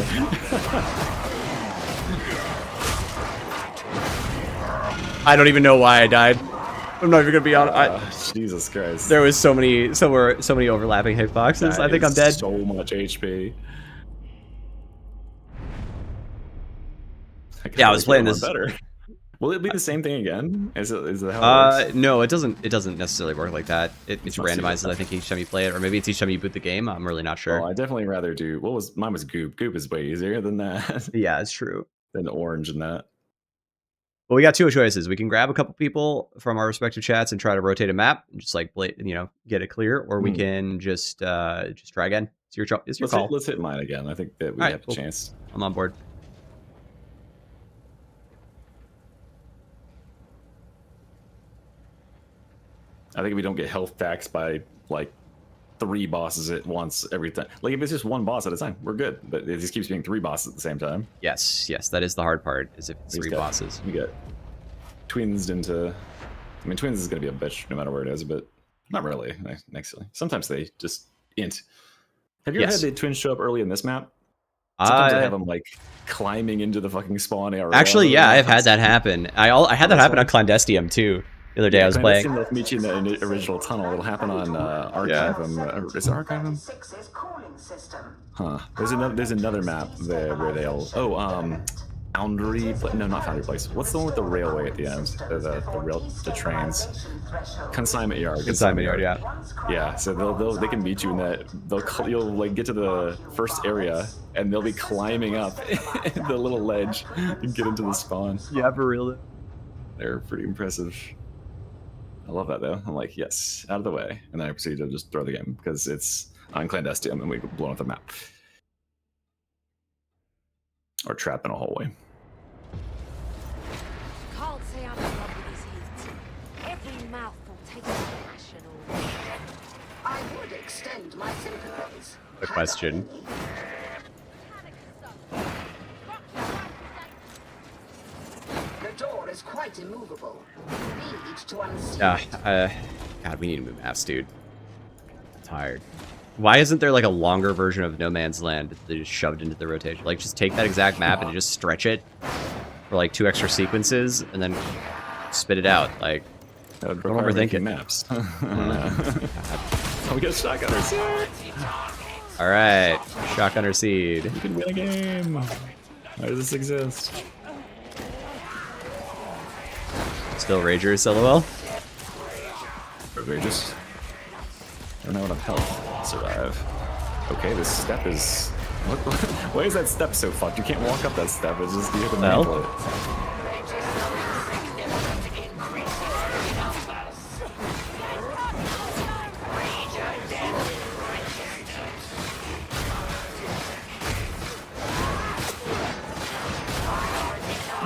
[SPEAKER 4] I don't even know why I died. I'm not even gonna be honest.
[SPEAKER 3] Jesus Christ.
[SPEAKER 4] There was so many overlapping hitboxes. I think I'm dead.
[SPEAKER 3] So much HP.
[SPEAKER 4] Yeah, I was playing this
[SPEAKER 3] better. Will it be the same thing again? Is it how it works?
[SPEAKER 4] No, it doesn't necessarily work like that. It's
[SPEAKER 3] Must be
[SPEAKER 4] randomized, I think, each time you play it, or maybe it's each time you boot the game. I'm really not sure.
[SPEAKER 3] Well, I definitely rather do. Mine was Goop. Goop is way easier than that.
[SPEAKER 4] Yeah, it's true.
[SPEAKER 3] Than orange and that.
[SPEAKER 4] Well, we got two choices. We can grab a couple people from our respective chats and try to rotate a map, and just like get it clear, or we can just try again. It's your call.
[SPEAKER 3] Let's hit mine again. I think that we
[SPEAKER 4] All right,
[SPEAKER 3] have a
[SPEAKER 4] cool.
[SPEAKER 3] chance.
[SPEAKER 4] I'm on board.
[SPEAKER 3] I think if we don't get health taxed by like 3 bosses at once every time, like if it's just 1 boss at a time, we're good. But it just keeps being 3 bosses at the same time.
[SPEAKER 4] Yes, that is the hard part. Is if it's
[SPEAKER 3] We
[SPEAKER 4] 3
[SPEAKER 3] just
[SPEAKER 4] bosses.
[SPEAKER 3] We get twinsed into. I mean, twins is gonna be a bitch no matter where it is, but not really. Actually, sometimes they just int. Have you ever had the twins show up early in this map? Sometimes I have them like climbing into the fucking spawn area.
[SPEAKER 4] Actually, yeah, I've had that happen. I had that happen on Clandestium too. The other day I was playing.
[SPEAKER 3] They'll meet you in the original tunnel. It'll happen on Archivum. Is it Archivum? Huh. There's another map there where they'll. Foundry. No, not Foundry Place. What's the one with the railway at the end? The trains. Consignment Yard.
[SPEAKER 4] Consignment Yard, yeah.
[SPEAKER 3] Yeah. So they can meet you in that. You'll like get to the first area and they'll be climbing up the little ledge and get into the spawn.
[SPEAKER 4] Yeah, for real.
[SPEAKER 3] They're pretty impressive. I love that though. I'm like, yes, out of the way. And then I proceed to just throw the game because it's on Clandestium and we blow up the map. Or trap in a hallway.
[SPEAKER 5] Can't say I'm in love with his heat. Every mouthful takes a passion away.
[SPEAKER 1] I would extend my sympathies.
[SPEAKER 4] The question.
[SPEAKER 1] The door is quite immovable. Need to unseal
[SPEAKER 4] Yeah, God, we need to move maps, dude. I'm tired. Why isn't there like a longer version of No Man's Land that they just shoved into the rotation? Like, just take that exact map and just stretch it for like 2 extra sequences and then spit it out. Like,
[SPEAKER 3] That would
[SPEAKER 4] don't
[SPEAKER 3] require
[SPEAKER 4] overthink
[SPEAKER 3] making
[SPEAKER 4] it.
[SPEAKER 3] maps. I don't know. Oh, we got shotgunners.
[SPEAKER 4] All right, Shotgunner Seed.
[SPEAKER 3] You can win a game. Why does this exist?
[SPEAKER 4] Still Ragers, LOL.
[SPEAKER 3] Outrageous. I don't know enough health to survive. Okay, this step is... Why is that step so fucked? You can't walk up that step. It's just you have to
[SPEAKER 4] Well.
[SPEAKER 3] manipulate it.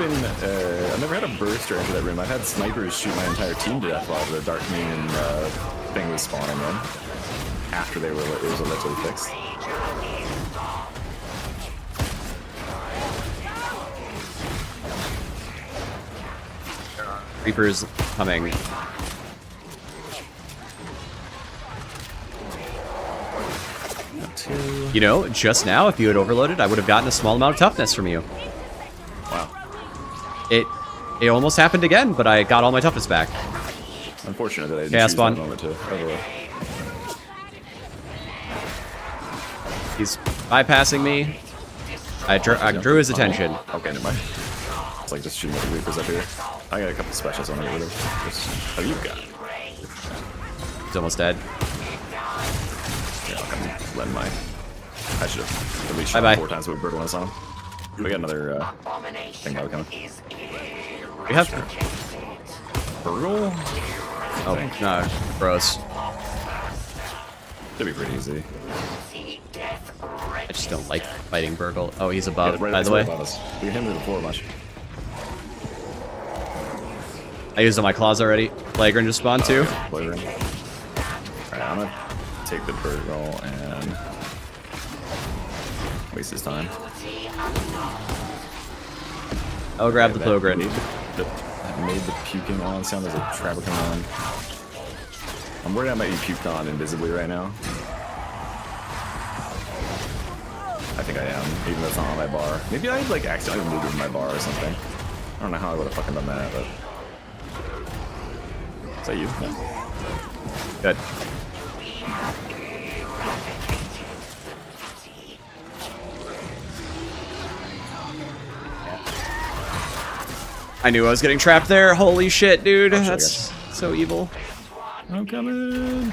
[SPEAKER 3] I've never had a burster into that room. I've had snipers shoot my entire team to death while the Dark Minion thing was spawning in. After it was allegedly fixed.
[SPEAKER 4] Reapers coming. You know, just now, if you had overloaded, I would have gotten a small amount of toughness from you.
[SPEAKER 3] Wow.
[SPEAKER 4] It almost happened again, but I got all my toughness back.
[SPEAKER 3] Unfortunate that I didn't
[SPEAKER 4] Yeah,
[SPEAKER 3] choose
[SPEAKER 4] spawn.
[SPEAKER 3] that moment to overload.
[SPEAKER 4] He's bypassing me. I drew his attention.
[SPEAKER 3] Okay, never mind. It's like just shooting at the Reapers up here. I got a couple specials I want to get rid of. Oh, you got it.
[SPEAKER 4] He's almost dead.
[SPEAKER 3] Yeah, I'll come lend my... I should have at least
[SPEAKER 4] Bye-bye.
[SPEAKER 3] shot 4 times with Bird when I saw him. We got another thing that coming.
[SPEAKER 4] We have...
[SPEAKER 3] Burgle?
[SPEAKER 4] Oh, no. Gross.
[SPEAKER 3] Should be pretty easy.
[SPEAKER 4] I just don't like fighting Burgle. Oh, he's above,
[SPEAKER 3] Yeah, right
[SPEAKER 4] by the way.
[SPEAKER 3] above us. We can hit him to the floor much.
[SPEAKER 4] I used all my claws already. Flagrant just spawned too.
[SPEAKER 3] Alright, I'm gonna take the Burgle and waste his time.
[SPEAKER 4] I'll grab the
[SPEAKER 3] That
[SPEAKER 4] Flagrant.
[SPEAKER 3] made the puking on sound. There's a trapper coming on. I'm worried I might be puked on invisibly right now. I think I am, even though it's not on my bar. Maybe I like accidentally moved my bar or something. I don't know how I would have fucking done that, but... Is that you? Yeah.
[SPEAKER 4] Good. I knew I was getting trapped there. Holy shit, dude.
[SPEAKER 3] Oh, sure,
[SPEAKER 4] That's so evil.
[SPEAKER 3] I'm coming!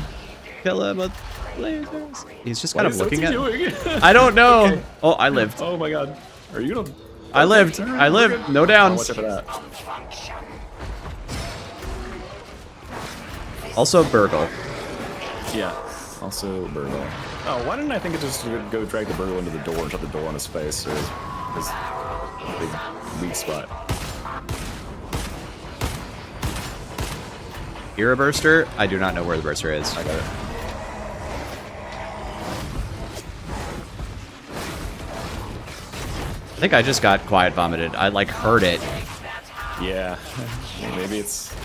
[SPEAKER 4] Kill him with lasers. He's just
[SPEAKER 3] What
[SPEAKER 4] kind of
[SPEAKER 3] is that
[SPEAKER 4] looking at...
[SPEAKER 3] doing?
[SPEAKER 4] I don't know.
[SPEAKER 3] Okay.
[SPEAKER 4] Oh, I lived.
[SPEAKER 3] Oh my god. Are you gonna...
[SPEAKER 4] I lived. I lived. No
[SPEAKER 3] Oh,
[SPEAKER 4] downs.
[SPEAKER 3] watch out for that.
[SPEAKER 4] Also, Burgle.
[SPEAKER 3] Yeah. Also, Burgle. Oh, why didn't I think it just would go drag the Burgle into the door and shut the door on his face or his big weak spot?
[SPEAKER 4] You're a burster? I do not know where the burster is.
[SPEAKER 3] I got it.
[SPEAKER 4] I think I just got quiet vomited. I like heard it.
[SPEAKER 3] Yeah. Maybe it's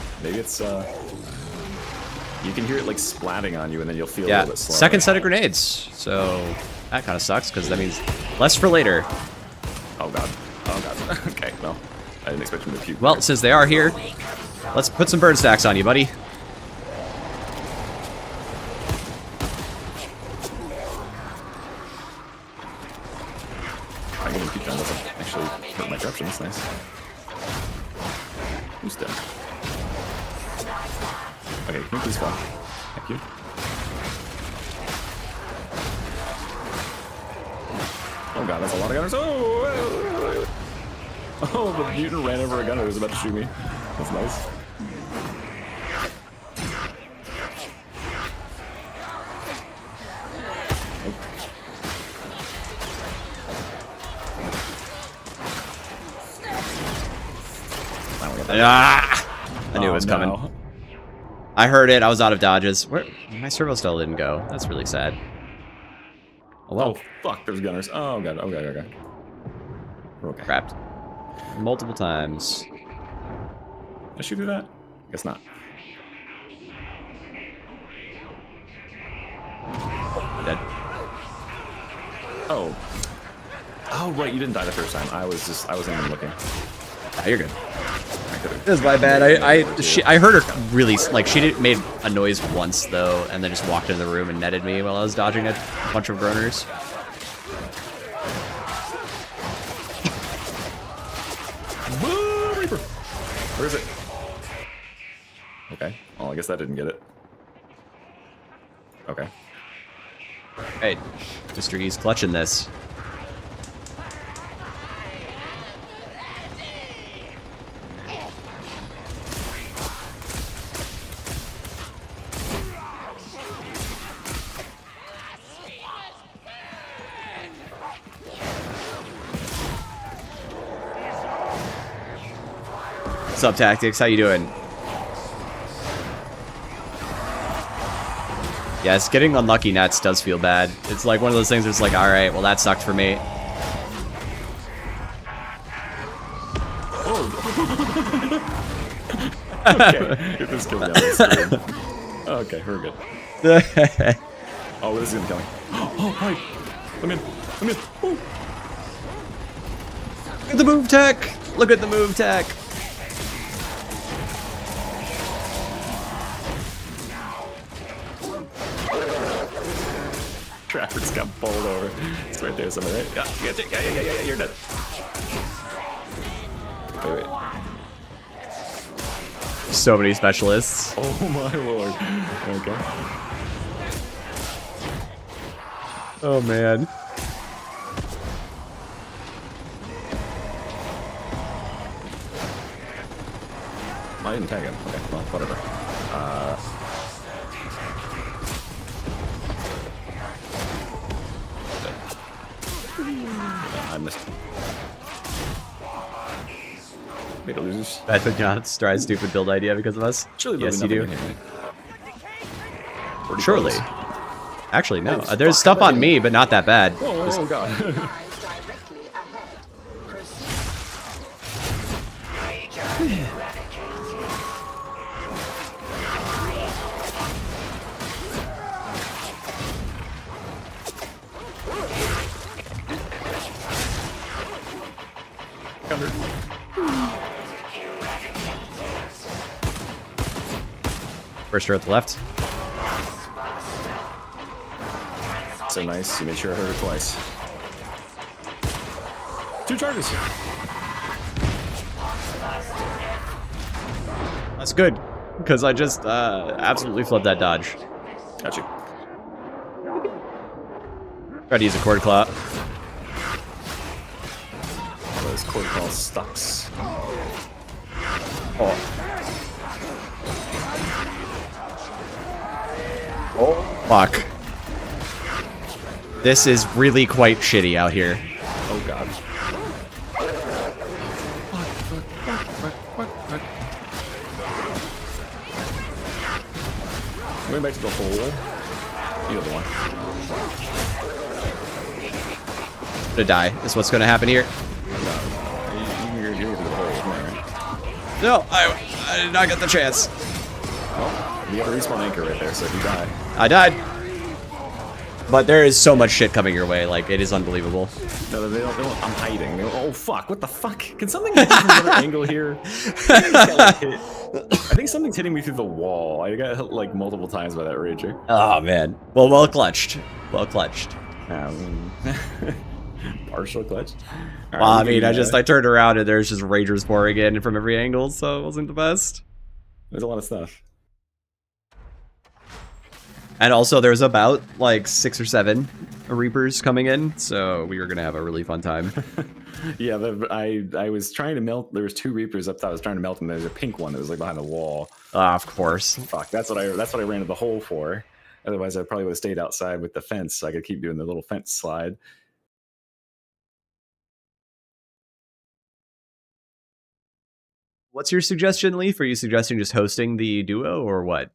[SPEAKER 3] you can hear it like splatting on you and then you'll feel a
[SPEAKER 4] Yeah,
[SPEAKER 3] little bit slower.
[SPEAKER 4] second set of grenades. So that kind of sucks because that means less for later.
[SPEAKER 3] Oh god. Oh god. Okay, well. I didn't expect him to puke.
[SPEAKER 4] Well, since they are here, let's put some burn stacks on you, buddy.
[SPEAKER 3] I'm getting puked on doesn't actually hurt my corruption. That's nice. Who's dead? Okay, can you please fall? Thank you. Oh god, that's a lot of gunners. Oh, the mutant ran over a gunner who was about to shoot me. That's nice.
[SPEAKER 4] Ah! I knew it was coming.
[SPEAKER 3] No.
[SPEAKER 4] I heard it. I was out of dodges. Where my servo still didn't go. That's really sad. Oh, well.
[SPEAKER 3] Oh, fuck, there's gunners. Oh, God. Okay. We're okay.
[SPEAKER 4] Crapped. Multiple times.
[SPEAKER 3] Did I shoot through that? Guess not.
[SPEAKER 4] Dead.
[SPEAKER 3] Oh. Oh, right, you didn't die the first time. I wasn't even looking.
[SPEAKER 4] Ah, you're good. This is my bad. I heard her really, like, she made a noise once, though, and then just walked into the room and netted me while I was dodging a bunch of groaners.
[SPEAKER 3] Boo, Reaper! Where is it? Okay. Well, I guess that didn't get it. Okay.
[SPEAKER 4] Hey, Mr. E's clutching this. What's up, Tactics? How you doing? Yes, getting unlucky nets does feel bad. It's like one of those things where it's like, alright, well that sucked for me.
[SPEAKER 3] Okay. Get this kill down the screen. Okay, we're good. Oh, this is gonna kill me. Oh, right. I'm in. Ooh.
[SPEAKER 4] Look at the move tech! Look at the move tech!
[SPEAKER 3] Trafford's got bowled over. It's right there somewhere, right? Yeah, yeah, you're dead. Wait.
[SPEAKER 4] So many specialists.
[SPEAKER 3] Oh my lord. Okay.
[SPEAKER 4] Oh man.
[SPEAKER 3] I didn't tag him. Okay, well, whatever. I missed. Made a losers.
[SPEAKER 4] Bad but not try a stupid build idea because of us.
[SPEAKER 3] Surely
[SPEAKER 4] yes, you do.
[SPEAKER 3] Pretty
[SPEAKER 4] Surely.
[SPEAKER 3] close.
[SPEAKER 4] Actually, no. There's stuff on me, but not that bad.
[SPEAKER 3] Oh god.
[SPEAKER 4] First row at the left.
[SPEAKER 3] So nice. You made sure I heard it twice. 2 charges.
[SPEAKER 4] That's good, because I just absolutely flubbed that dodge.
[SPEAKER 3] Got you.
[SPEAKER 4] Tried to use a cord claw.
[SPEAKER 3] Those cord call stucks.
[SPEAKER 4] Oh. Oh, fuck. This is really quite shitty out here.
[SPEAKER 3] Oh god. Going back to the hole. The other one.
[SPEAKER 4] Gonna die. Is what's gonna happen here.
[SPEAKER 3] You're to the hole. Right?
[SPEAKER 4] No, I did not get the chance.
[SPEAKER 3] Oh, you have a respawn anchor right there, so if you die.
[SPEAKER 4] I died. But there is so much shit coming your way, like, it is unbelievable.
[SPEAKER 3] No, they don't I'm hiding. Oh, fuck. What the fuck? Can something hit me from another angle here? I think something's hitting me through the wall. I got hit, like, multiple times by that Rager.
[SPEAKER 4] Oh, man. Well clutched. Well clutched.
[SPEAKER 3] Partial clutch.
[SPEAKER 4] Well, I mean, I turned around and there's just Ragers pouring in from every angle, so it wasn't the best.
[SPEAKER 3] There's a lot of stuff.
[SPEAKER 4] And also, there's about, like, 6 or 7 Reapers coming in, so we were gonna have a really fun time.
[SPEAKER 3] Yeah, I was trying to melt. There was 2 Reapers up that I was trying to melt, and there's a pink one that was like behind the wall.
[SPEAKER 4] Of course.
[SPEAKER 3] Fuck, that's what I ran to the hole for. Otherwise, I probably would have stayed outside with the fence, so I could keep doing the little fence slide.
[SPEAKER 4] What's your suggestion, Leaf? Are you suggesting just hosting the duo, or what?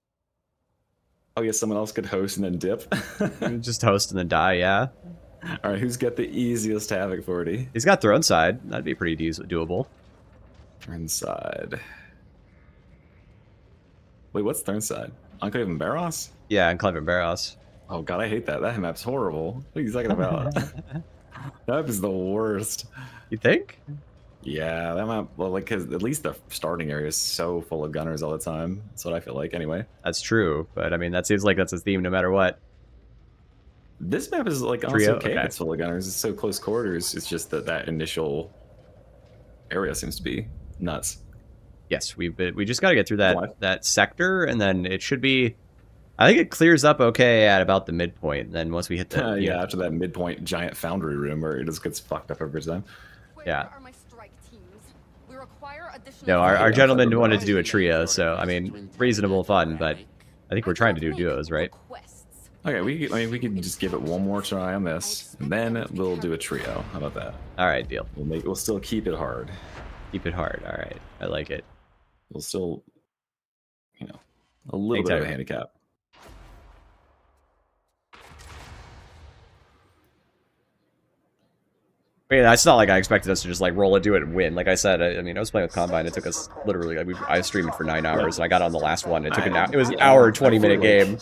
[SPEAKER 3] Oh yeah, someone else could host and then dip.
[SPEAKER 4] Just host and then die, yeah?
[SPEAKER 3] All right, who's got the easiest Havoc 40?
[SPEAKER 4] He's got Throne Side. That'd be pretty doable.
[SPEAKER 3] Inside. Wait, what's Throne Side? Enclave and Barros?
[SPEAKER 4] Yeah, and Clever Barros.
[SPEAKER 3] Oh god, I hate that. That map's horrible. What are you talking about? That map is the worst.
[SPEAKER 4] You think?
[SPEAKER 3] Yeah, that map, well, like, cause at least the starting area is so full of gunners all the time. That's what I feel like, anyway.
[SPEAKER 4] That's true, but I mean, that seems like that's his theme no matter what.
[SPEAKER 3] This map is, like, honestly okay if it's full of gunners. It's so close quarters. It's just that that initial area seems to be nuts.
[SPEAKER 4] Yes, we just got to get through that sector, and then it should be. I think it clears up okay at about the midpoint. Then once we hit the
[SPEAKER 3] yeah, after that midpoint giant foundry room where it just gets fucked up every time.
[SPEAKER 4] Yeah.
[SPEAKER 5] Are my strike teams? We require additional
[SPEAKER 4] No, our gentleman wanted to do a trio, so I mean, reasonable fun, but I think we're trying to do duos, right?
[SPEAKER 3] Okay, we could just give it one more try on this, and then we'll do a trio. How about that?
[SPEAKER 4] All right, deal.
[SPEAKER 3] We'll still keep it hard.
[SPEAKER 4] Keep it hard. All right, I like it.
[SPEAKER 3] We'll still, you know, a little bit of a handicap.
[SPEAKER 4] I mean, it's not like I expected us to just like roll it, do it, and win. Like I said, I mean, I was playing with Combine. It took us literally. I streamed it for 9 hours, and I got on the last one. It took it was an hour and 20-minute game.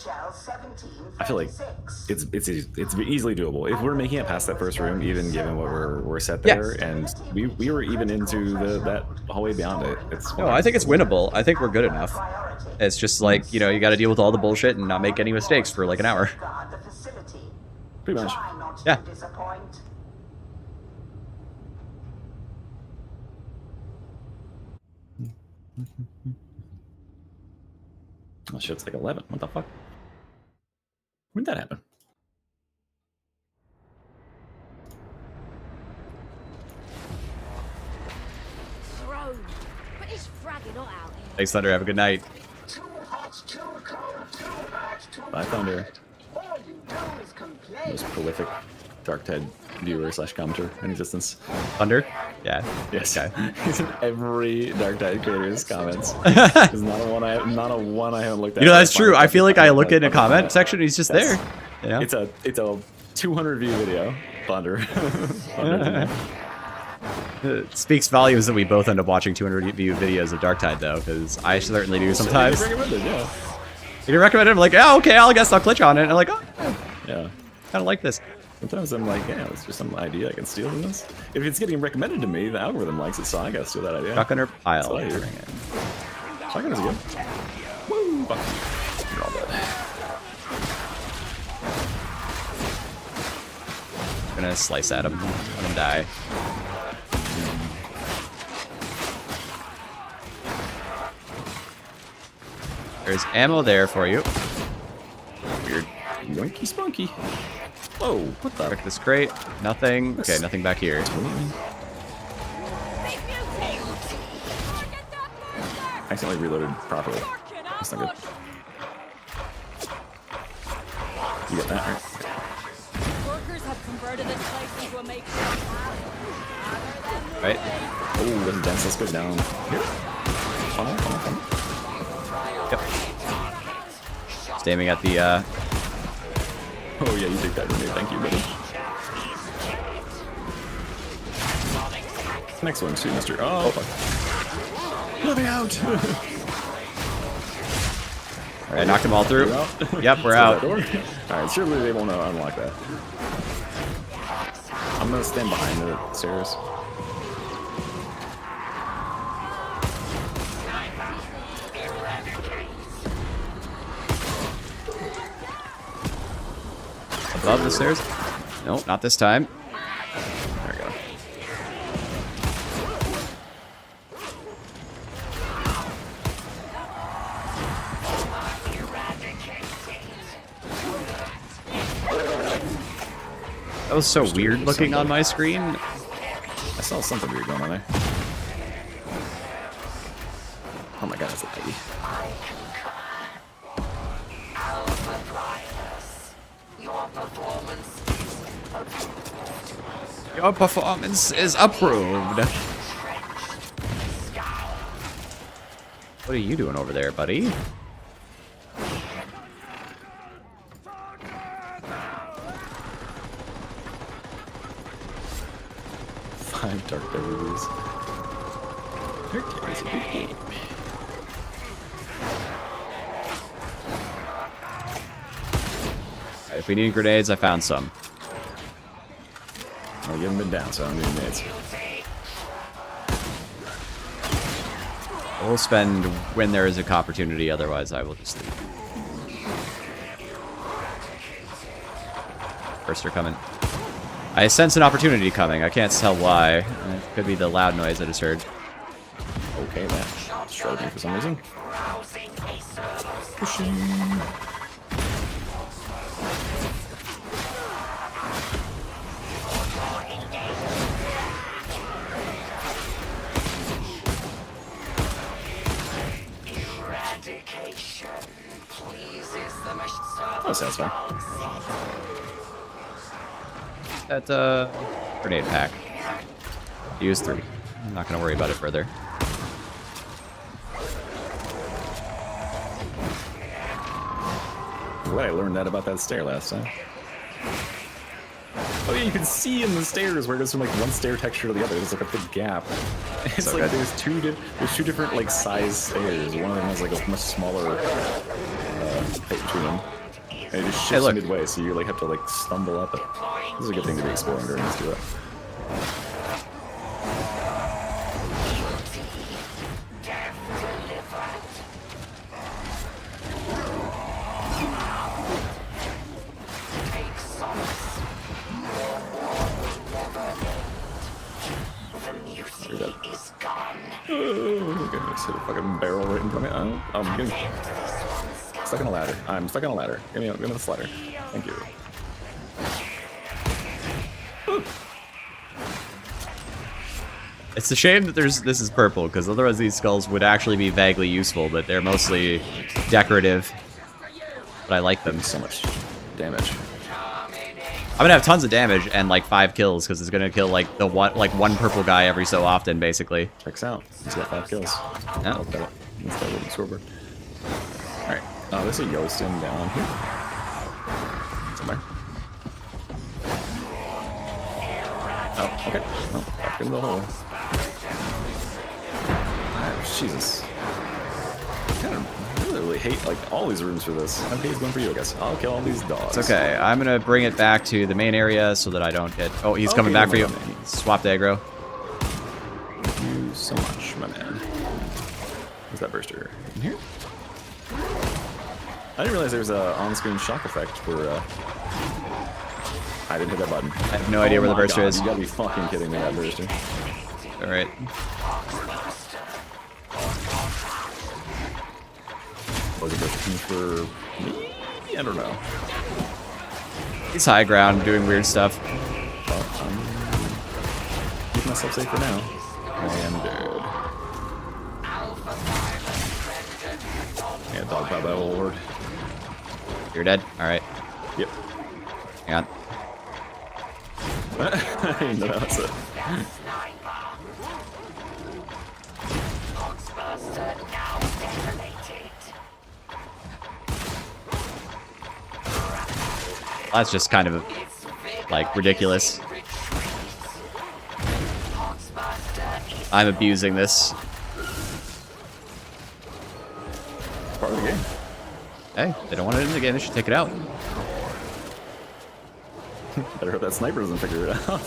[SPEAKER 3] I feel like it's easily doable if we're making it past that first room, even given what we're set there, and we were even into that hallway beyond it.
[SPEAKER 4] No, I think it's winnable. I think we're good enough. It's just like, you know, you got to deal with all the bullshit and not make any mistakes for like an hour.
[SPEAKER 3] Pretty much.
[SPEAKER 4] Yeah.
[SPEAKER 3] Oh shit, it's like 11. What the fuck? When did that happen?
[SPEAKER 4] Thanks, Thunder. Have a good night.
[SPEAKER 3] Bye, Thunder. Most prolific Darktide viewer / commenter in existence.
[SPEAKER 4] Thunder? Yeah.
[SPEAKER 3] Yes.
[SPEAKER 4] Okay.
[SPEAKER 3] He's in every Darktide creator's comments. There's not a one I haven't looked at.
[SPEAKER 4] You know, that's true. I feel like I look in a comment section and he's just there. You know?
[SPEAKER 3] It's a 200 view video. Thunder.
[SPEAKER 4] It speaks volumes that we both end up watching 200 view videos of Darktide, though, because I certainly do sometimes.
[SPEAKER 3] You
[SPEAKER 4] can recommend it. I'm like, oh, okay, I guess I'll click on it. And I'm like, oh,
[SPEAKER 3] yeah.
[SPEAKER 4] Kind of like this.
[SPEAKER 3] Sometimes I'm like, yeah, it's just some idea I can steal from this. If it's getting recommended to me, the algorithm likes it, so I gotta steal that idea.
[SPEAKER 4] Shotgunner pile.
[SPEAKER 3] Shotgunner's good. Woo! Fuck. You're all dead.
[SPEAKER 4] I'm gonna slice at him. Let him die. There's ammo there for you.
[SPEAKER 3] Weird. Yoinky spunky. Whoa, what the?
[SPEAKER 4] Check this crate. Nothing. Okay, nothing back here.
[SPEAKER 3] I accidentally reloaded properly. That's not good. You got that, right?
[SPEAKER 5] Workers have converted this place into a makeshift lab.
[SPEAKER 4] Right?
[SPEAKER 3] Oh, that's dense. Let's go down here. Funnel.
[SPEAKER 4] Yep. Just aiming at the,
[SPEAKER 3] Oh, yeah, you take that grenade. Thank you, buddy. Next one, too, mister. Oh, fuck. Let me out!
[SPEAKER 4] Alright, knocked them all through. Yep, we're out.
[SPEAKER 3] Alright, surely they won't unlock that. I'm gonna stand behind the stairs.
[SPEAKER 4] Above the stairs? Nope, not this time. There we go. That was so weird looking on my screen.
[SPEAKER 3] I saw something weird going on there. Oh my god, that's a laggy.
[SPEAKER 4] Your performance is approved. What are you doing over there, buddy?
[SPEAKER 3] 5 dark beverages. Okay, it's a good game.
[SPEAKER 4] Right, if we need grenades, I found some.
[SPEAKER 3] Well, you haven't been down, so I don't need grenades.
[SPEAKER 4] We'll spend when there is an opportunity, otherwise I will just leave. First are coming. I sense an opportunity coming. I can't tell why. It could be the loud noise I just heard.
[SPEAKER 3] Okay, that showed me for some reason. Pushing. Oh, satisfying.
[SPEAKER 4] That, grenade pack. Use 3. I'm not gonna worry about it further.
[SPEAKER 3] Glad I learned that about that stair last time. Oh yeah, you can see in the stairs where it goes from like one stair texture to the other. There's like a big gap. It's
[SPEAKER 4] So
[SPEAKER 3] like
[SPEAKER 4] good.
[SPEAKER 3] there's two different like size stairs. One of them has like a much smaller height between them. And it just shifts
[SPEAKER 4] look.
[SPEAKER 3] midway, so you like have to like stumble up it. This is a good thing to be exploring during this duo. Oh, goodness, hit a fucking barrel right in front of me. Oh, I'm getting stuck on a ladder. I'm stuck on a ladder. Give me this ladder. Thank you.
[SPEAKER 4] It's a shame that this is purple, because otherwise these skulls would actually be vaguely useful, but they're mostly decorative. But I like them.
[SPEAKER 3] So much damage.
[SPEAKER 4] I'm gonna have tons of damage and like 5 kills, because it's gonna kill like one purple guy every so often, basically.
[SPEAKER 3] Checks out. He's got 5 kills.
[SPEAKER 4] Yeah.
[SPEAKER 3] That's that wooden scoreboard. Alright. Oh, there's a Yellowstone down here. Somewhere. Oh, okay. Oh, back into the hole. Oh, Jesus. I really hate like all these rooms for this. Okay, he's going for you, I guess. I'll kill all these dogs.
[SPEAKER 4] It's okay. I'm gonna bring it back to the main area so that I don't get... Oh, he's coming back for you. Swap the aggro.
[SPEAKER 3] Thank you so much, my man. Where's that burster? In here? I didn't realize there was a on-screen shock effect for, I didn't hit that button.
[SPEAKER 4] I have no idea where the burster is.
[SPEAKER 3] You gotta be fucking kidding me, that burster.
[SPEAKER 4] Alright.
[SPEAKER 3] Was it burster for me? I don't know.
[SPEAKER 4] He's high ground, doing weird stuff.
[SPEAKER 3] But I'm keeping myself safe for now. I am dead. Yeah, dog by that old lord.
[SPEAKER 4] You're dead? Alright.
[SPEAKER 3] Yep.
[SPEAKER 4] Hang on.
[SPEAKER 3] I didn't know that's it.
[SPEAKER 4] That's just kind of, like, ridiculous. I'm abusing this.
[SPEAKER 3] Part of the game.
[SPEAKER 4] Hey, they don't want it in the game, they should take it out.
[SPEAKER 3] Better hope that sniper doesn't figure it out.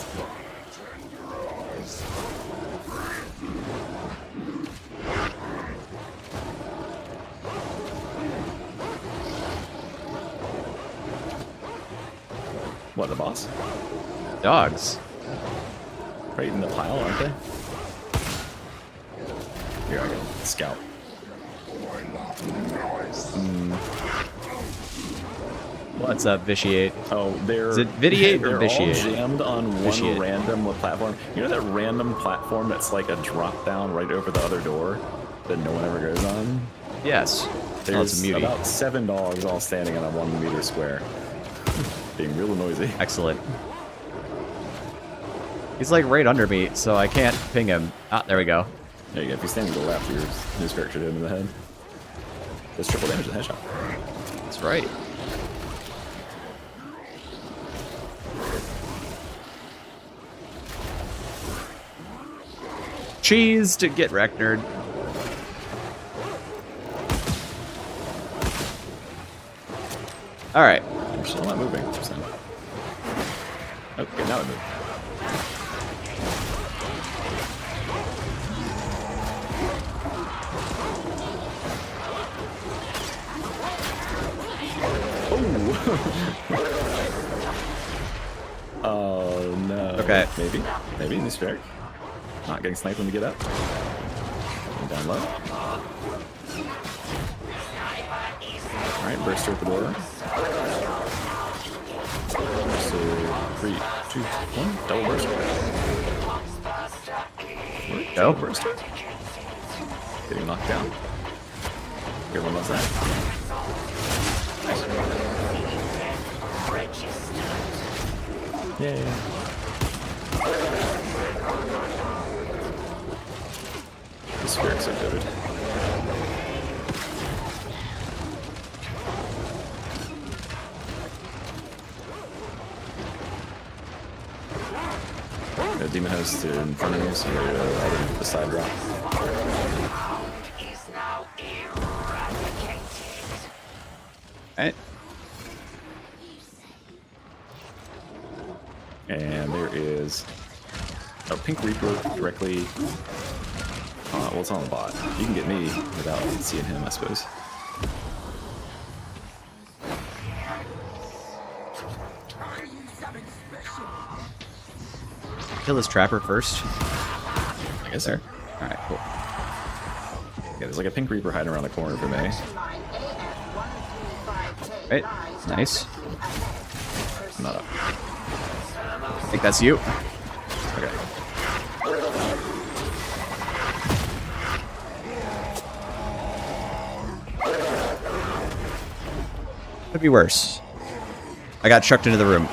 [SPEAKER 3] What, the boss?
[SPEAKER 4] Dogs.
[SPEAKER 3] Right in the pile, aren't they? Here I go. Scout.
[SPEAKER 4] What's up, Vitiate?
[SPEAKER 3] Oh, they're...
[SPEAKER 4] Is it Vitiate or
[SPEAKER 3] they're
[SPEAKER 4] Vitiate?
[SPEAKER 3] all jammed on one
[SPEAKER 4] Vitiate.
[SPEAKER 3] random platform. You know that random platform that's like a drop down right over the other door that no one ever goes on?
[SPEAKER 4] Yes.
[SPEAKER 3] There's
[SPEAKER 4] a mutie.
[SPEAKER 3] about 7 dogs all standing on a 1 meter square. Being real noisy.
[SPEAKER 4] Excellent. He's like right under me, so I can't ping him. Ah, there we go.
[SPEAKER 3] There you go. If you stand to the left, your news character hit him in the head. Does triple damage in the headshot.
[SPEAKER 4] That's right. cheese to get wrecked, nerd. All right.
[SPEAKER 3] We're still not moving. So. Okay, now we move. Oh no.
[SPEAKER 4] Okay.
[SPEAKER 3] Maybe in this track. Not getting sniped when we get up. And down low. Alright, burster at the door. So 3, 2, 1, double burster.
[SPEAKER 4] Go.
[SPEAKER 3] Burster. Getting knocked down. Everyone loves that. Yay. This Spiric's so good. The demon host in front of me, so out of the side rock.
[SPEAKER 1] Is now eradicated.
[SPEAKER 4] Alright.
[SPEAKER 3] And there is a Pink Reaper directly. Well, it's on the bot. You can get me without seeing him, I suppose.
[SPEAKER 4] Kill this trapper first.
[SPEAKER 3] I guess there.
[SPEAKER 4] Alright, cool.
[SPEAKER 3] Yeah, there's like a Pink Reaper hiding around the corner for me.
[SPEAKER 4] Right. Nice.
[SPEAKER 3] Not up.
[SPEAKER 4] I think that's you.
[SPEAKER 3] Okay.
[SPEAKER 4] Could be worse. I got chucked into the room.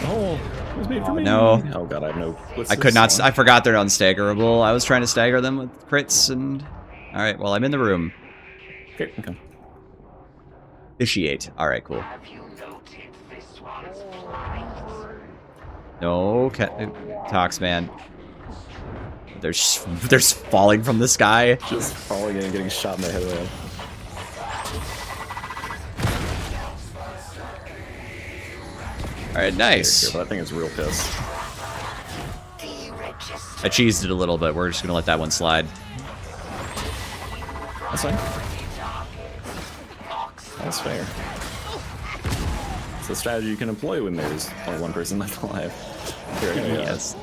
[SPEAKER 3] Oh, it was made for me.
[SPEAKER 4] No.
[SPEAKER 3] Oh god, I have no.
[SPEAKER 4] I could not. I forgot they're unstaggerable. I was trying to stagger them with crits and. All right. Well, I'm in the room.
[SPEAKER 3] Okay, okay.
[SPEAKER 4] Vitiate. All right. Cool.
[SPEAKER 1] Have you noted this one's plight?
[SPEAKER 4] No, Tox man. They're falling from the sky.
[SPEAKER 3] Just falling in and getting shot in the head. Man.
[SPEAKER 4] All right. Nice.
[SPEAKER 3] But that thing is real pissed.
[SPEAKER 4] I cheesed it a little bit. We're just gonna let that one slide.
[SPEAKER 3] That's fine. That's fair. It's a strategy you can employ when there's only one person left alive. Here,
[SPEAKER 4] Yes.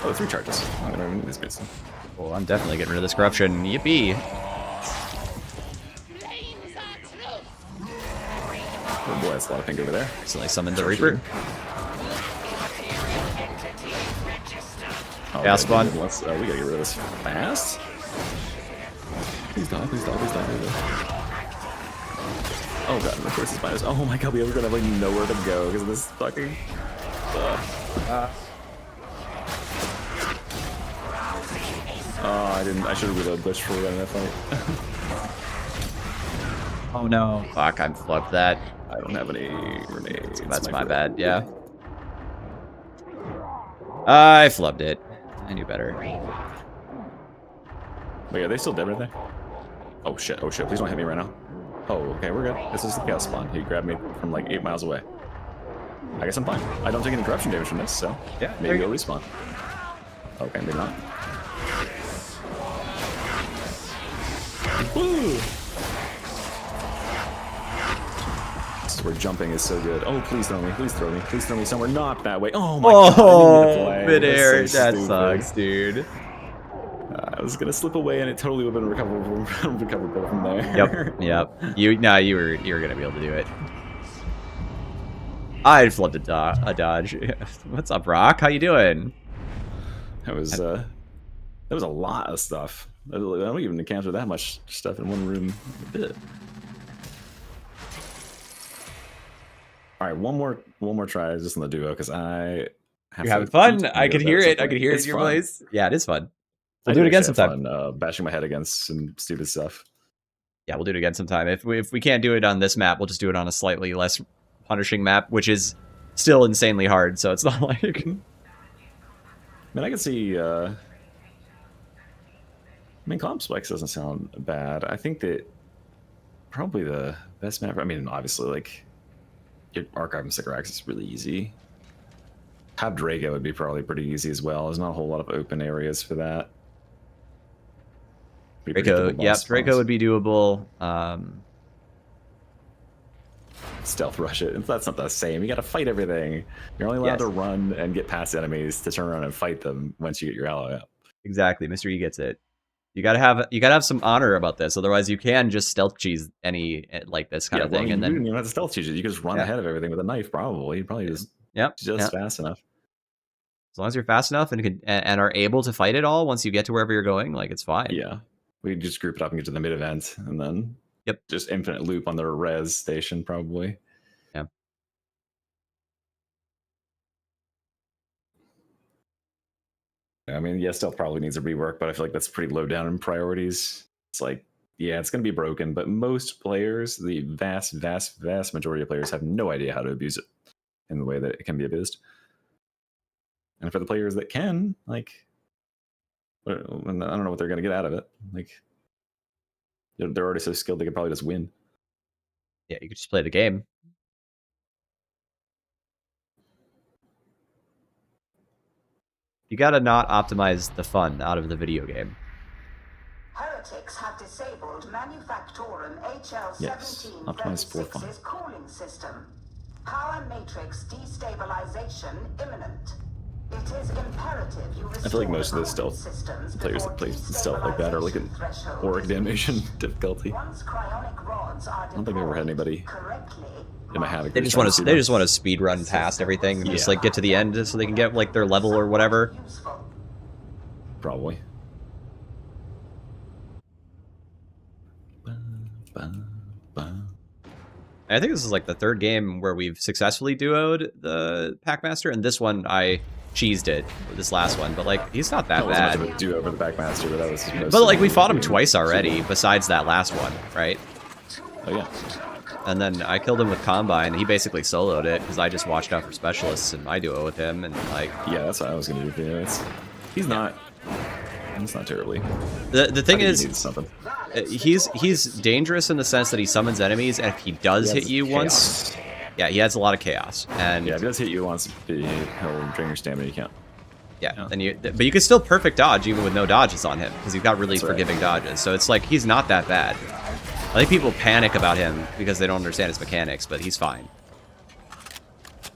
[SPEAKER 3] Oh, 3 charges. I'm gonna remove this bit.
[SPEAKER 4] Oh, I'm definitely getting rid of this corruption. Yippee.
[SPEAKER 3] Oh boy, that's a lot of pink over there.
[SPEAKER 4] So I summoned the Reaper.
[SPEAKER 3] Oh,
[SPEAKER 4] Chaos
[SPEAKER 3] okay,
[SPEAKER 4] spawn.
[SPEAKER 3] Let's, we gotta get rid of this fast. Please die, please die, please die. Oh god, of course it's minus. Oh my god, we ever gonna have like nowhere to go because of this fucking. Oh, I didn't. I should have reloaded glitch for that fight.
[SPEAKER 4] Oh no. Fuck, I flubbed that.
[SPEAKER 3] I don't have any grenades.
[SPEAKER 4] That's my bad, yeah. I flubbed it. I knew better.
[SPEAKER 3] Wait, are they still dead right there? Oh shit, please don't hit me right now. Oh, okay, we're good. This is the chaos spawn. He grabbed me from like 8 miles away. I guess I'm fine. I don't take any corruption damage from this, so
[SPEAKER 4] Yeah,
[SPEAKER 3] maybe he'll respawn. Okay, maybe not. Woo! This is where jumping is so good. Oh, please throw me, please throw me, please throw me somewhere not that way. Oh my god, I didn't mean to play.
[SPEAKER 4] Midair.
[SPEAKER 3] That's so
[SPEAKER 4] That
[SPEAKER 3] stupid.
[SPEAKER 4] sucks, dude.
[SPEAKER 3] I was gonna slip away and it totally would have been recoverable from there.
[SPEAKER 4] Yep. You were gonna be able to do it. I'd flubbed a dodge. What's up, Rock? How you doing?
[SPEAKER 3] That was a lot of stuff. I don't even encounter that much stuff in one room. All right, one more try just on the duo because I have.
[SPEAKER 4] You're having fun. I could hear it. I could hear it in your voice. Yeah, it is fun. We'll do it again sometime.
[SPEAKER 3] Bashing my head against some stupid stuff.
[SPEAKER 4] Yeah, we'll do it again sometime. If we can't do it on this map, we'll just do it on a slightly less punishing map, which is still insanely hard, so it's not like...
[SPEAKER 3] I mean, I can see... I mean, Complex doesn't sound bad. I think that probably the best map... I mean, obviously, like, your Archive and Sycorax is really easy. Have Draco would be probably pretty easy as well. There's not a whole lot of open areas for that.
[SPEAKER 4] Draco, yep, Draco would be doable.
[SPEAKER 3] Stealth rush it. That's not the same. You got to fight everything. You're only allowed to run and get past enemies to turn around and fight them once you get your ally up.
[SPEAKER 4] Exactly, Mr. E gets it. You gotta have some honor about this, otherwise you can just stealth cheese any like this kind of thing, and then
[SPEAKER 3] you don't have to stealth cheese it. You can just run ahead of everything with a knife. Probably, just fast enough.
[SPEAKER 4] As long as you're fast enough and are able to fight it all once you get to wherever you're going, like it's fine.
[SPEAKER 3] Yeah, we just group it up and get to the mid event, and then just infinite loop on the res station probably.
[SPEAKER 4] Yeah.
[SPEAKER 3] I mean, yeah, stealth probably needs a rework, but I feel like that's pretty low down in priorities. It's like, yeah, it's going to be broken, but most players, the vast majority of players have no idea how to abuse it in the way that it can be abused. And for the players that can, like, I don't know what they're going to get out of it. Like, they're already so skilled, they could probably just win.
[SPEAKER 4] Yeah, you could just play the game. You gotta not optimize the fun out of the video game.
[SPEAKER 6] Heretics have disabled Manufactorum HL1736's cooling system. Power matrix destabilization imminent. It is imperative you restore
[SPEAKER 3] I feel like most of the stealth players that play stealth like that are like an Auric damnation difficulty. I don't think I've ever had anybody in my Havoc.
[SPEAKER 4] They just want to speed run past everything, and just like get to the end so they can get like their level or whatever.
[SPEAKER 3] Probably.
[SPEAKER 4] I think this is like the third game where we've successfully duoed the Packmaster, and this one I cheesed it, this last one, but like he's not that bad.
[SPEAKER 3] Much of a duo over the Packmaster, but that was.
[SPEAKER 4] But like we fought him twice already, besides that last one, right?
[SPEAKER 3] Oh yeah.
[SPEAKER 4] And then I killed him with Combine. He basically soloed it because I just watched out for specialists in my duo with him, and like.
[SPEAKER 3] Yeah, that's what I was gonna do. Yeah, he's not terribly.
[SPEAKER 4] The thing is, he's dangerous in the sense that he summons enemies, and if he does hit you once, yeah, he has a lot of chaos. And
[SPEAKER 3] yeah, if he does hit you once, he'll drain your stamina. You can't.
[SPEAKER 4] Yeah, but you can still perfect dodge even with no dodges on him because he's got really forgiving dodges. So it's like he's not that bad. I think people panic about him because they don't understand his mechanics, but he's fine.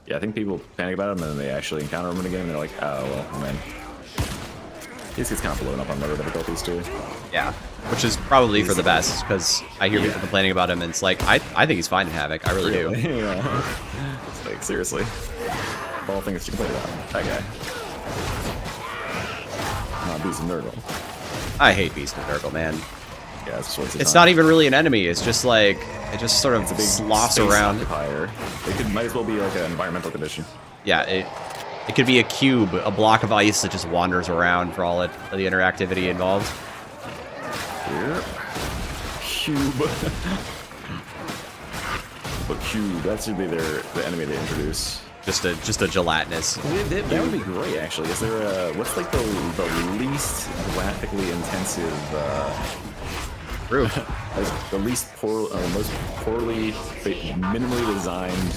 [SPEAKER 3] Yeah, I think people panic about him and then they actually encounter him in the game and they're like, oh well, man. He just gets kind of blown up on lower difficulties too.
[SPEAKER 4] Yeah, which is probably for the best because I hear people complaining about him and it's like, I think he's fine in Havoc. I really do.
[SPEAKER 3] Yeah. It's like, seriously. Of all things to complain about, that guy. Not Beast and Nurgle.
[SPEAKER 4] I hate Beast and Nurgle, man.
[SPEAKER 3] Yeah,
[SPEAKER 4] it's not even really an enemy. It's just like it just sort of sloughs around.
[SPEAKER 3] Occupier. It might as well be like an environmental condition.
[SPEAKER 4] Yeah, it could be a cube, a block of ice that just wanders around for all the interactivity involved.
[SPEAKER 3] Here, cube. But cube, that should be the enemy they introduce.
[SPEAKER 4] Just a gelatinous.
[SPEAKER 3] That would be great, actually. Is there a what's like the least graphically intensive? The least most poorly, minimally designed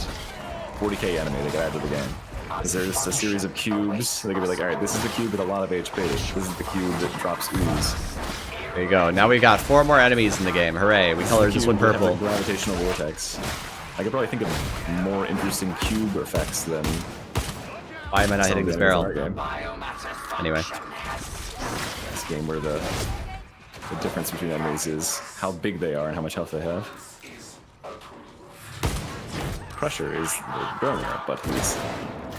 [SPEAKER 3] 40k enemy they could add to the game. Is there just a series of cubes? They could be like, all right, this is the cube with a lot of HP. This is the cube that drops ooze.
[SPEAKER 4] There you go. Now we got 4 more enemies in the game. Hooray! We colored this one purple.
[SPEAKER 3] Like gravitational vortex. I could probably think of more interesting cube effects than.
[SPEAKER 4] Why am I not hitting this barrel? Anyway,
[SPEAKER 3] this game where the difference between enemies is how big they are and how much health they have. Crusher is the brawler, but he's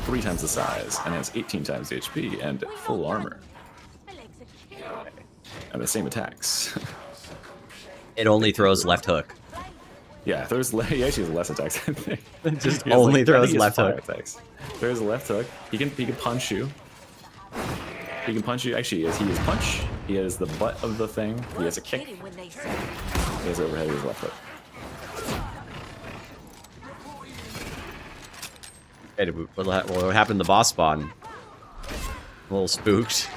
[SPEAKER 3] 3 times the size and has 18 times the HP and full armor. And the same attacks.
[SPEAKER 4] It only throws left hook.
[SPEAKER 3] Yeah, he actually has less attacks, I think.
[SPEAKER 4] Just only throws left hook.
[SPEAKER 3] Attacks. There's a left hook. He can punch you. He can punch you. Actually, he has punch. He has the butt of the thing. He has a kick. He has overhead with his left hook.
[SPEAKER 4] Hey, what happened to the boss spawn? A little spooked.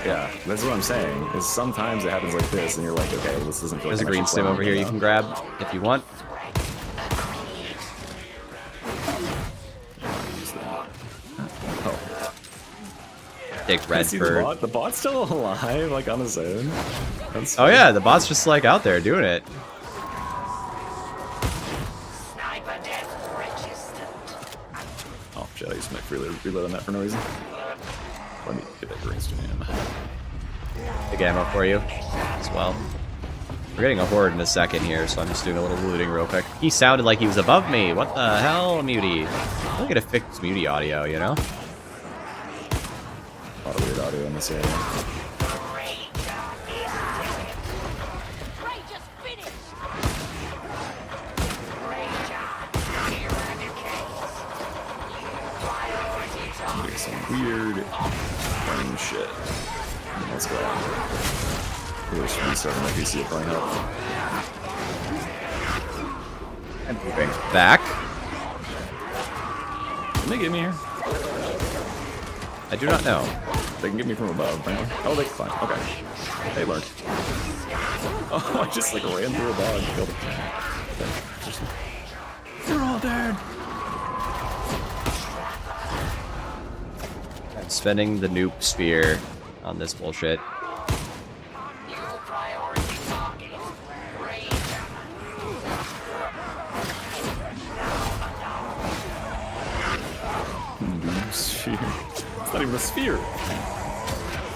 [SPEAKER 3] Yeah, that's what I'm saying. Is sometimes it happens like this, and you're like, okay, this doesn't feel
[SPEAKER 4] There's a
[SPEAKER 3] like
[SPEAKER 4] green stim over here you can grab if you want.
[SPEAKER 3] Oh.
[SPEAKER 4] Take red
[SPEAKER 3] See
[SPEAKER 4] for.
[SPEAKER 3] the bot's still alive, like on his own. That's
[SPEAKER 4] Oh yeah, the bot's just like out there doing it.
[SPEAKER 1] Sniper death registered.
[SPEAKER 3] Oh shit, I used to make reload on that for no reason. Let me get that green stim in.
[SPEAKER 4] Big ammo for you as well. We're getting a horde in a second here, so I'm just doing a little looting real quick. He sounded like he was above me. What the hell, Muty? I'm gonna fix Muty audio, you know?
[SPEAKER 3] A lot of weird audio in this area.
[SPEAKER 5] Ray just finished.
[SPEAKER 3] Doing some weird burn shit. Let's go. Really should restarting my PC at burning up.
[SPEAKER 4] And moving back.
[SPEAKER 3] Can they get me here?
[SPEAKER 4] I do not know.
[SPEAKER 3] They can get me from above, apparently. Oh, they can climb. Okay. They learned. Oh, I just like ran through a dog and killed it. They're all dead.
[SPEAKER 4] I'm spending the noob sphere on this bullshit.
[SPEAKER 3] Sphere. It's not even a sphere.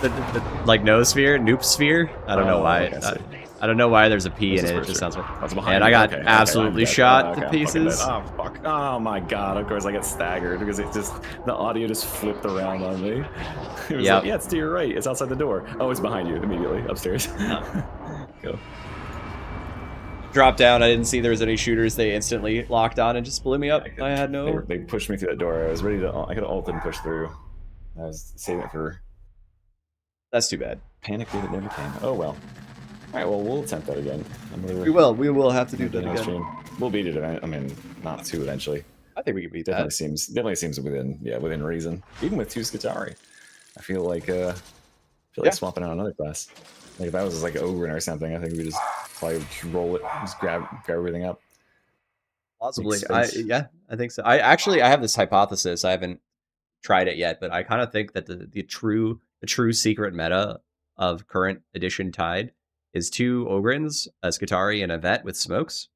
[SPEAKER 4] The like no sphere, noob sphere. I don't know why.
[SPEAKER 3] Okay,
[SPEAKER 4] I don't know why there's a P
[SPEAKER 3] What's
[SPEAKER 4] in
[SPEAKER 3] this
[SPEAKER 4] it. It
[SPEAKER 3] first
[SPEAKER 4] just sounds
[SPEAKER 3] here?
[SPEAKER 4] like.
[SPEAKER 3] That's behind
[SPEAKER 4] And
[SPEAKER 3] me.
[SPEAKER 4] I got
[SPEAKER 3] Okay,
[SPEAKER 4] absolutely
[SPEAKER 3] I'm dead.
[SPEAKER 4] shot
[SPEAKER 3] Okay,
[SPEAKER 4] to
[SPEAKER 3] I'm fucking
[SPEAKER 4] pieces.
[SPEAKER 3] dead. Oh fuck! Oh my god! Of course I get staggered because it just the audio just flipped around on me. It was
[SPEAKER 4] Yep.
[SPEAKER 3] like, yeah, it's to your right. It's outside the door. Oh, it's behind you immediately upstairs. Go.
[SPEAKER 4] Dropped down. I didn't see there was any shooters. They instantly locked on and just blew me up. I had no.
[SPEAKER 3] They pushed me through that door. I was ready to. I could have ulted and pushed through. I was saving it for
[SPEAKER 4] That's too bad.
[SPEAKER 3] panic that it never came. Oh well. All right. Well, we'll attempt that again.
[SPEAKER 4] We will. We will have to do that
[SPEAKER 3] Next
[SPEAKER 4] again.
[SPEAKER 3] stream. We'll beat it. I mean, not too eventually.
[SPEAKER 4] I think we can beat
[SPEAKER 3] Definitely
[SPEAKER 4] that.
[SPEAKER 3] seems within reason. Even with 2 Skitari, I feel like swapping out another class. Like if I was like Ogren or something, I think we just probably just roll it, just grab everything up.
[SPEAKER 4] Possibly.
[SPEAKER 3] Makes sense.
[SPEAKER 4] I think so. I have this hypothesis. I haven't tried it yet, but I kind of think that the true secret meta of current edition Tide is 2 Ogrins, a Skitari, and a vet with smokes.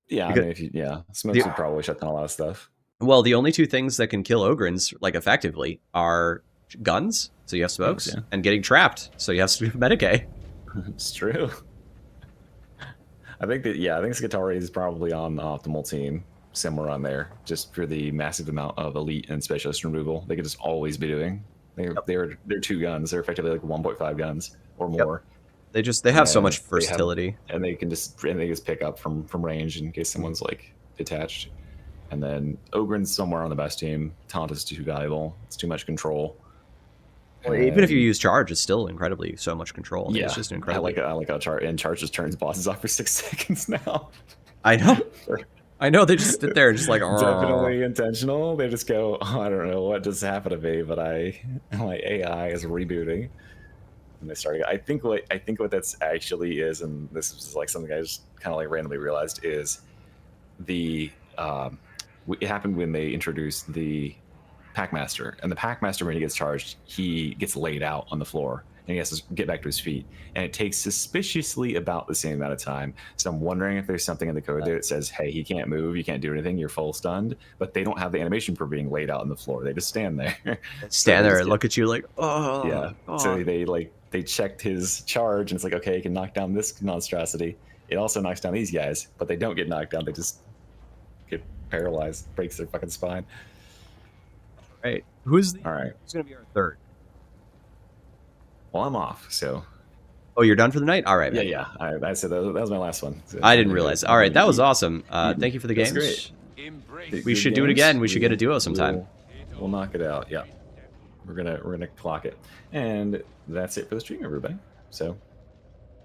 [SPEAKER 3] Yeah,
[SPEAKER 4] Because-
[SPEAKER 3] I mean, smokes would probably shut down a lot of stuff.
[SPEAKER 4] Well, the only 2 things that can kill Ogrins like effectively are guns, so you have smokes,
[SPEAKER 3] Yeah.
[SPEAKER 4] and getting trapped, so you have Medicae.
[SPEAKER 3] It's true. I think Skitari is probably on the optimal team, somewhere on there, just for the massive amount of elite and specialist removal they could just always be doing. They're 2 guns. They're effectively like 1.5 guns or more.
[SPEAKER 4] They have so
[SPEAKER 3] And
[SPEAKER 4] much
[SPEAKER 3] they have-
[SPEAKER 4] versatility.
[SPEAKER 3] and they can just pick up from range in case someone's like detached. And then Ogren's somewhere on the best team. Taunt is too valuable. It's too much control.
[SPEAKER 4] Even if you use charge, it's still incredibly so much control. I mean, it's just incredible.
[SPEAKER 3] I like how charge just turns bosses off for 6 seconds now.
[SPEAKER 4] I know. I know. They just sit there and just like,
[SPEAKER 3] Definitely intentional. They just go, oh, I don't know what just happened to me, but my AI is rebooting. And they started. I think what that's actually is, and this is like something I just kind of like randomly realized, is the it happened when they introduced the Packmaster, and the Packmaster, when he gets charged, he gets laid out on the floor and he has to get back to his feet, and it takes suspiciously about the same amount of time. So I'm wondering if there's something in the code there that says, hey, he can't move, you can't do anything, you're full stunned, but they don't have the animation for being laid out on the floor. They just stand there.
[SPEAKER 4] stand there and look at you like, oh
[SPEAKER 3] yeah.
[SPEAKER 4] oh.
[SPEAKER 3] So they checked his charge, and it's like, okay, he can knock down this monstrosity. It also knocks down these guys, but they don't get knocked down. They just get paralyzed, breaks their fucking spine.
[SPEAKER 4] Right.
[SPEAKER 3] All right.
[SPEAKER 4] Who's gonna be our third?
[SPEAKER 3] Well, I'm off, so
[SPEAKER 4] Oh, you're done for the night? All right. Man.
[SPEAKER 3] yeah. I said that was my last one. So
[SPEAKER 4] I didn't realize. All right, that was awesome. Thank you for the
[SPEAKER 3] That's
[SPEAKER 4] games.
[SPEAKER 3] great.
[SPEAKER 4] We should do it again. We should get a duo sometime.
[SPEAKER 3] We'll knock it out. Yeah, we're gonna clock it, and that's it for the stream, everybody. So,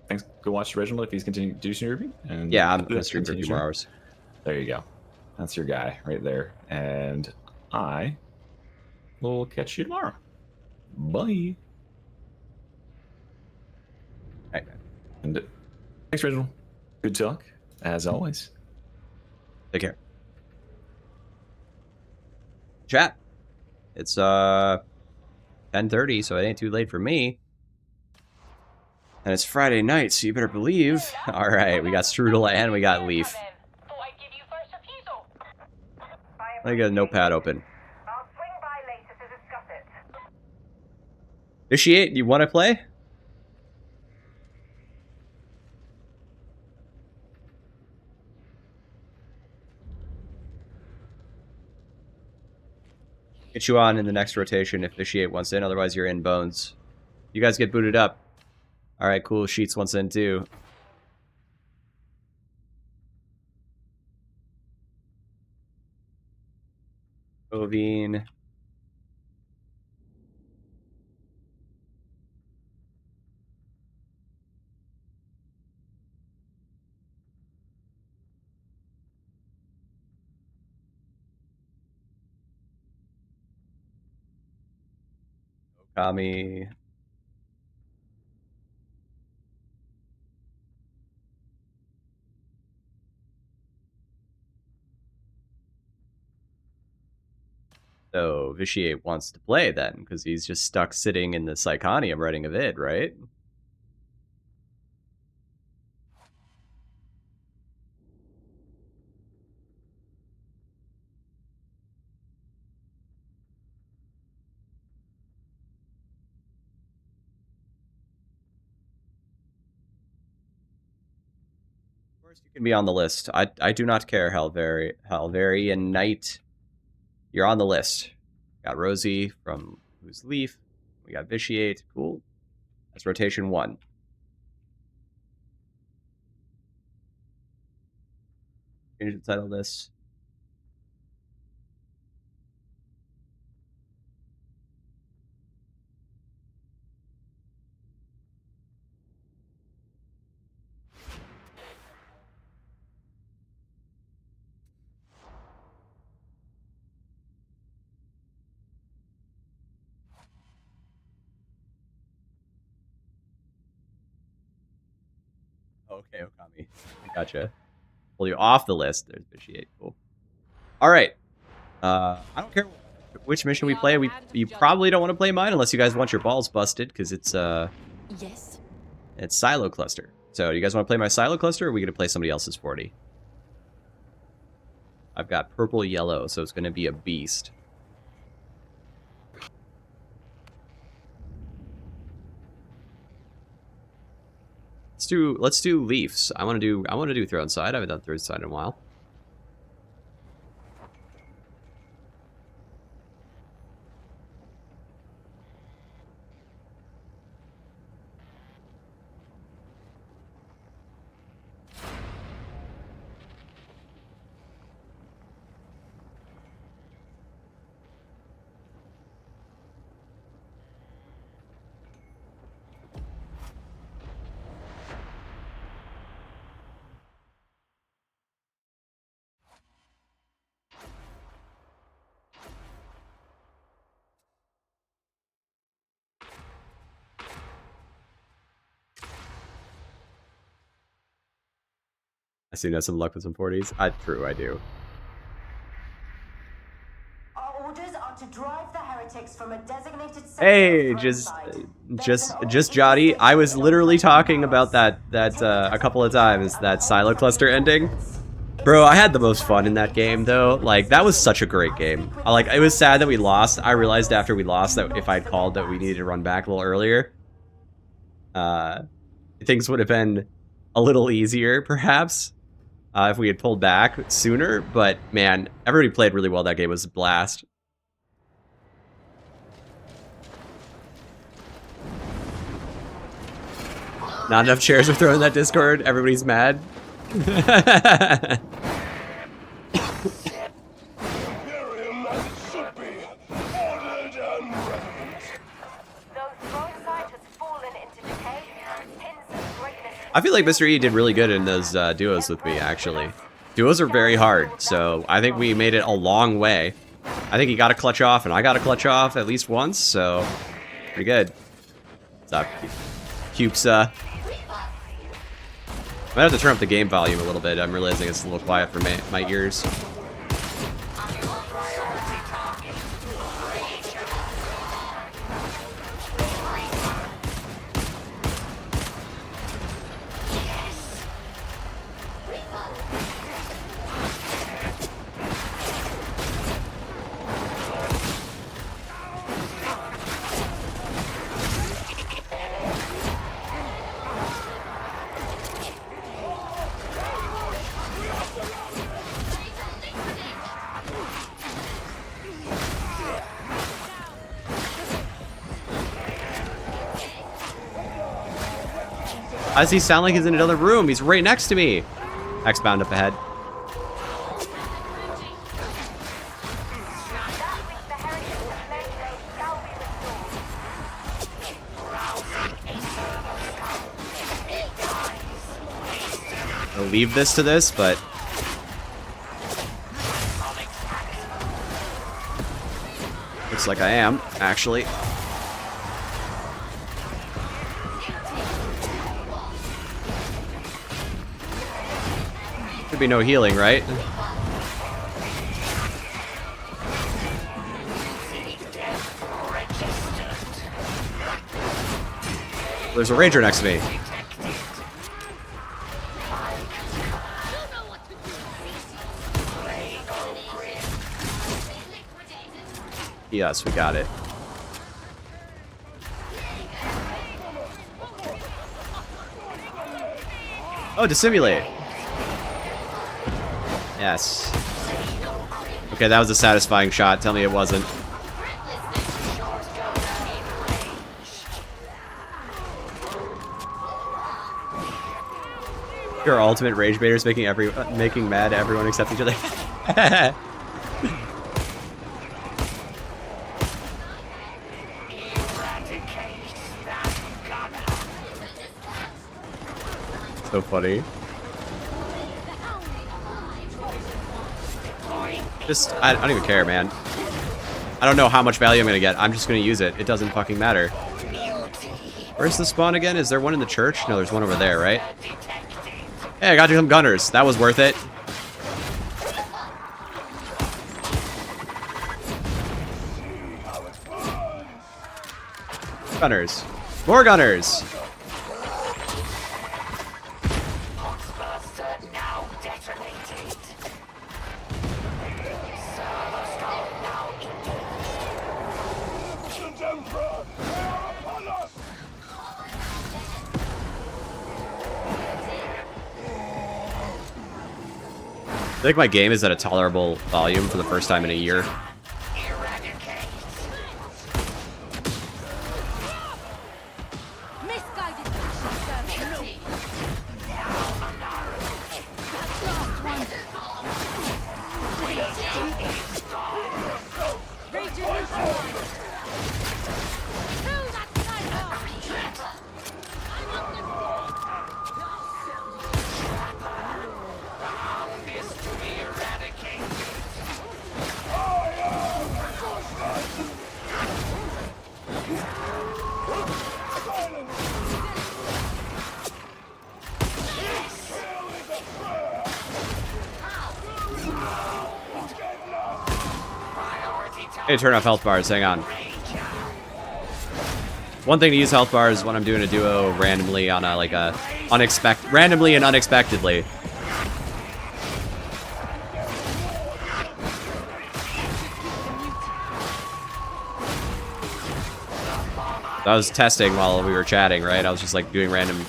[SPEAKER 3] thanks. Go watch Reginald if he's continuing to do stream review. And
[SPEAKER 4] Yeah, I'm gonna stream for a few more hours.
[SPEAKER 3] There you go. That's your guy right there. And I will catch you tomorrow. Bye.
[SPEAKER 4] Right.
[SPEAKER 3] And thanks, Reginald. Good talk, as always.
[SPEAKER 4] Take care. Chat. It's 10:30, so it ain't too late for me. And it's Friday night, so you better believe. All right, we got Strudel and we got Leaf. Let me get a notepad open.
[SPEAKER 2] I'll swing by later to discuss it.
[SPEAKER 4] Vitiate, you want to play? Get you on in the next rotation if Vitiate wants in, otherwise you're in, Bones. You guys get booted up. Alright, cool. Sheets wants in too. Ovine. Okami. So Vitiate wants to play then, because he's just stuck sitting in the Psychonium writing a vid, right? Of course you can be on the list. I do not care, Halverian Knight. You're on the list. Got Rosie from Who's Leaf. We got Vitiate. Cool. That's rotation 1. Change the title of this. Okay, Okami. I gotcha. Pull you off the list. There's Vitiate. Cool. Alright. I don't care which mission we play. You probably don't want to play mine unless you guys want your balls busted, because it's
[SPEAKER 5] Yes.
[SPEAKER 4] it's Silo Cluster. So you guys want to play my Silo Cluster, or are we going to play somebody else's 40? I've got purple yellow, so it's going to be a beast. Let's do Leafs. I want to do Throne Side. I haven't done Throne Side in a while. I seem to have some luck with some 40s. True, I do.
[SPEAKER 2] Our orders are to drive the heretics from a designated
[SPEAKER 4] Hey, just Jotty. I was literally talking about that a couple of times, that Silo Cluster ending. Bro, I had the most fun in that game though. Like, that was such a great game. It was sad that we lost. I realized after we lost that if I'd called that we needed to run back a little earlier, things would have been a little easier, perhaps. If we had pulled back sooner, but man, everybody played really well that game. It was a blast. Not enough chairs were thrown in that Discord. Everybody's mad. I feel like Mr. E did really good in those duos with me, actually. Duos are very hard, so I think we made it a long way. I think he got a clutch off, and I got a clutch off at least once, so pretty good. What's up, Cupsa? I might have to turn up the game volume a little bit. I'm realizing it's a little quiet for my ears. Why does he sound like he's in another room? He's right next to me. X-bound up ahead. I'll leave this to this, but looks like I am, actually. Should be no healing, right? There's a ranger next to me. Yes, we got it. Oh, dissimulate. Yes. Okay, that was a satisfying shot. Tell me it wasn't. Your ultimate rage baiters making mad everyone except each other. So funny. I don't even care, man. I don't know how much value I'm gonna get. I'm just gonna use it. It doesn't fucking matter. Where's the spawn again? Is there one in the church? No, there's one over there, right? Hey, I got you some gunners. That was worth it. Gunners. More gunners. I think my game is at a tolerable volume for the first time in a year. Hey, turn off health bars. Hang on. One thing to use health bars when I'm doing a duo randomly on a randomly and unexpectedly. I was testing while we were chatting, right? I was just like doing random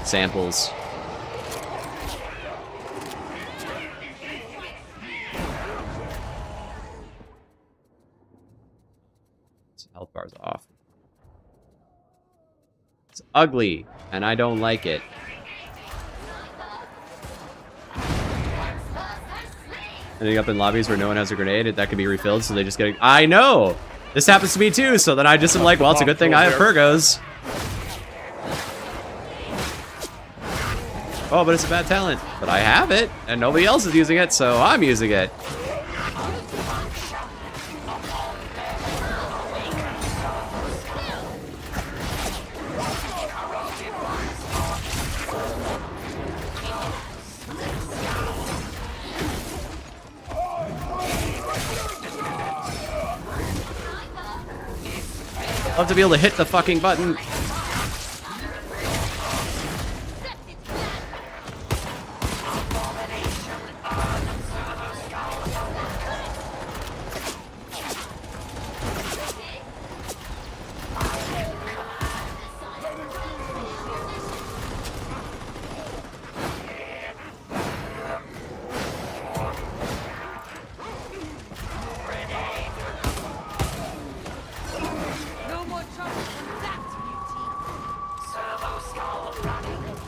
[SPEAKER 4] samples. Health bars off. It's ugly, and I don't like it. Ending up in lobbies where no one has a grenade, that can be refilled, so they just get. I know! This happens to me too, so then I just am like, well, it's a good thing I have Purgos. Oh, but it's a bad talent. But I have it, and nobody else is using it, so I'm using it. Love to be able to hit the fucking button.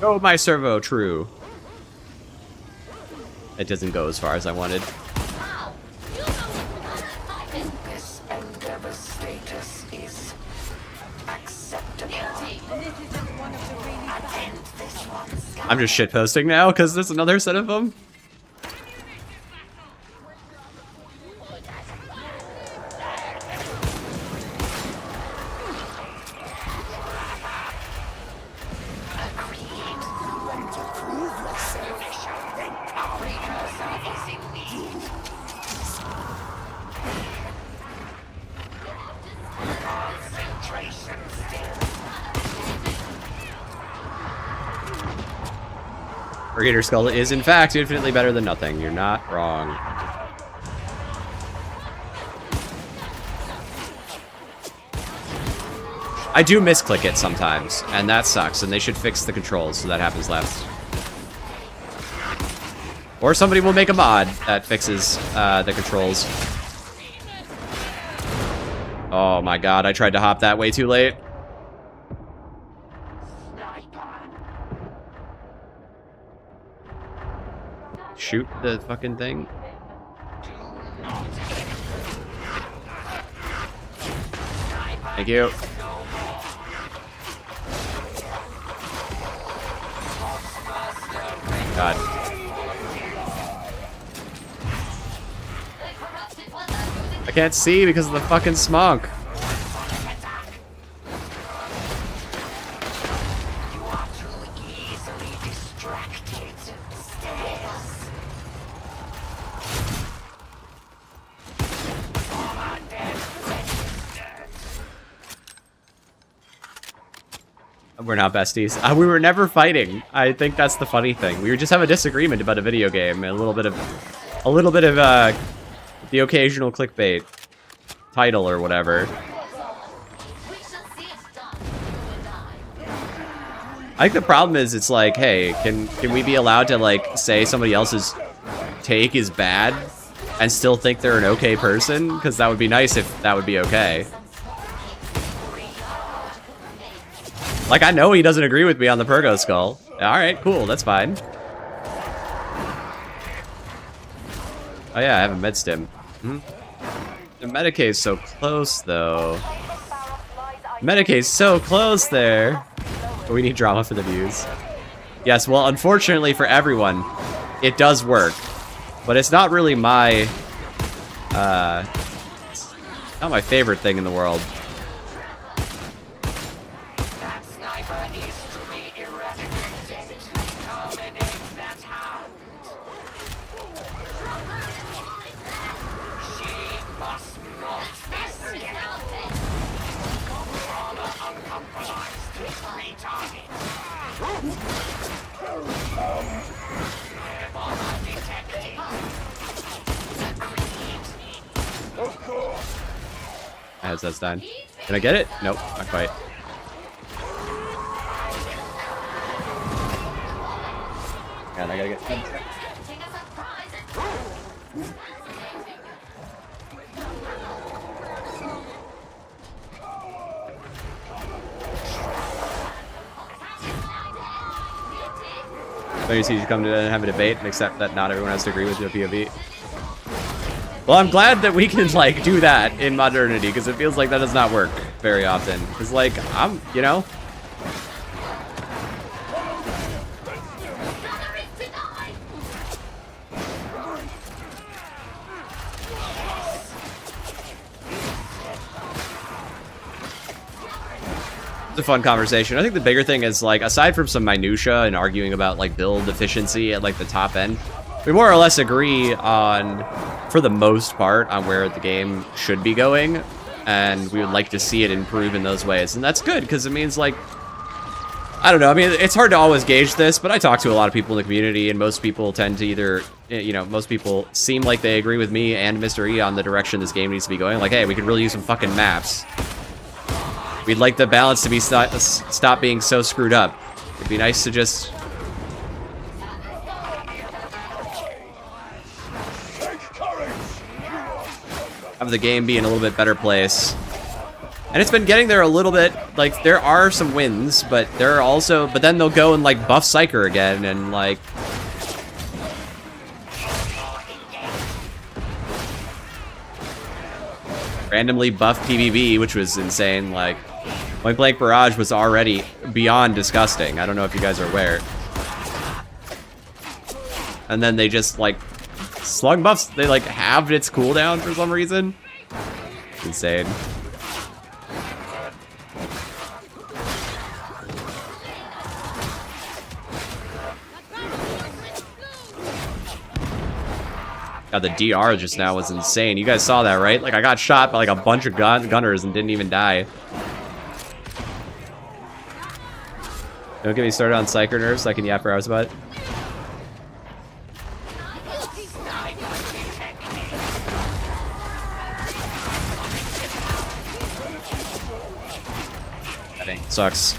[SPEAKER 4] Oh, my servo, true. It doesn't go as far as I wanted.
[SPEAKER 1] This endeavor status is acceptable. Attend this one, Scout.
[SPEAKER 4] I'm just shitposting now because there's another set of them. Brigader Skull is, in fact, infinitely better than nothing. You're not wrong. I do misclick it sometimes, and that sucks, and they should fix the controls so that happens less. Or somebody will make a mod that fixes the controls. Oh my god, I tried to hop that way too late. Shoot the fucking thing. Thank you. God. I can't see because of the fucking smog. We're not besties. We were never fighting. I think that's the funny thing. We just have a disagreement about a video game and a little bit of the occasional clickbait title or whatever. I think the problem is it's like, hey, can we be allowed to like say somebody else's take is bad and still think they're an okay person? Because that would be nice if that would be okay. Like, I know he doesn't agree with me on the Purgo Skull. Alright, cool, that's fine. Oh yeah, I have a med stim. The Medicaid's so close, though. Medicaid's so close there. But we need drama for the views. Yes, well, unfortunately for everyone, it does work. But it's not really my... not my favorite thing in the world. As that's done. Can I get it? Nope, not quite. God, I gotta get 10 seconds. So you see you come to have a debate and accept that not everyone has to agree with your POV. Well, I'm glad that we can, like, do that in modernity, because it feels like that does not work very often. Because, like, you know... It's a fun conversation. I think the bigger thing is, like, aside from some minutia and arguing about, like, build efficiency at, like, the top end, we more or less agree on, for the most part, on where the game should be going, and we would like to see it improve in those ways. And that's good, because it means, like, I don't know, I mean, it's hard to always gauge this, but I talk to a lot of people in the community, and most people tend to either, you know, most people seem like they agree with me and Mr. E on the direction this game needs to be going. Like, hey, we could really use some fucking maps. We'd like the balance to be stop being so screwed up. It'd be nice to just... have the game be in a little bit better place. And it's been getting there a little bit. Like, there are some wins, but there are also... But then they'll go and, like, buff Psyker again, and, like... randomly buff PvP, which was insane. Like, Point Blank Barrage was already beyond disgusting. I don't know if you guys are aware. And then they just, like, slug buffs, they, like, halved its cooldown for some reason. It's insane. God, the DR just now was insane. You guys saw that, right? Like, I got shot by, like, a bunch of gunners and didn't even die. Don't get me started on Psyker nerfs. I can yap for hours about it. That sucks.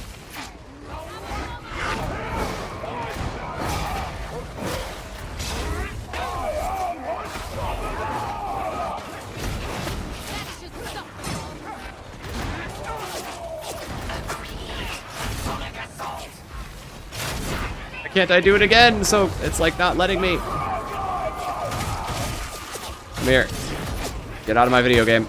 [SPEAKER 4] Can't I do it again? So it's like not letting me. Come here. Get out of my video game.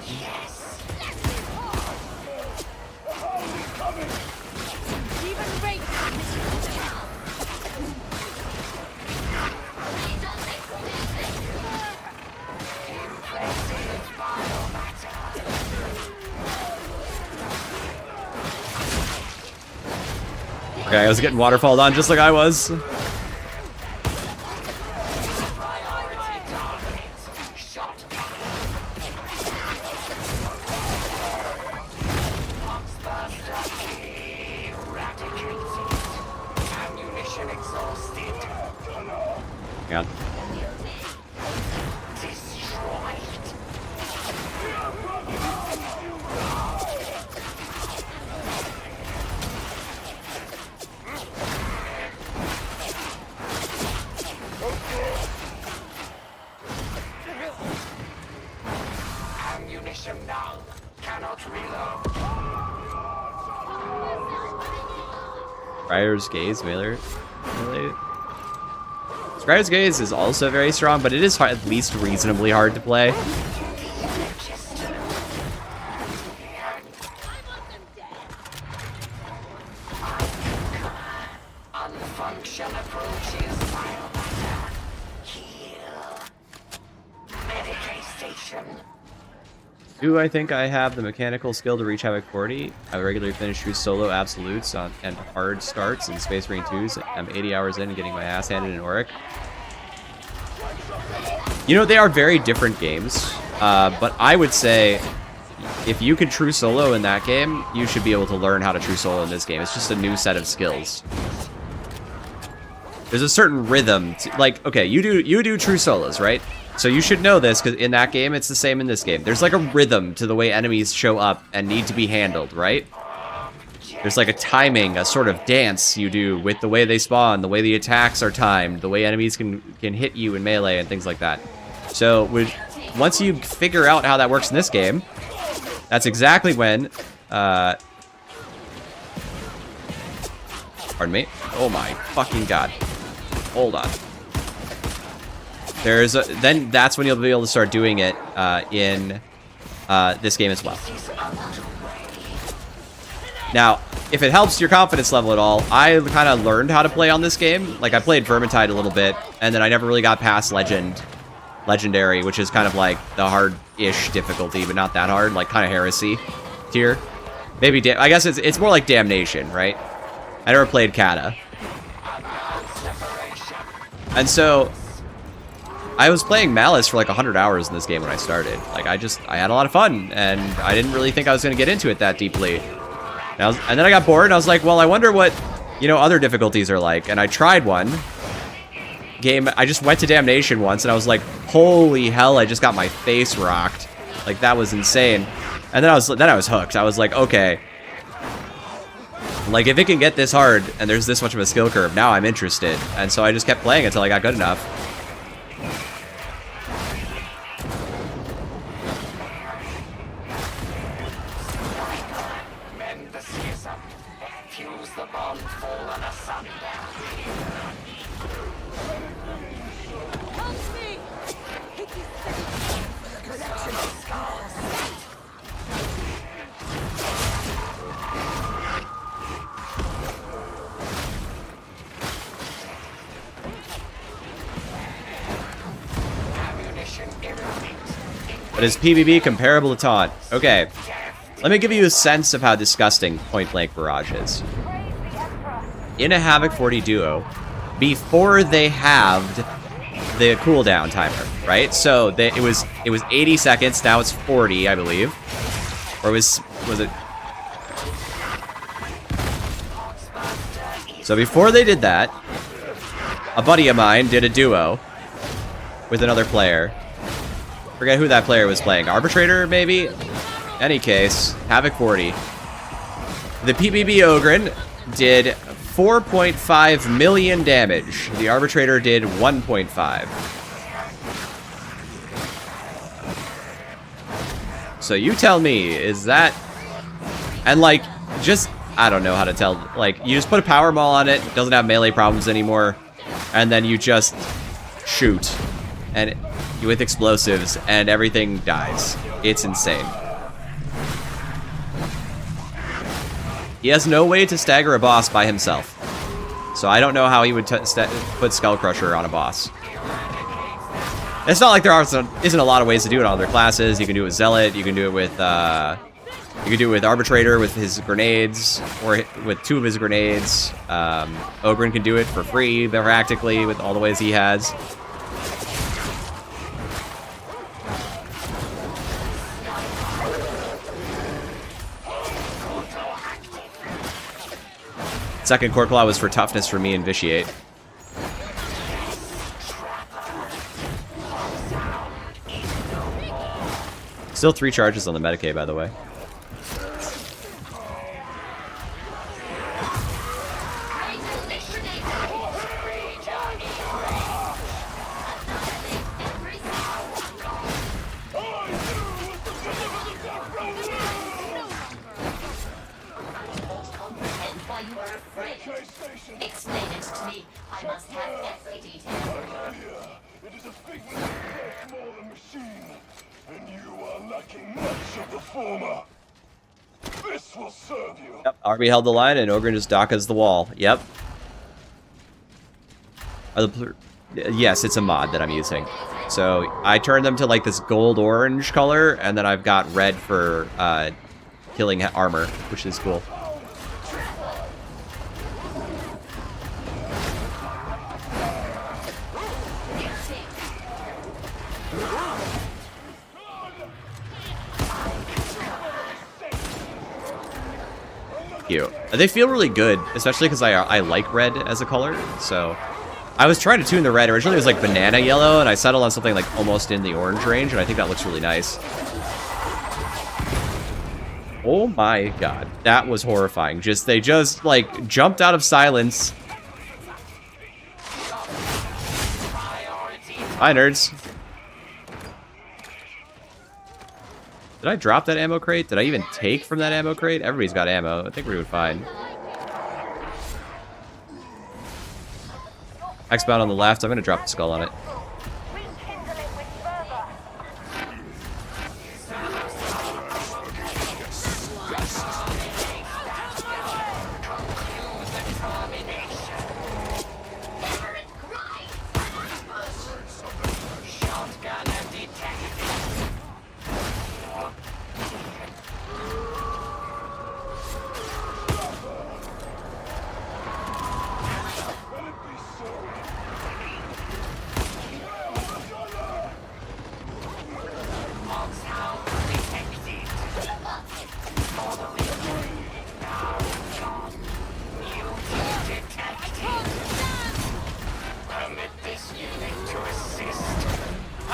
[SPEAKER 4] Okay, I was getting waterfalled on just like I was. Yeah. Scryer's Gaze, Mailer. Scryer's Gaze is also very strong, but it is hard, at least reasonably hard to play. Do I think I have the mechanical skill to reach Havoc 40? I regularly finish through solo absolutes and hard starts in Space Marine 2s. I'm 80 hours in getting my ass handed in Auric. You know, they are very different games, but I would say if you could true solo in that game, you should be able to learn how to true solo in this game. It's just a new set of skills. There's a certain rhythm to, like, okay, you do true solos, right? So you should know this, because in that game, it's the same in this game. There's like a rhythm to the way enemies show up and need to be handled, right? There's like a timing, a sort of dance you do with the way they spawn, the way the attacks are timed, the way enemies can hit you in melee and things like that. So once you figure out how that works in this game, that's exactly when... pardon me. Oh my fucking god. Hold on. Then that's when you'll be able to start doing it in this game as well. Now, if it helps your confidence level at all, I kind of learned how to play on this game. Like, I played Vermintide a little bit, and then I never really got past Legendary, which is kind of like the hard-ish difficulty, but not that hard, like kind of heresy tier. Maybe, I guess it's more like Damnation, right? I never played Kata. And so, I was playing Malice for like 100 hours in this game when I started. Like, I had a lot of fun, and I didn't really think I was going to get into it that deeply. And then I got bored, and I was like, well, I wonder what, other difficulties are like. And I tried one. I just went to Damnation once, and I was like, holy hell, I just got my face rocked. Like, that was insane. And then I was hooked. I was like, okay. Like, if it can get this hard, and there's this much of a skill curve, now I'm interested. And so I just kept playing until I got good enough.
[SPEAKER 1] Mend the schism. Fuse the bond fallen asunder.
[SPEAKER 5] Help me!
[SPEAKER 4] But is PvP comparable to Taunt? Okay. Let me give you a sense of how disgusting Point Blank Barrage is. In a Havoc 40 Duo, before they halved the cooldown timer, right? So it was 80 seconds, now it's 40, I believe. Or was it? So before they did that, a buddy of mine did a duo with another player. Forget who that player was playing. Arbitrator, maybe? Any case, Havoc 40. The PBB Ogren did 4.5 million damage. The Arbitrator did 1.5. So you tell me, is that... And like, just... I don't know how to tell. Like, you just put a power maul on it, doesn't have melee problems anymore, and then you just shoot. And with explosives, and everything dies. It's insane. He has no way to stagger a boss by himself. So I don't know how he would put Skullcrusher on a boss. It's not like there isn't a lot of ways to do it on other classes. You can do it with Zealot, you can do it with Arbitrator with his grenades, or with 2 of his grenades. Ogren can do it for free, practically, with all the ways he has. Second Core Claw was for toughness for me and Vitiate. Still 3 charges on the Medicaid, by the way.
[SPEAKER 7] Explain it to me. I must have every detail.
[SPEAKER 8] It is a figment of much more than machine, and you are lacking much of the former. This will serve you.
[SPEAKER 4] Yep, Arby held the line, and Ogren just Daka's the wall. Yep. Yes, it's a mod that I'm using. So I turned them to like this gold-orange color, and then I've got red for killing armor, which is cool. Cute. They feel really good, especially because I like red as a color. So I was trying to tune the red. Originally it was like banana yellow, and I settled on something like almost in the orange range, and I think that looks really nice. Oh my god, that was horrifying. They just like jumped out of silence. Hi, nerds. Did I drop that ammo crate? Did I even take from that ammo crate? Everybody's got ammo. I think we're doing fine. X-bound on the left. I'm going to drop the skull on it.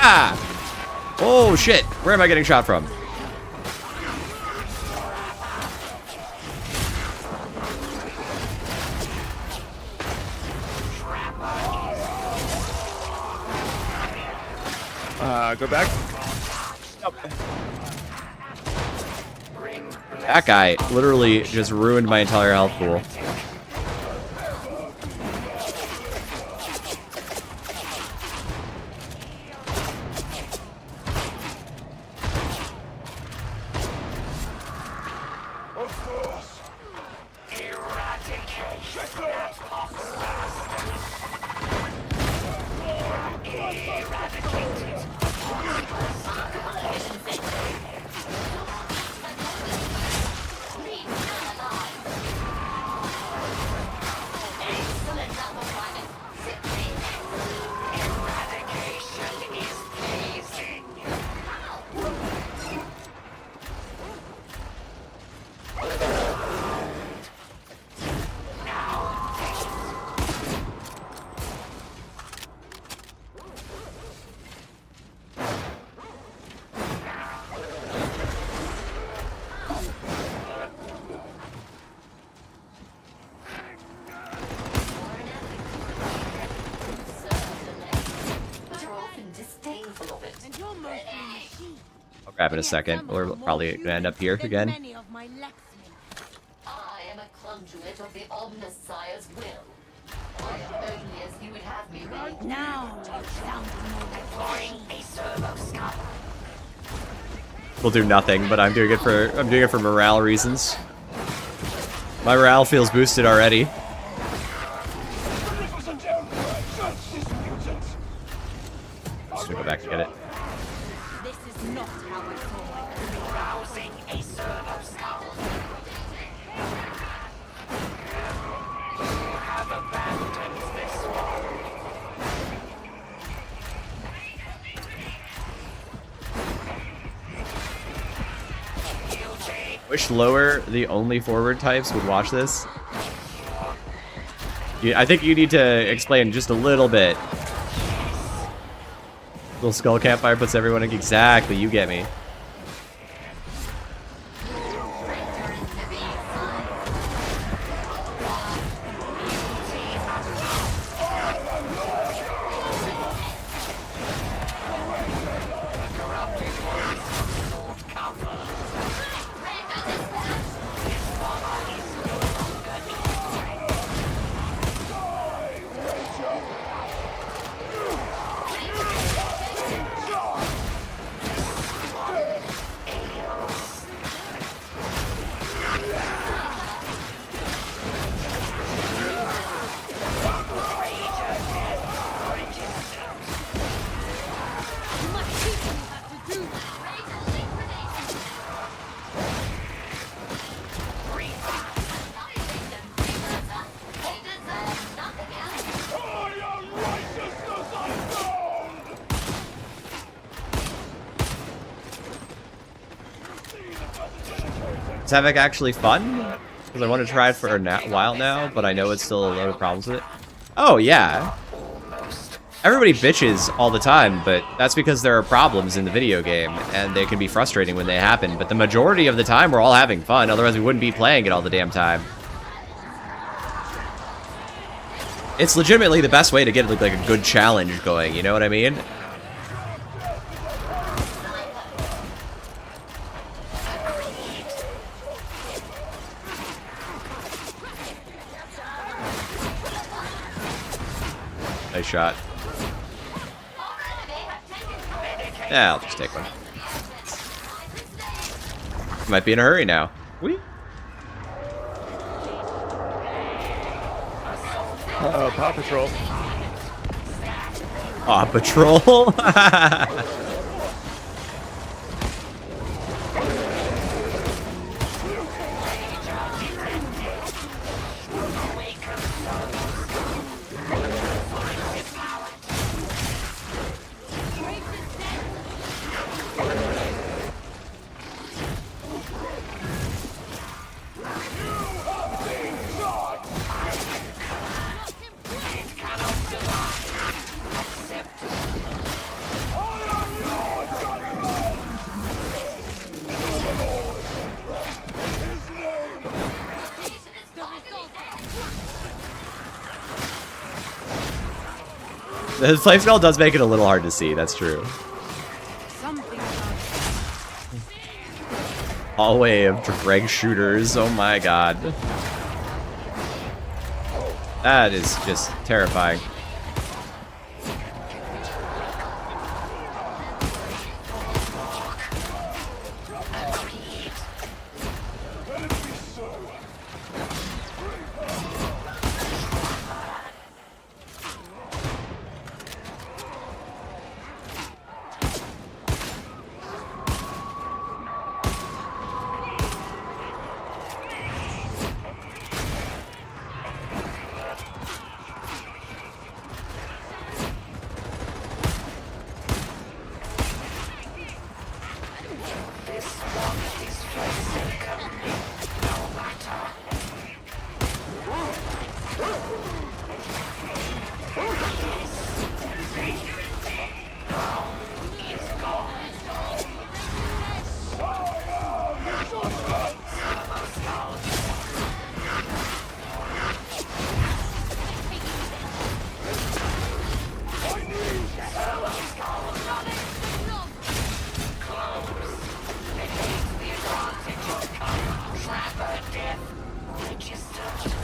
[SPEAKER 4] Oh shit! Where am I getting shot from?
[SPEAKER 9] Go back.
[SPEAKER 4] That guy literally just ruined my entire health pool. I'll grab it in a second. We're probably gonna end up here again.
[SPEAKER 7] I am a conduit of the Omnis Sire's will. I am only as you would have me be.
[SPEAKER 5] Now,
[SPEAKER 4] We'll do nothing, but I'm doing it for morale reasons. My morale feels boosted already. Just gonna go back and get it.
[SPEAKER 5] this is not how I saw my
[SPEAKER 1] Rousing a servo skull. You have abandoned this one.
[SPEAKER 4] Wish lower the only forward types would watch this. I think you need to explain just a little bit. Little skull campfire puts everyone in. Exactly, you get me. Is Havoc actually fun? Because I want to try it for a while now, but I know it's still a load of problems with it. Oh, yeah. Everybody bitches all the time, but that's because there are problems in the video game, and they can be frustrating when they happen. But the majority of the time, we're all having fun, otherwise we wouldn't be playing it all the damn time. It's legitimately the best way to get like a good challenge going, you know what I mean? Nice shot. Yeah, I'll just take one. Might be in a hurry now. Whee!
[SPEAKER 9] Uh-oh, Paw Patrol.
[SPEAKER 4] Paw Patrol? The flame skull does make it a little hard to see. That's true. Hallway of Dreg shooters. Oh my god. That is just terrifying.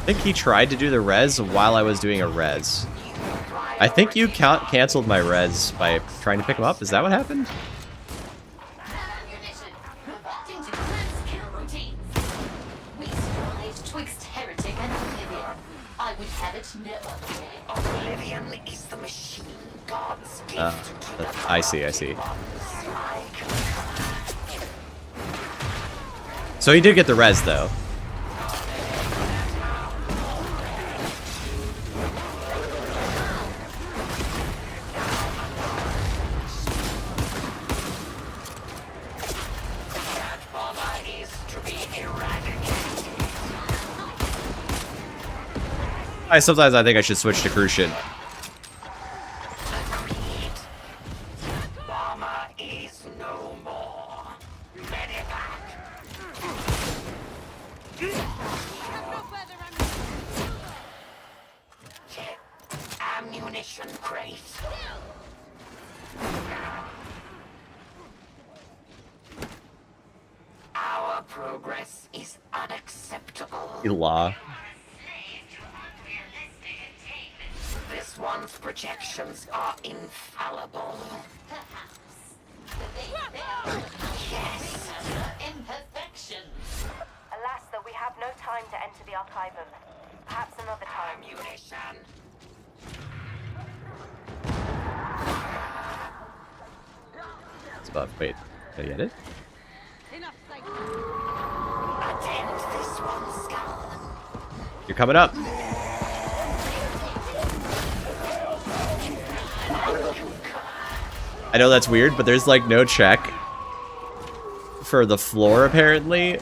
[SPEAKER 4] I think he tried to do the res while I was doing a res. I think you canceled my res by trying to pick him up. Is that what happened? I see, I see. So he did get the res though. Sometimes I think I should switch to Crucian.
[SPEAKER 1] Ammunition crate. Our progress is unacceptable.
[SPEAKER 4] Law.
[SPEAKER 1] This one's projections are infallible.
[SPEAKER 7] Yes. Imperfections.
[SPEAKER 2] Alas, though, we have no time to enter the archivum. Perhaps another time.
[SPEAKER 1] Ammunition.
[SPEAKER 4] It's about, wait, did I get it?
[SPEAKER 1] Attend this one, Skull.
[SPEAKER 4] You're coming up. I know that's weird, but there's like no check for the floor apparently.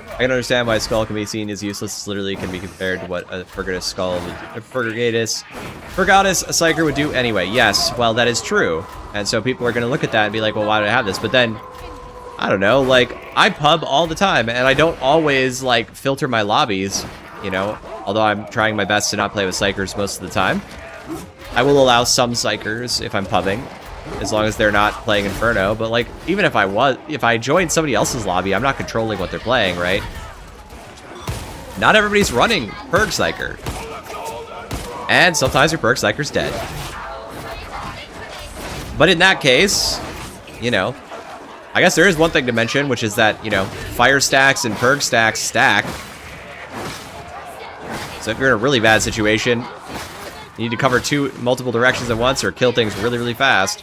[SPEAKER 4] I can understand why Skull can be seen as useless. This literally can be compared to what a Purgatus Skull would, a Purgatus a Psyker would do anyway. Yes, well, that is true. And so people are going to look at that and be like, well, why do I have this? But then, I don't know, like, I pub all the time, and I don't always, like, filter my lobbies, you know? Although I'm trying my best to not play with Psykers most of the time. I will allow some Psykers if I'm pubbing, as long as they're not playing Inferno. But, like, even if I joined somebody else's lobby, I'm not controlling what they're playing, right? Not everybody's running Purg Psyker. And sometimes your Purg Psyker's dead. But in that case, you know, I guess there is one thing to mention, which is that, you know, fire stacks and Purg stacks stack. So if you're in a really bad situation, you need to cover multiple directions at once or kill things really, really fast.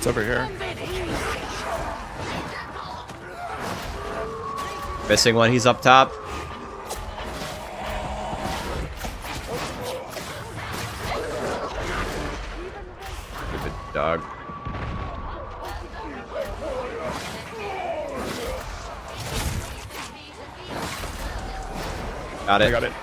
[SPEAKER 9] over here.
[SPEAKER 4] Missing one. He's up top. Stupid dog. Got it.
[SPEAKER 9] I got it.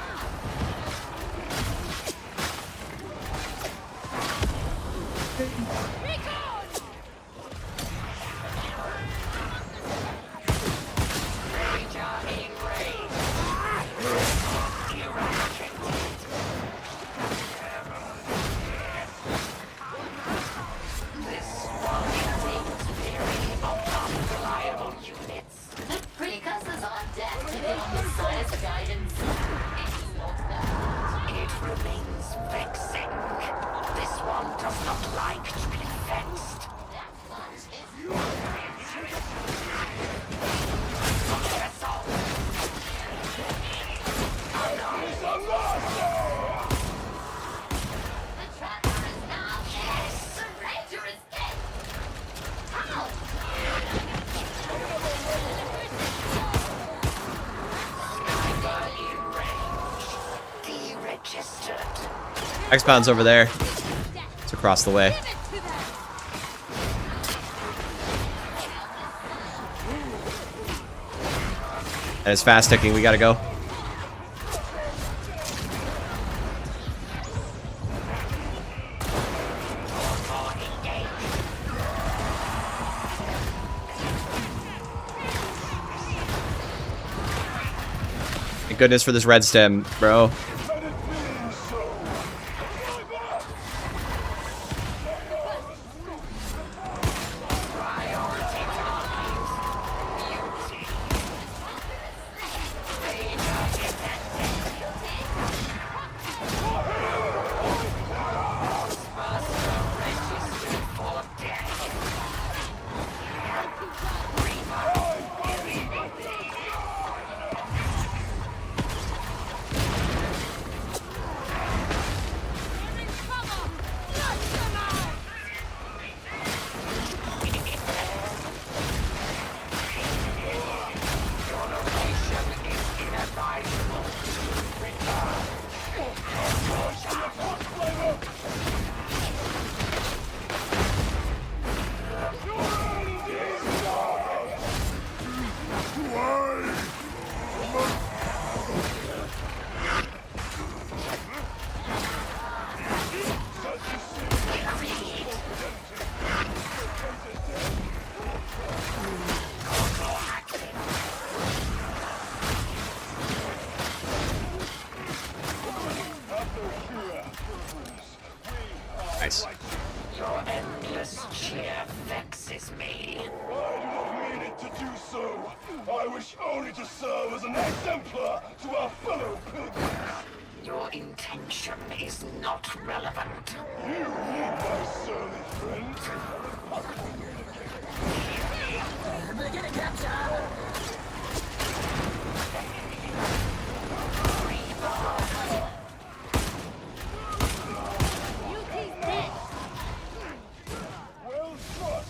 [SPEAKER 7] Precursors on deck to give the science guidance. It's not that.
[SPEAKER 1] It remains vexing. This one does not like to be vexed.
[SPEAKER 7] That one is the tracker is now dead. The ranger is dead. How?
[SPEAKER 1] Deregistered.
[SPEAKER 4] X-Pound's over there. It's across the way. And it's fast ticking. We gotta go. Thank goodness for this red stem, bro.
[SPEAKER 8] Let it be so.
[SPEAKER 4] Nice.
[SPEAKER 1] Your endless cheer vexes me.
[SPEAKER 8] I do not mean it to do so. I wish only to serve as an exemplar to our fellow pilgrims.
[SPEAKER 1] Your intention is not relevant.
[SPEAKER 8] You, my surly friend. Well struck.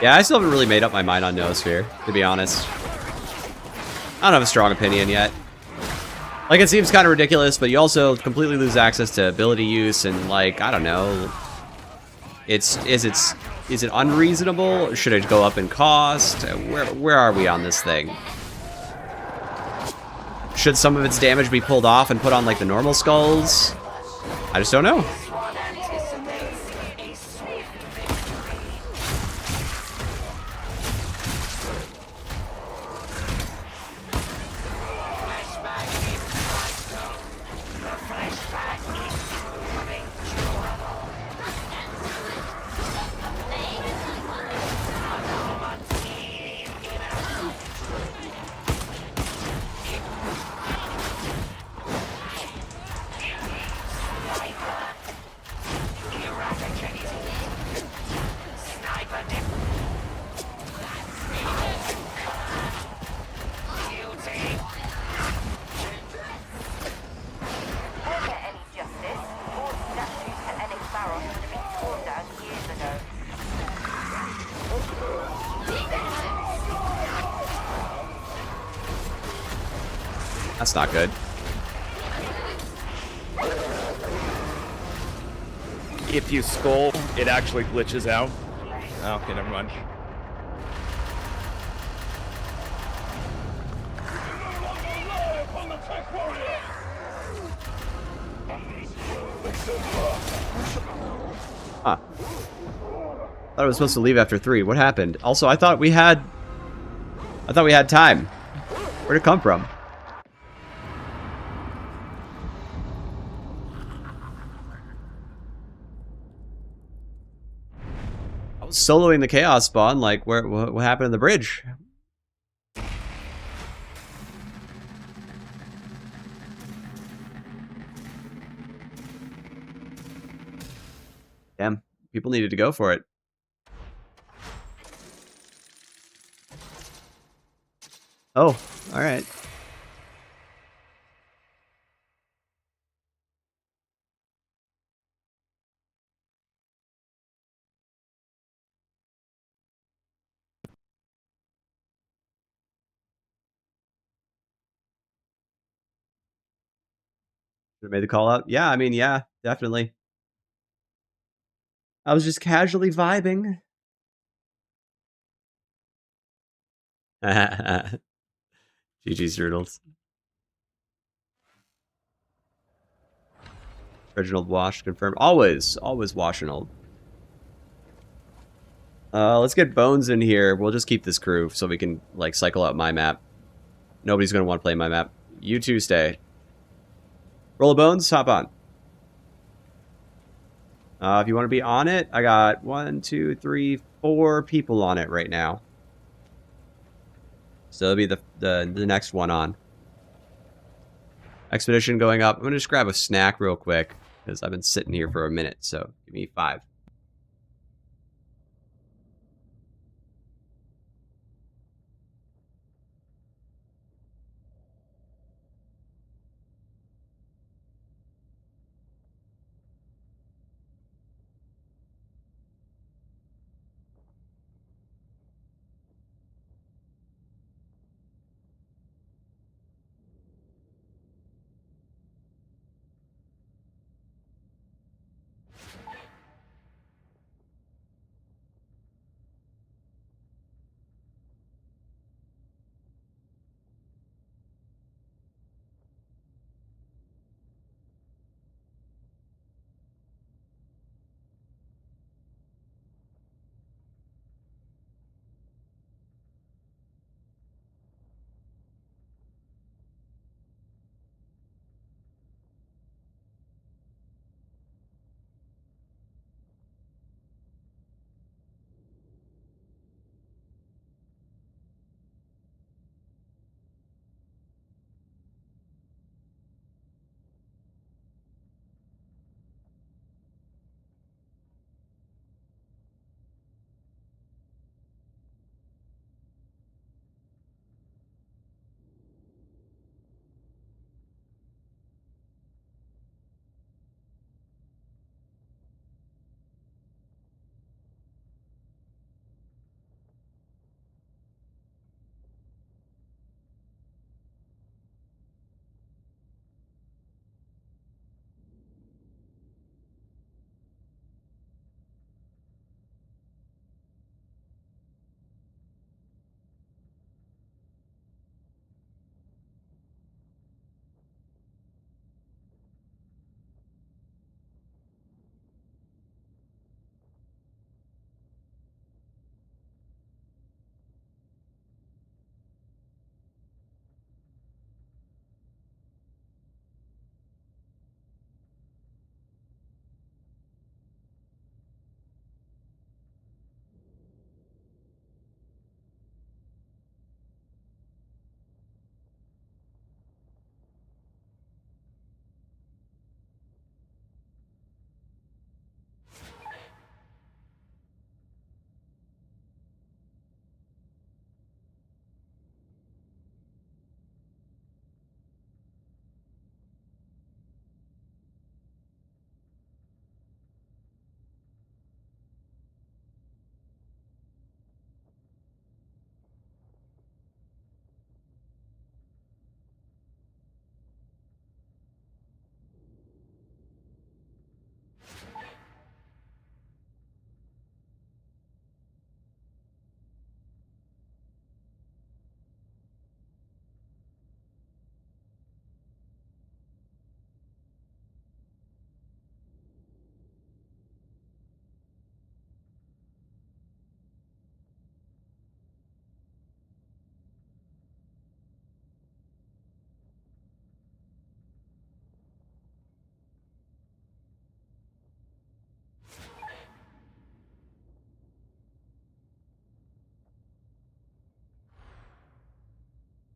[SPEAKER 4] Yeah, I still haven't really made up my mind on Noosphere, to be honest. I don't have a strong opinion yet. Like, it seems kind of ridiculous, but you also completely lose access to ability use, and, like, I don't know. Is it unreasonable? Should it go up in cost? Where are we on this thing? Should some of its damage be pulled off and put on, like, the normal skulls? I just don't know.
[SPEAKER 1] One anticipates a swift victory. Flashback is milestone. The flashback is proving durable.
[SPEAKER 4] That's not good.
[SPEAKER 9] If you skull, it actually glitches out. Oh, okay, never mind.
[SPEAKER 4] Huh. Thought I was supposed to leave after 3. What happened? Also, I thought we had time. Where'd it come from? I was soloing the chaos spawn. Like, what happened in the bridge? Damn, people needed to go for it. Oh, all right. Should have made the call out. Yeah, I mean, yeah, definitely. I was just casually vibing. GG's Strudels. Reginald Wash confirmed. Always Washinald. Let's get Bones in here. We'll just keep this crew so we can like cycle out my map. Nobody's gonna want to play my map. You two stay. Roll of Bones, hop on. If you want to be on it, I got 1, 2, 3, 4 people on it right now. So it'll be the next one on. Expedition going up. I'm gonna just grab a snack real quick because I've been sitting here for a minute. So give me 5.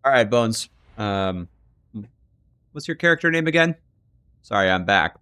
[SPEAKER 4] All right, Bones. What's your character name again? Sorry, I'm back.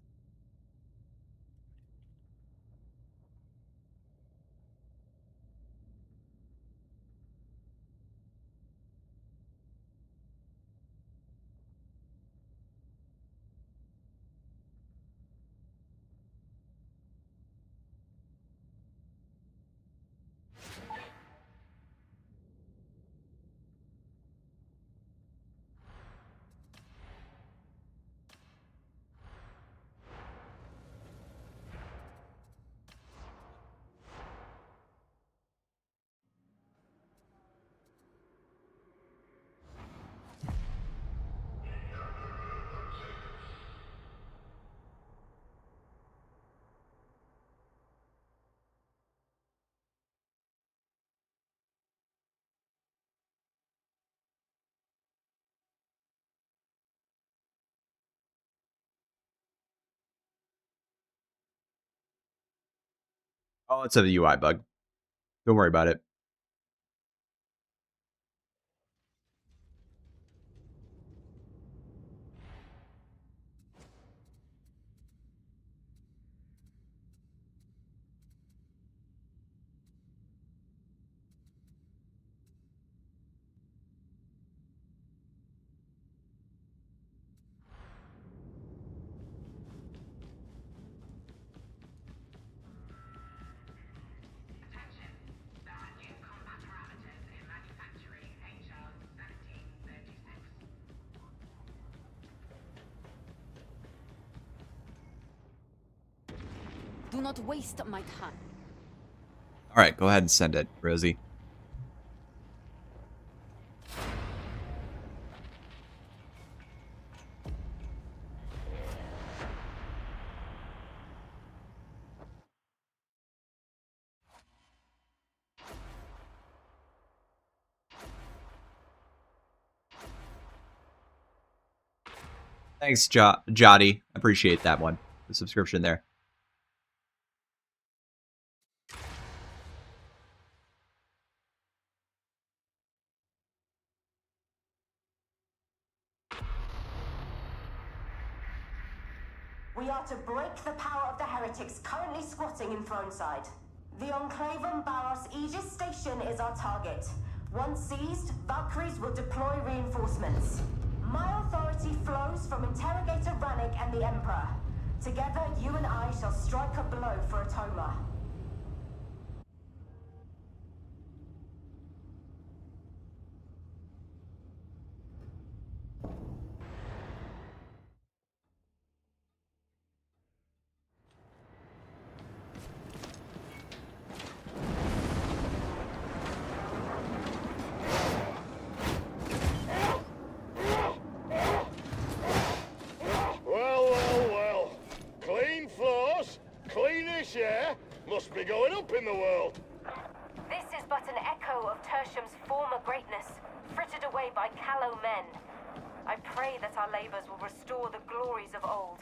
[SPEAKER 4] Oh, it's a UI bug. Don't worry about it.
[SPEAKER 5] Do not waste my time.
[SPEAKER 4] All right, go ahead and send it, Rosie. Thanks, Jotty. Appreciate that one. The subscription there.
[SPEAKER 2] We are to break the power of the heretics currently squatting in Throneside. The Enclavum Barros Aegis Station is our target. Once seized, Valkyries will deploy reinforcements. My authority flows from Interrogator Rannick and the Emperor. Together, you and I shall strike a blow for Atoma.
[SPEAKER 8] Must be going up in the world.
[SPEAKER 2] This is but an echo of Tertium's former greatness, frittered away by callow men. I pray that our labors will restore the glories of old.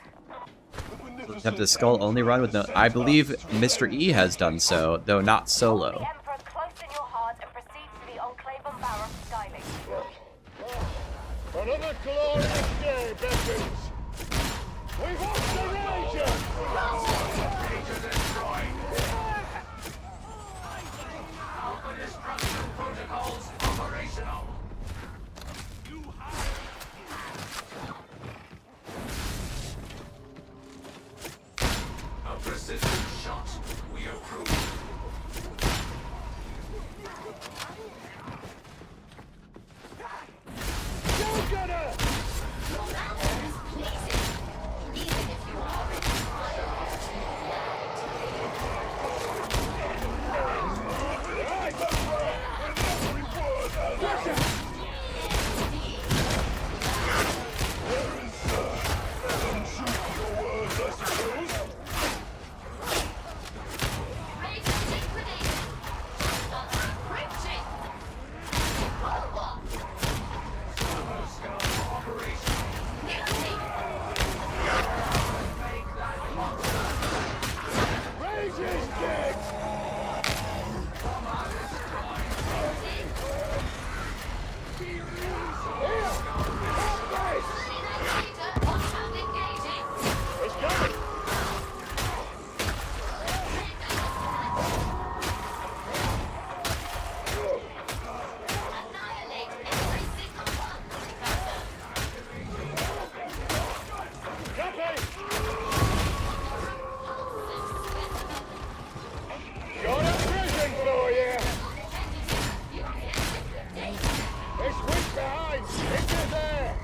[SPEAKER 4] Have the skull only run with no... I believe Mr. E has done so, though not solo.
[SPEAKER 2] The Emperor close in your heart and proceed to the Enclavum Barros Skyling.
[SPEAKER 8] Another glorious day, beckons. We've lost the Ranger!
[SPEAKER 1] Protocols operational. A precision shot. We approve.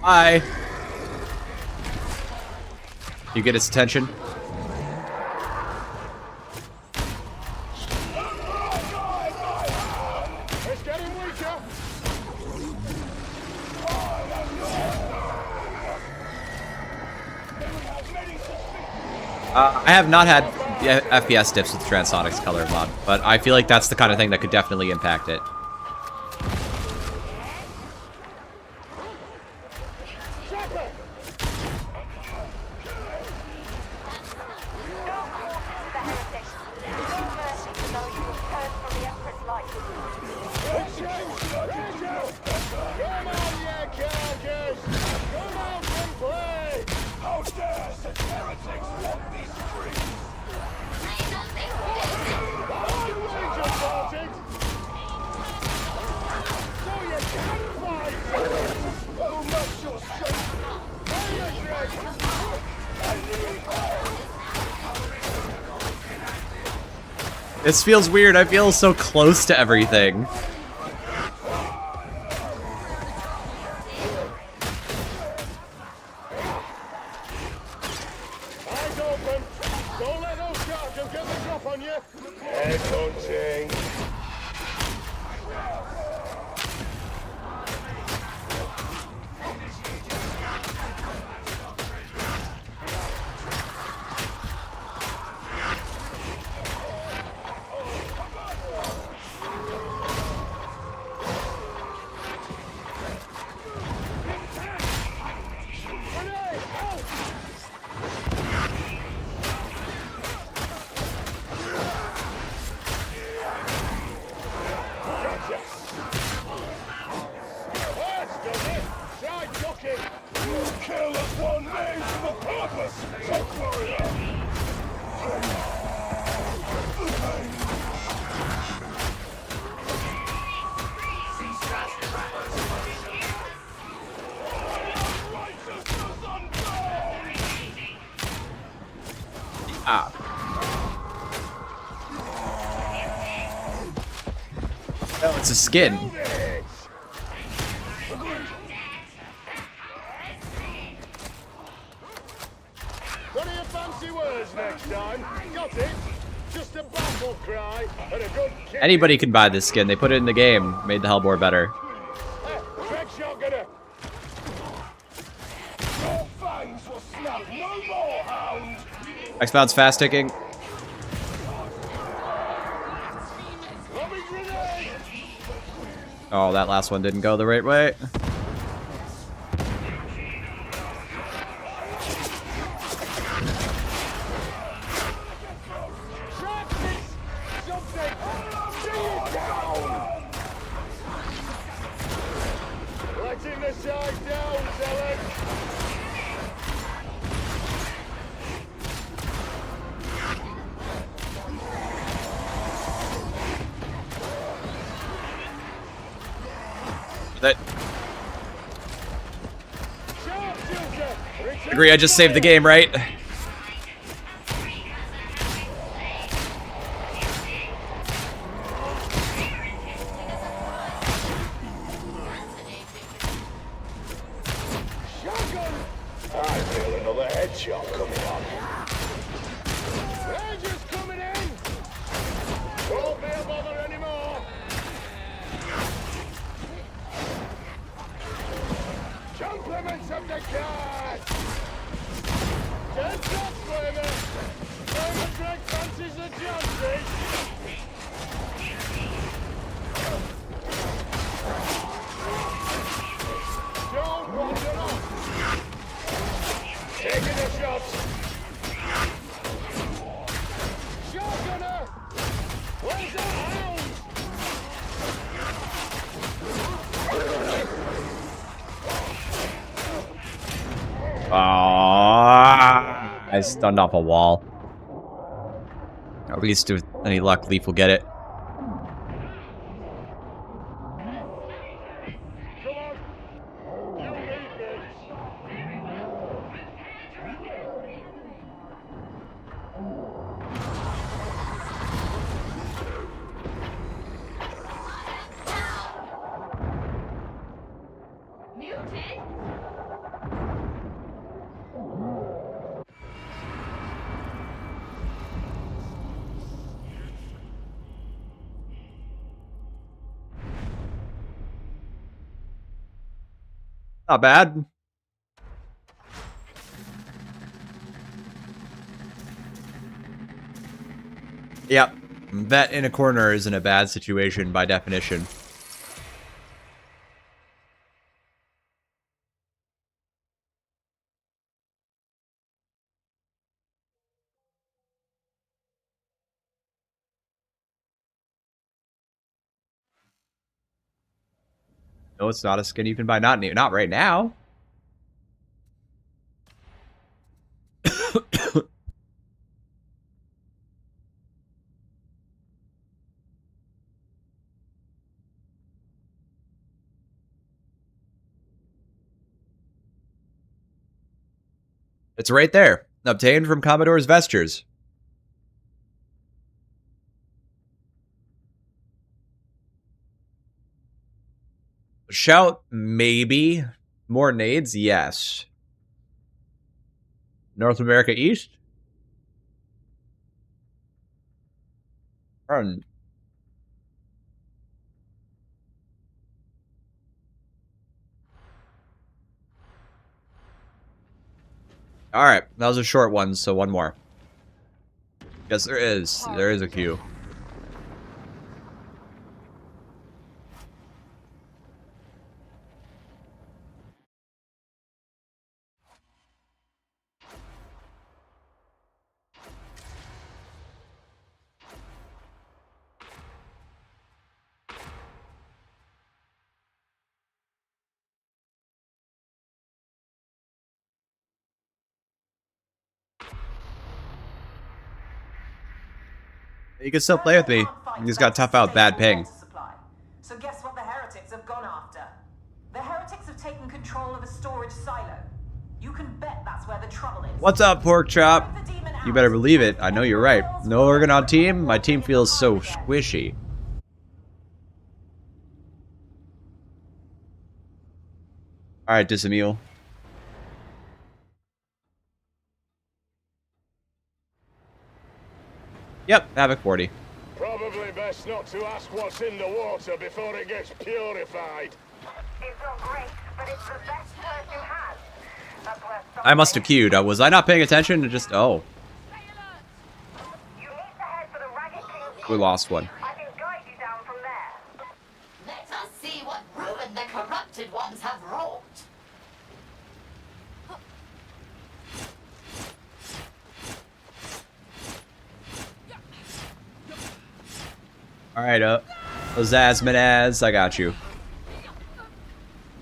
[SPEAKER 4] Hi. You get its attention?
[SPEAKER 8] It's getting weaker.
[SPEAKER 4] I have not had FPS dips with Transonics color mod, but I feel like that's the kind of thing that could definitely impact it. This feels weird. I feel so close to everything.
[SPEAKER 8] Eyes open. Don't let those charges get the drop on you. Head hunting.
[SPEAKER 4] Ah. Oh, it's a skin.
[SPEAKER 8] What are your fancy words next time? Got it? Just a battle cry and a good kick.
[SPEAKER 4] Anybody can buy this skin. They put it in the game. Made the Hellbore better.
[SPEAKER 8] Trick shotgunner. Your fangs will snap no more, hound.
[SPEAKER 4] X-Bound's fast ticking.
[SPEAKER 8] Lobbing grenade.
[SPEAKER 4] Oh, that last one didn't go the right way.
[SPEAKER 8] Letting the side down, Zealot.
[SPEAKER 4] That. Agree, I just saved the game, right?
[SPEAKER 8] I feel another headshot coming on. Rangers coming in! Won't be a bother anymore! Compliments of the card! Dead top flavor! Flavor Greg fancies the Johnson! Don't wander off! Taking a shot! Shotgunner! Where's the hound?
[SPEAKER 4] I stunned off a wall. At least with any luck, Leaf will get it. Not bad. Yep. Vet in a corner is in a bad situation by definition. No, it's not a skin you can buy. Not right now. It's right there. Obtained from Commodore's Vestures. Shout, maybe. More nades, yes. North America East? Alright, that was a short one, so one more. Yes, there is. There is a queue. You can still play with me. You just got tough out bad ping.
[SPEAKER 2] So guess what the heretics have gone after? The heretics have taken control of a storage silo. You can bet that's where the trouble is.
[SPEAKER 4] What's up, pork chop? You better believe it. I know you're right. No Argonaut team? My team feels so squishy. Alright, Disemule. Yep, Havoc 40.
[SPEAKER 8] Probably best not to ask what's in the water before it gets purified.
[SPEAKER 6] It's not great, but it's the best person has. That's where
[SPEAKER 4] I must have queued. Was I not paying attention? To just oh,
[SPEAKER 6] you need to head for the Ragged King's.
[SPEAKER 4] we lost one.
[SPEAKER 6] I can guide you down from there.
[SPEAKER 7] Let us see what ruin the corrupted ones have wrought.
[SPEAKER 4] All right, Zazmanaz, I got you.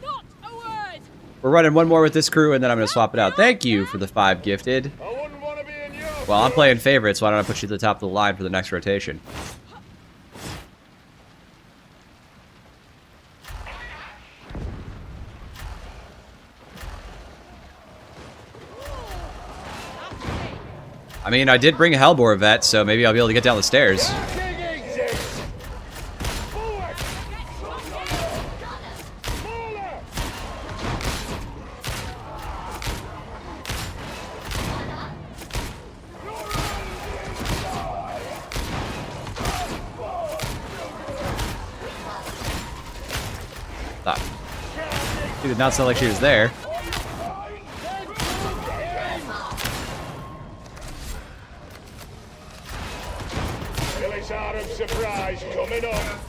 [SPEAKER 5] Not a word.
[SPEAKER 4] We're running one more with this crew, and then I'm gonna swap it out. Thank you for the 5 gifted.
[SPEAKER 8] I wouldn't want to be in your
[SPEAKER 4] Well, I'm playing favorites, so why don't I put you at the top of the line for the next rotation? I mean, I did bring a Hellbore vet, so maybe I'll be able to get down the stairs. Stop. She did not sound like she was there.
[SPEAKER 8] Surprise coming up.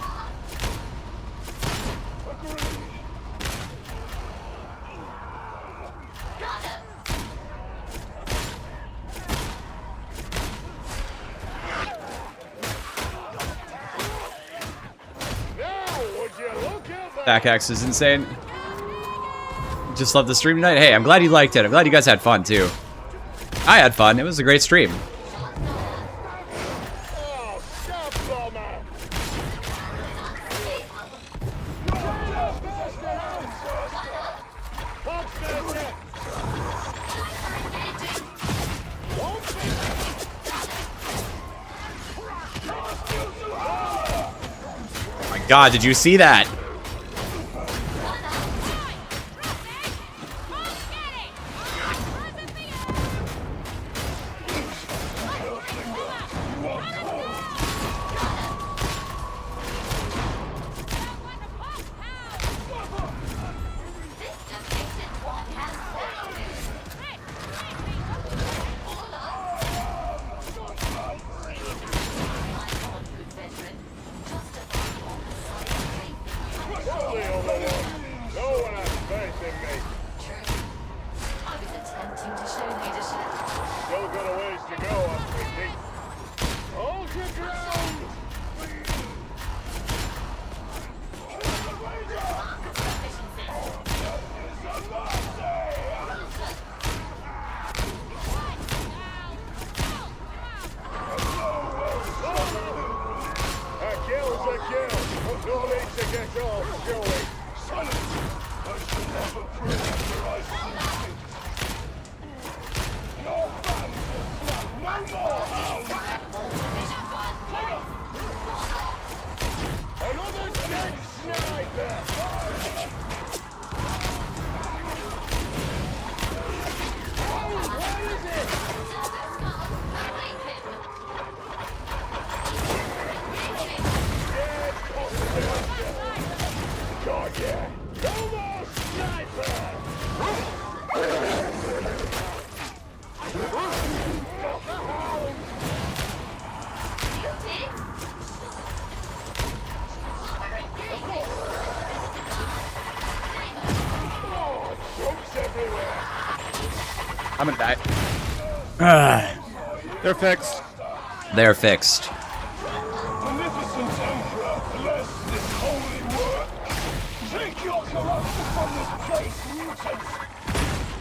[SPEAKER 4] Back X is insane. Just love the stream tonight. Hey, I'm glad you liked it. I'm glad you guys had fun too. I had fun. It was a great stream. God, did you see that? I'm gonna die.
[SPEAKER 9] They're fixed.
[SPEAKER 4] They're fixed.
[SPEAKER 8] Beneficent Emperor, bless this holy work. Take your corruption from this place, mutants.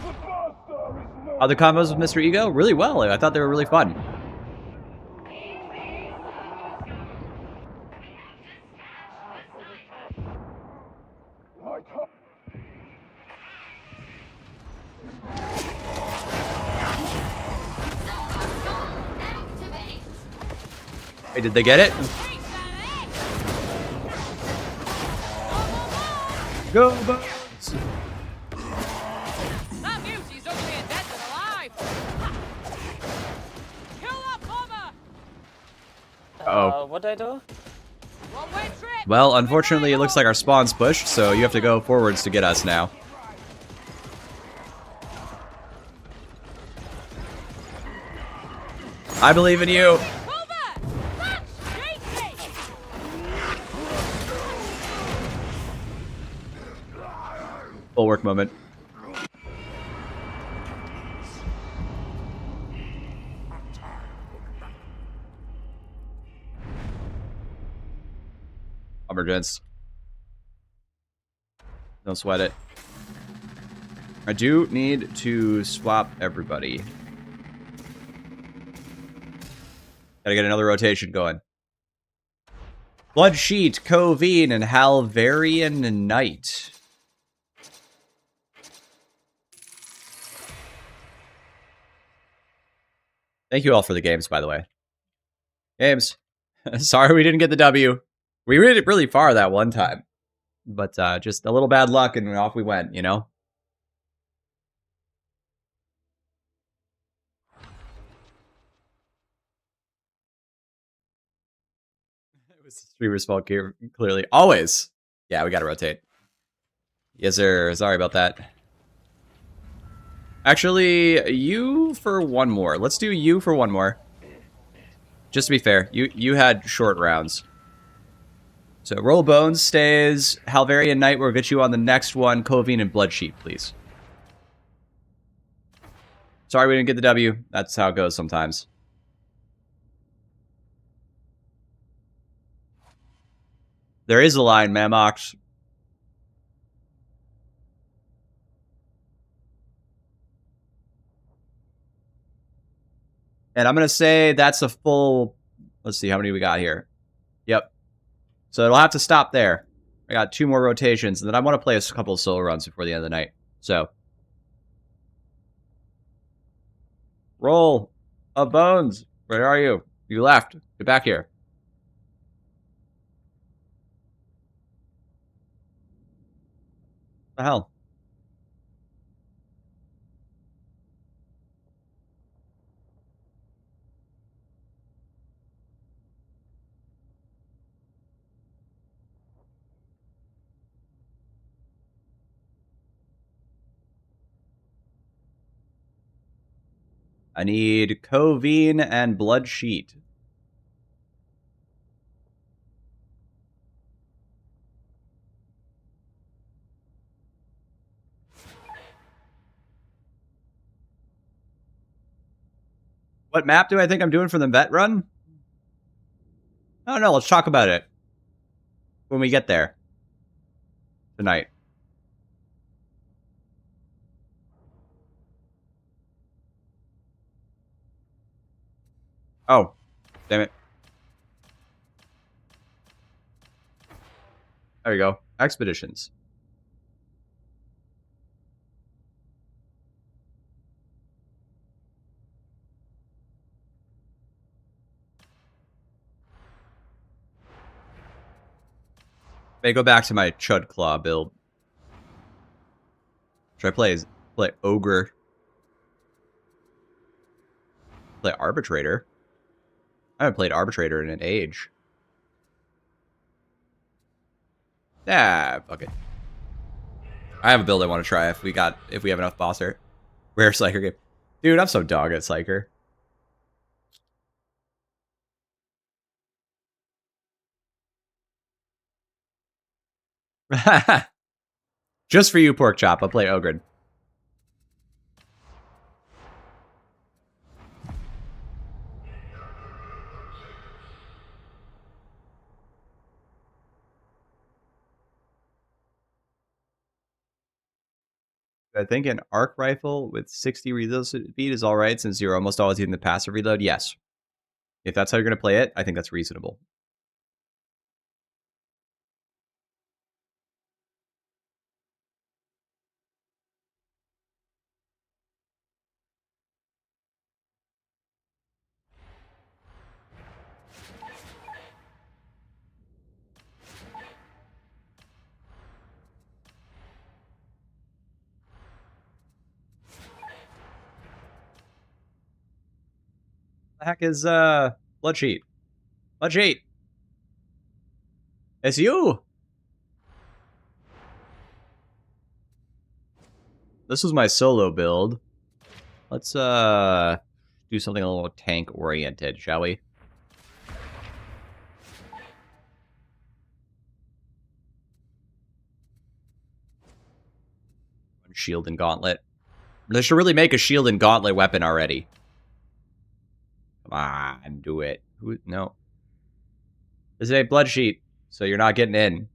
[SPEAKER 8] The Master is no
[SPEAKER 4] Are the combos with Mr. Ego? Really well. I thought they were really fun.
[SPEAKER 8] like her.
[SPEAKER 4] Hey, did they get it? Go, Bones!
[SPEAKER 5] That muty's uglier dead than alive. Kill that bomber.
[SPEAKER 4] Uh-oh.
[SPEAKER 10] What'd I do?
[SPEAKER 5] One-way trip.
[SPEAKER 4] Well, unfortunately, it looks like our spawn's pushed, so you have to go forwards to get us now. I believe in you! Full work moment. Bummer, gents. Don't sweat it. I do need to swap everybody. Gotta get another rotation going. Bloodsheet, Covine, and Halvarian Knight. Thank you all for the games, by the way. Games. Sorry we didn't get the W. We made it really far that one time. But just a little bad luck and off we went, you know? It was the streamer's fault, clearly. Always! Yeah, we gotta rotate. Yes, sir. Sorry about that. Actually, you for one more. Let's do you for one more. Just to be fair, you had short rounds. So Roll Bones stays. Halvarian Knight will get you on the next one. Covine and Bloodsheet, please. Sorry we didn't get the W. That's how it goes sometimes. There is a line, Mamox. And I'm going to say that's a full... Let's see, how many we got here? Yep. So it'll have to stop there. I got 2 more rotations, and then I want to play a couple of solo runs before the end of the night. So. Roll of Bones. Where are you? You left. Get back here. What the hell? I need Covine and Bloodsheet. What map do I think I'm doing for the vet run? I don't know. Let's talk about it when we get there tonight. Oh, damn it. There we go. Expeditions. May go back to my Chud Claw build. Should I play Ogre? Play Arbitrator? I haven't played Arbitrator in an age. Yeah, fuck it. I have a build I want to try if we have enough boss art. Rare Psyker game. Dude, I'm so dog at Psyker. Just for you, Pork Chop. I'll play Ogre. I think an arc rifle with 60 reload speed is all right since you're almost always using the passive reload. Yes. If that's how you're going to play it, I think that's reasonable. The heck is Blood Sheet? Blood Sheet! It's you! This was my solo build. Let's do something a little tank oriented, shall we? Shield and gauntlet. They should really make a shield and gauntlet weapon already. Come on, do it. No. This is a blood sheet, so you're not getting in.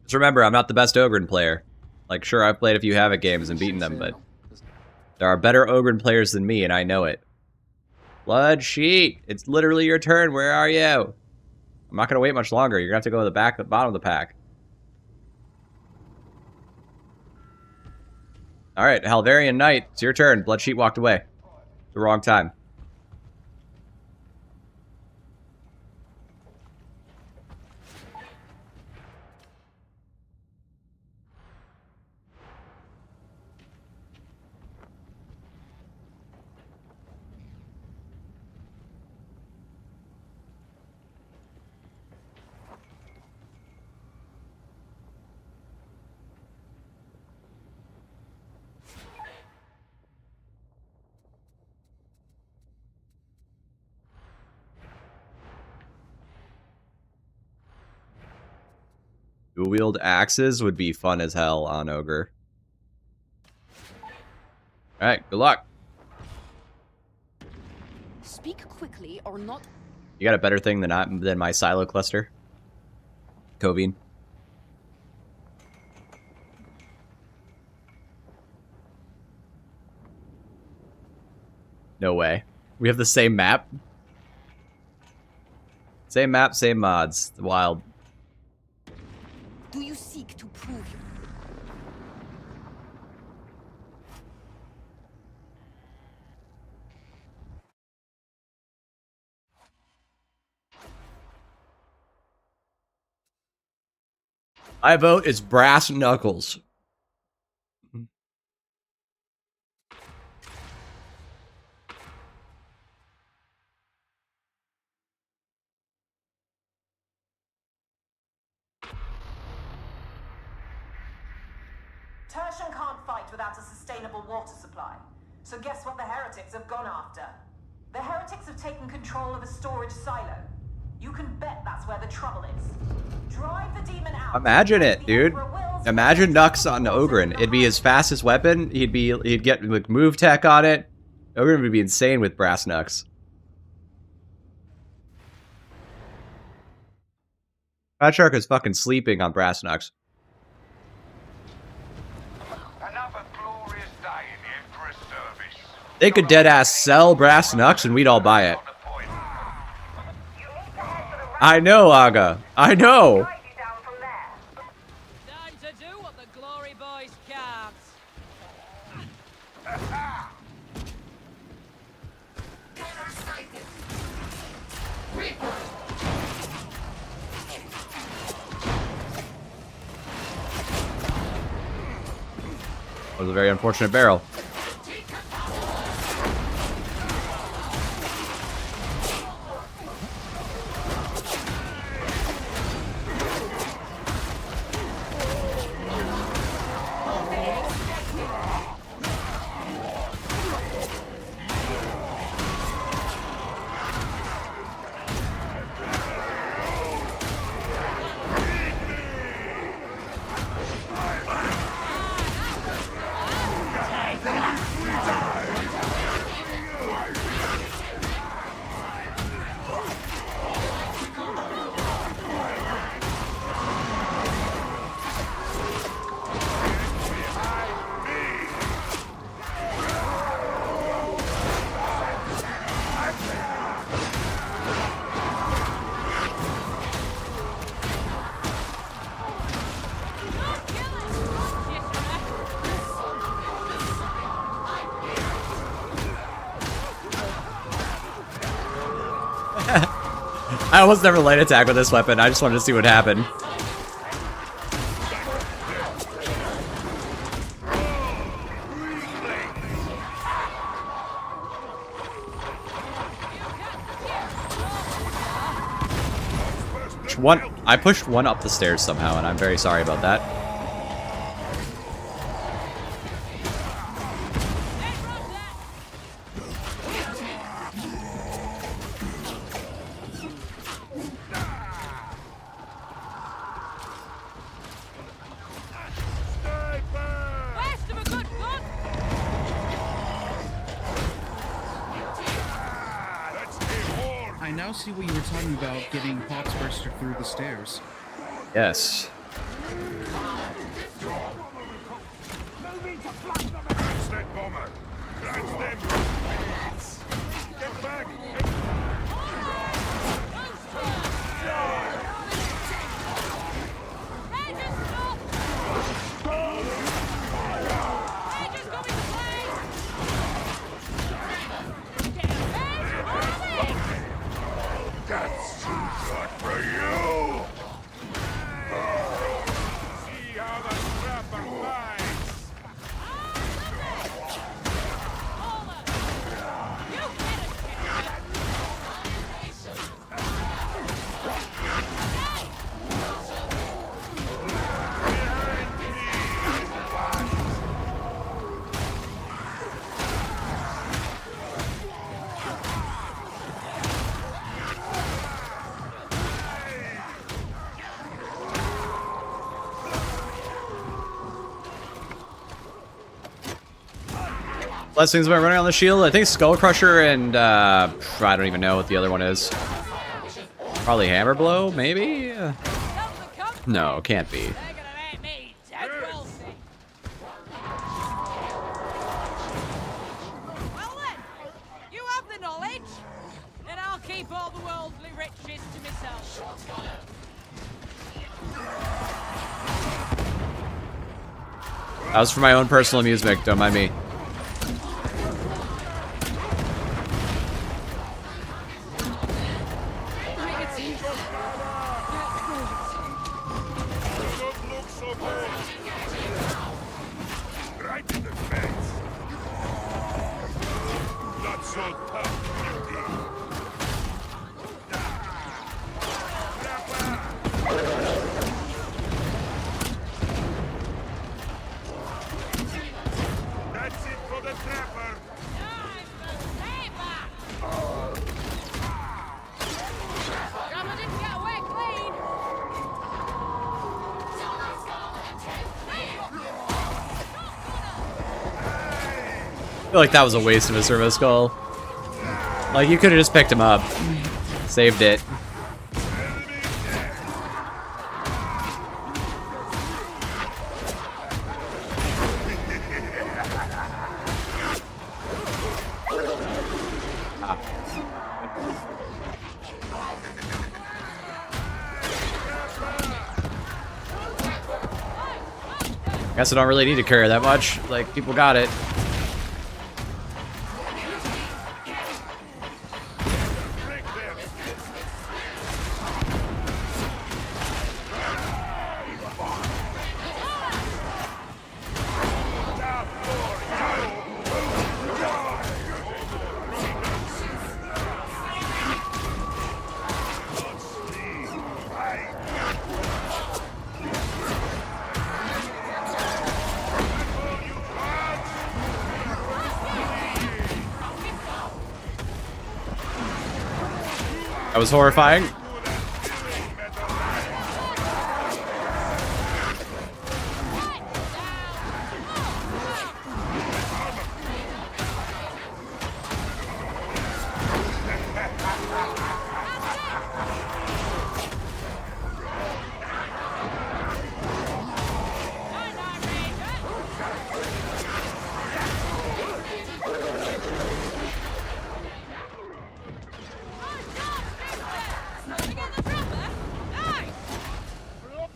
[SPEAKER 4] Just remember, I'm not the best Ogren player. Like, sure, I've played a few Havoc games and beaten them, but there are better Ogren players than me, and I know it. Blood Sheet! It's literally your turn. Where are you? I'm not going to wait much longer. You're going to have to go to the bottom of the pack. Alright, Halvarian Knight. It's your turn. Blood Sheet walked away. The wrong time. Dual-wield axes would be fun as hell on Ogre. Alright, good luck.
[SPEAKER 5] Speak quickly or not.
[SPEAKER 4] You got a better thing than my silo cluster? Covine. No way. We have the same map? Same map, same mods. Wild.
[SPEAKER 5] Do you seek to prove your...
[SPEAKER 4] My vote is Brass Knuckles.
[SPEAKER 2] Tertian can't fight without a sustainable water supply. So guess what the heretics have gone after? The heretics have taken control of a storage silo. You can bet that's where the trouble is. Drive the demon out.
[SPEAKER 4] Imagine it, dude. Imagine Nux on Ogren. It'd be his fastest weapon. He'd get like move tech on it. Ogren would be insane with Brass Nux. Fatshark is fucking sleeping on Brass Nux. They could deadass sell Brass Nux and we'd all buy it. I know, Aga. I know.
[SPEAKER 5] Time to do what the glory boys can't.
[SPEAKER 4] That was a very unfortunate barrel. I almost never light attack with this weapon. I just wanted to see what happened. I pushed one up the stairs somehow, and I'm very sorry about that.
[SPEAKER 10] I now see what you were talking about, getting Poxburster through the stairs.
[SPEAKER 4] Yes. Blessings by running on the shield. I think Skull Crusher and I don't even know what the other one is. Probably Hammer Blow, maybe? No, can't be.
[SPEAKER 5] Well then, you have the knowledge, and I'll keep all the worldly riches to myself.
[SPEAKER 4] That was for my own personal amusement, don't mind me. I feel like that was a waste of a servo skull. Like, you could have just picked him up. Saved it. Guess I don't really need to carry that much. Like, people got it. That was horrifying.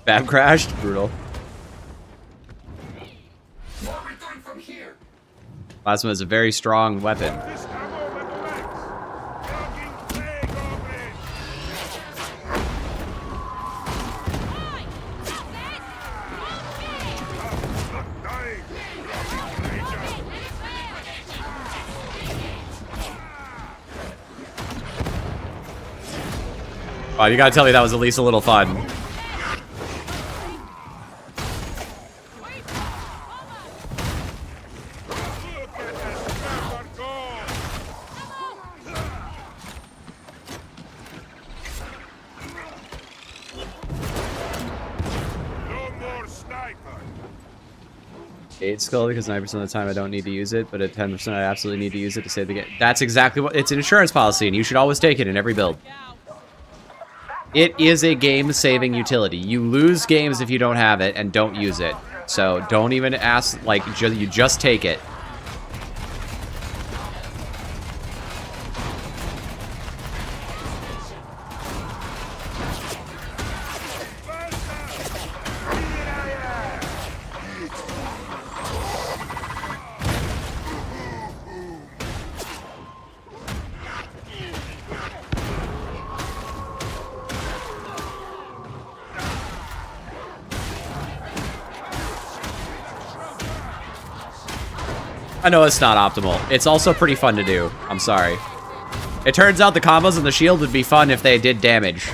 [SPEAKER 4] Bab crashed. Brutal. Plasma is a very strong weapon. Oh, you gotta tell me that was at least a little fun. Aid skill because 9% of the time I don't need to use it, but at 10% I absolutely need to use it to save the game. That's exactly what it's an insurance policy, and you should always take it in every build. It is a game-saving utility. You lose games if you don't have it and don't use it. So don't even ask, like, you just take it. I know it's not optimal. It's also pretty fun to do. I'm sorry. It turns out the combos and the shield would be fun if they did damage.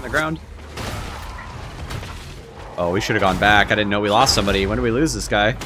[SPEAKER 4] Ground. Oh, we should have gone back. I didn't know we lost somebody. When did we lose this guy?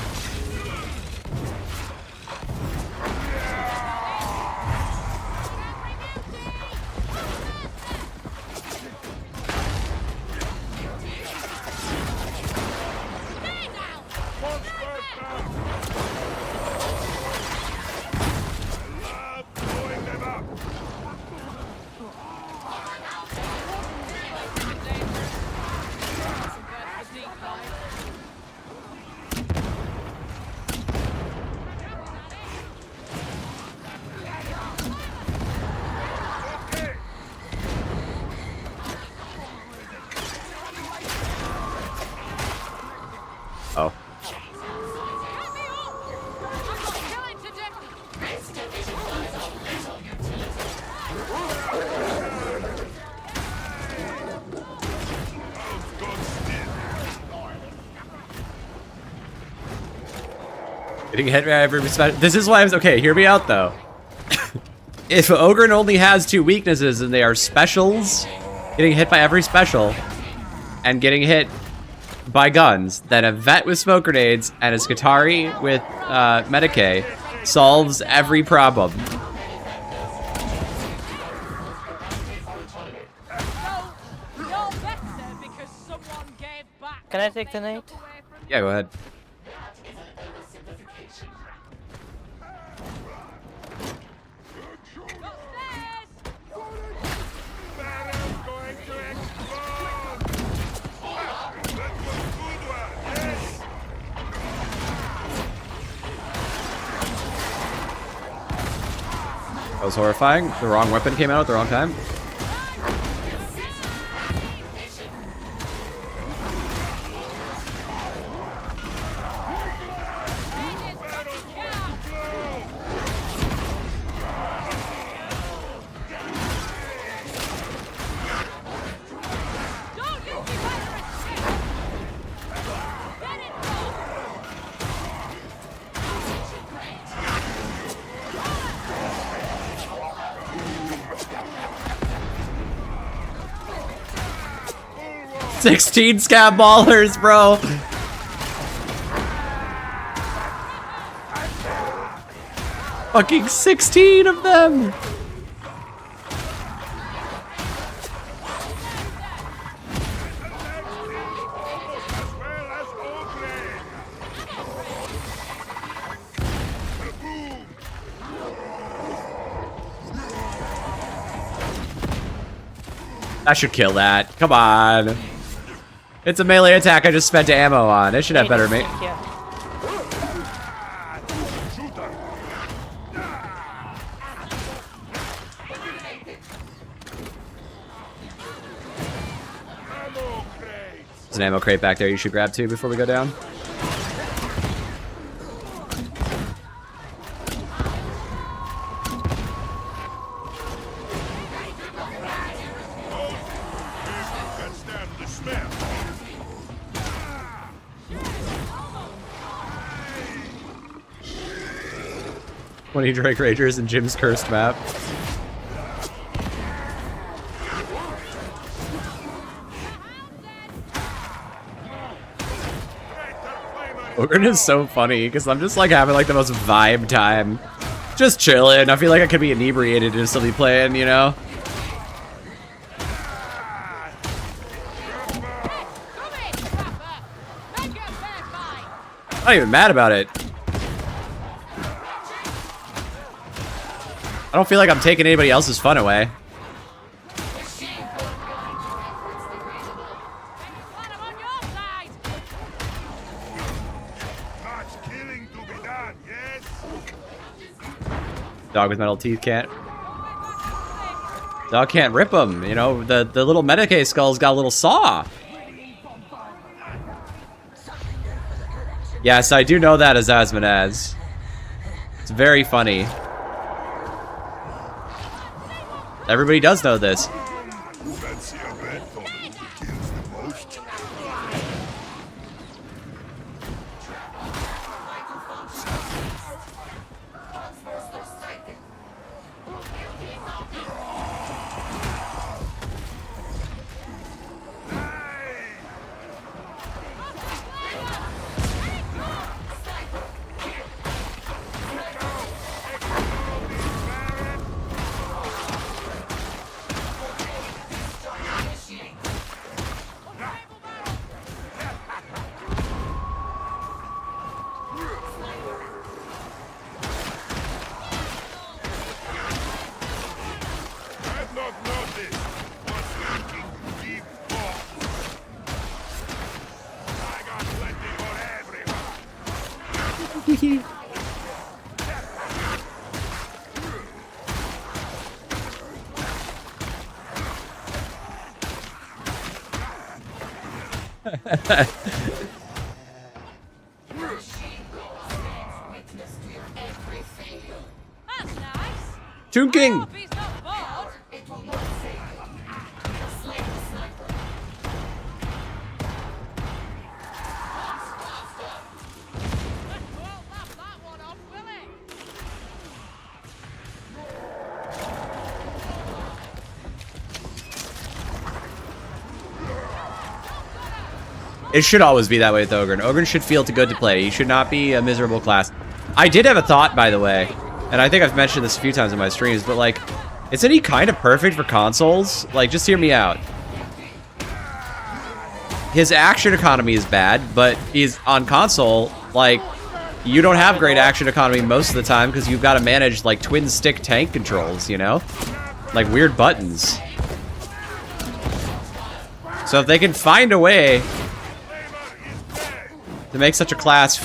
[SPEAKER 4] Oh. Getting hit by every special. This is why I was okay. Hear me out though. If Ogre only has 2 weaknesses and they are specials, getting hit by every special, and getting hit by guns, then a vet with smoke grenades and a Skitari with Medicaid solves every problem.
[SPEAKER 11] Can I take the nade?
[SPEAKER 4] Yeah, go ahead. That was horrifying. The wrong weapon came out at the wrong time. "16 scab ballers, bro." Fucking 16 of them. I should kill that. Come on. It's a melee attack I just spent ammo on. It should have better mate. There's an ammo crate back there you should grab too before we go down. Drake Ragers and Jim's cursed map. Ogren is so funny because I'm just like having like the most vibe time. Just chilling. I feel like I could be inebriated and still be playing, you know? I'm not even mad about it. I don't feel like I'm taking anybody else's fun away. Dog with metal teeth can't. Dog can't rip them. You know, the little Medicaid skull's got a little saw. Yes, I do know that as Asmonaz. It's very funny. Everybody does know this. Toon King! It should always be that way with Ogren. Ogren should feel good to play. He should not be a miserable class. I did have a thought, by the way, and I think I've mentioned this a few times in my streams, but like, isn't he kind of perfect for consoles? Like, just hear me out. His action economy is bad, but he's on console, like, you don't have great action economy most of the time because you've got to manage, like, twin stick tank controls, you know? Like, weird buttons. So if they can find a way to make such a class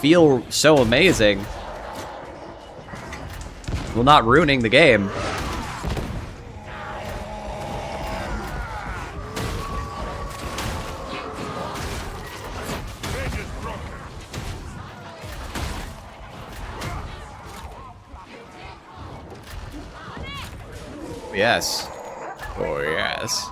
[SPEAKER 4] feel so amazing, while not ruining the game. Yes. Oh, yes.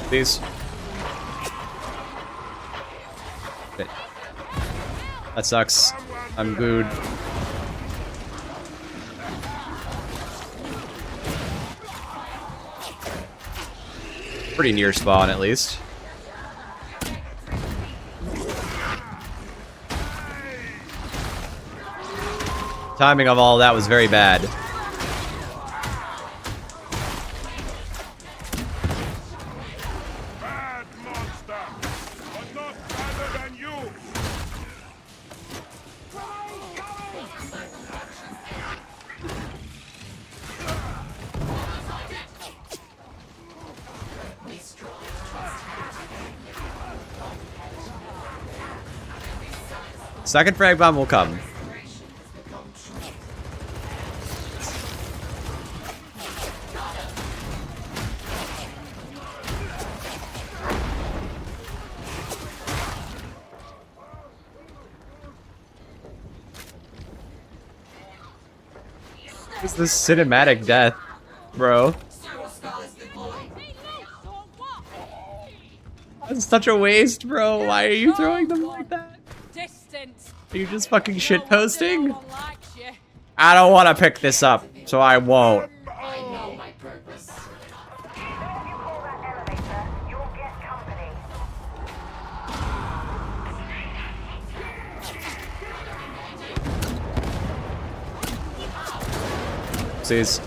[SPEAKER 4] Please. Okay. That sucks. I'm good. Pretty near spawn, at least. Timing of all that was very bad.
[SPEAKER 8] Bad monster, but not better than you.
[SPEAKER 4] Second frag bomb will come. What's this cinematic death, bro? That's such a waste, bro. Why are you throwing them like that? Are you just fucking shitposting? I don't want to pick this up, so I won't.
[SPEAKER 7] I know my purpose.
[SPEAKER 4] Oopsies.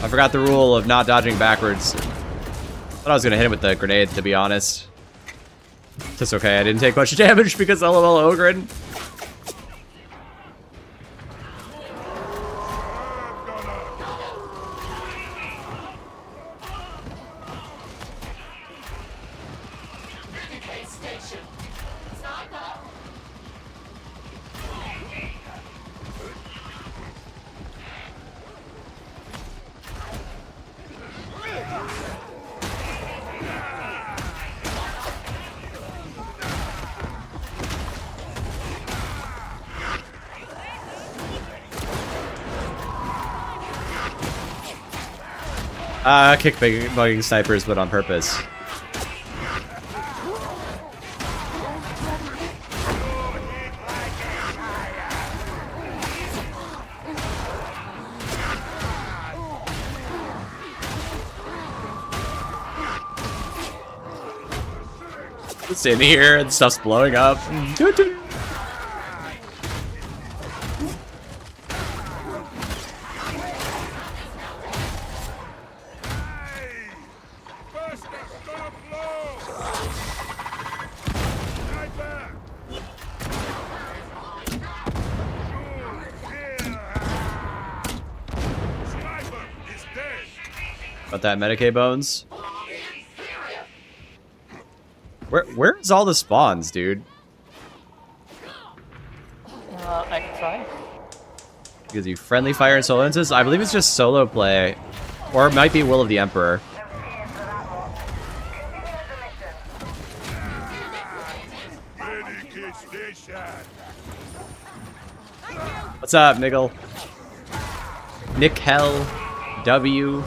[SPEAKER 4] I forgot the rule of not dodging backwards. Thought I was gonna hit him with the grenade, to be honest. It's okay, I didn't take much damage because LOL Ogren. Kick bugging snipers, but on purpose. It's in here and stuff's blowing up. Got that Medicaid bones. Where's all the spawns, dude?
[SPEAKER 11] I can try.
[SPEAKER 4] Gives you friendly fire and solo instances. I believe it's just solo play, or it might be Will of the Emperor. What's up, Niggle? Nickel W.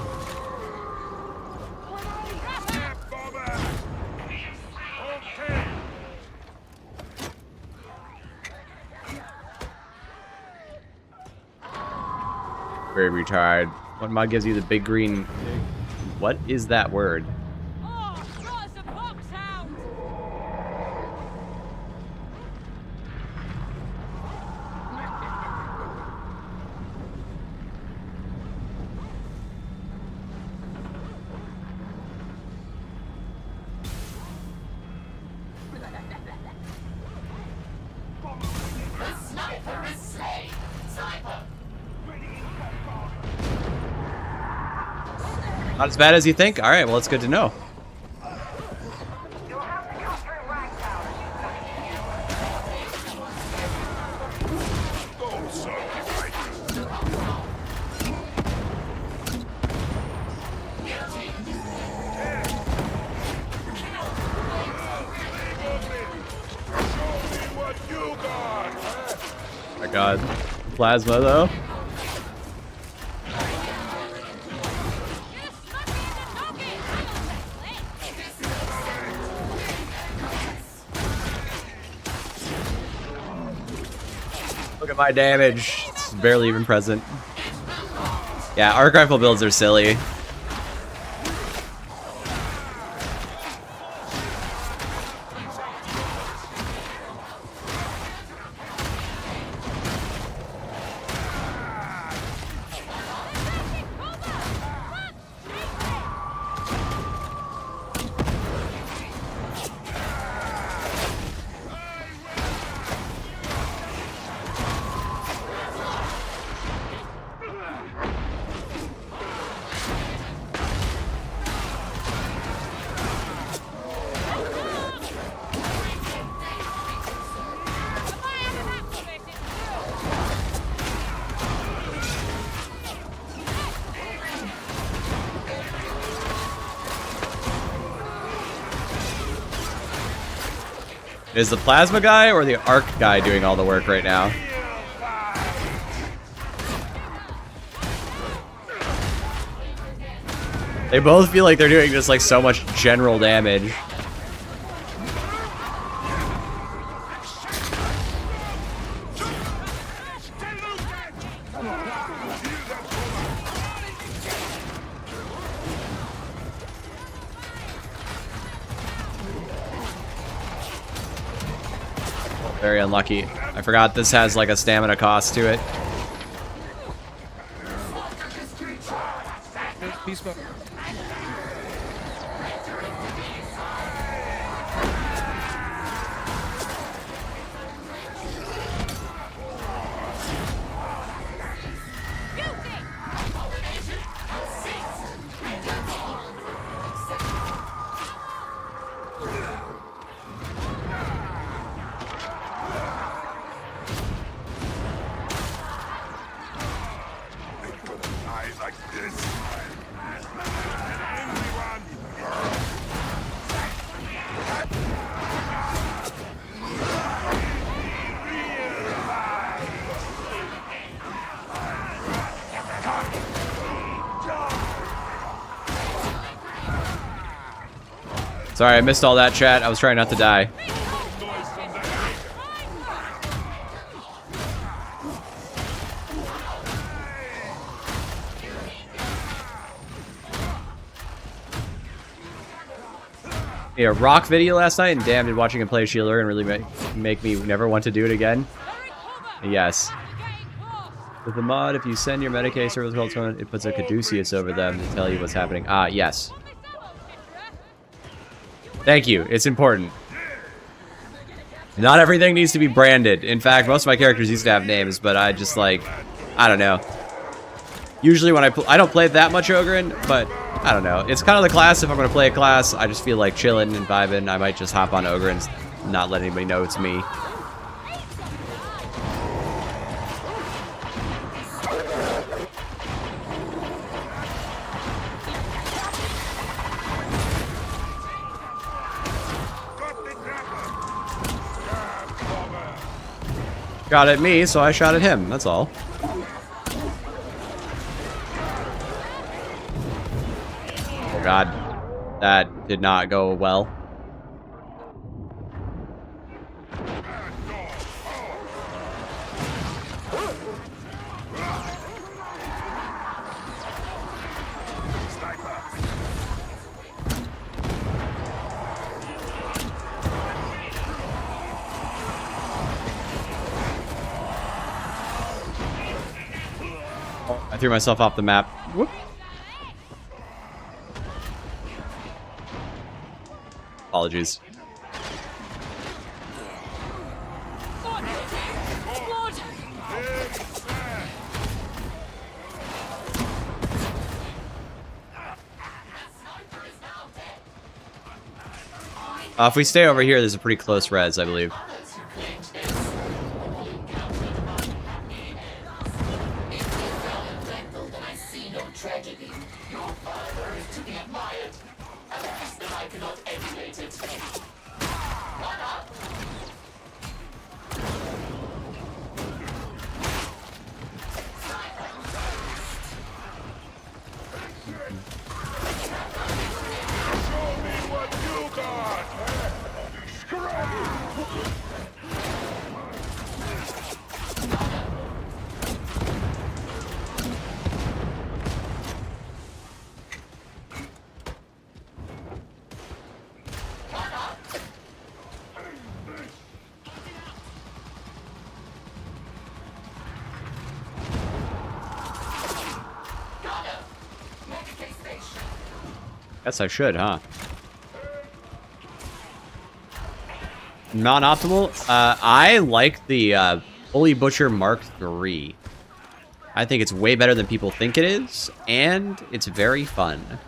[SPEAKER 4] Very retired. What mod gives you the big green? What is that word? Not as bad as you think? Alright, well, it's good to know. Oh my god. Plasma, though. Look at my damage. It's barely even present. Yeah, arc rifle builds are silly. Is the plasma guy or the arc guy doing all the work right now? They both feel like they're doing just like so much general damage. Very unlucky. I forgot this has like a stamina cost to it.
[SPEAKER 10] Peace bump.
[SPEAKER 4] Sorry, I missed all that, chat. I was trying not to die. Yeah, rock video last night, and damn, did watching him play Shealer and really make me never want to do it again. Yes. With the mod, if you send your Medicaid service call to it puts a caduceus over them to tell you what's happening. Ah, yes. Thank you. It's important. Not everything needs to be branded. In fact, most of my characters used to have names, but I just like, I don't know. Usually when I don't play that much Ogryn, but I don't know. It's kind of the class. If I'm going to play a class, I just feel like chilling and vibing. I might just hop on Ogryn and not let anybody know it's me. Got at me, so I shot at him. That's all. Oh god. That did not go well. I threw myself off the map. Whoop. Apologies. If we stay over here, there's a pretty close res, I believe. Guess I should, huh? Non-optimal? I like the Bully Butcher Mark III. I think it's way better than people think it is, and it's very fun.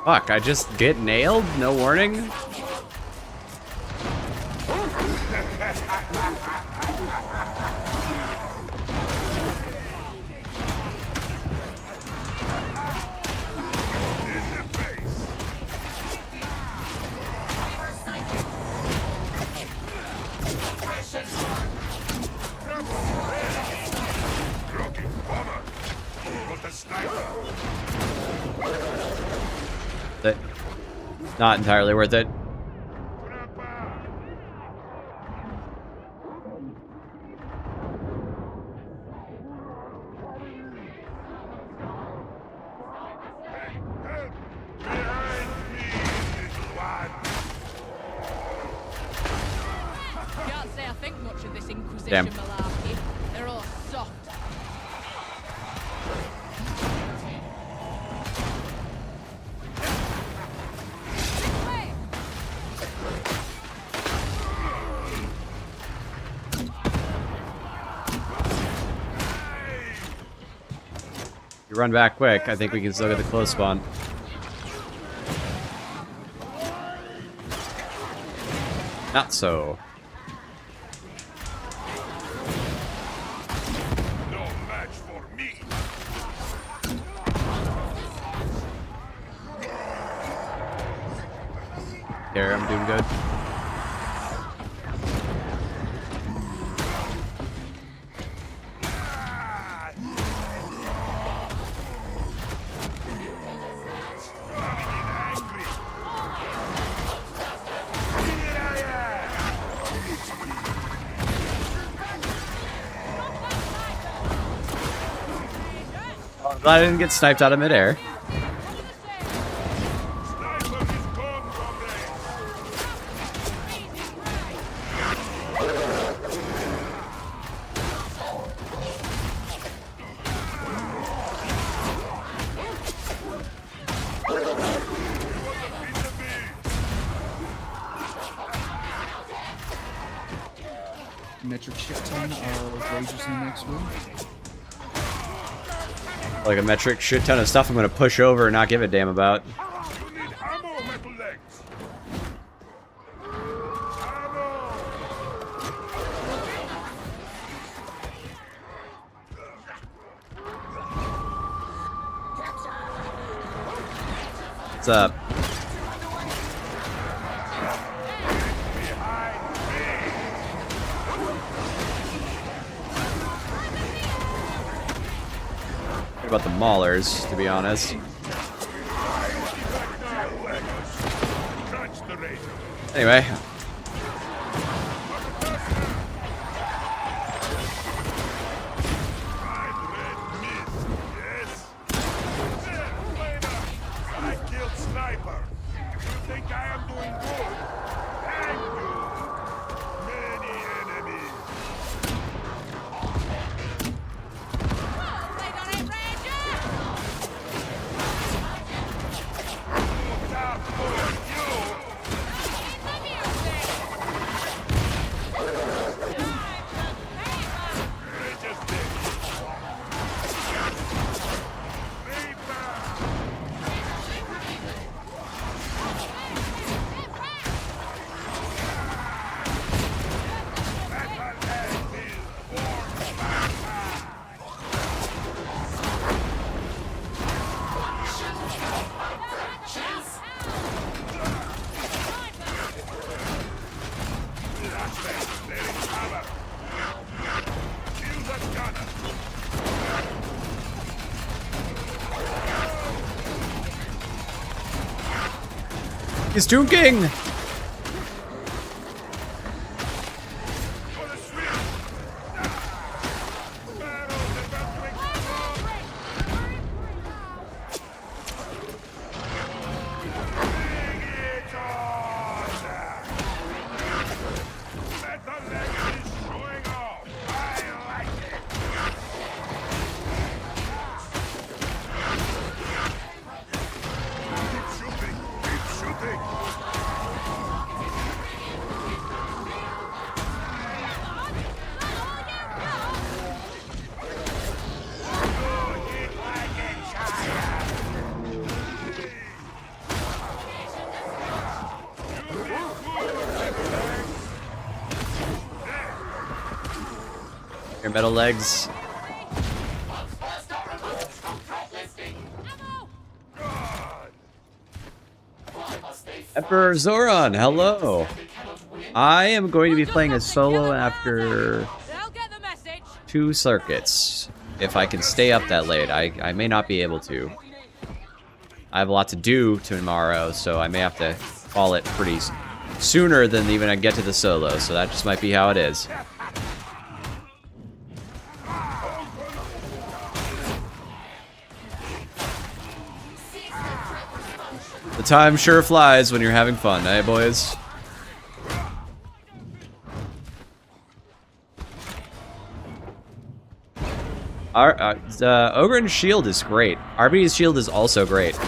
[SPEAKER 4] Fuck, I just get nailed? No warning? Not entirely worth it.
[SPEAKER 5] Can't say I think much of this Inquisition
[SPEAKER 4] Damn.
[SPEAKER 5] malarkey. They're all soft.
[SPEAKER 4] You run back quick, I think we can still get the close spawn. Not so.
[SPEAKER 8] No match for me.
[SPEAKER 4] Here, I'm doing good. Glad I didn't get sniped out of midair.
[SPEAKER 10] Metric shit ton of lasers in the next room.
[SPEAKER 4] Like a metric shit ton of stuff I'm gonna push over and not give a damn about. What's up? About the maulers, to be honest. Anyway.
[SPEAKER 8] I killed Sniper. You think I am doing good? Thank you. Many enemies.
[SPEAKER 4] He's dunking! Your metal legs. Emperor Zoran, hello. I am going to be playing a solo after 2 circuits. If I can stay up that late, I may not be able to. I have a lot to do tomorrow, so I may have to call it pretty sooner than even I get to the solo, so that just might be how it is. The time sure flies when you're having fun, eh, boys? Ogren's shield is great. RB's shield is also great.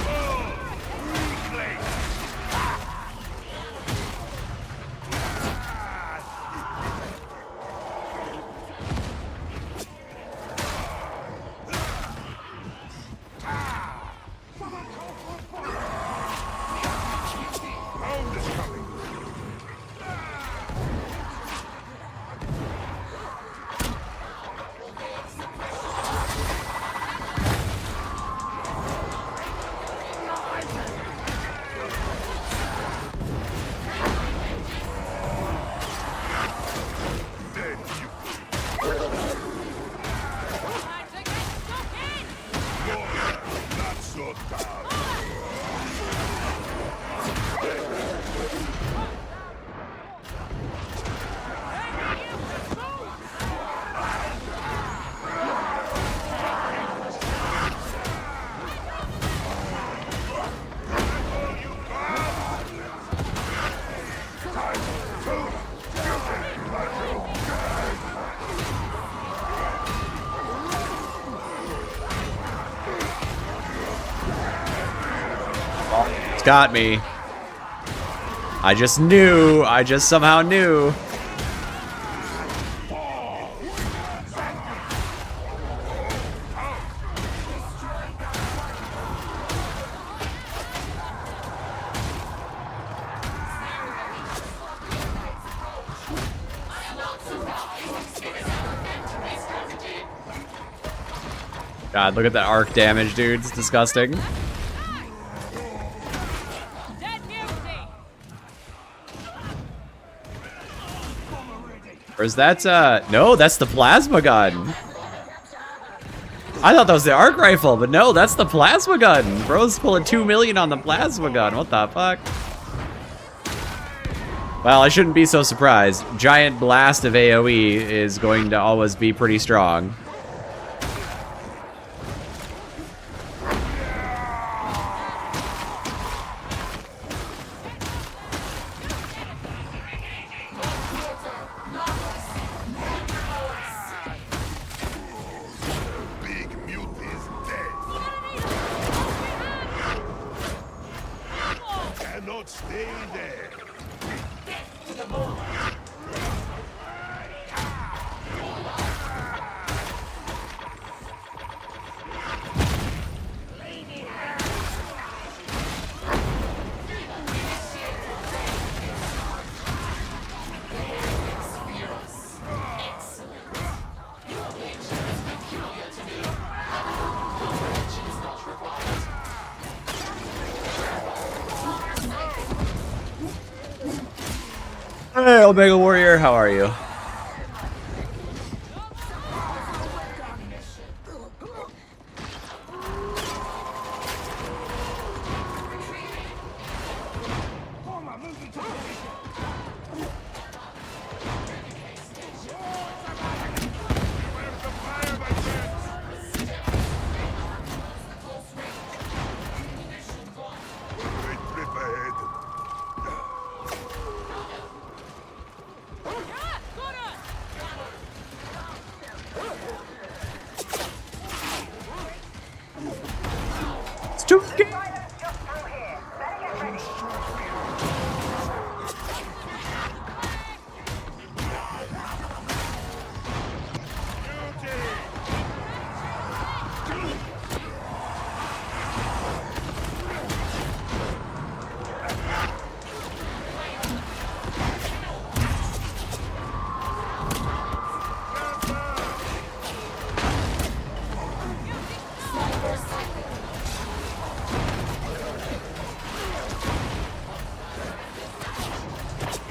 [SPEAKER 4] Got me. I just knew. I just somehow knew. God, look at that arc damage, dude. It's disgusting. Or is that, no, that's the plasma gun. I thought that was the arc rifle, but no, that's the plasma gun. Bro's pulling 2 million on the plasma gun. What the fuck? Well, I shouldn't be so surprised. Giant blast of AoE is going to always be pretty strong. Hey, Omega Warrior, how are you? It's too scary.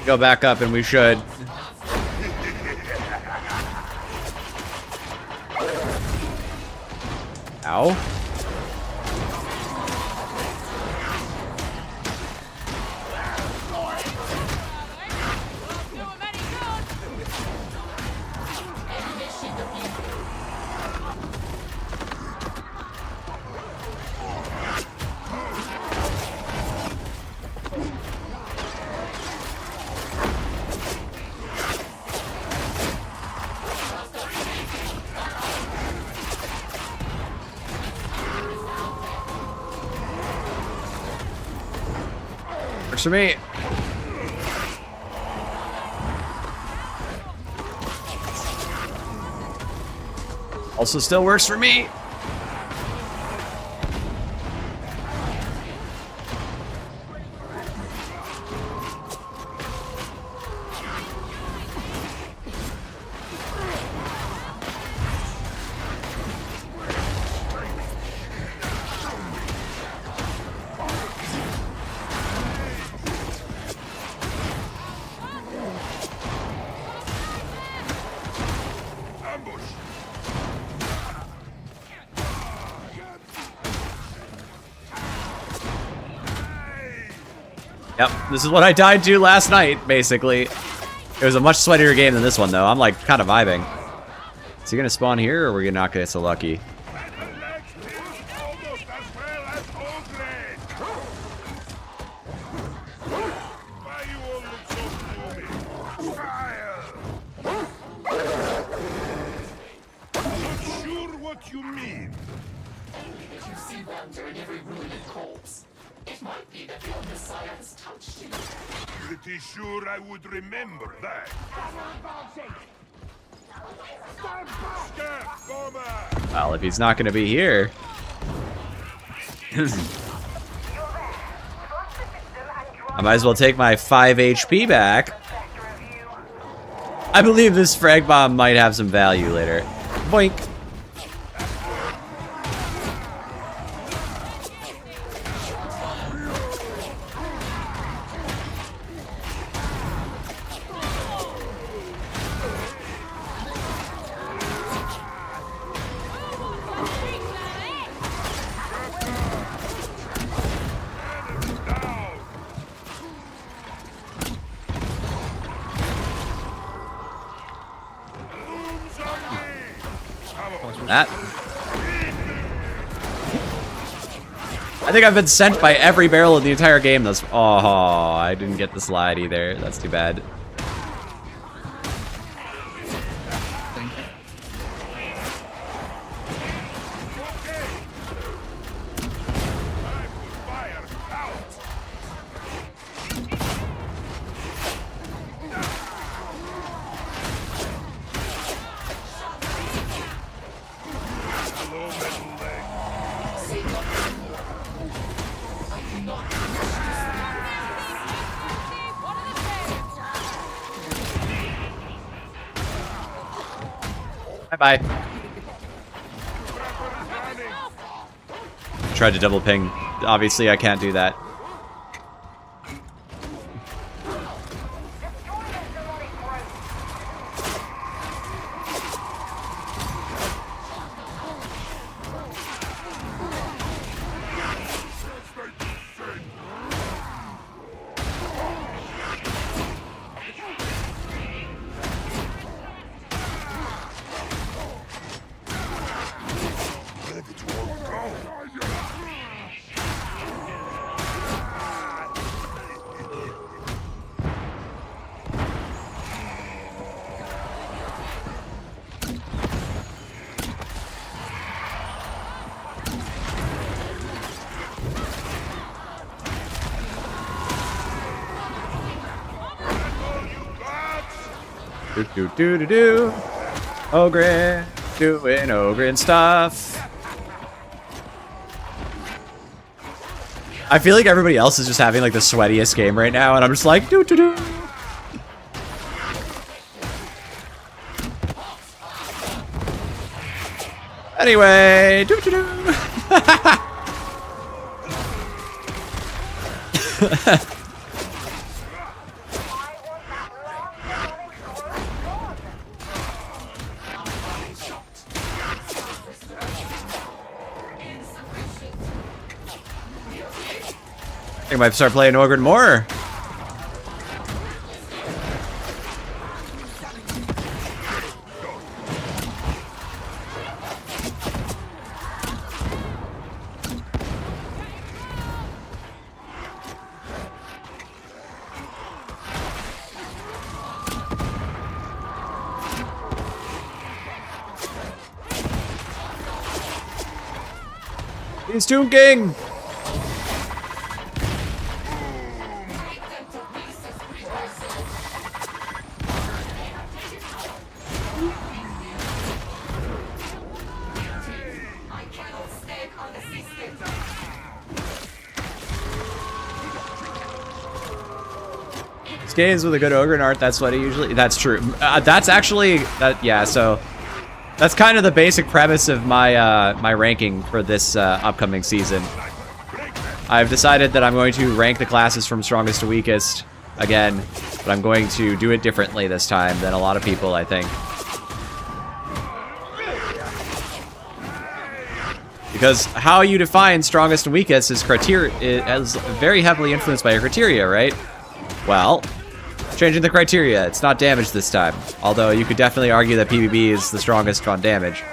[SPEAKER 4] Go back up, and we should. Ow. Works for me. Also still works for me. Yep, this is what I died to last night, basically. It was a much sweatier game than this one, though. I'm, like, kind of vibing. Is he gonna spawn here, or are we not gonna get so lucky?
[SPEAKER 8] Pretty sure I would remember that.
[SPEAKER 4] Well, if he's not going to be here... I might as well take my 5 HP back. I believe this frag bomb might have some value later. Boink. That. I think I've been sent by every barrel in the entire game. That's I didn't get the slide either. That's too bad. Bye-bye. Tried to double ping. Obviously, I can't do that. Do. Ogre, doing ogre stuff. I feel like everybody else is just having like the sweatiest game right now, and I'm just like do. Anyway, do. I might start playing Ogre more. He's Tomb King. Games with a good ogre and art, that's what it usually. That's true. That's actually that. Yeah. So that's kind of the basic premise of my my ranking for this upcoming season. I've decided that I'm going to rank the classes from strongest to weakest again, but I'm going to do it differently this time than a lot of people, I think. Because how you define strongest and weakest is very heavily influenced by your criteria, right? Well, changing the criteria. It's not damage this time. Although you could definitely argue that PvP is the strongest on damage.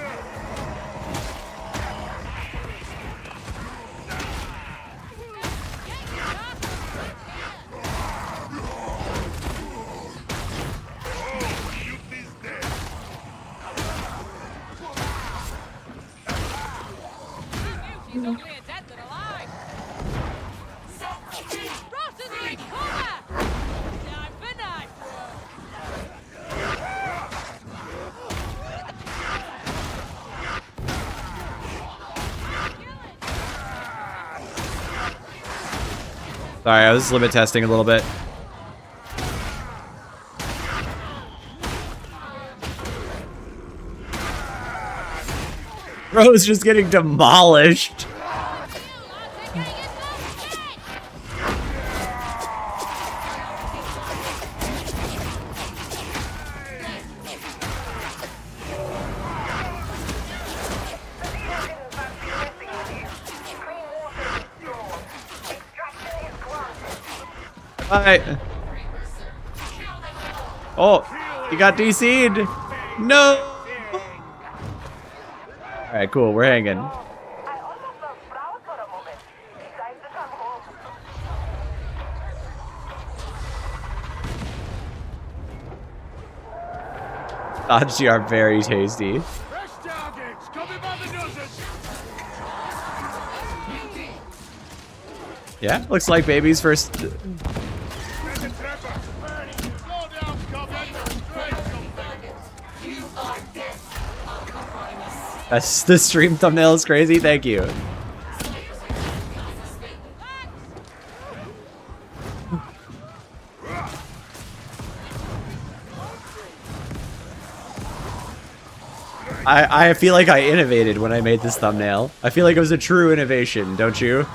[SPEAKER 4] Sorry, I was limit testing a little bit. Bro's just getting demolished. Alright. Oh, he got DC'd. No. Alright, cool. We're hanging. Dodgy are very tasty. Yeah, looks like baby's first. That's the stream thumbnail is crazy. Thank you. I feel like I innovated when I made this thumbnail. I feel like it was a true innovation, don't you?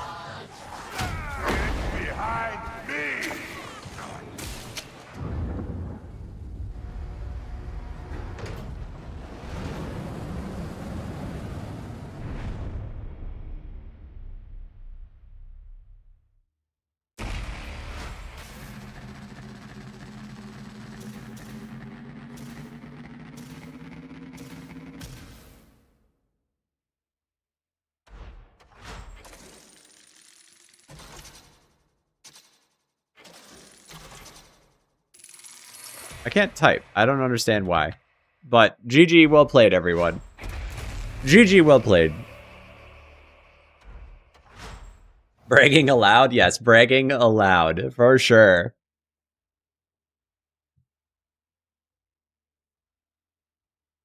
[SPEAKER 4] I can't type. I don't understand why. But GG, well played, everyone. GG, well played. Bragging aloud? Yes, bragging aloud, for sure.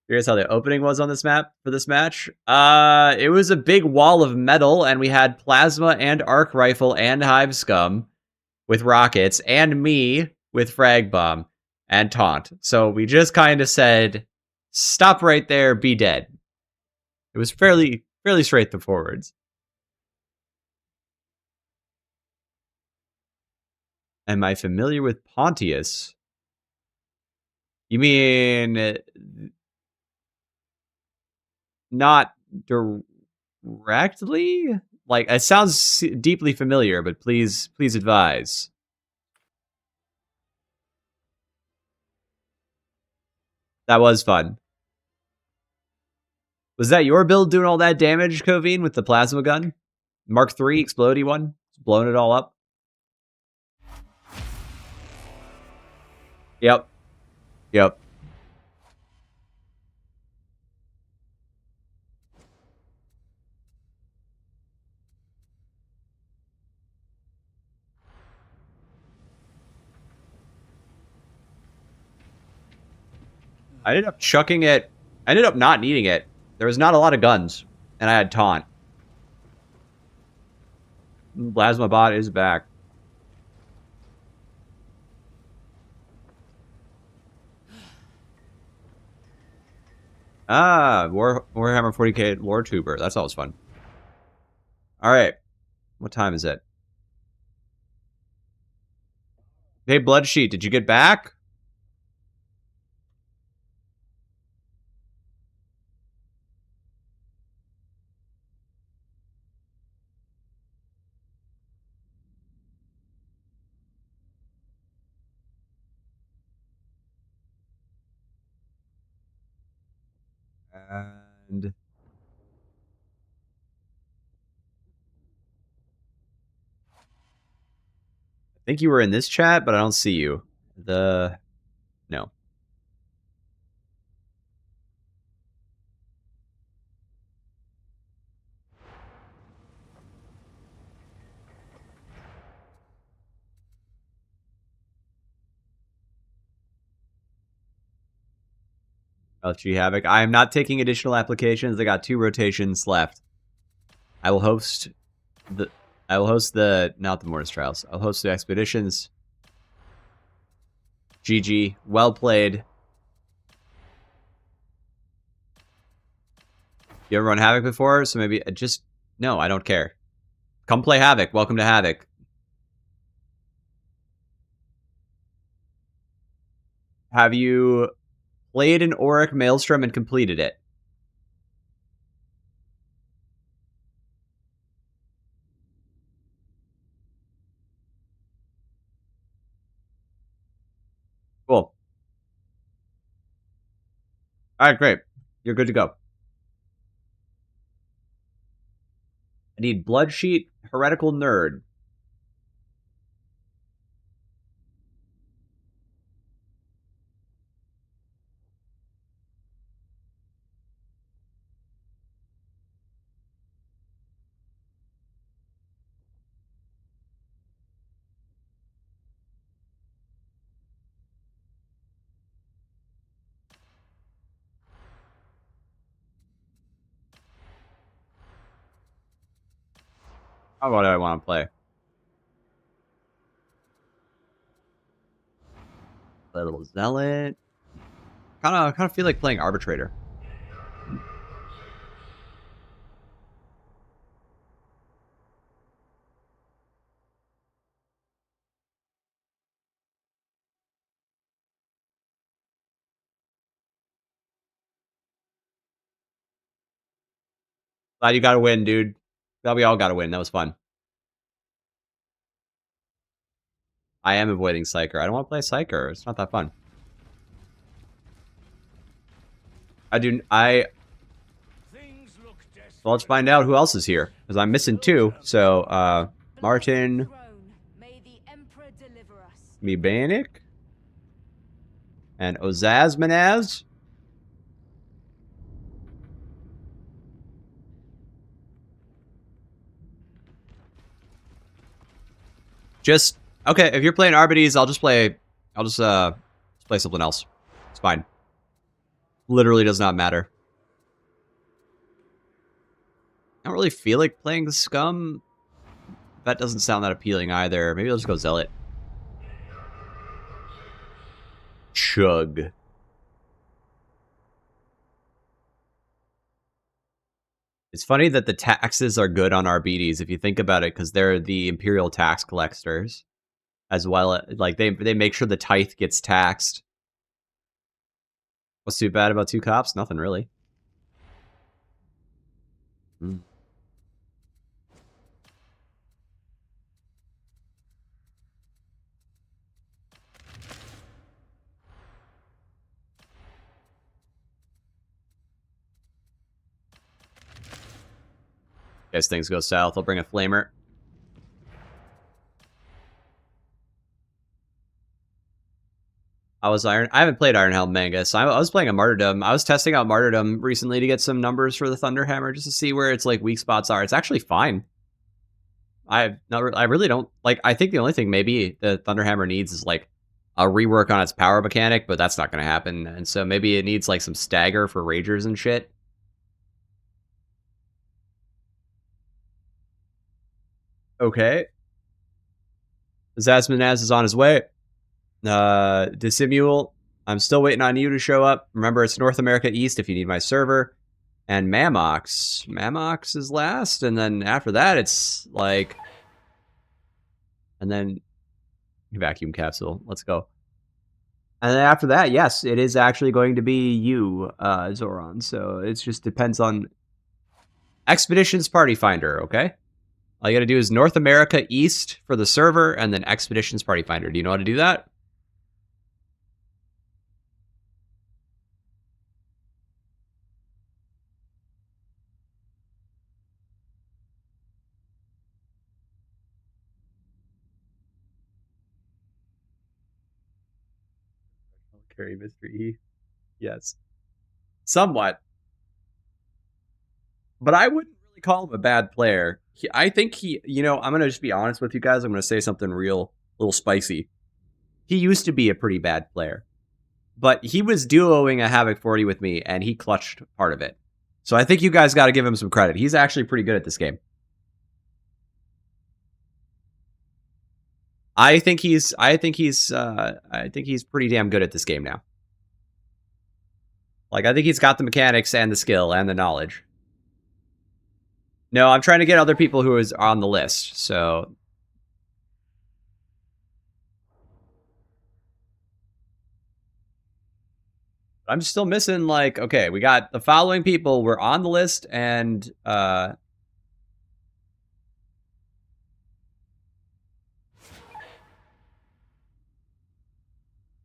[SPEAKER 4] Here's how the opening was on this map for this match. It was a big wall of metal, and we had plasma and arc rifle and hive scum with rockets, and me with frag bomb and taunt. So we just kind of said, "Stop right there, be dead." It was fairly straightforward. Am I familiar with Pontius? You mean not directly? Like, it sounds deeply familiar, but please advise. That was fun. Was that your build doing all that damage, Covine, with the plasma gun? Mark III explodey one? Blowing it all up? Yep. I ended up chucking it. I ended up not needing it. There was not a lot of guns, and I had taunt. Plasma bot is back. Ah, Warhammer 40k Lore Tuber. That's always fun. Alright. What time is it? Hey, Bloodsheet, did you get back? And I think you were in this chat, but I don't see you. No. LG Havoc. I am not taking additional applications. I got 2 rotations left. I will host the not the Mortis Trials. I'll host the expeditions. GG. Well played. You ever run Havoc before? So maybe no, I don't care. Come play Havoc. Welcome to Havoc. Have you played an Auric Maelstrom and completed it? Cool. Alright, great. You're good to go. I need Bloodsheet, Heretical Nerd. What do I want to play? Play a little Zealot. Kind of feel like playing Arbitrator. Glad you got to win, dude. Glad we all got to win. That was fun. I am avoiding Psyker. I don't want to play Psyker. It's not that fun. Well, let's find out who else is here. Because I'm missing 2. So, Martin. Mibanik. And Ozazmanaz. Okay, if you're playing Arbides, I'll just play something else. It's fine. Literally does not matter. I don't really feel like playing Scum. That doesn't sound that appealing either. Maybe I'll just go Zealot. Chug. It's funny that the taxes are good on RBDs if you think about it, because they're the Imperial tax collectors, as well. Like they make sure the tithe gets taxed. What's too bad about 2 cops? Nothing really. Guess things go south. I'll bring a flamer. I haven't played Ironhelm Mangus. I was playing a Martyrdom. I was testing out Martyrdom recently to get some numbers for the Thunderhammer just to see where its like weak spots are. It's actually fine. I really don't like. I think the only thing maybe the Thunderhammer needs is like a rework on its power mechanic, but that's not going to happen. And so maybe it needs like some stagger for Ragers and shit. Okay. Zasmanaz is on his way. Dissimule, I'm still waiting on you to show up. Remember, it's North America East if you need my server. And Mamox. Mamox is last, and then after that, it's like... And then... Vacuum capsule. Let's go. And then after that, yes, it is actually going to be you, Zoran. So it just depends on... Expeditions Party Finder, okay? All you gotta do is North America East for the server, and then Expeditions Party Finder. Do you know how to do that? Carry Mr. E. Yes. Somewhat. But I wouldn't really call him a bad player. I think he, you know, I'm going to just be honest with you guys. I'm going to say something real, a little spicy. He used to be a pretty bad player. But he was duoing a Havoc 40 with me, and he clutched part of it. So I think you guys got to give him some credit. He's actually pretty good at this game. I think he's pretty damn good at this game now. Like, I think he's got the mechanics and the skill and the knowledge. No, I'm trying to get other people who is on the list, so... I'm still missing, like, okay, we got the following people were on the list, and,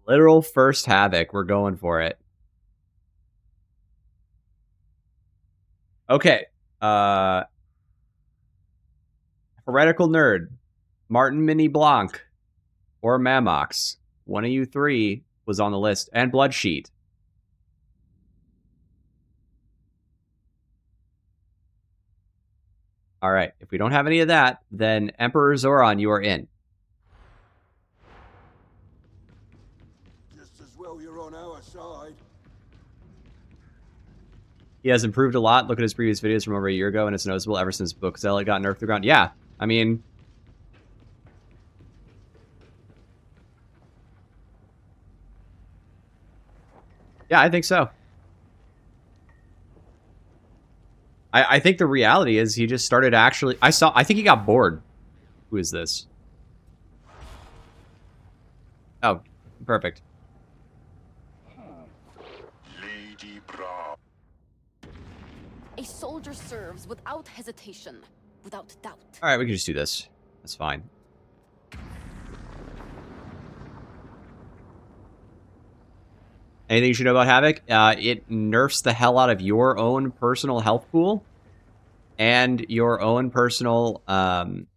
[SPEAKER 4] literal first Havoc, we're going for it. Okay, Heretical Nerd, Martin Mini Blanc, or Mamox. One of you three was on the list, and Bloodsheet. All right, if we don't have any of that, then Emperor Zoran, you are in.
[SPEAKER 8] Just as well you're on our side.
[SPEAKER 4] He has improved a lot. Look at his previous videos from over a year ago, and it's noticeable ever since Book Zealot got nerfed to the ground. Yeah, I mean... Yeah, I think so. I think the reality is he just started actually... I think he got bored. Who is this? Oh, perfect.
[SPEAKER 8] Lady Bra.
[SPEAKER 7] A soldier serves without hesitation, without doubt.
[SPEAKER 4] All right, we can just do this. That's fine. Anything you should know about Havoc? It nerfs the hell out of your own personal health pool and your own personal and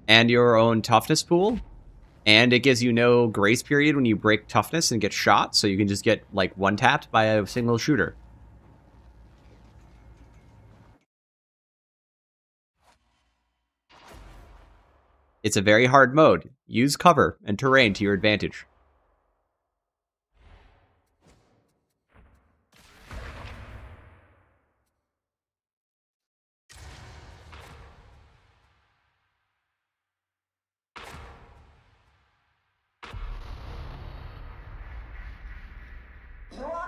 [SPEAKER 4] your own toughness pool. And it gives you no grace period when you break toughness and get shot, so you can just get like one-tapped by a single shooter. It's a very hard mode. Use cover and terrain to your advantage.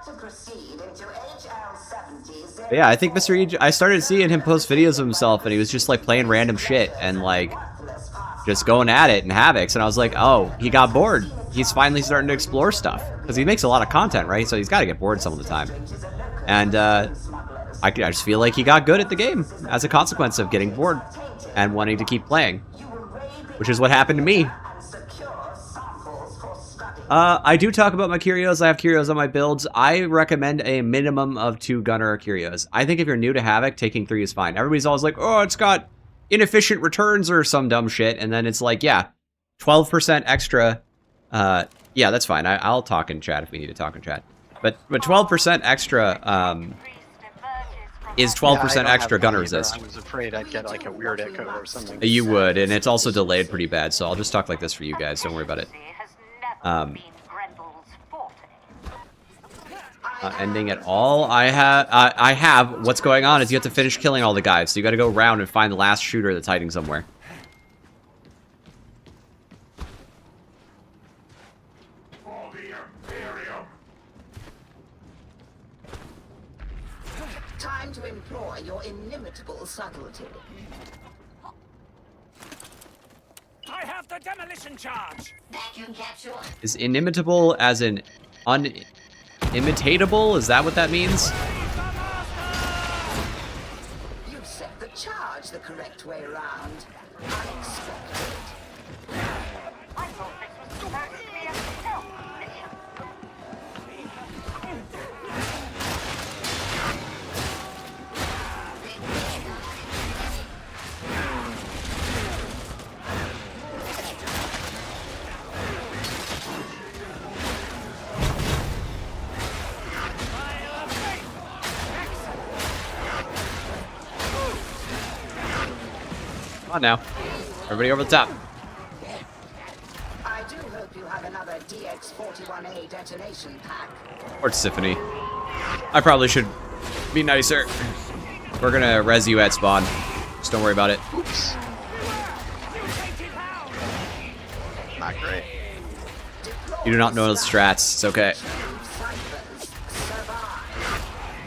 [SPEAKER 6] Prepare to proceed into HL70.
[SPEAKER 4] But yeah, I think Mr. E. I started seeing him post videos of himself, and he was just like playing random shit and like just going at it in Havocs, and I was like, oh, he got bored. He's finally starting to explore stuff because he makes a lot of content, right? So he's got to get bored some of the time. And I just feel like he got good at the game as a consequence of getting bored and wanting to keep playing, which is what happened to me. I do talk about my curios. I have curios on my builds. I recommend a minimum of 2 gunner curios. I think if you're new to Havoc, taking 3 is fine. Everybody's always like, oh, it's got inefficient returns or some dumb shit. And then it's like, yeah, 12% extra. Yeah, that's fine. I'll talk in chat if we need to talk in chat. But 12% extra is 12% extra gunner resist.
[SPEAKER 12] I was afraid I'd get like a weird echo or something.
[SPEAKER 4] You would, and it's also delayed pretty bad, so I'll just talk like this for you guys. Don't worry about it. Ending at all. I have. What's going on is you have to finish killing all the guys, so you got to go around and find the last shooter that's hiding somewhere.
[SPEAKER 6] Time to employ your inimitable subtlety.
[SPEAKER 1] I have the demolition charge.
[SPEAKER 7] Vacuum capsule.
[SPEAKER 4] Is inimitable as in unimitatable? Is that what that means?
[SPEAKER 6] You've set the charge the correct way around. Unexpected.
[SPEAKER 2] I thought this was supposed to be a stealth mission.
[SPEAKER 4] Come on now. Everybody over the top.
[SPEAKER 6] I do hope you have another DX41A detonation pack.
[SPEAKER 4] Or Symphony. I probably should be nicer. We're gonna res you at spawn. Just don't worry about it.
[SPEAKER 12] Oops. Not great.
[SPEAKER 4] You do not know the strats. It's okay.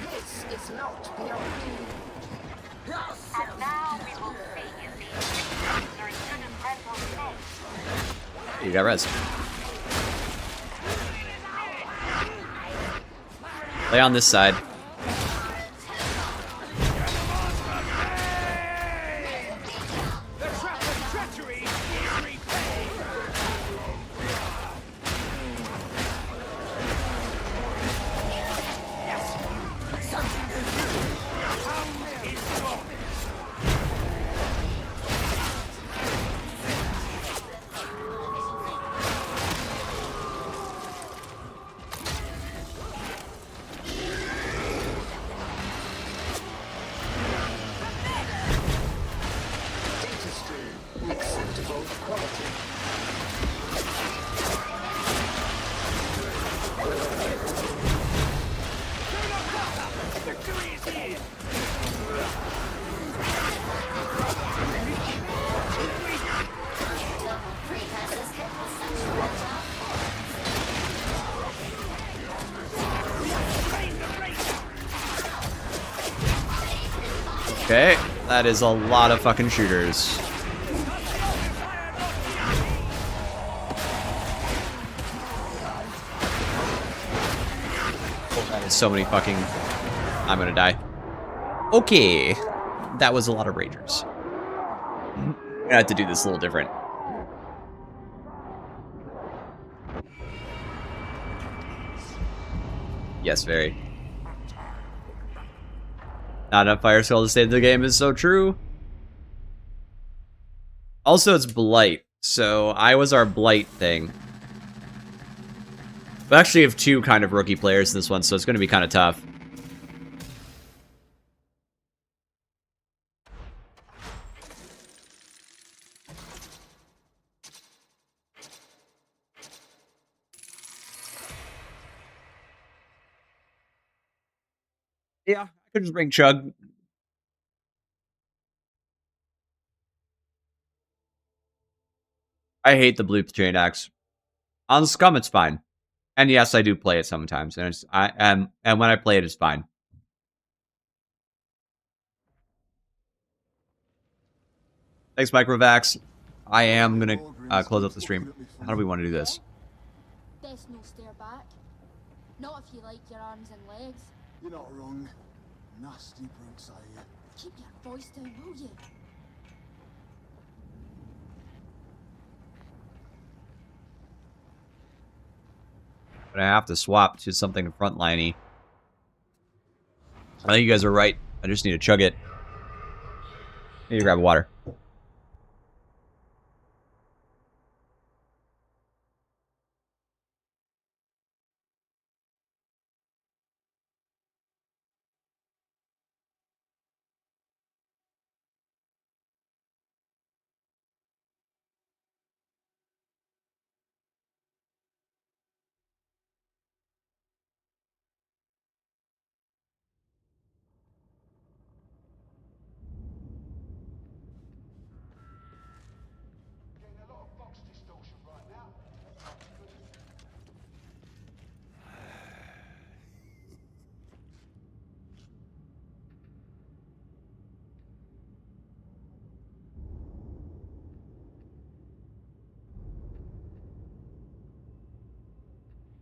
[SPEAKER 6] This is not beyond.
[SPEAKER 2] And now we will see if these are as good as Grendel's name.
[SPEAKER 4] You got res. Lay on this side.
[SPEAKER 6] Acceptable quality.
[SPEAKER 4] Okay, that is a lot of fucking shooters. Oh, that is so many fucking... I'm gonna die. Okay, that was a lot of ragers. I had to do this a little different. Yes, very. Not enough fire skill to save the game is so true. Also, it's Blight, so I was our Blight thing. We actually have 2 kind of rookie players in this one, so it's going to be kind of tough. Yeah, I could just bring Chug. I hate the blue chain axe. On Scum, it's fine. And yes, I do play it sometimes, and and when I play it, it's fine. Thanks, Microvax. I am gonna close up the stream. How do we want to do this?
[SPEAKER 13] There's no stare back. Not if you like your arms and legs.
[SPEAKER 8] You're not wrong. Nasty brutes, are you?
[SPEAKER 13] Keep your voice down, will you?
[SPEAKER 4] But I have to swap to something frontliney. I think you guys are right. I just need to chug it. I need to grab water.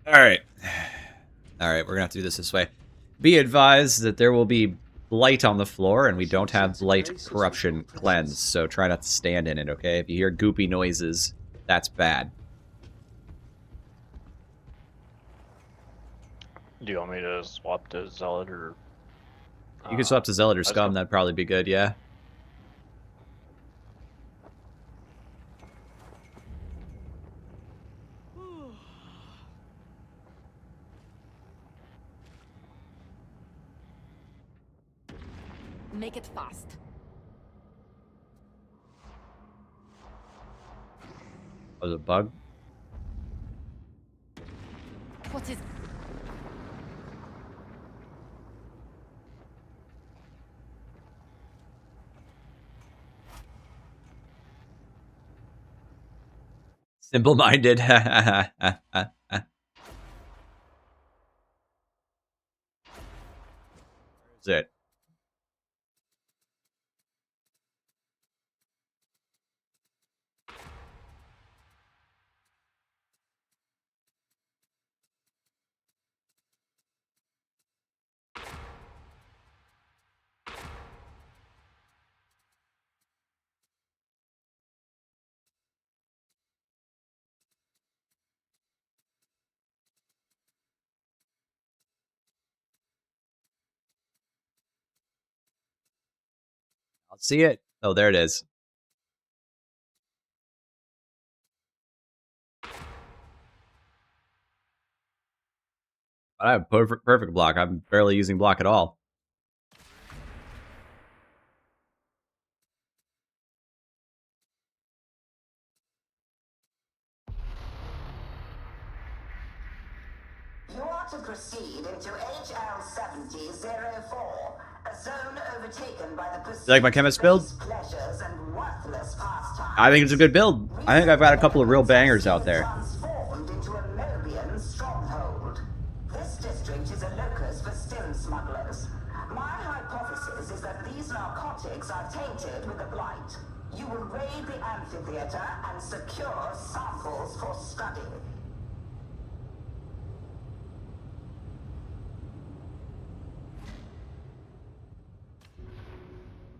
[SPEAKER 4] Alright. Alright, we're gonna have to do this way. Be advised that there will be blight on the floor, and we don't have blight corruption cleanse, so try not to stand in it, okay? If you hear goopy noises, that's bad.
[SPEAKER 11] Do you want me to swap to Zealot or...
[SPEAKER 4] You can swap to Zealot or Scum, that'd probably be good, yeah.
[SPEAKER 5] Make it fast.
[SPEAKER 4] Was it a bug?
[SPEAKER 5] What is...
[SPEAKER 4] Simple-minded. Where's it? I'll see it. Oh, there it is. I have perfect block. I'm barely using block at all.
[SPEAKER 6] You are to proceed into HL7004, a zone overtaken by the pursuit
[SPEAKER 4] You like my chemist build?
[SPEAKER 6] pleasures and worthless pastimes.
[SPEAKER 4] I think it's a good build. I think I've got a couple of real bangers out there.
[SPEAKER 6] Transformed into a Mobian stronghold. This district is a locus for stim smugglers. My hypothesis is that these narcotics are tainted with the blight. You will raid the amphitheater and secure samples for study.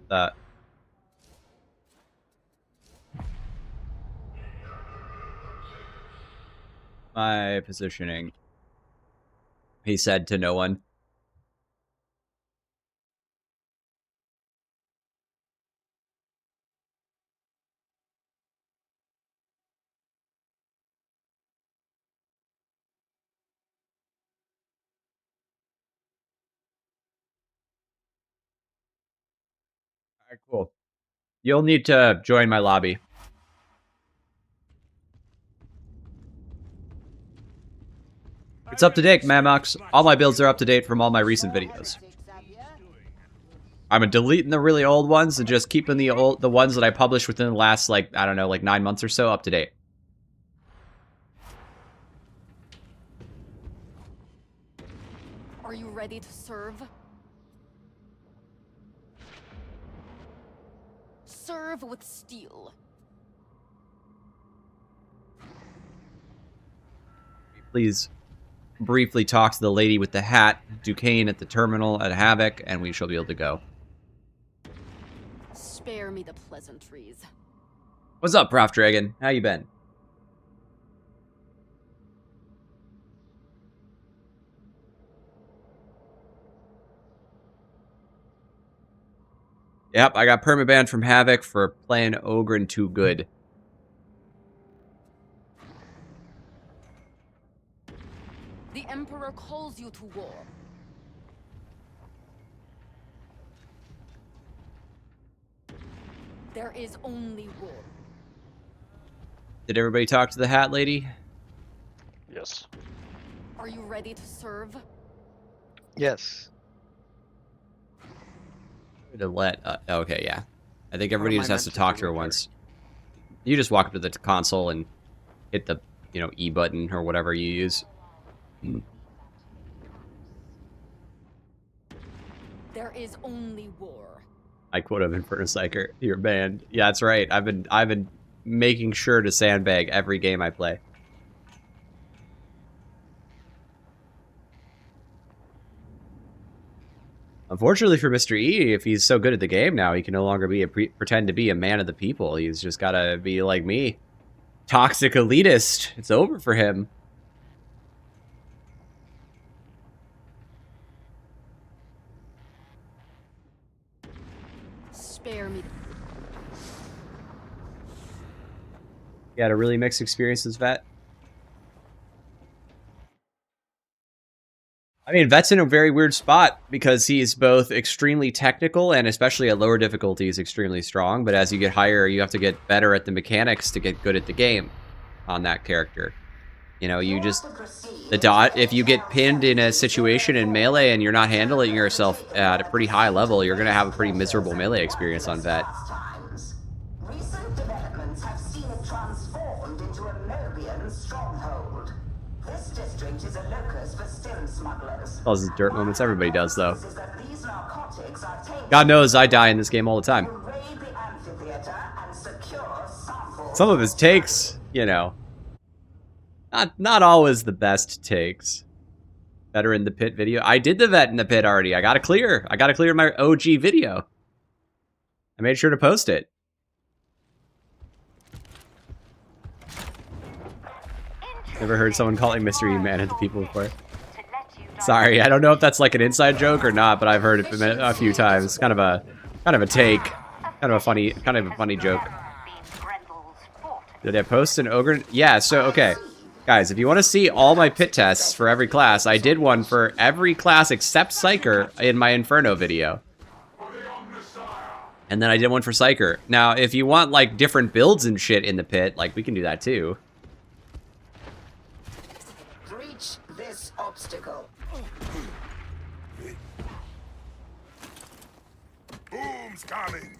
[SPEAKER 4] That. My positioning. He said to no one. Alright, cool. You'll need to join my lobby. It's up to date, Mamox. All my builds are up to date from all my recent videos. I'm deleting the really old ones and just keeping the ones that I published within the last, like, I don't know, like 9 months or so up to date.
[SPEAKER 7] ready to serve? Serve with steel.
[SPEAKER 4] Please briefly talk to the lady with the hat, Duquesne at the terminal at Havoc, and we shall be able to go.
[SPEAKER 7] Spare me the pleasantries.
[SPEAKER 4] What's up, Prof Dragon? How you been? Yep, I got permabanned from Havoc for playing Ogren too good.
[SPEAKER 7] The Emperor calls you to war. There is only war.
[SPEAKER 4] Did everybody talk to the hat lady?
[SPEAKER 11] Yes.
[SPEAKER 7] Are you ready to serve?
[SPEAKER 12] Yes.
[SPEAKER 4] To let okay, yeah. I think everybody
[SPEAKER 12] am
[SPEAKER 4] just
[SPEAKER 12] I
[SPEAKER 4] has to
[SPEAKER 12] meant to
[SPEAKER 4] talk
[SPEAKER 12] do
[SPEAKER 4] to her
[SPEAKER 12] here?
[SPEAKER 4] once. You just walk up to the console and hit the, you know, E button or whatever you use.
[SPEAKER 7] There is only war.
[SPEAKER 4] I quote him Inferno Psyker. You're banned. Yeah, that's right. I've been making sure to sandbag every game I play. Unfortunately for Mr. E, if he's so good at the game now, he can no longer be pretend to be a man of the people. He's just gotta be like me. Toxic elitist. It's over for him.
[SPEAKER 7] Spare me.
[SPEAKER 4] You had a really mixed experience as Vet? I mean, Vet's in a very weird spot because he's both extremely technical and especially at lower difficulties extremely strong, but as you get higher, you have to get better at the mechanics to get good at the game on that character. You know, you just... The dot, if you get pinned in a situation in Melee and you're not handling yourself at a pretty high level, you're going to have a pretty miserable Melee experience on Vet.
[SPEAKER 6] Recent developments have seen it transformed into a Mobian stronghold. This district is a locus for stone smugglers.
[SPEAKER 4] All those dirt moments, everybody does, though.
[SPEAKER 6] Is that these narcotics are tainted.
[SPEAKER 4] God knows I die in this game all the time.
[SPEAKER 6] Raid the amphitheater and secure samples.
[SPEAKER 4] Some of his takes, you know, not always the best takes. Better in the pit video. I did the vet in the pit already. I gotta clear my OG video. I made sure to post it. Never heard someone calling Mr. E man at the people before. Sorry, I don't know if that's like an inside joke or not, but I've heard it a few times. Kind of a take, kind of a funny joke. Did I post an ogre? Yeah. So okay, guys, if you want to see all my pit tests for every class, I did one for every class except Psyker in my Inferno video. And then I did one for Psyker. Now, if you want like different builds and shit in the pit, like we can do that too.
[SPEAKER 6] Breach this obstacle.
[SPEAKER 8] Boom's coming.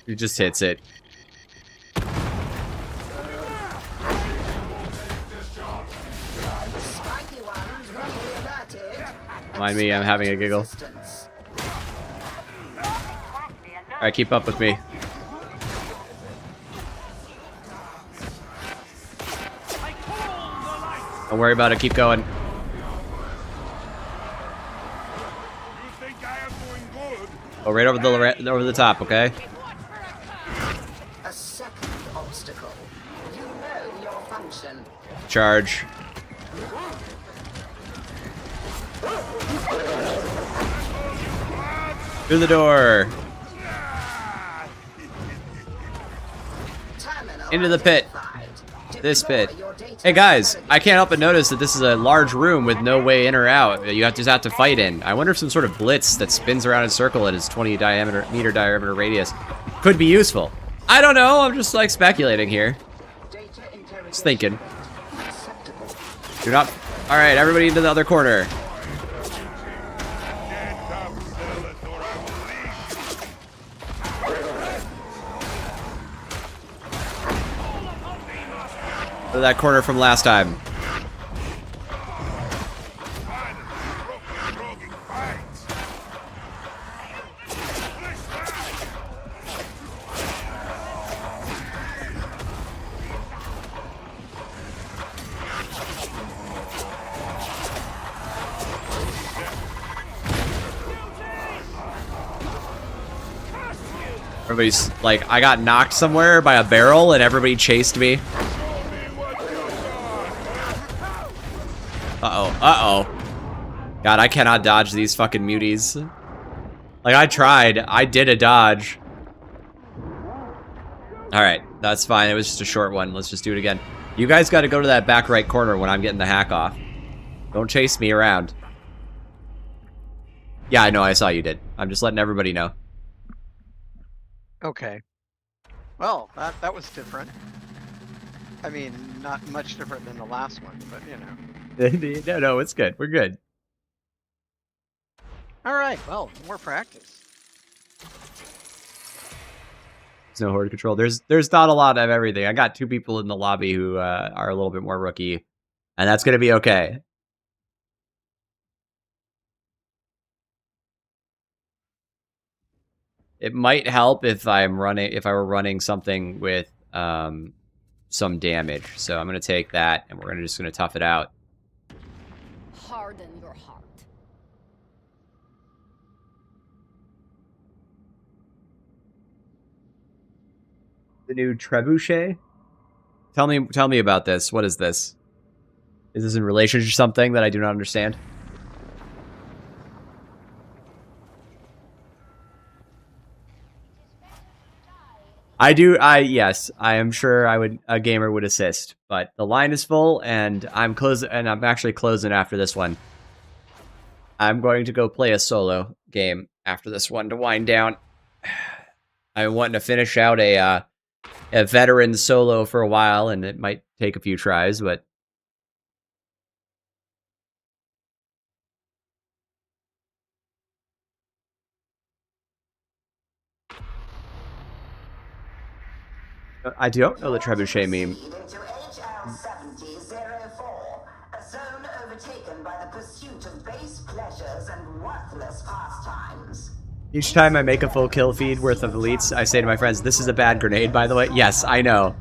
[SPEAKER 4] It just hits it. Mind me, I'm having a giggle. Alright, keep up with me. Don't worry about it, keep going. Oh, right over the top, okay?
[SPEAKER 6] A second obstacle. You know your function.
[SPEAKER 4] Charge. Through the door. Into the pit. This pit. Hey guys, I can't help but notice that this is a large room with no way in or out. You just have to fight in. I wonder if some sort of blitz that spins around in a circle at its 20 meter diameter radius could be useful. I don't know, I'm just like speculating here. Just thinking. Do not... Alright, everybody into the other corner. To that corner from last time. Everybody's like, I got knocked somewhere by a barrel and everybody chased me. Uh-oh. God, I cannot dodge these fucking muties. Like, I tried. I did a dodge. Alright, that's fine. It was just a short one. Let's just do it again. You guys got to go to that back right corner when I'm getting the hack off. Don't chase me around. Yeah, I know. I saw you did. I'm just letting everybody know.
[SPEAKER 12] Okay. Well, that was different. I mean, not much different than the last one, but you know.
[SPEAKER 4] No, it's good. We're good.
[SPEAKER 12] Alright, well, more practice.
[SPEAKER 4] There's no horde control. There's not a lot of everything. I got 2 people in the lobby who are a little bit more rookie, and that's gonna be okay. It might help if I were running something with some damage. So I'm gonna take that, and we're just gonna tough it out.
[SPEAKER 13] Harden your heart.
[SPEAKER 4] The new trebuchet. Tell me about this. What is this? Is this in relation to something that I do not understand? Yes, I am sure a gamer would assist, but the line is full and I'm actually closing after this one. I'm going to go play a solo game after this one to wind down. I'm wanting to finish out a veteran solo for a while, and it might take a few tries, but I don't know the trebuchet meme.
[SPEAKER 6] Into HL7004, a zone overtaken by the pursuit of base pleasures and worthless pastimes.
[SPEAKER 4] Each time I make a full kill feed worth of elites, I say to my friends, "This is a bad grenade, by the way." Yes, I know.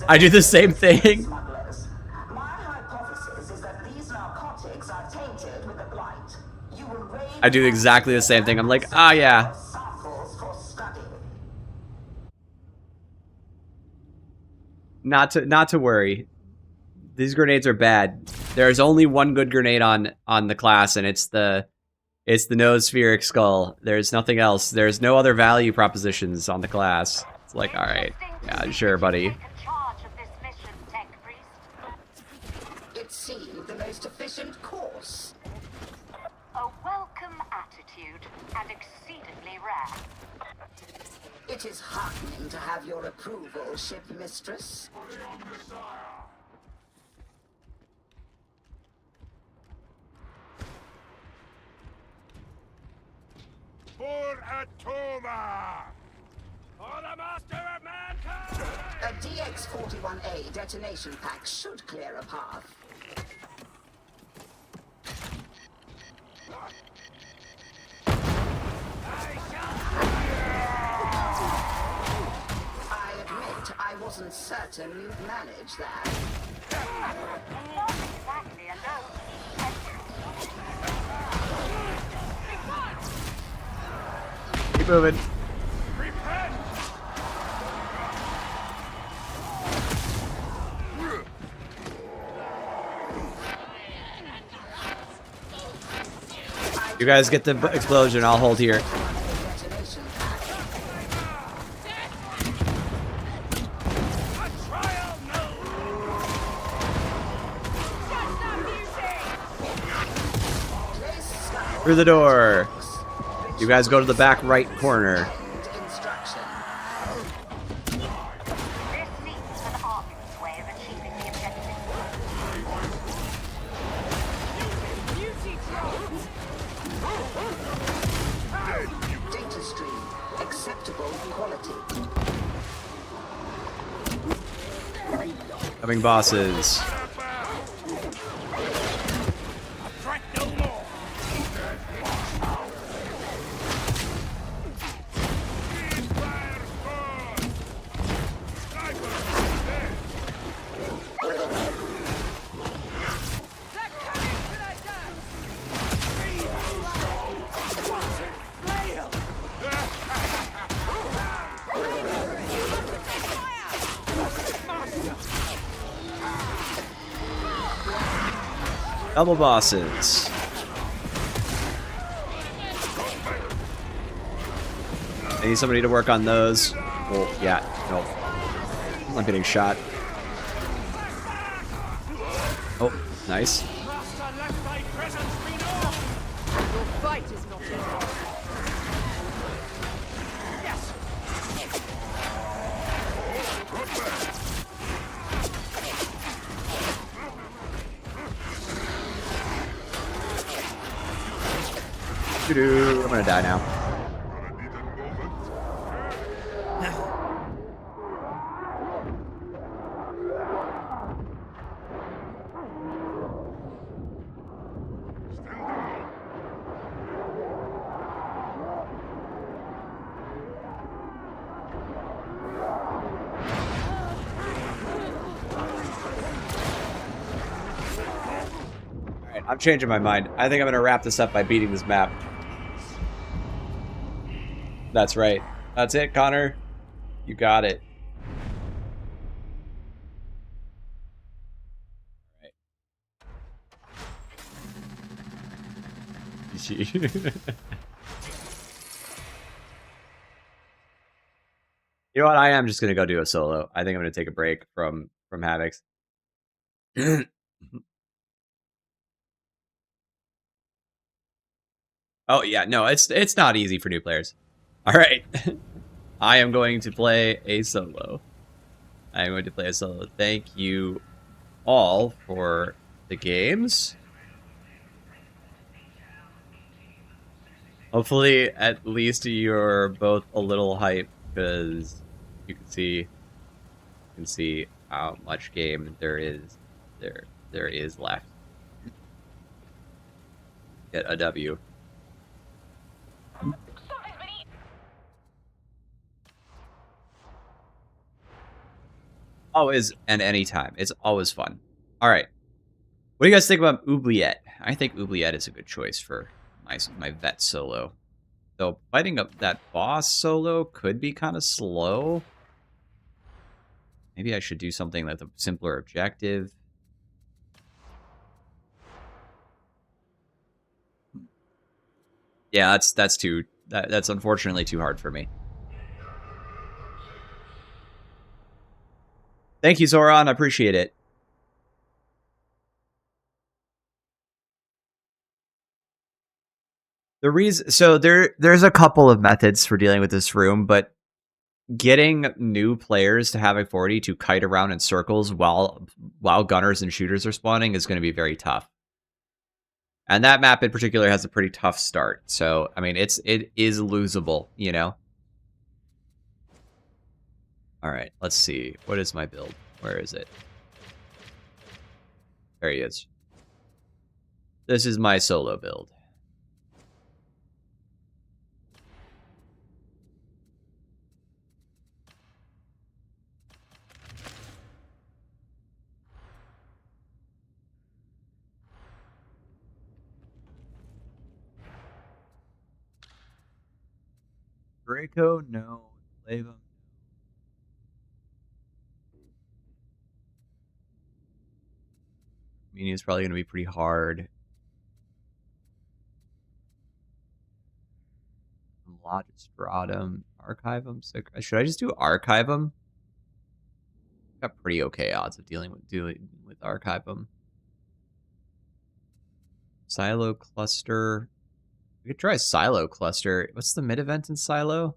[SPEAKER 4] I do the same thing.
[SPEAKER 6] My hypothesis is that these narcotics are tainted with the blight. You will raid
[SPEAKER 4] I do exactly the same thing. I'm like, ah, yeah.
[SPEAKER 6] samples for study.
[SPEAKER 4] Not to worry. These grenades are bad. There's only one good grenade on the class, and it's the Noospheric Skull. There's nothing else. There's no other value propositions on the class. It's like, alright. Yeah, sure, buddy.
[SPEAKER 6] It seemed the most efficient course.
[SPEAKER 1] A welcome attitude, and exceedingly rare.
[SPEAKER 6] It is heartening to have your approval, ship mistress.
[SPEAKER 8] For Atoma! For the master of mankind!
[SPEAKER 6] A DX-41A detonation pack should clear a path. I admit I wasn't certain you'd manage that.
[SPEAKER 1] Not exactly alone.
[SPEAKER 4] Keep moving. You guys get the explosion, I'll hold here. Through the door. You guys go to the back right corner.
[SPEAKER 6] Data stream, acceptable quality.
[SPEAKER 4] Coming bosses. Double bosses. I need somebody to work on those. Well, yeah, no. I'm getting shot. Oh, nice.
[SPEAKER 5] Your fight is not over. Yes.
[SPEAKER 4] Doo-doo. I'm gonna die now. I'm changing my mind. I think I'm gonna wrap this up by beating this map. That's right. That's it, Connor. You got it. All right. You know what? I am just gonna go do a solo. I think I'm gonna take a break from Havoc. Oh yeah, no, it's not easy for new players. All right, I am going to play a solo. I am going to play a solo. Thank you all for the games. Hopefully, at least you're both a little hyped because you can see how much game there is left. Get a W. Always and anytime. It's always fun. All right. What do you guys think about Oubliette? I think Oubliette is a good choice for my vet solo. Though fighting up that boss solo could be kind of slow. Maybe I should do something with a simpler objective. Yeah, that's unfortunately too hard for me. Thank you, Zoran. I appreciate it. The reason, so there's a couple of methods for dealing with this room, but getting new players to Havoc 40 to kite around in circles while gunners and shooters are spawning is going to be very tough. And that map in particular has a pretty tough start. So, I mean, it is losable, you know? All right, let's see. What is my build? Where is it? There he is. This is my solo build. Draco, no. Leva. I mean, it's probably going to be pretty hard. Logistratum. Archive him. So should I just do archive him? Got pretty okay odds of dealing with archive him. Silo cluster. We could try silo cluster. What's the mid event in silo?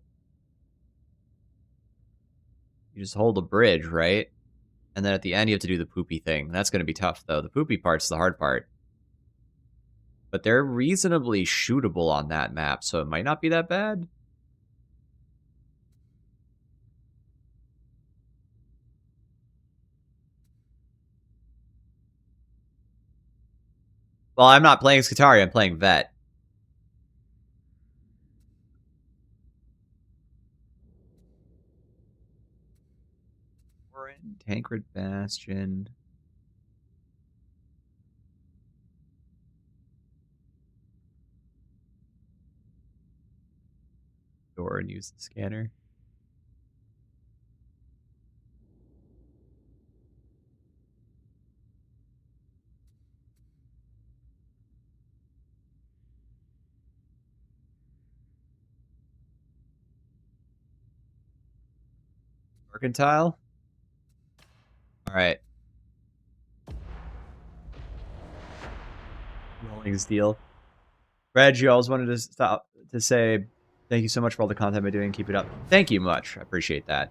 [SPEAKER 4] You just hold a bridge, right? And then at the end you have to do the poopy thing. That's going to be tough though. The poopy part's the hard part. But they're reasonably shootable on that map, so it might not be that bad. Well, I'm not playing Skitaria, I'm playing Vet. Tancred Bastion. Door and use the scanner. Mercantile. All right. Rolling steel. Reg, you always wanted to stop to say thank you so much for all the content I've been doing. Keep it up. Thank you much. I appreciate that.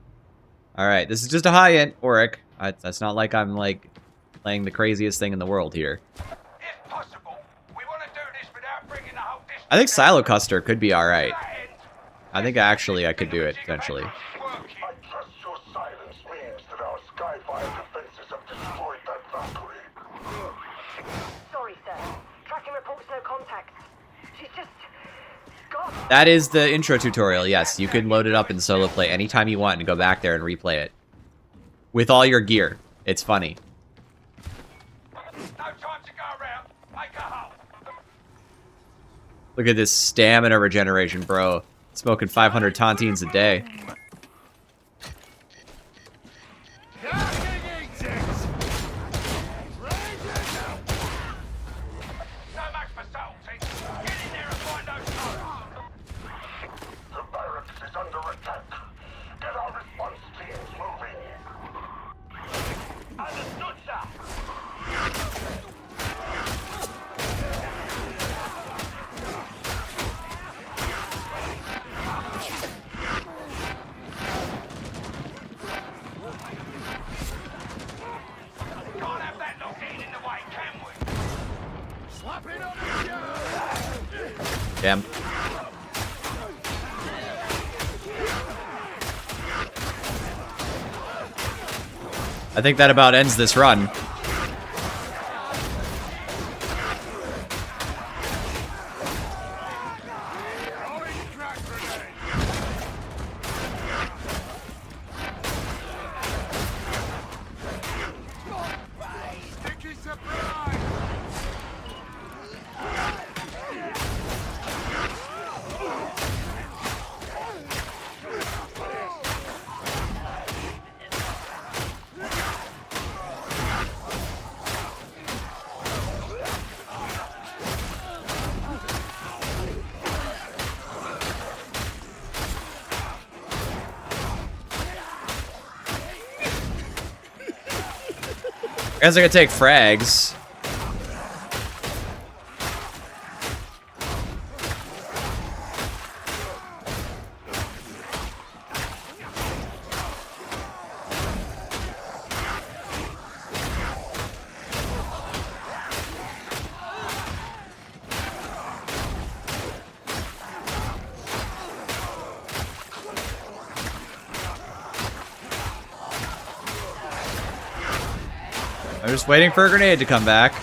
[SPEAKER 4] All right, this is just a high-end Auric. That's not like I'm like playing the craziest thing in the world here.
[SPEAKER 8] If possible, we want to do this without bringing the whole district.
[SPEAKER 4] I think Silo Custer could be all right. I think actually I could do it potentially.
[SPEAKER 8] I trust your silence means that our Skyfire defenses have destroyed that Valkyrie.
[SPEAKER 2] Sorry, sir. Tracking reports no contact. She's just gone.
[SPEAKER 4] That is the intro tutorial. Yes, you can load it up in solo play anytime you want and go back there and replay it with all your gear. It's funny.
[SPEAKER 8] No time to go around. Make a hole.
[SPEAKER 4] Look at this stamina regeneration, bro. Smoking 500 tontines a day. Damn. I think that about ends this run. I guess I could take frags. I'm just waiting for a grenade to come back.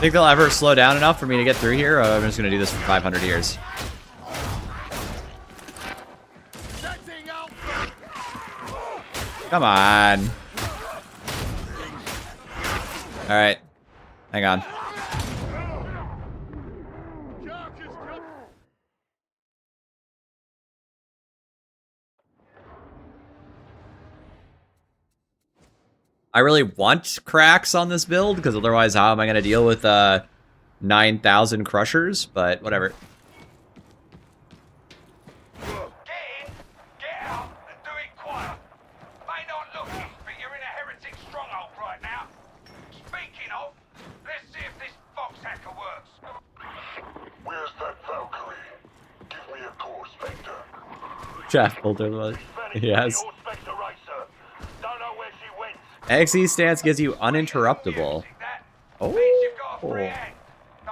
[SPEAKER 4] Think they'll ever slow down enough for me to get through here, or I'm just gonna do this for 500 years. Come on. Alright. Hang on. I really want cracks on this build, because otherwise how am I going to deal with 9,000 crushers? But whatever.
[SPEAKER 8] Get in, get out, and do it quiet. May not look it, but you're in a heretic stronghold right now. Speaking of, let's see if this fox hacker works. Where's that Valkyrie? Give me a call, Spectre.
[SPEAKER 4] Jeff pulled her. Yes. XE stance gives you uninterruptible. Oh. Alright,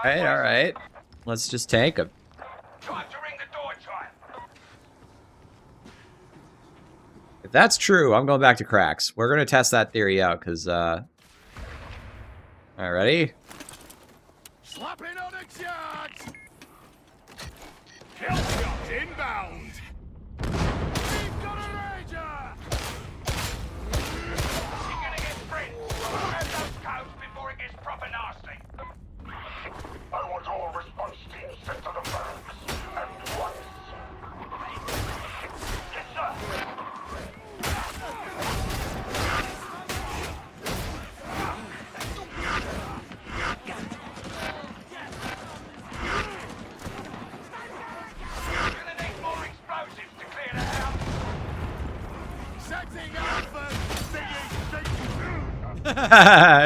[SPEAKER 4] alright. Let's just tank him.
[SPEAKER 8] Time to ring the door chime.
[SPEAKER 4] If that's true, I'm going back to cracks. We're going to test that theory out, because, Alright, ready?
[SPEAKER 8] Slapping on a charge! Kill shot inbound! We've got a rager! You're gonna get free! Grab those codes before it gets proper nasty! I want all response teams sent to the barracks, and once! Yes, sir!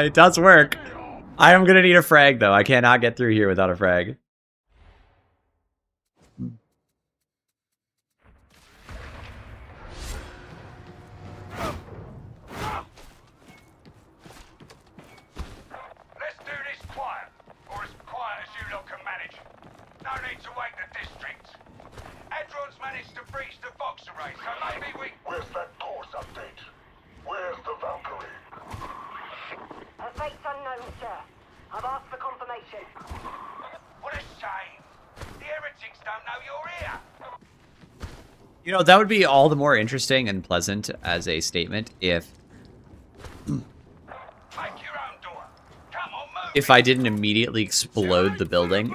[SPEAKER 4] It does work. I am gonna need a frag though. I cannot get through here without a frag.
[SPEAKER 8] Let's do this quiet, or as quiet as you lot can manage. No need to wake the district. Adron's managed to breach the Vox array, so maybe we... Where's that course update? Where's the Valkyrie?
[SPEAKER 2] Her fate's unknown, sir. I've asked for confirmation.
[SPEAKER 8] What a shame. The heretics don't know you're here.
[SPEAKER 4] You know, that would be all the more interesting and pleasant as a statement if... if I didn't immediately explode the building.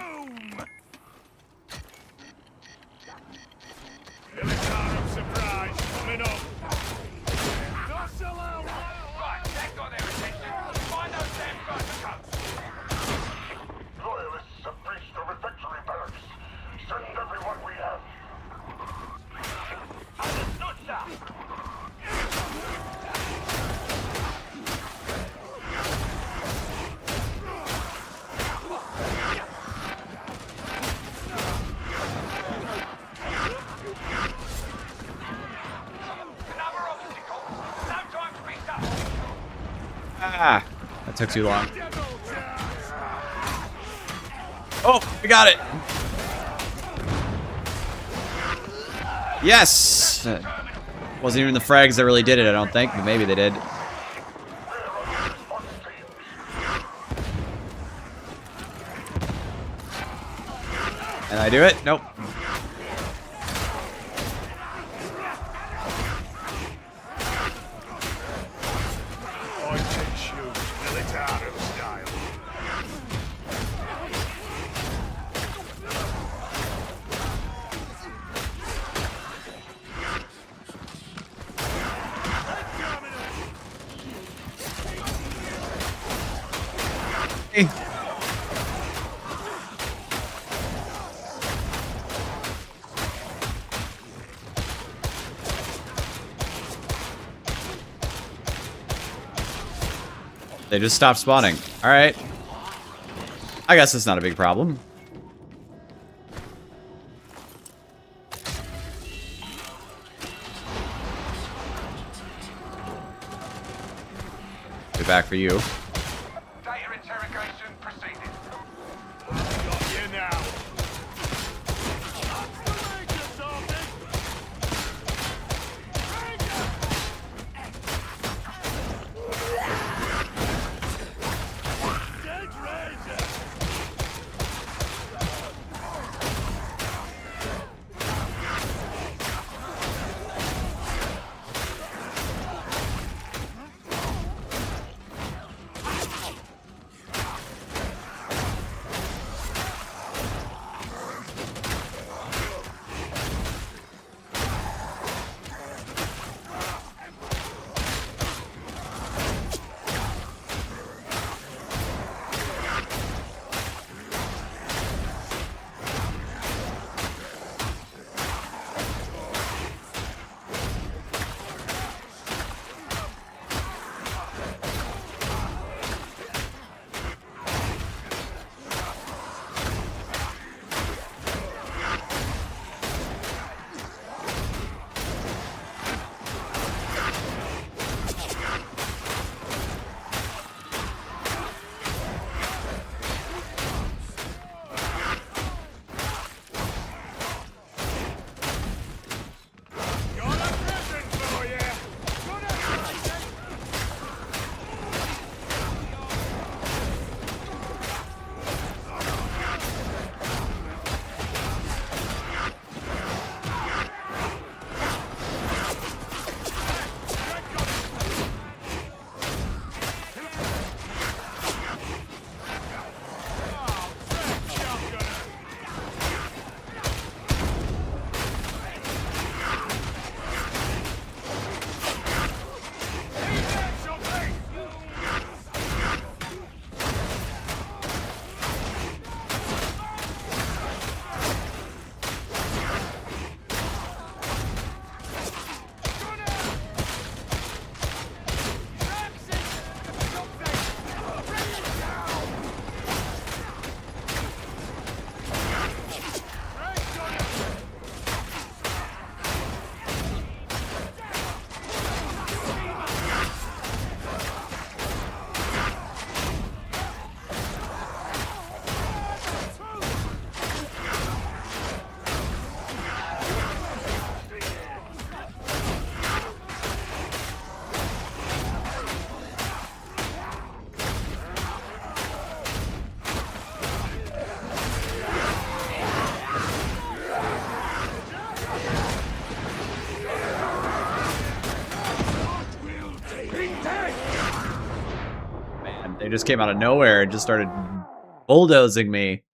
[SPEAKER 4] Ah, that took too long. Oh, we got it. Yes. Wasn't even the frags that really did it, I don't think, but maybe they did. And I do it? Nope. They just stopped spawning. Alright. I guess it's not a big problem. Be back for you.
[SPEAKER 8] Data interrogation proceeding. Got you now.
[SPEAKER 4] They just came out of nowhere and just started bulldozing me.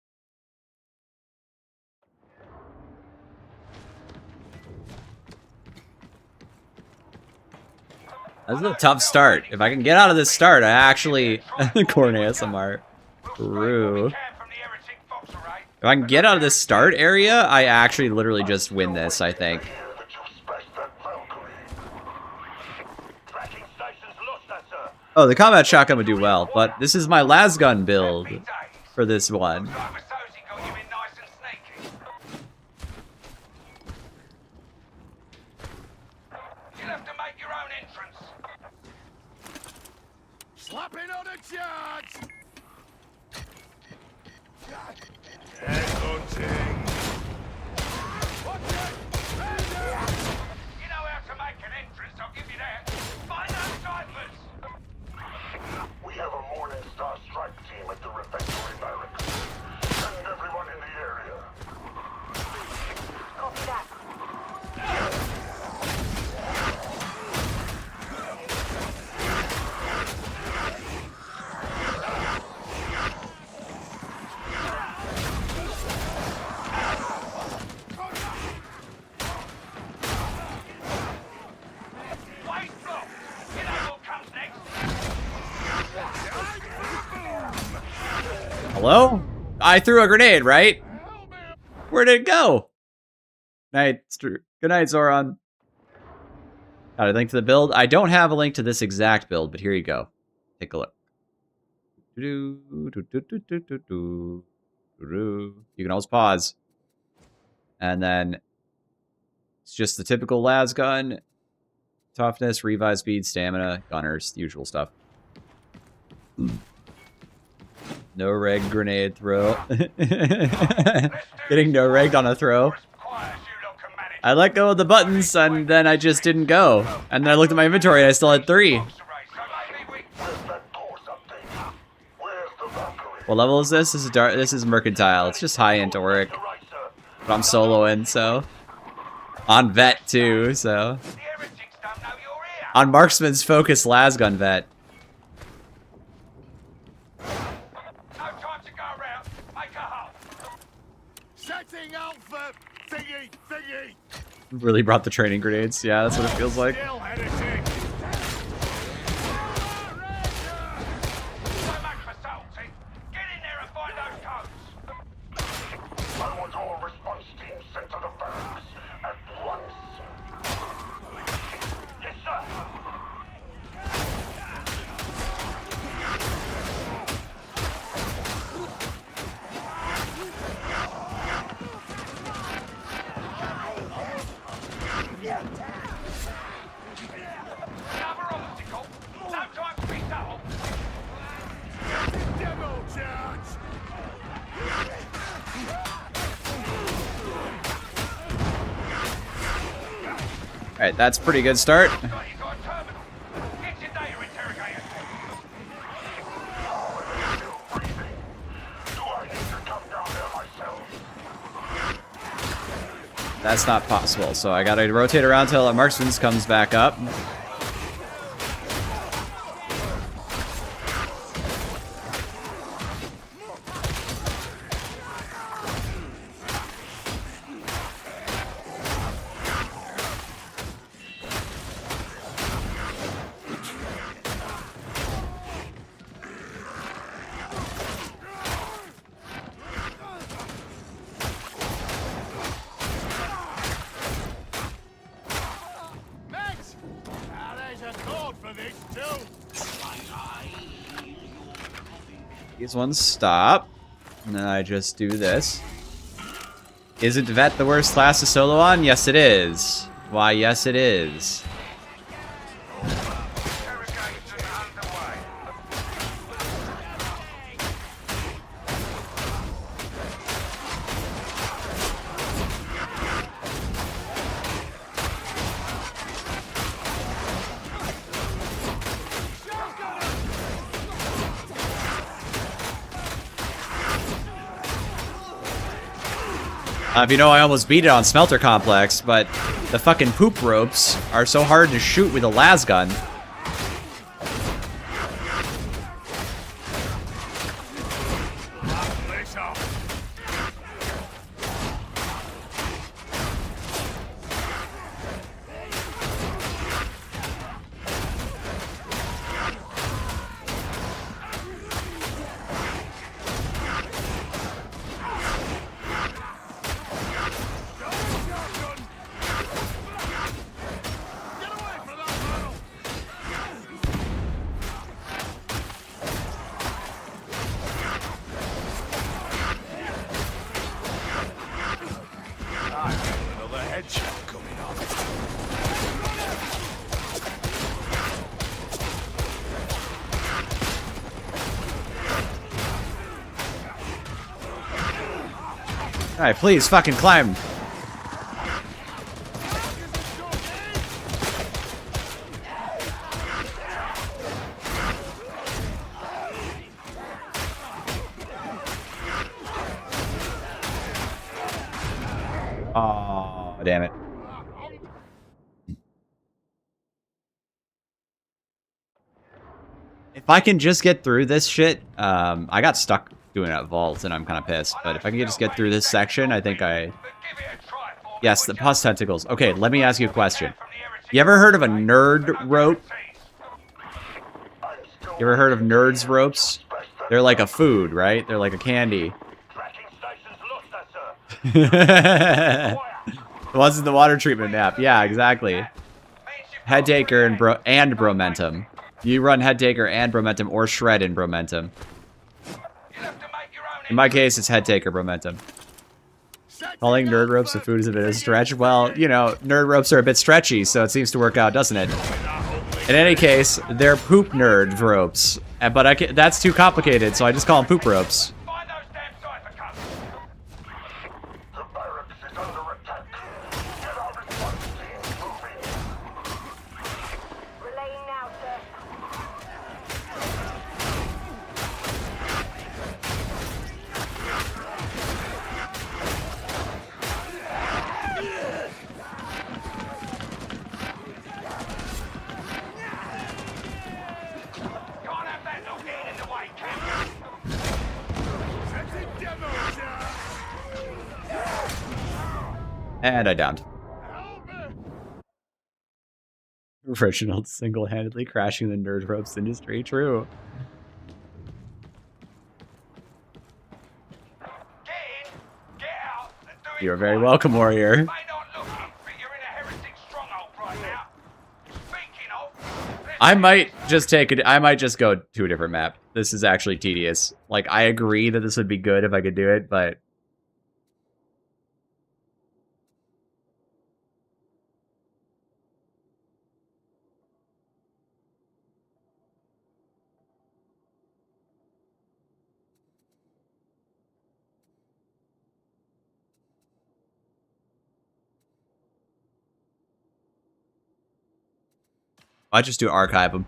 [SPEAKER 4] This is a tough start. If I can get out of this start, I actually... Corn ASMR. True. If I can get out of this start area, I actually literally just win this, I think. Oh, the combat shotgun would do well, but this is my lasgun build for this one.
[SPEAKER 8] Slapping on a charge! You know how to make an entrance, I'll give you that. Find those ciphers! We have a Morning Star strike team at the refectory barracks. Send everyone in the area.
[SPEAKER 2] Copy that.
[SPEAKER 4] Hello? I threw a grenade, right? Where did it go? Good night, Zoran. Got a link to the build? I don't have a link to this exact build, but here you go. Take a look. You can always pause. And then it's just the typical las gun. Toughness, revive speed, stamina, gunners, the usual stuff. No reg grenade throw. Getting no regged on a throw. I let go of the buttons and then I just didn't go. And then I looked at my inventory and I still had 3. What level is this? This is dark. This is mercantile. It's just high end Auric. But I'm soloing, so. On vet too, so. On marksman's focus lasgun vet. Really brought the training grenades. Yeah, that's what it feels like. Alright, that's a pretty good start. That's not possible, so I gotta rotate around till marksman's comes back up. These ones stop. And then I just do this. Isn't vet the worst class to solo on? Yes, it is. Why, yes, it is. If you know, I almost beat it on Smelter Complex, but the fucking poop ropes are so hard to shoot with a las gun. Alright, please fucking climb. Oh, damn it. If I can just get through this shit, I got stuck doing that vault and I'm kind of pissed. But if I can just get through this section, I think I... Yes, the pus tentacles. Okay, let me ask you a question. You ever heard of a nerd rope? You ever heard of nerds ropes? They're like a food, right? They're like a candy. The ones in the water treatment map. Yeah, exactly. Head taker and Bromentum. You run Head Taker and Bromentum, or Shred in Bromentum. In my case, it's Head Taker Bromentum. Calling nerd ropes a food is a bit of a stretch. Well, you know, nerd ropes are a bit stretchy, so it seems to work out, doesn't it? In any case, they're poop nerd ropes. But that's too complicated, so I just call them poop ropes. And I downed. Reginald single-handedly crashing the nerd ropes industry. True. You're very welcome, warrior. I might just take it. I might just go to a different map. This is actually tedious. Like, I agree that this would be good if I could do it, but I just do archive them.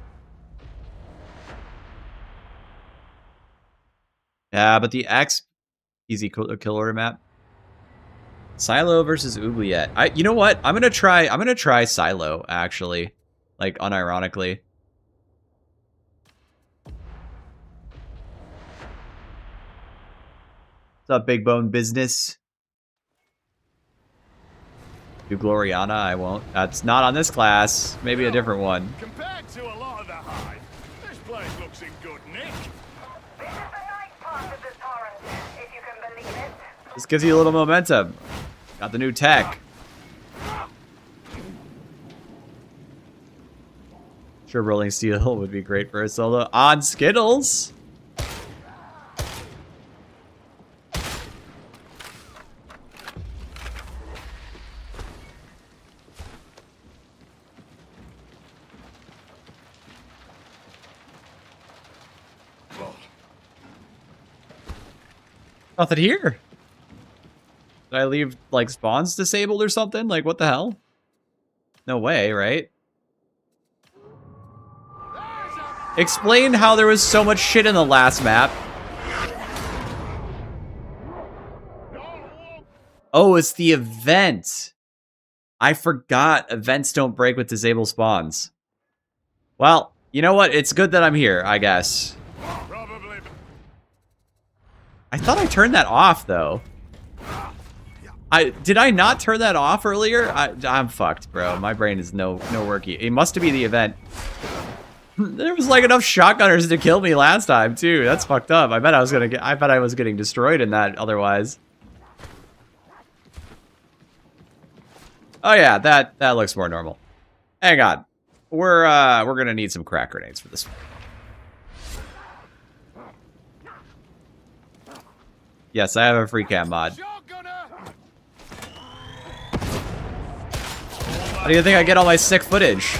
[SPEAKER 4] Yeah, but the X easy kill order map. Silo versus Oubliette. You know what? I'm gonna try Silo actually, like unironically. What's up, big bone business? Do Gloriana? I won't. That's not on this class. Maybe a different one.
[SPEAKER 8] Compared to a lot of the hive, this place looks in good nick. This is the nice part of the torrent, if you can believe it.
[SPEAKER 4] This gives you a little momentum. Got the new tech. Sure, Rolling Steel would be great for a solo on Skittles. Nothing here. Did I leave, like, spawns disabled or something? Like, what the hell? No way, right? Explain how there was so much shit in the last map. Oh, it's the event. I forgot events don't break with disabled spawns. Well, you know what? It's good that I'm here, I guess. I thought I turned that off, though. Did I not turn that off earlier? I'm fucked, bro. My brain is no worky. It must be the event. There was like enough shotgunners to kill me last time too. That's fucked up. I bet I was getting destroyed in that otherwise. Oh yeah, that looks more normal. Hang on. We're gonna need some crack grenades for this one. Yes, I have a free cam mod. How do you think I get all my sick footage?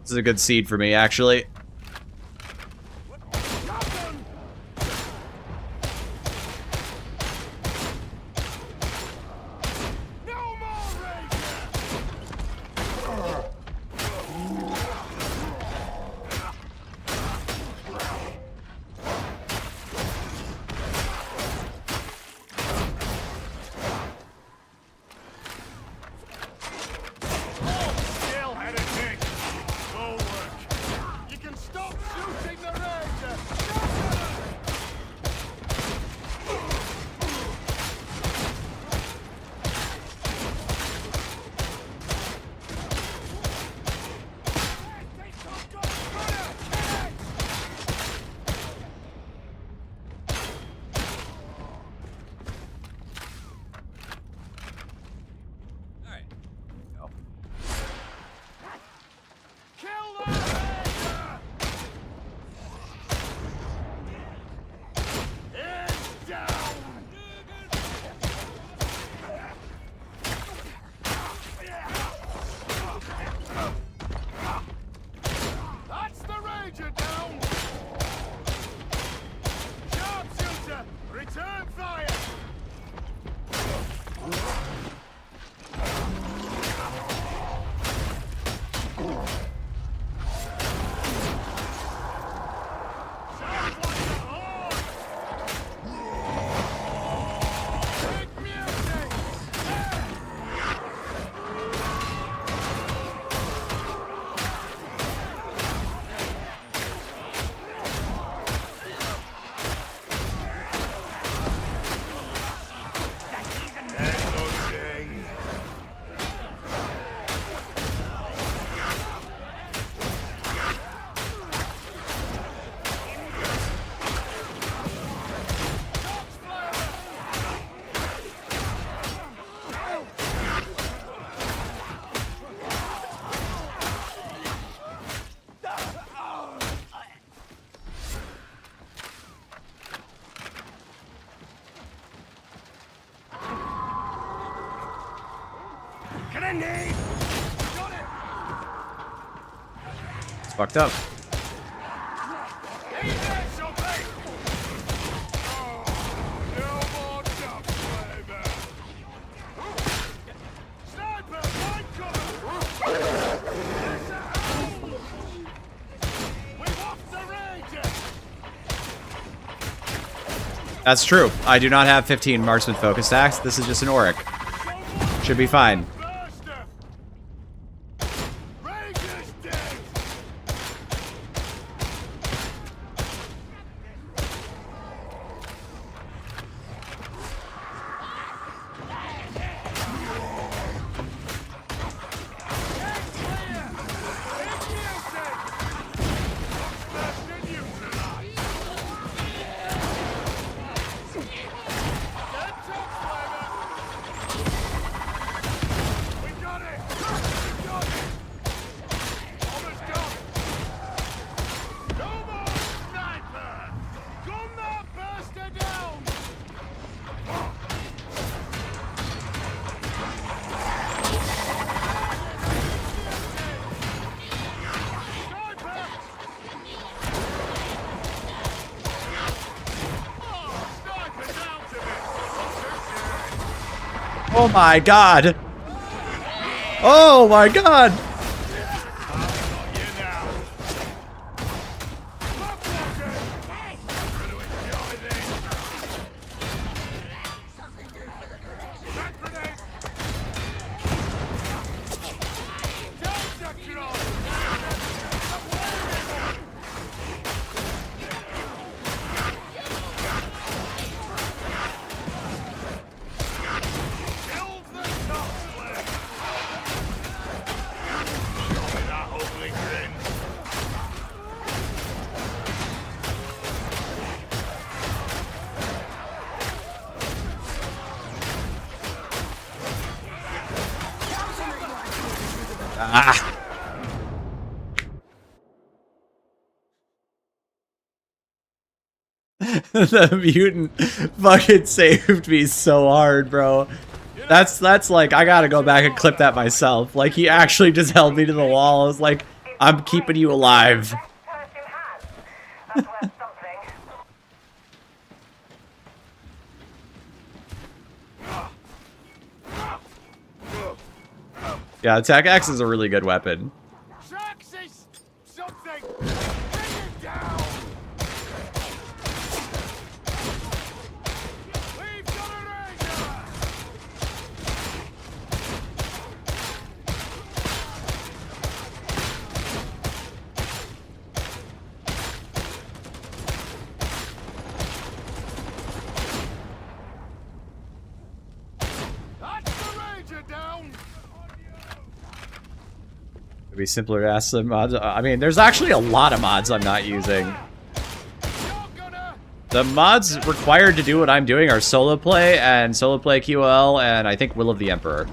[SPEAKER 4] This is a good seed for me, actually. It's fucked up. That's true. I do not have 15 marksman focus stacks. This is just an Auric. Should be fine. Oh my god! Oh my god! Ah. The mutant fucking saved me so hard, bro. That's like, I gotta go back and clip that myself. Like, he actually just held me to the wall. I was like, I'm keeping you alive. Yeah, attack axe is a really good weapon. It'd be simpler to ask some mods. I mean, there's actually a lot of mods I'm not using. The mods required to do what I'm doing are solo play and solo play QOL and I think Will of the Emperor.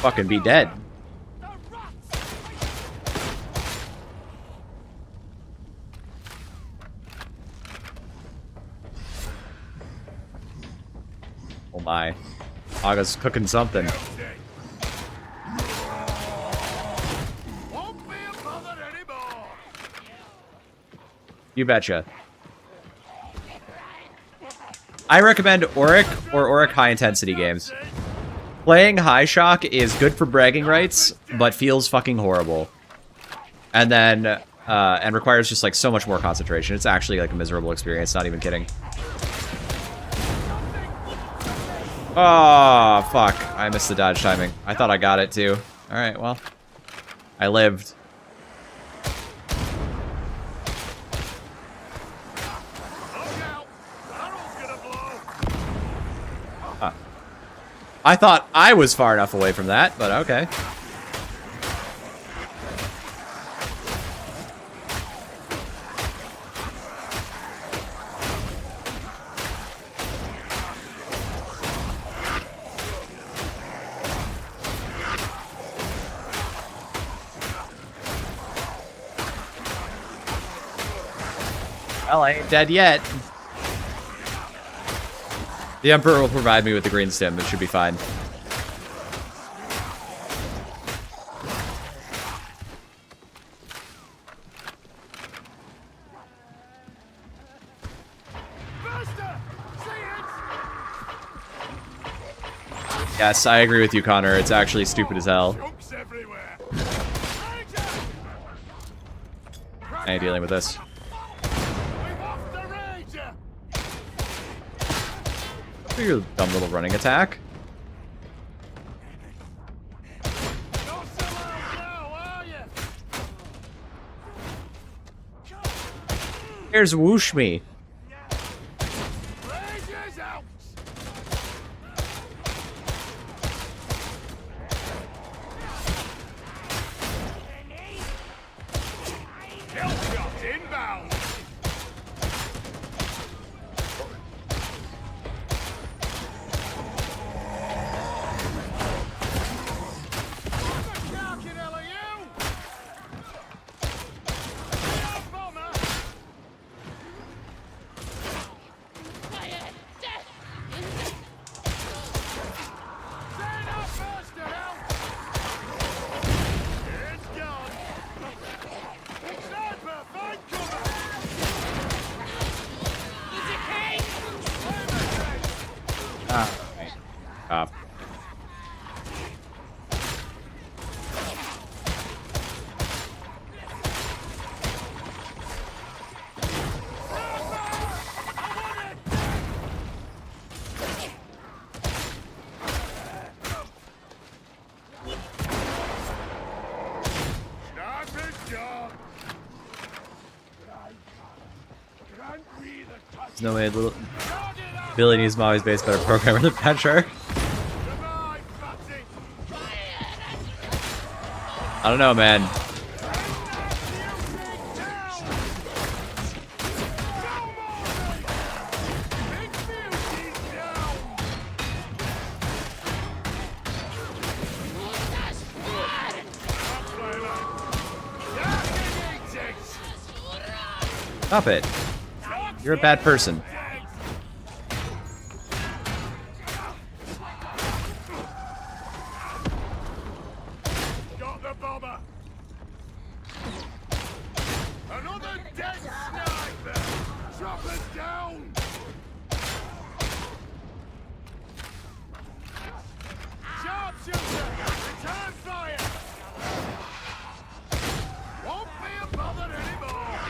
[SPEAKER 4] Fucking be dead. Oh my. Aga's cooking something. You betcha. I recommend Auric or Auric high intensity games. Playing High Shock is good for bragging rights, but feels fucking horrible. And then, and requires just like so much more concentration. It's actually like a miserable experience, not even kidding. Oh, fuck. I missed the dodge timing. I thought I got it too. Alright, well. I lived. I thought I was far enough away from that, but okay. Well, I ain't dead yet. The Emperor will provide me with the green stem. It should be fine. Yes, I agree with you, Connor. It's actually stupid as hell. I ain't dealing with this. Your dumb little running attack. Here's whoosh me. There's no way little Billy needs Molly's base better programmer than Fatshark. I don't know, man. Stop it. You're a bad person.
[SPEAKER 8] Got the bomber. Another dead sniper. Drop it down. Sharpshooter, return fire. Won't be bothered anymore.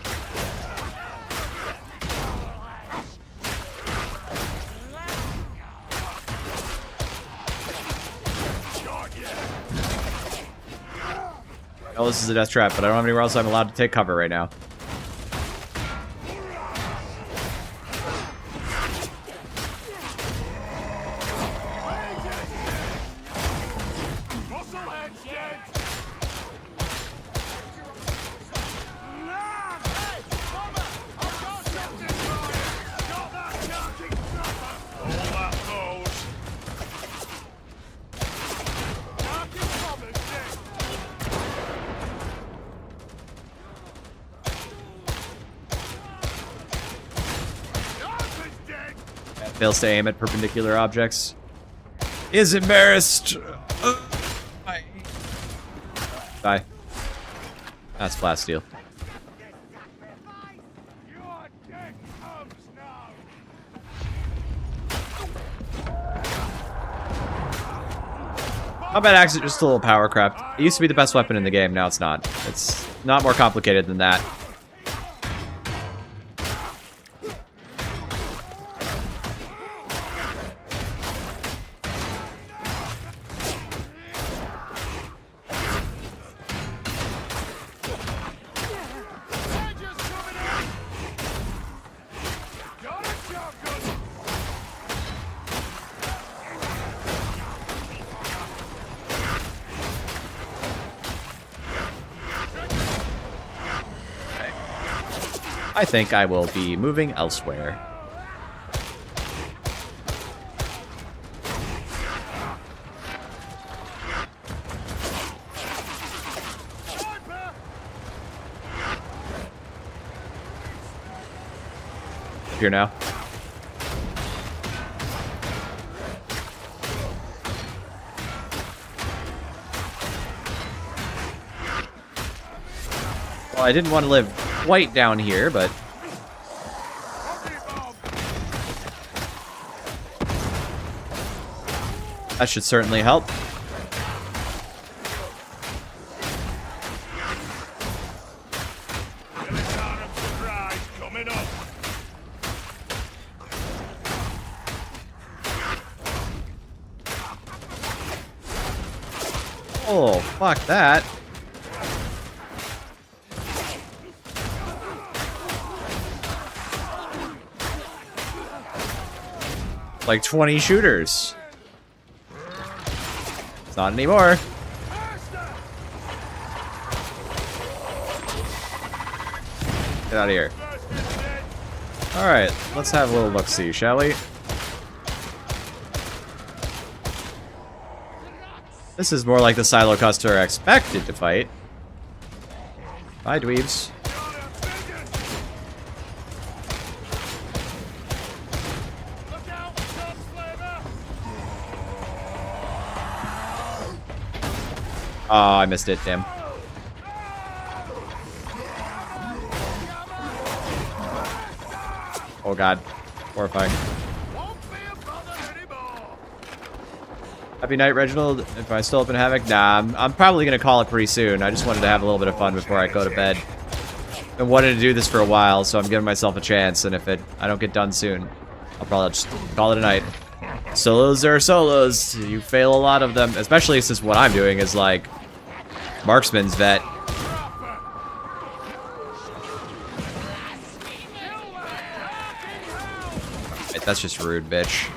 [SPEAKER 4] Oh, this is a death trap, but I don't have anywhere else I'm allowed to take cover right now. Fails to aim at perpendicular objects. Is embarrassed. Die. That's blast steel. Combat axe is just a little power craft. It used to be the best weapon in the game, now it's not. It's not more complicated than that. I think I will be moving elsewhere. Here now. Well, I didn't want to live quite down here, but that should certainly help. Oh, fuck that. Like 20 shooters. It's not anymore. Get out of here. Alright, let's have a little look-see, shall we? This is more like the silo custer expected to fight. Bye, dweebs. Oh, I missed it, damn. Oh god. Horrifying. Happy night, Reginald. If I still open Havoc? Nah, I'm probably going to call it pretty soon. I just wanted to have a little bit of fun before I go to bed. I wanted to do this for a while, so I'm giving myself a chance, and if I don't get done soon, I'll probably just call it a night. Solos are solos. You fail a lot of them, especially since what I'm doing is like marksman's vet. Right, that's just rude, bitch.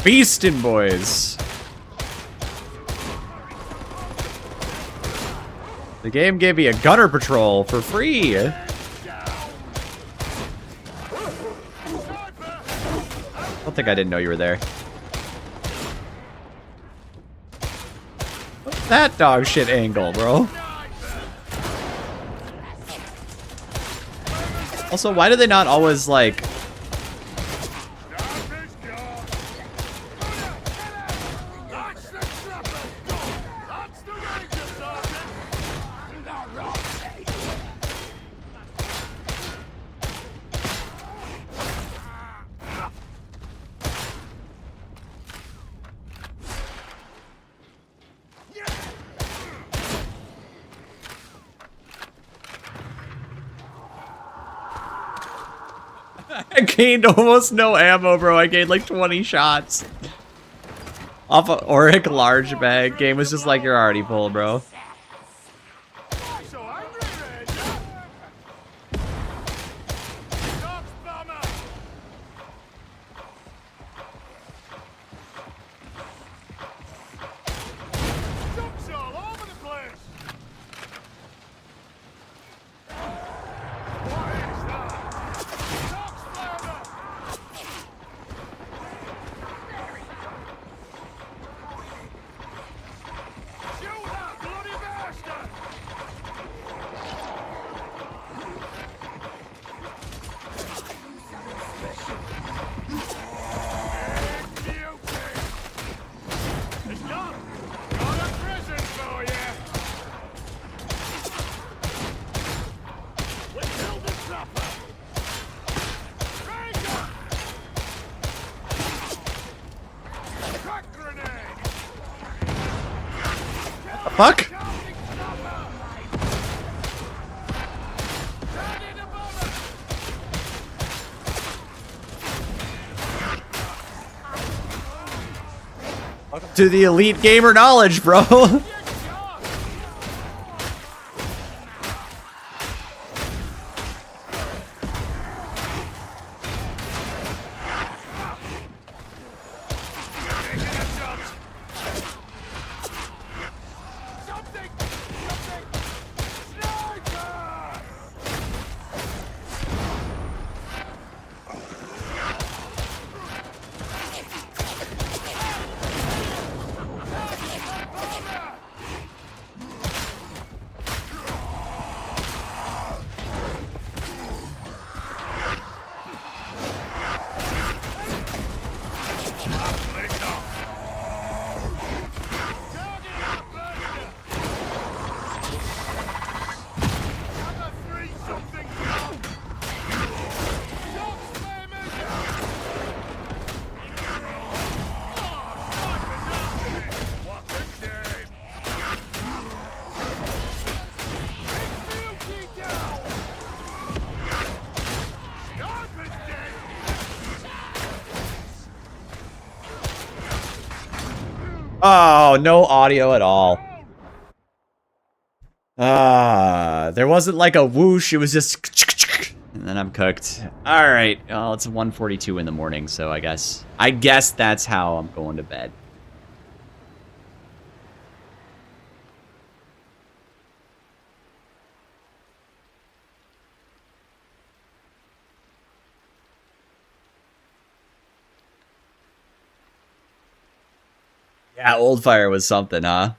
[SPEAKER 4] Beastin' boys. The game gave me a gunner patrol for free. I don't think I didn't know you were there. What's that dog shit angle, bro? Also, why do they not always, like... I gained almost no ammo, bro. I gained like 20 shots. Off of Auric large bag. Game was just like, you're already full, bro. Fuck? Welcome to the elite gamer knowledge, bro. Oh, no audio at all. There wasn't like a whoosh, it was just and then I'm cooked. Alright, well, it's 1:42 in the morning, so I guess that's how I'm going to bed. Yeah, Old Fire was something, huh?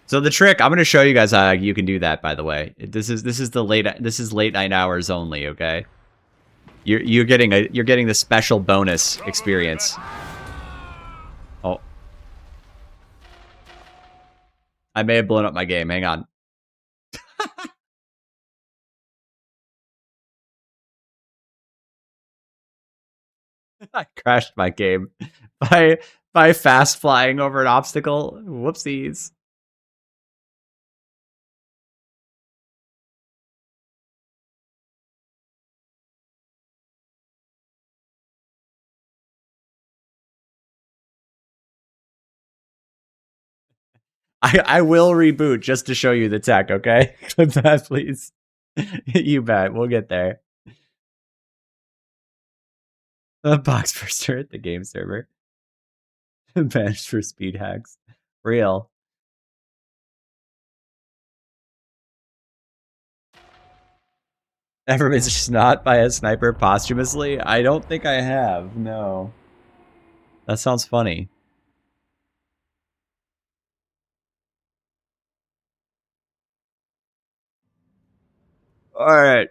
[SPEAKER 4] So the trick, I'm gonna show you guys how you can do that. By the way, this is late night hours only. Okay, you're getting the special bonus experience. Oh, I may have blown up my game. Hang on. I crashed my game by fast flying over an obstacle. Whoopsies. I will reboot just to show you the tech, okay? Clip that, please. You bet. We'll get there. The box burster at the game server. Banished for speed hacks. Real. Ever been shot by a sniper posthumously? I don't think I have, no. That sounds funny. Alright.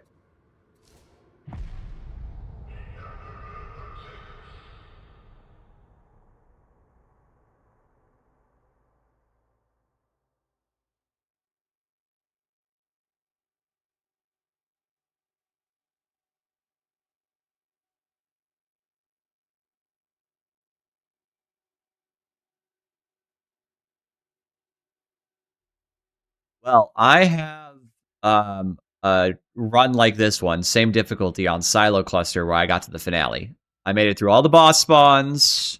[SPEAKER 4] Well, I have a run like this one, same difficulty on Silo Cluster where I got to the finale. I made it through all the boss spawns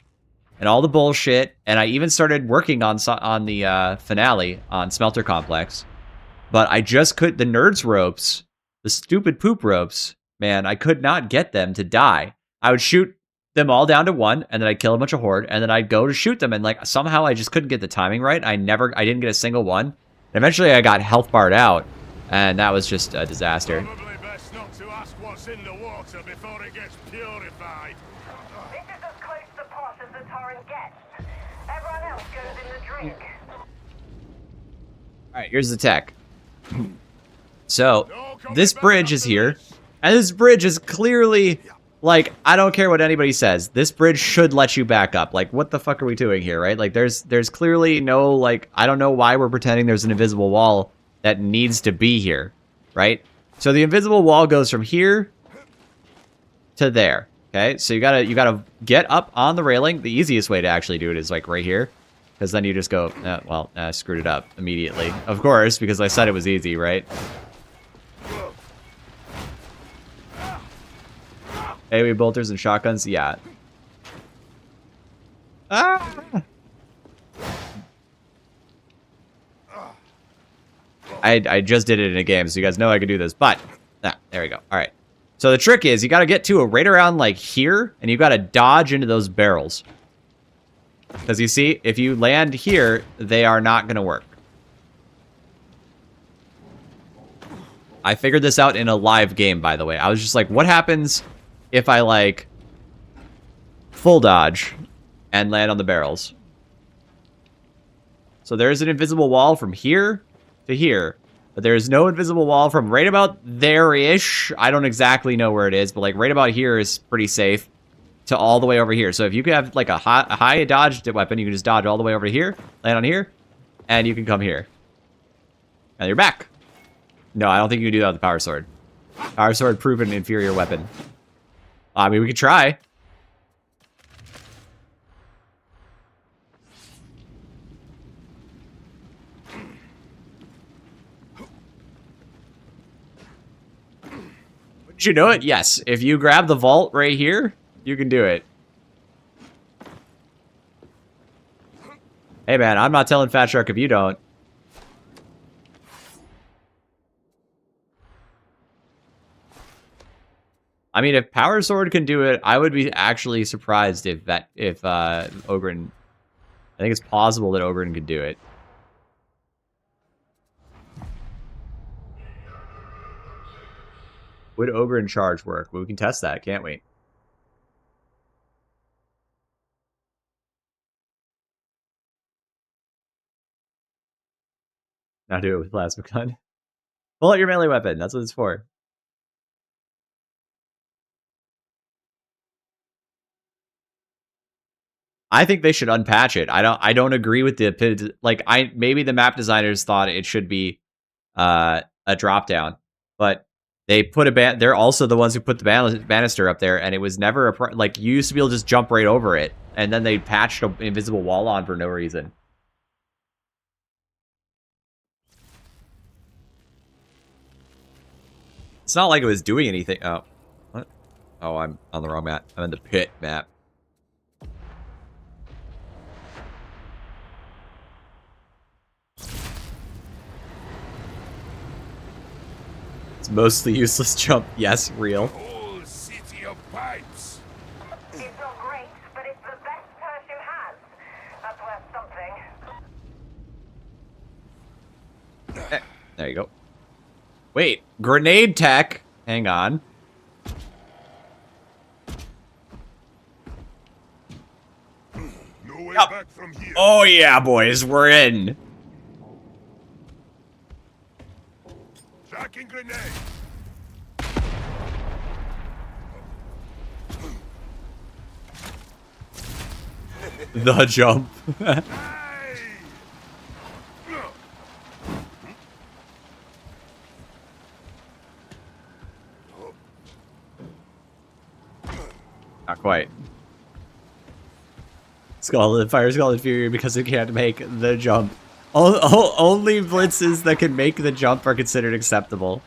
[SPEAKER 4] and all the bullshit, and I even started working on the finale on Smelter Complex. But I just could the nerds ropes, the stupid poop ropes, man, I could not get them to die. I would shoot them all down to 1, and then I'd kill a bunch of horde, and then I'd go to shoot them, and like somehow I just couldn't get the timing right. I didn't get a single one. Eventually, I got health barred out, and that was just a disaster.
[SPEAKER 8] Probably best not to ask what's in the water before it gets purified.
[SPEAKER 6] This is as close to pot as the torrent gets. Everyone else goes in the drink.
[SPEAKER 4] All right, here's the tech. So, this bridge is here, and this bridge is clearly, like, I don't care what anybody says. This bridge should let you back up. Like, what the fuck are we doing here, right? Like, there's clearly no, like, I don't know why we're pretending there's an invisible wall that needs to be here, right? So the invisible wall goes from here to there, okay? So you gotta get up on the railing. The easiest way to actually do it is, like, right here. Because then you just go, I screwed it up immediately. Of course, because I said it was easy, right? AoE bolters and shotguns, yeah. Ah! I just did it in a game, so you guys know I can do this, but... there we go. Alright. So the trick is, you gotta get to it right around, like, here, and you gotta dodge into those barrels. Because you see, if you land here, they are not going to work. I figured this out in a live game, by the way. I was just like, what happens if I, like, full dodge and land on the barrels? So there's an invisible wall from here to here. But there's no invisible wall from right about there-ish. I don't exactly know where it is, but, like, right about here is pretty safe. To all the way over here. So if you could have like a high dodge weapon, you can just dodge all the way over here, land on here, and you can come here. And you're back. No, I don't think you can do that with the power sword. Power sword, proven inferior weapon. I mean, we could try. Did you know it? Yes. If you grab the vault right here, you can do it. Hey man, I'm not telling Fatshark if you don't. I mean, if Power Sword can do it, I would be actually surprised if Ogren... I think it's possible that Ogren could do it. Would Ogren charge work? Well, we can test that, can't we? Now do it with plasma gun. Pull out your melee weapon. That's what it's for. I think they should unpatch it. I don't agree with the like. Maybe the map designers thought it should be a drop down, but they put a they're also the ones who put the banister up there, and it was never like you used to be able to just jump right over it, and then they patched an invisible wall on for no reason. It's not like it was doing anything. Oh, what? Oh, I'm on the wrong map. I'm in the pit map. It's mostly useless jump. Yes, real.
[SPEAKER 8] Whole city of pipes.
[SPEAKER 4] There you go. Wait, grenade tech. Hang on.
[SPEAKER 14] No way back from here.
[SPEAKER 4] Oh yeah, boys, we're in.
[SPEAKER 14] Tracking grenade.
[SPEAKER 4] The jump. Not quite. Fire Skull and Fury because it can't make the jump. Only blitzes that can make the jump are considered acceptable.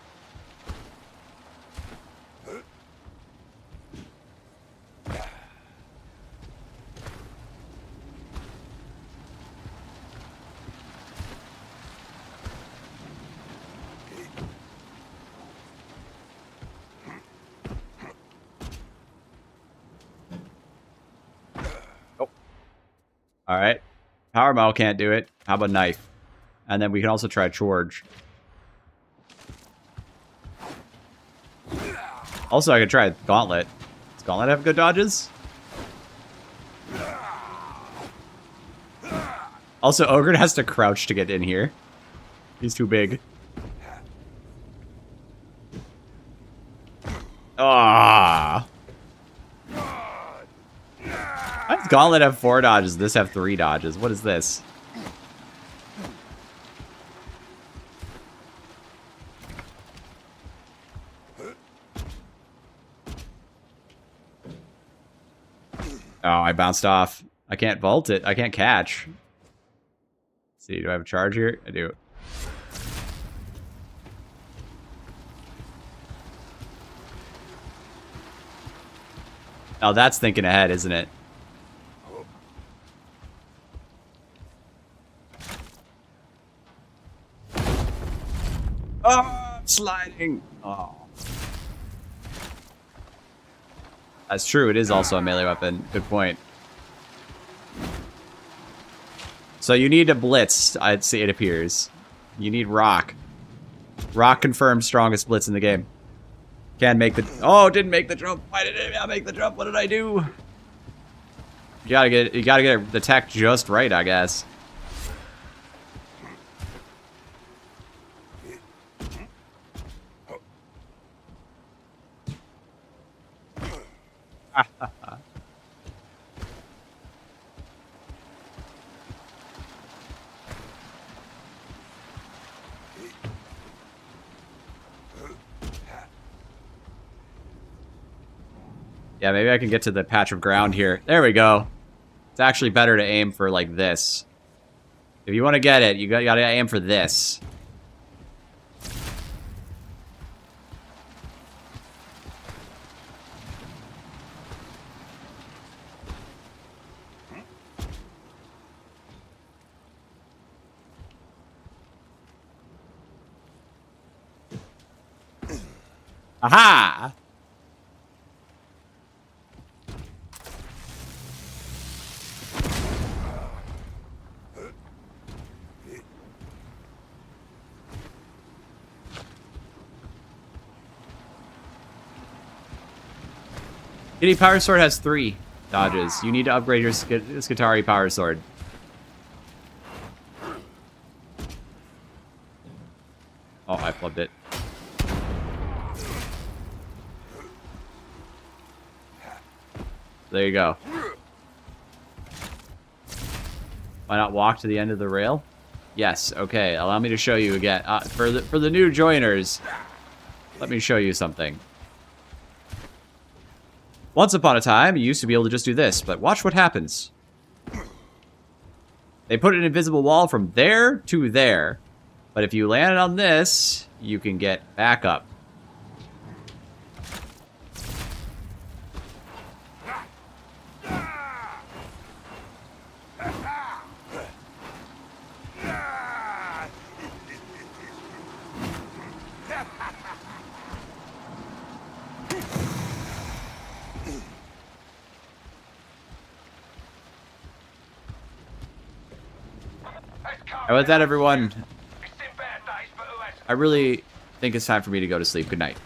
[SPEAKER 4] Alright. Power Maul can't do it. How about Knife? And then we can also try Charge. Also, I could try Gauntlet. Does Gauntlet have good dodges? Also, Ogre has to crouch to get in here. He's too big. Ah. Why does Gauntlet have 4 dodges? This have 3 dodges. What is this? Oh, I bounced off. I can't vault it. I can't catch. Let's see, do I have a charge here? I do. Oh, that's thinking ahead, isn't it? Oh, I'm sliding. Oh. That's true. It is also a melee weapon. Good point. So you need a blitz, I'd say it appears. You need Rock. Rock confirmed strongest blitz in the game. Can make the... Oh, didn't make the jump. Why did it not make the jump? What did I do? You gotta get the tech just right, I guess. Yeah, maybe I can get to the patch of ground here. There we go. It's actually better to aim for like this. If you want to get it, you gotta aim for this. Aha! Kitty Power Sword has 3 dodges. You need to upgrade your Skitari Power Sword. Oh, I flubbed it. There you go. Why not walk to the end of the rail? Yes, okay. Allow me to show you again. For the new joiners, let me show you something. Once upon a time, you used to be able to just do this, but watch what happens. They put an invisible wall from there to there. But if you land on this, you can get back up. How about that, everyone?
[SPEAKER 8] It's been bad days, but who hasn't?
[SPEAKER 4] I really think it's time for me to go to sleep. Good night.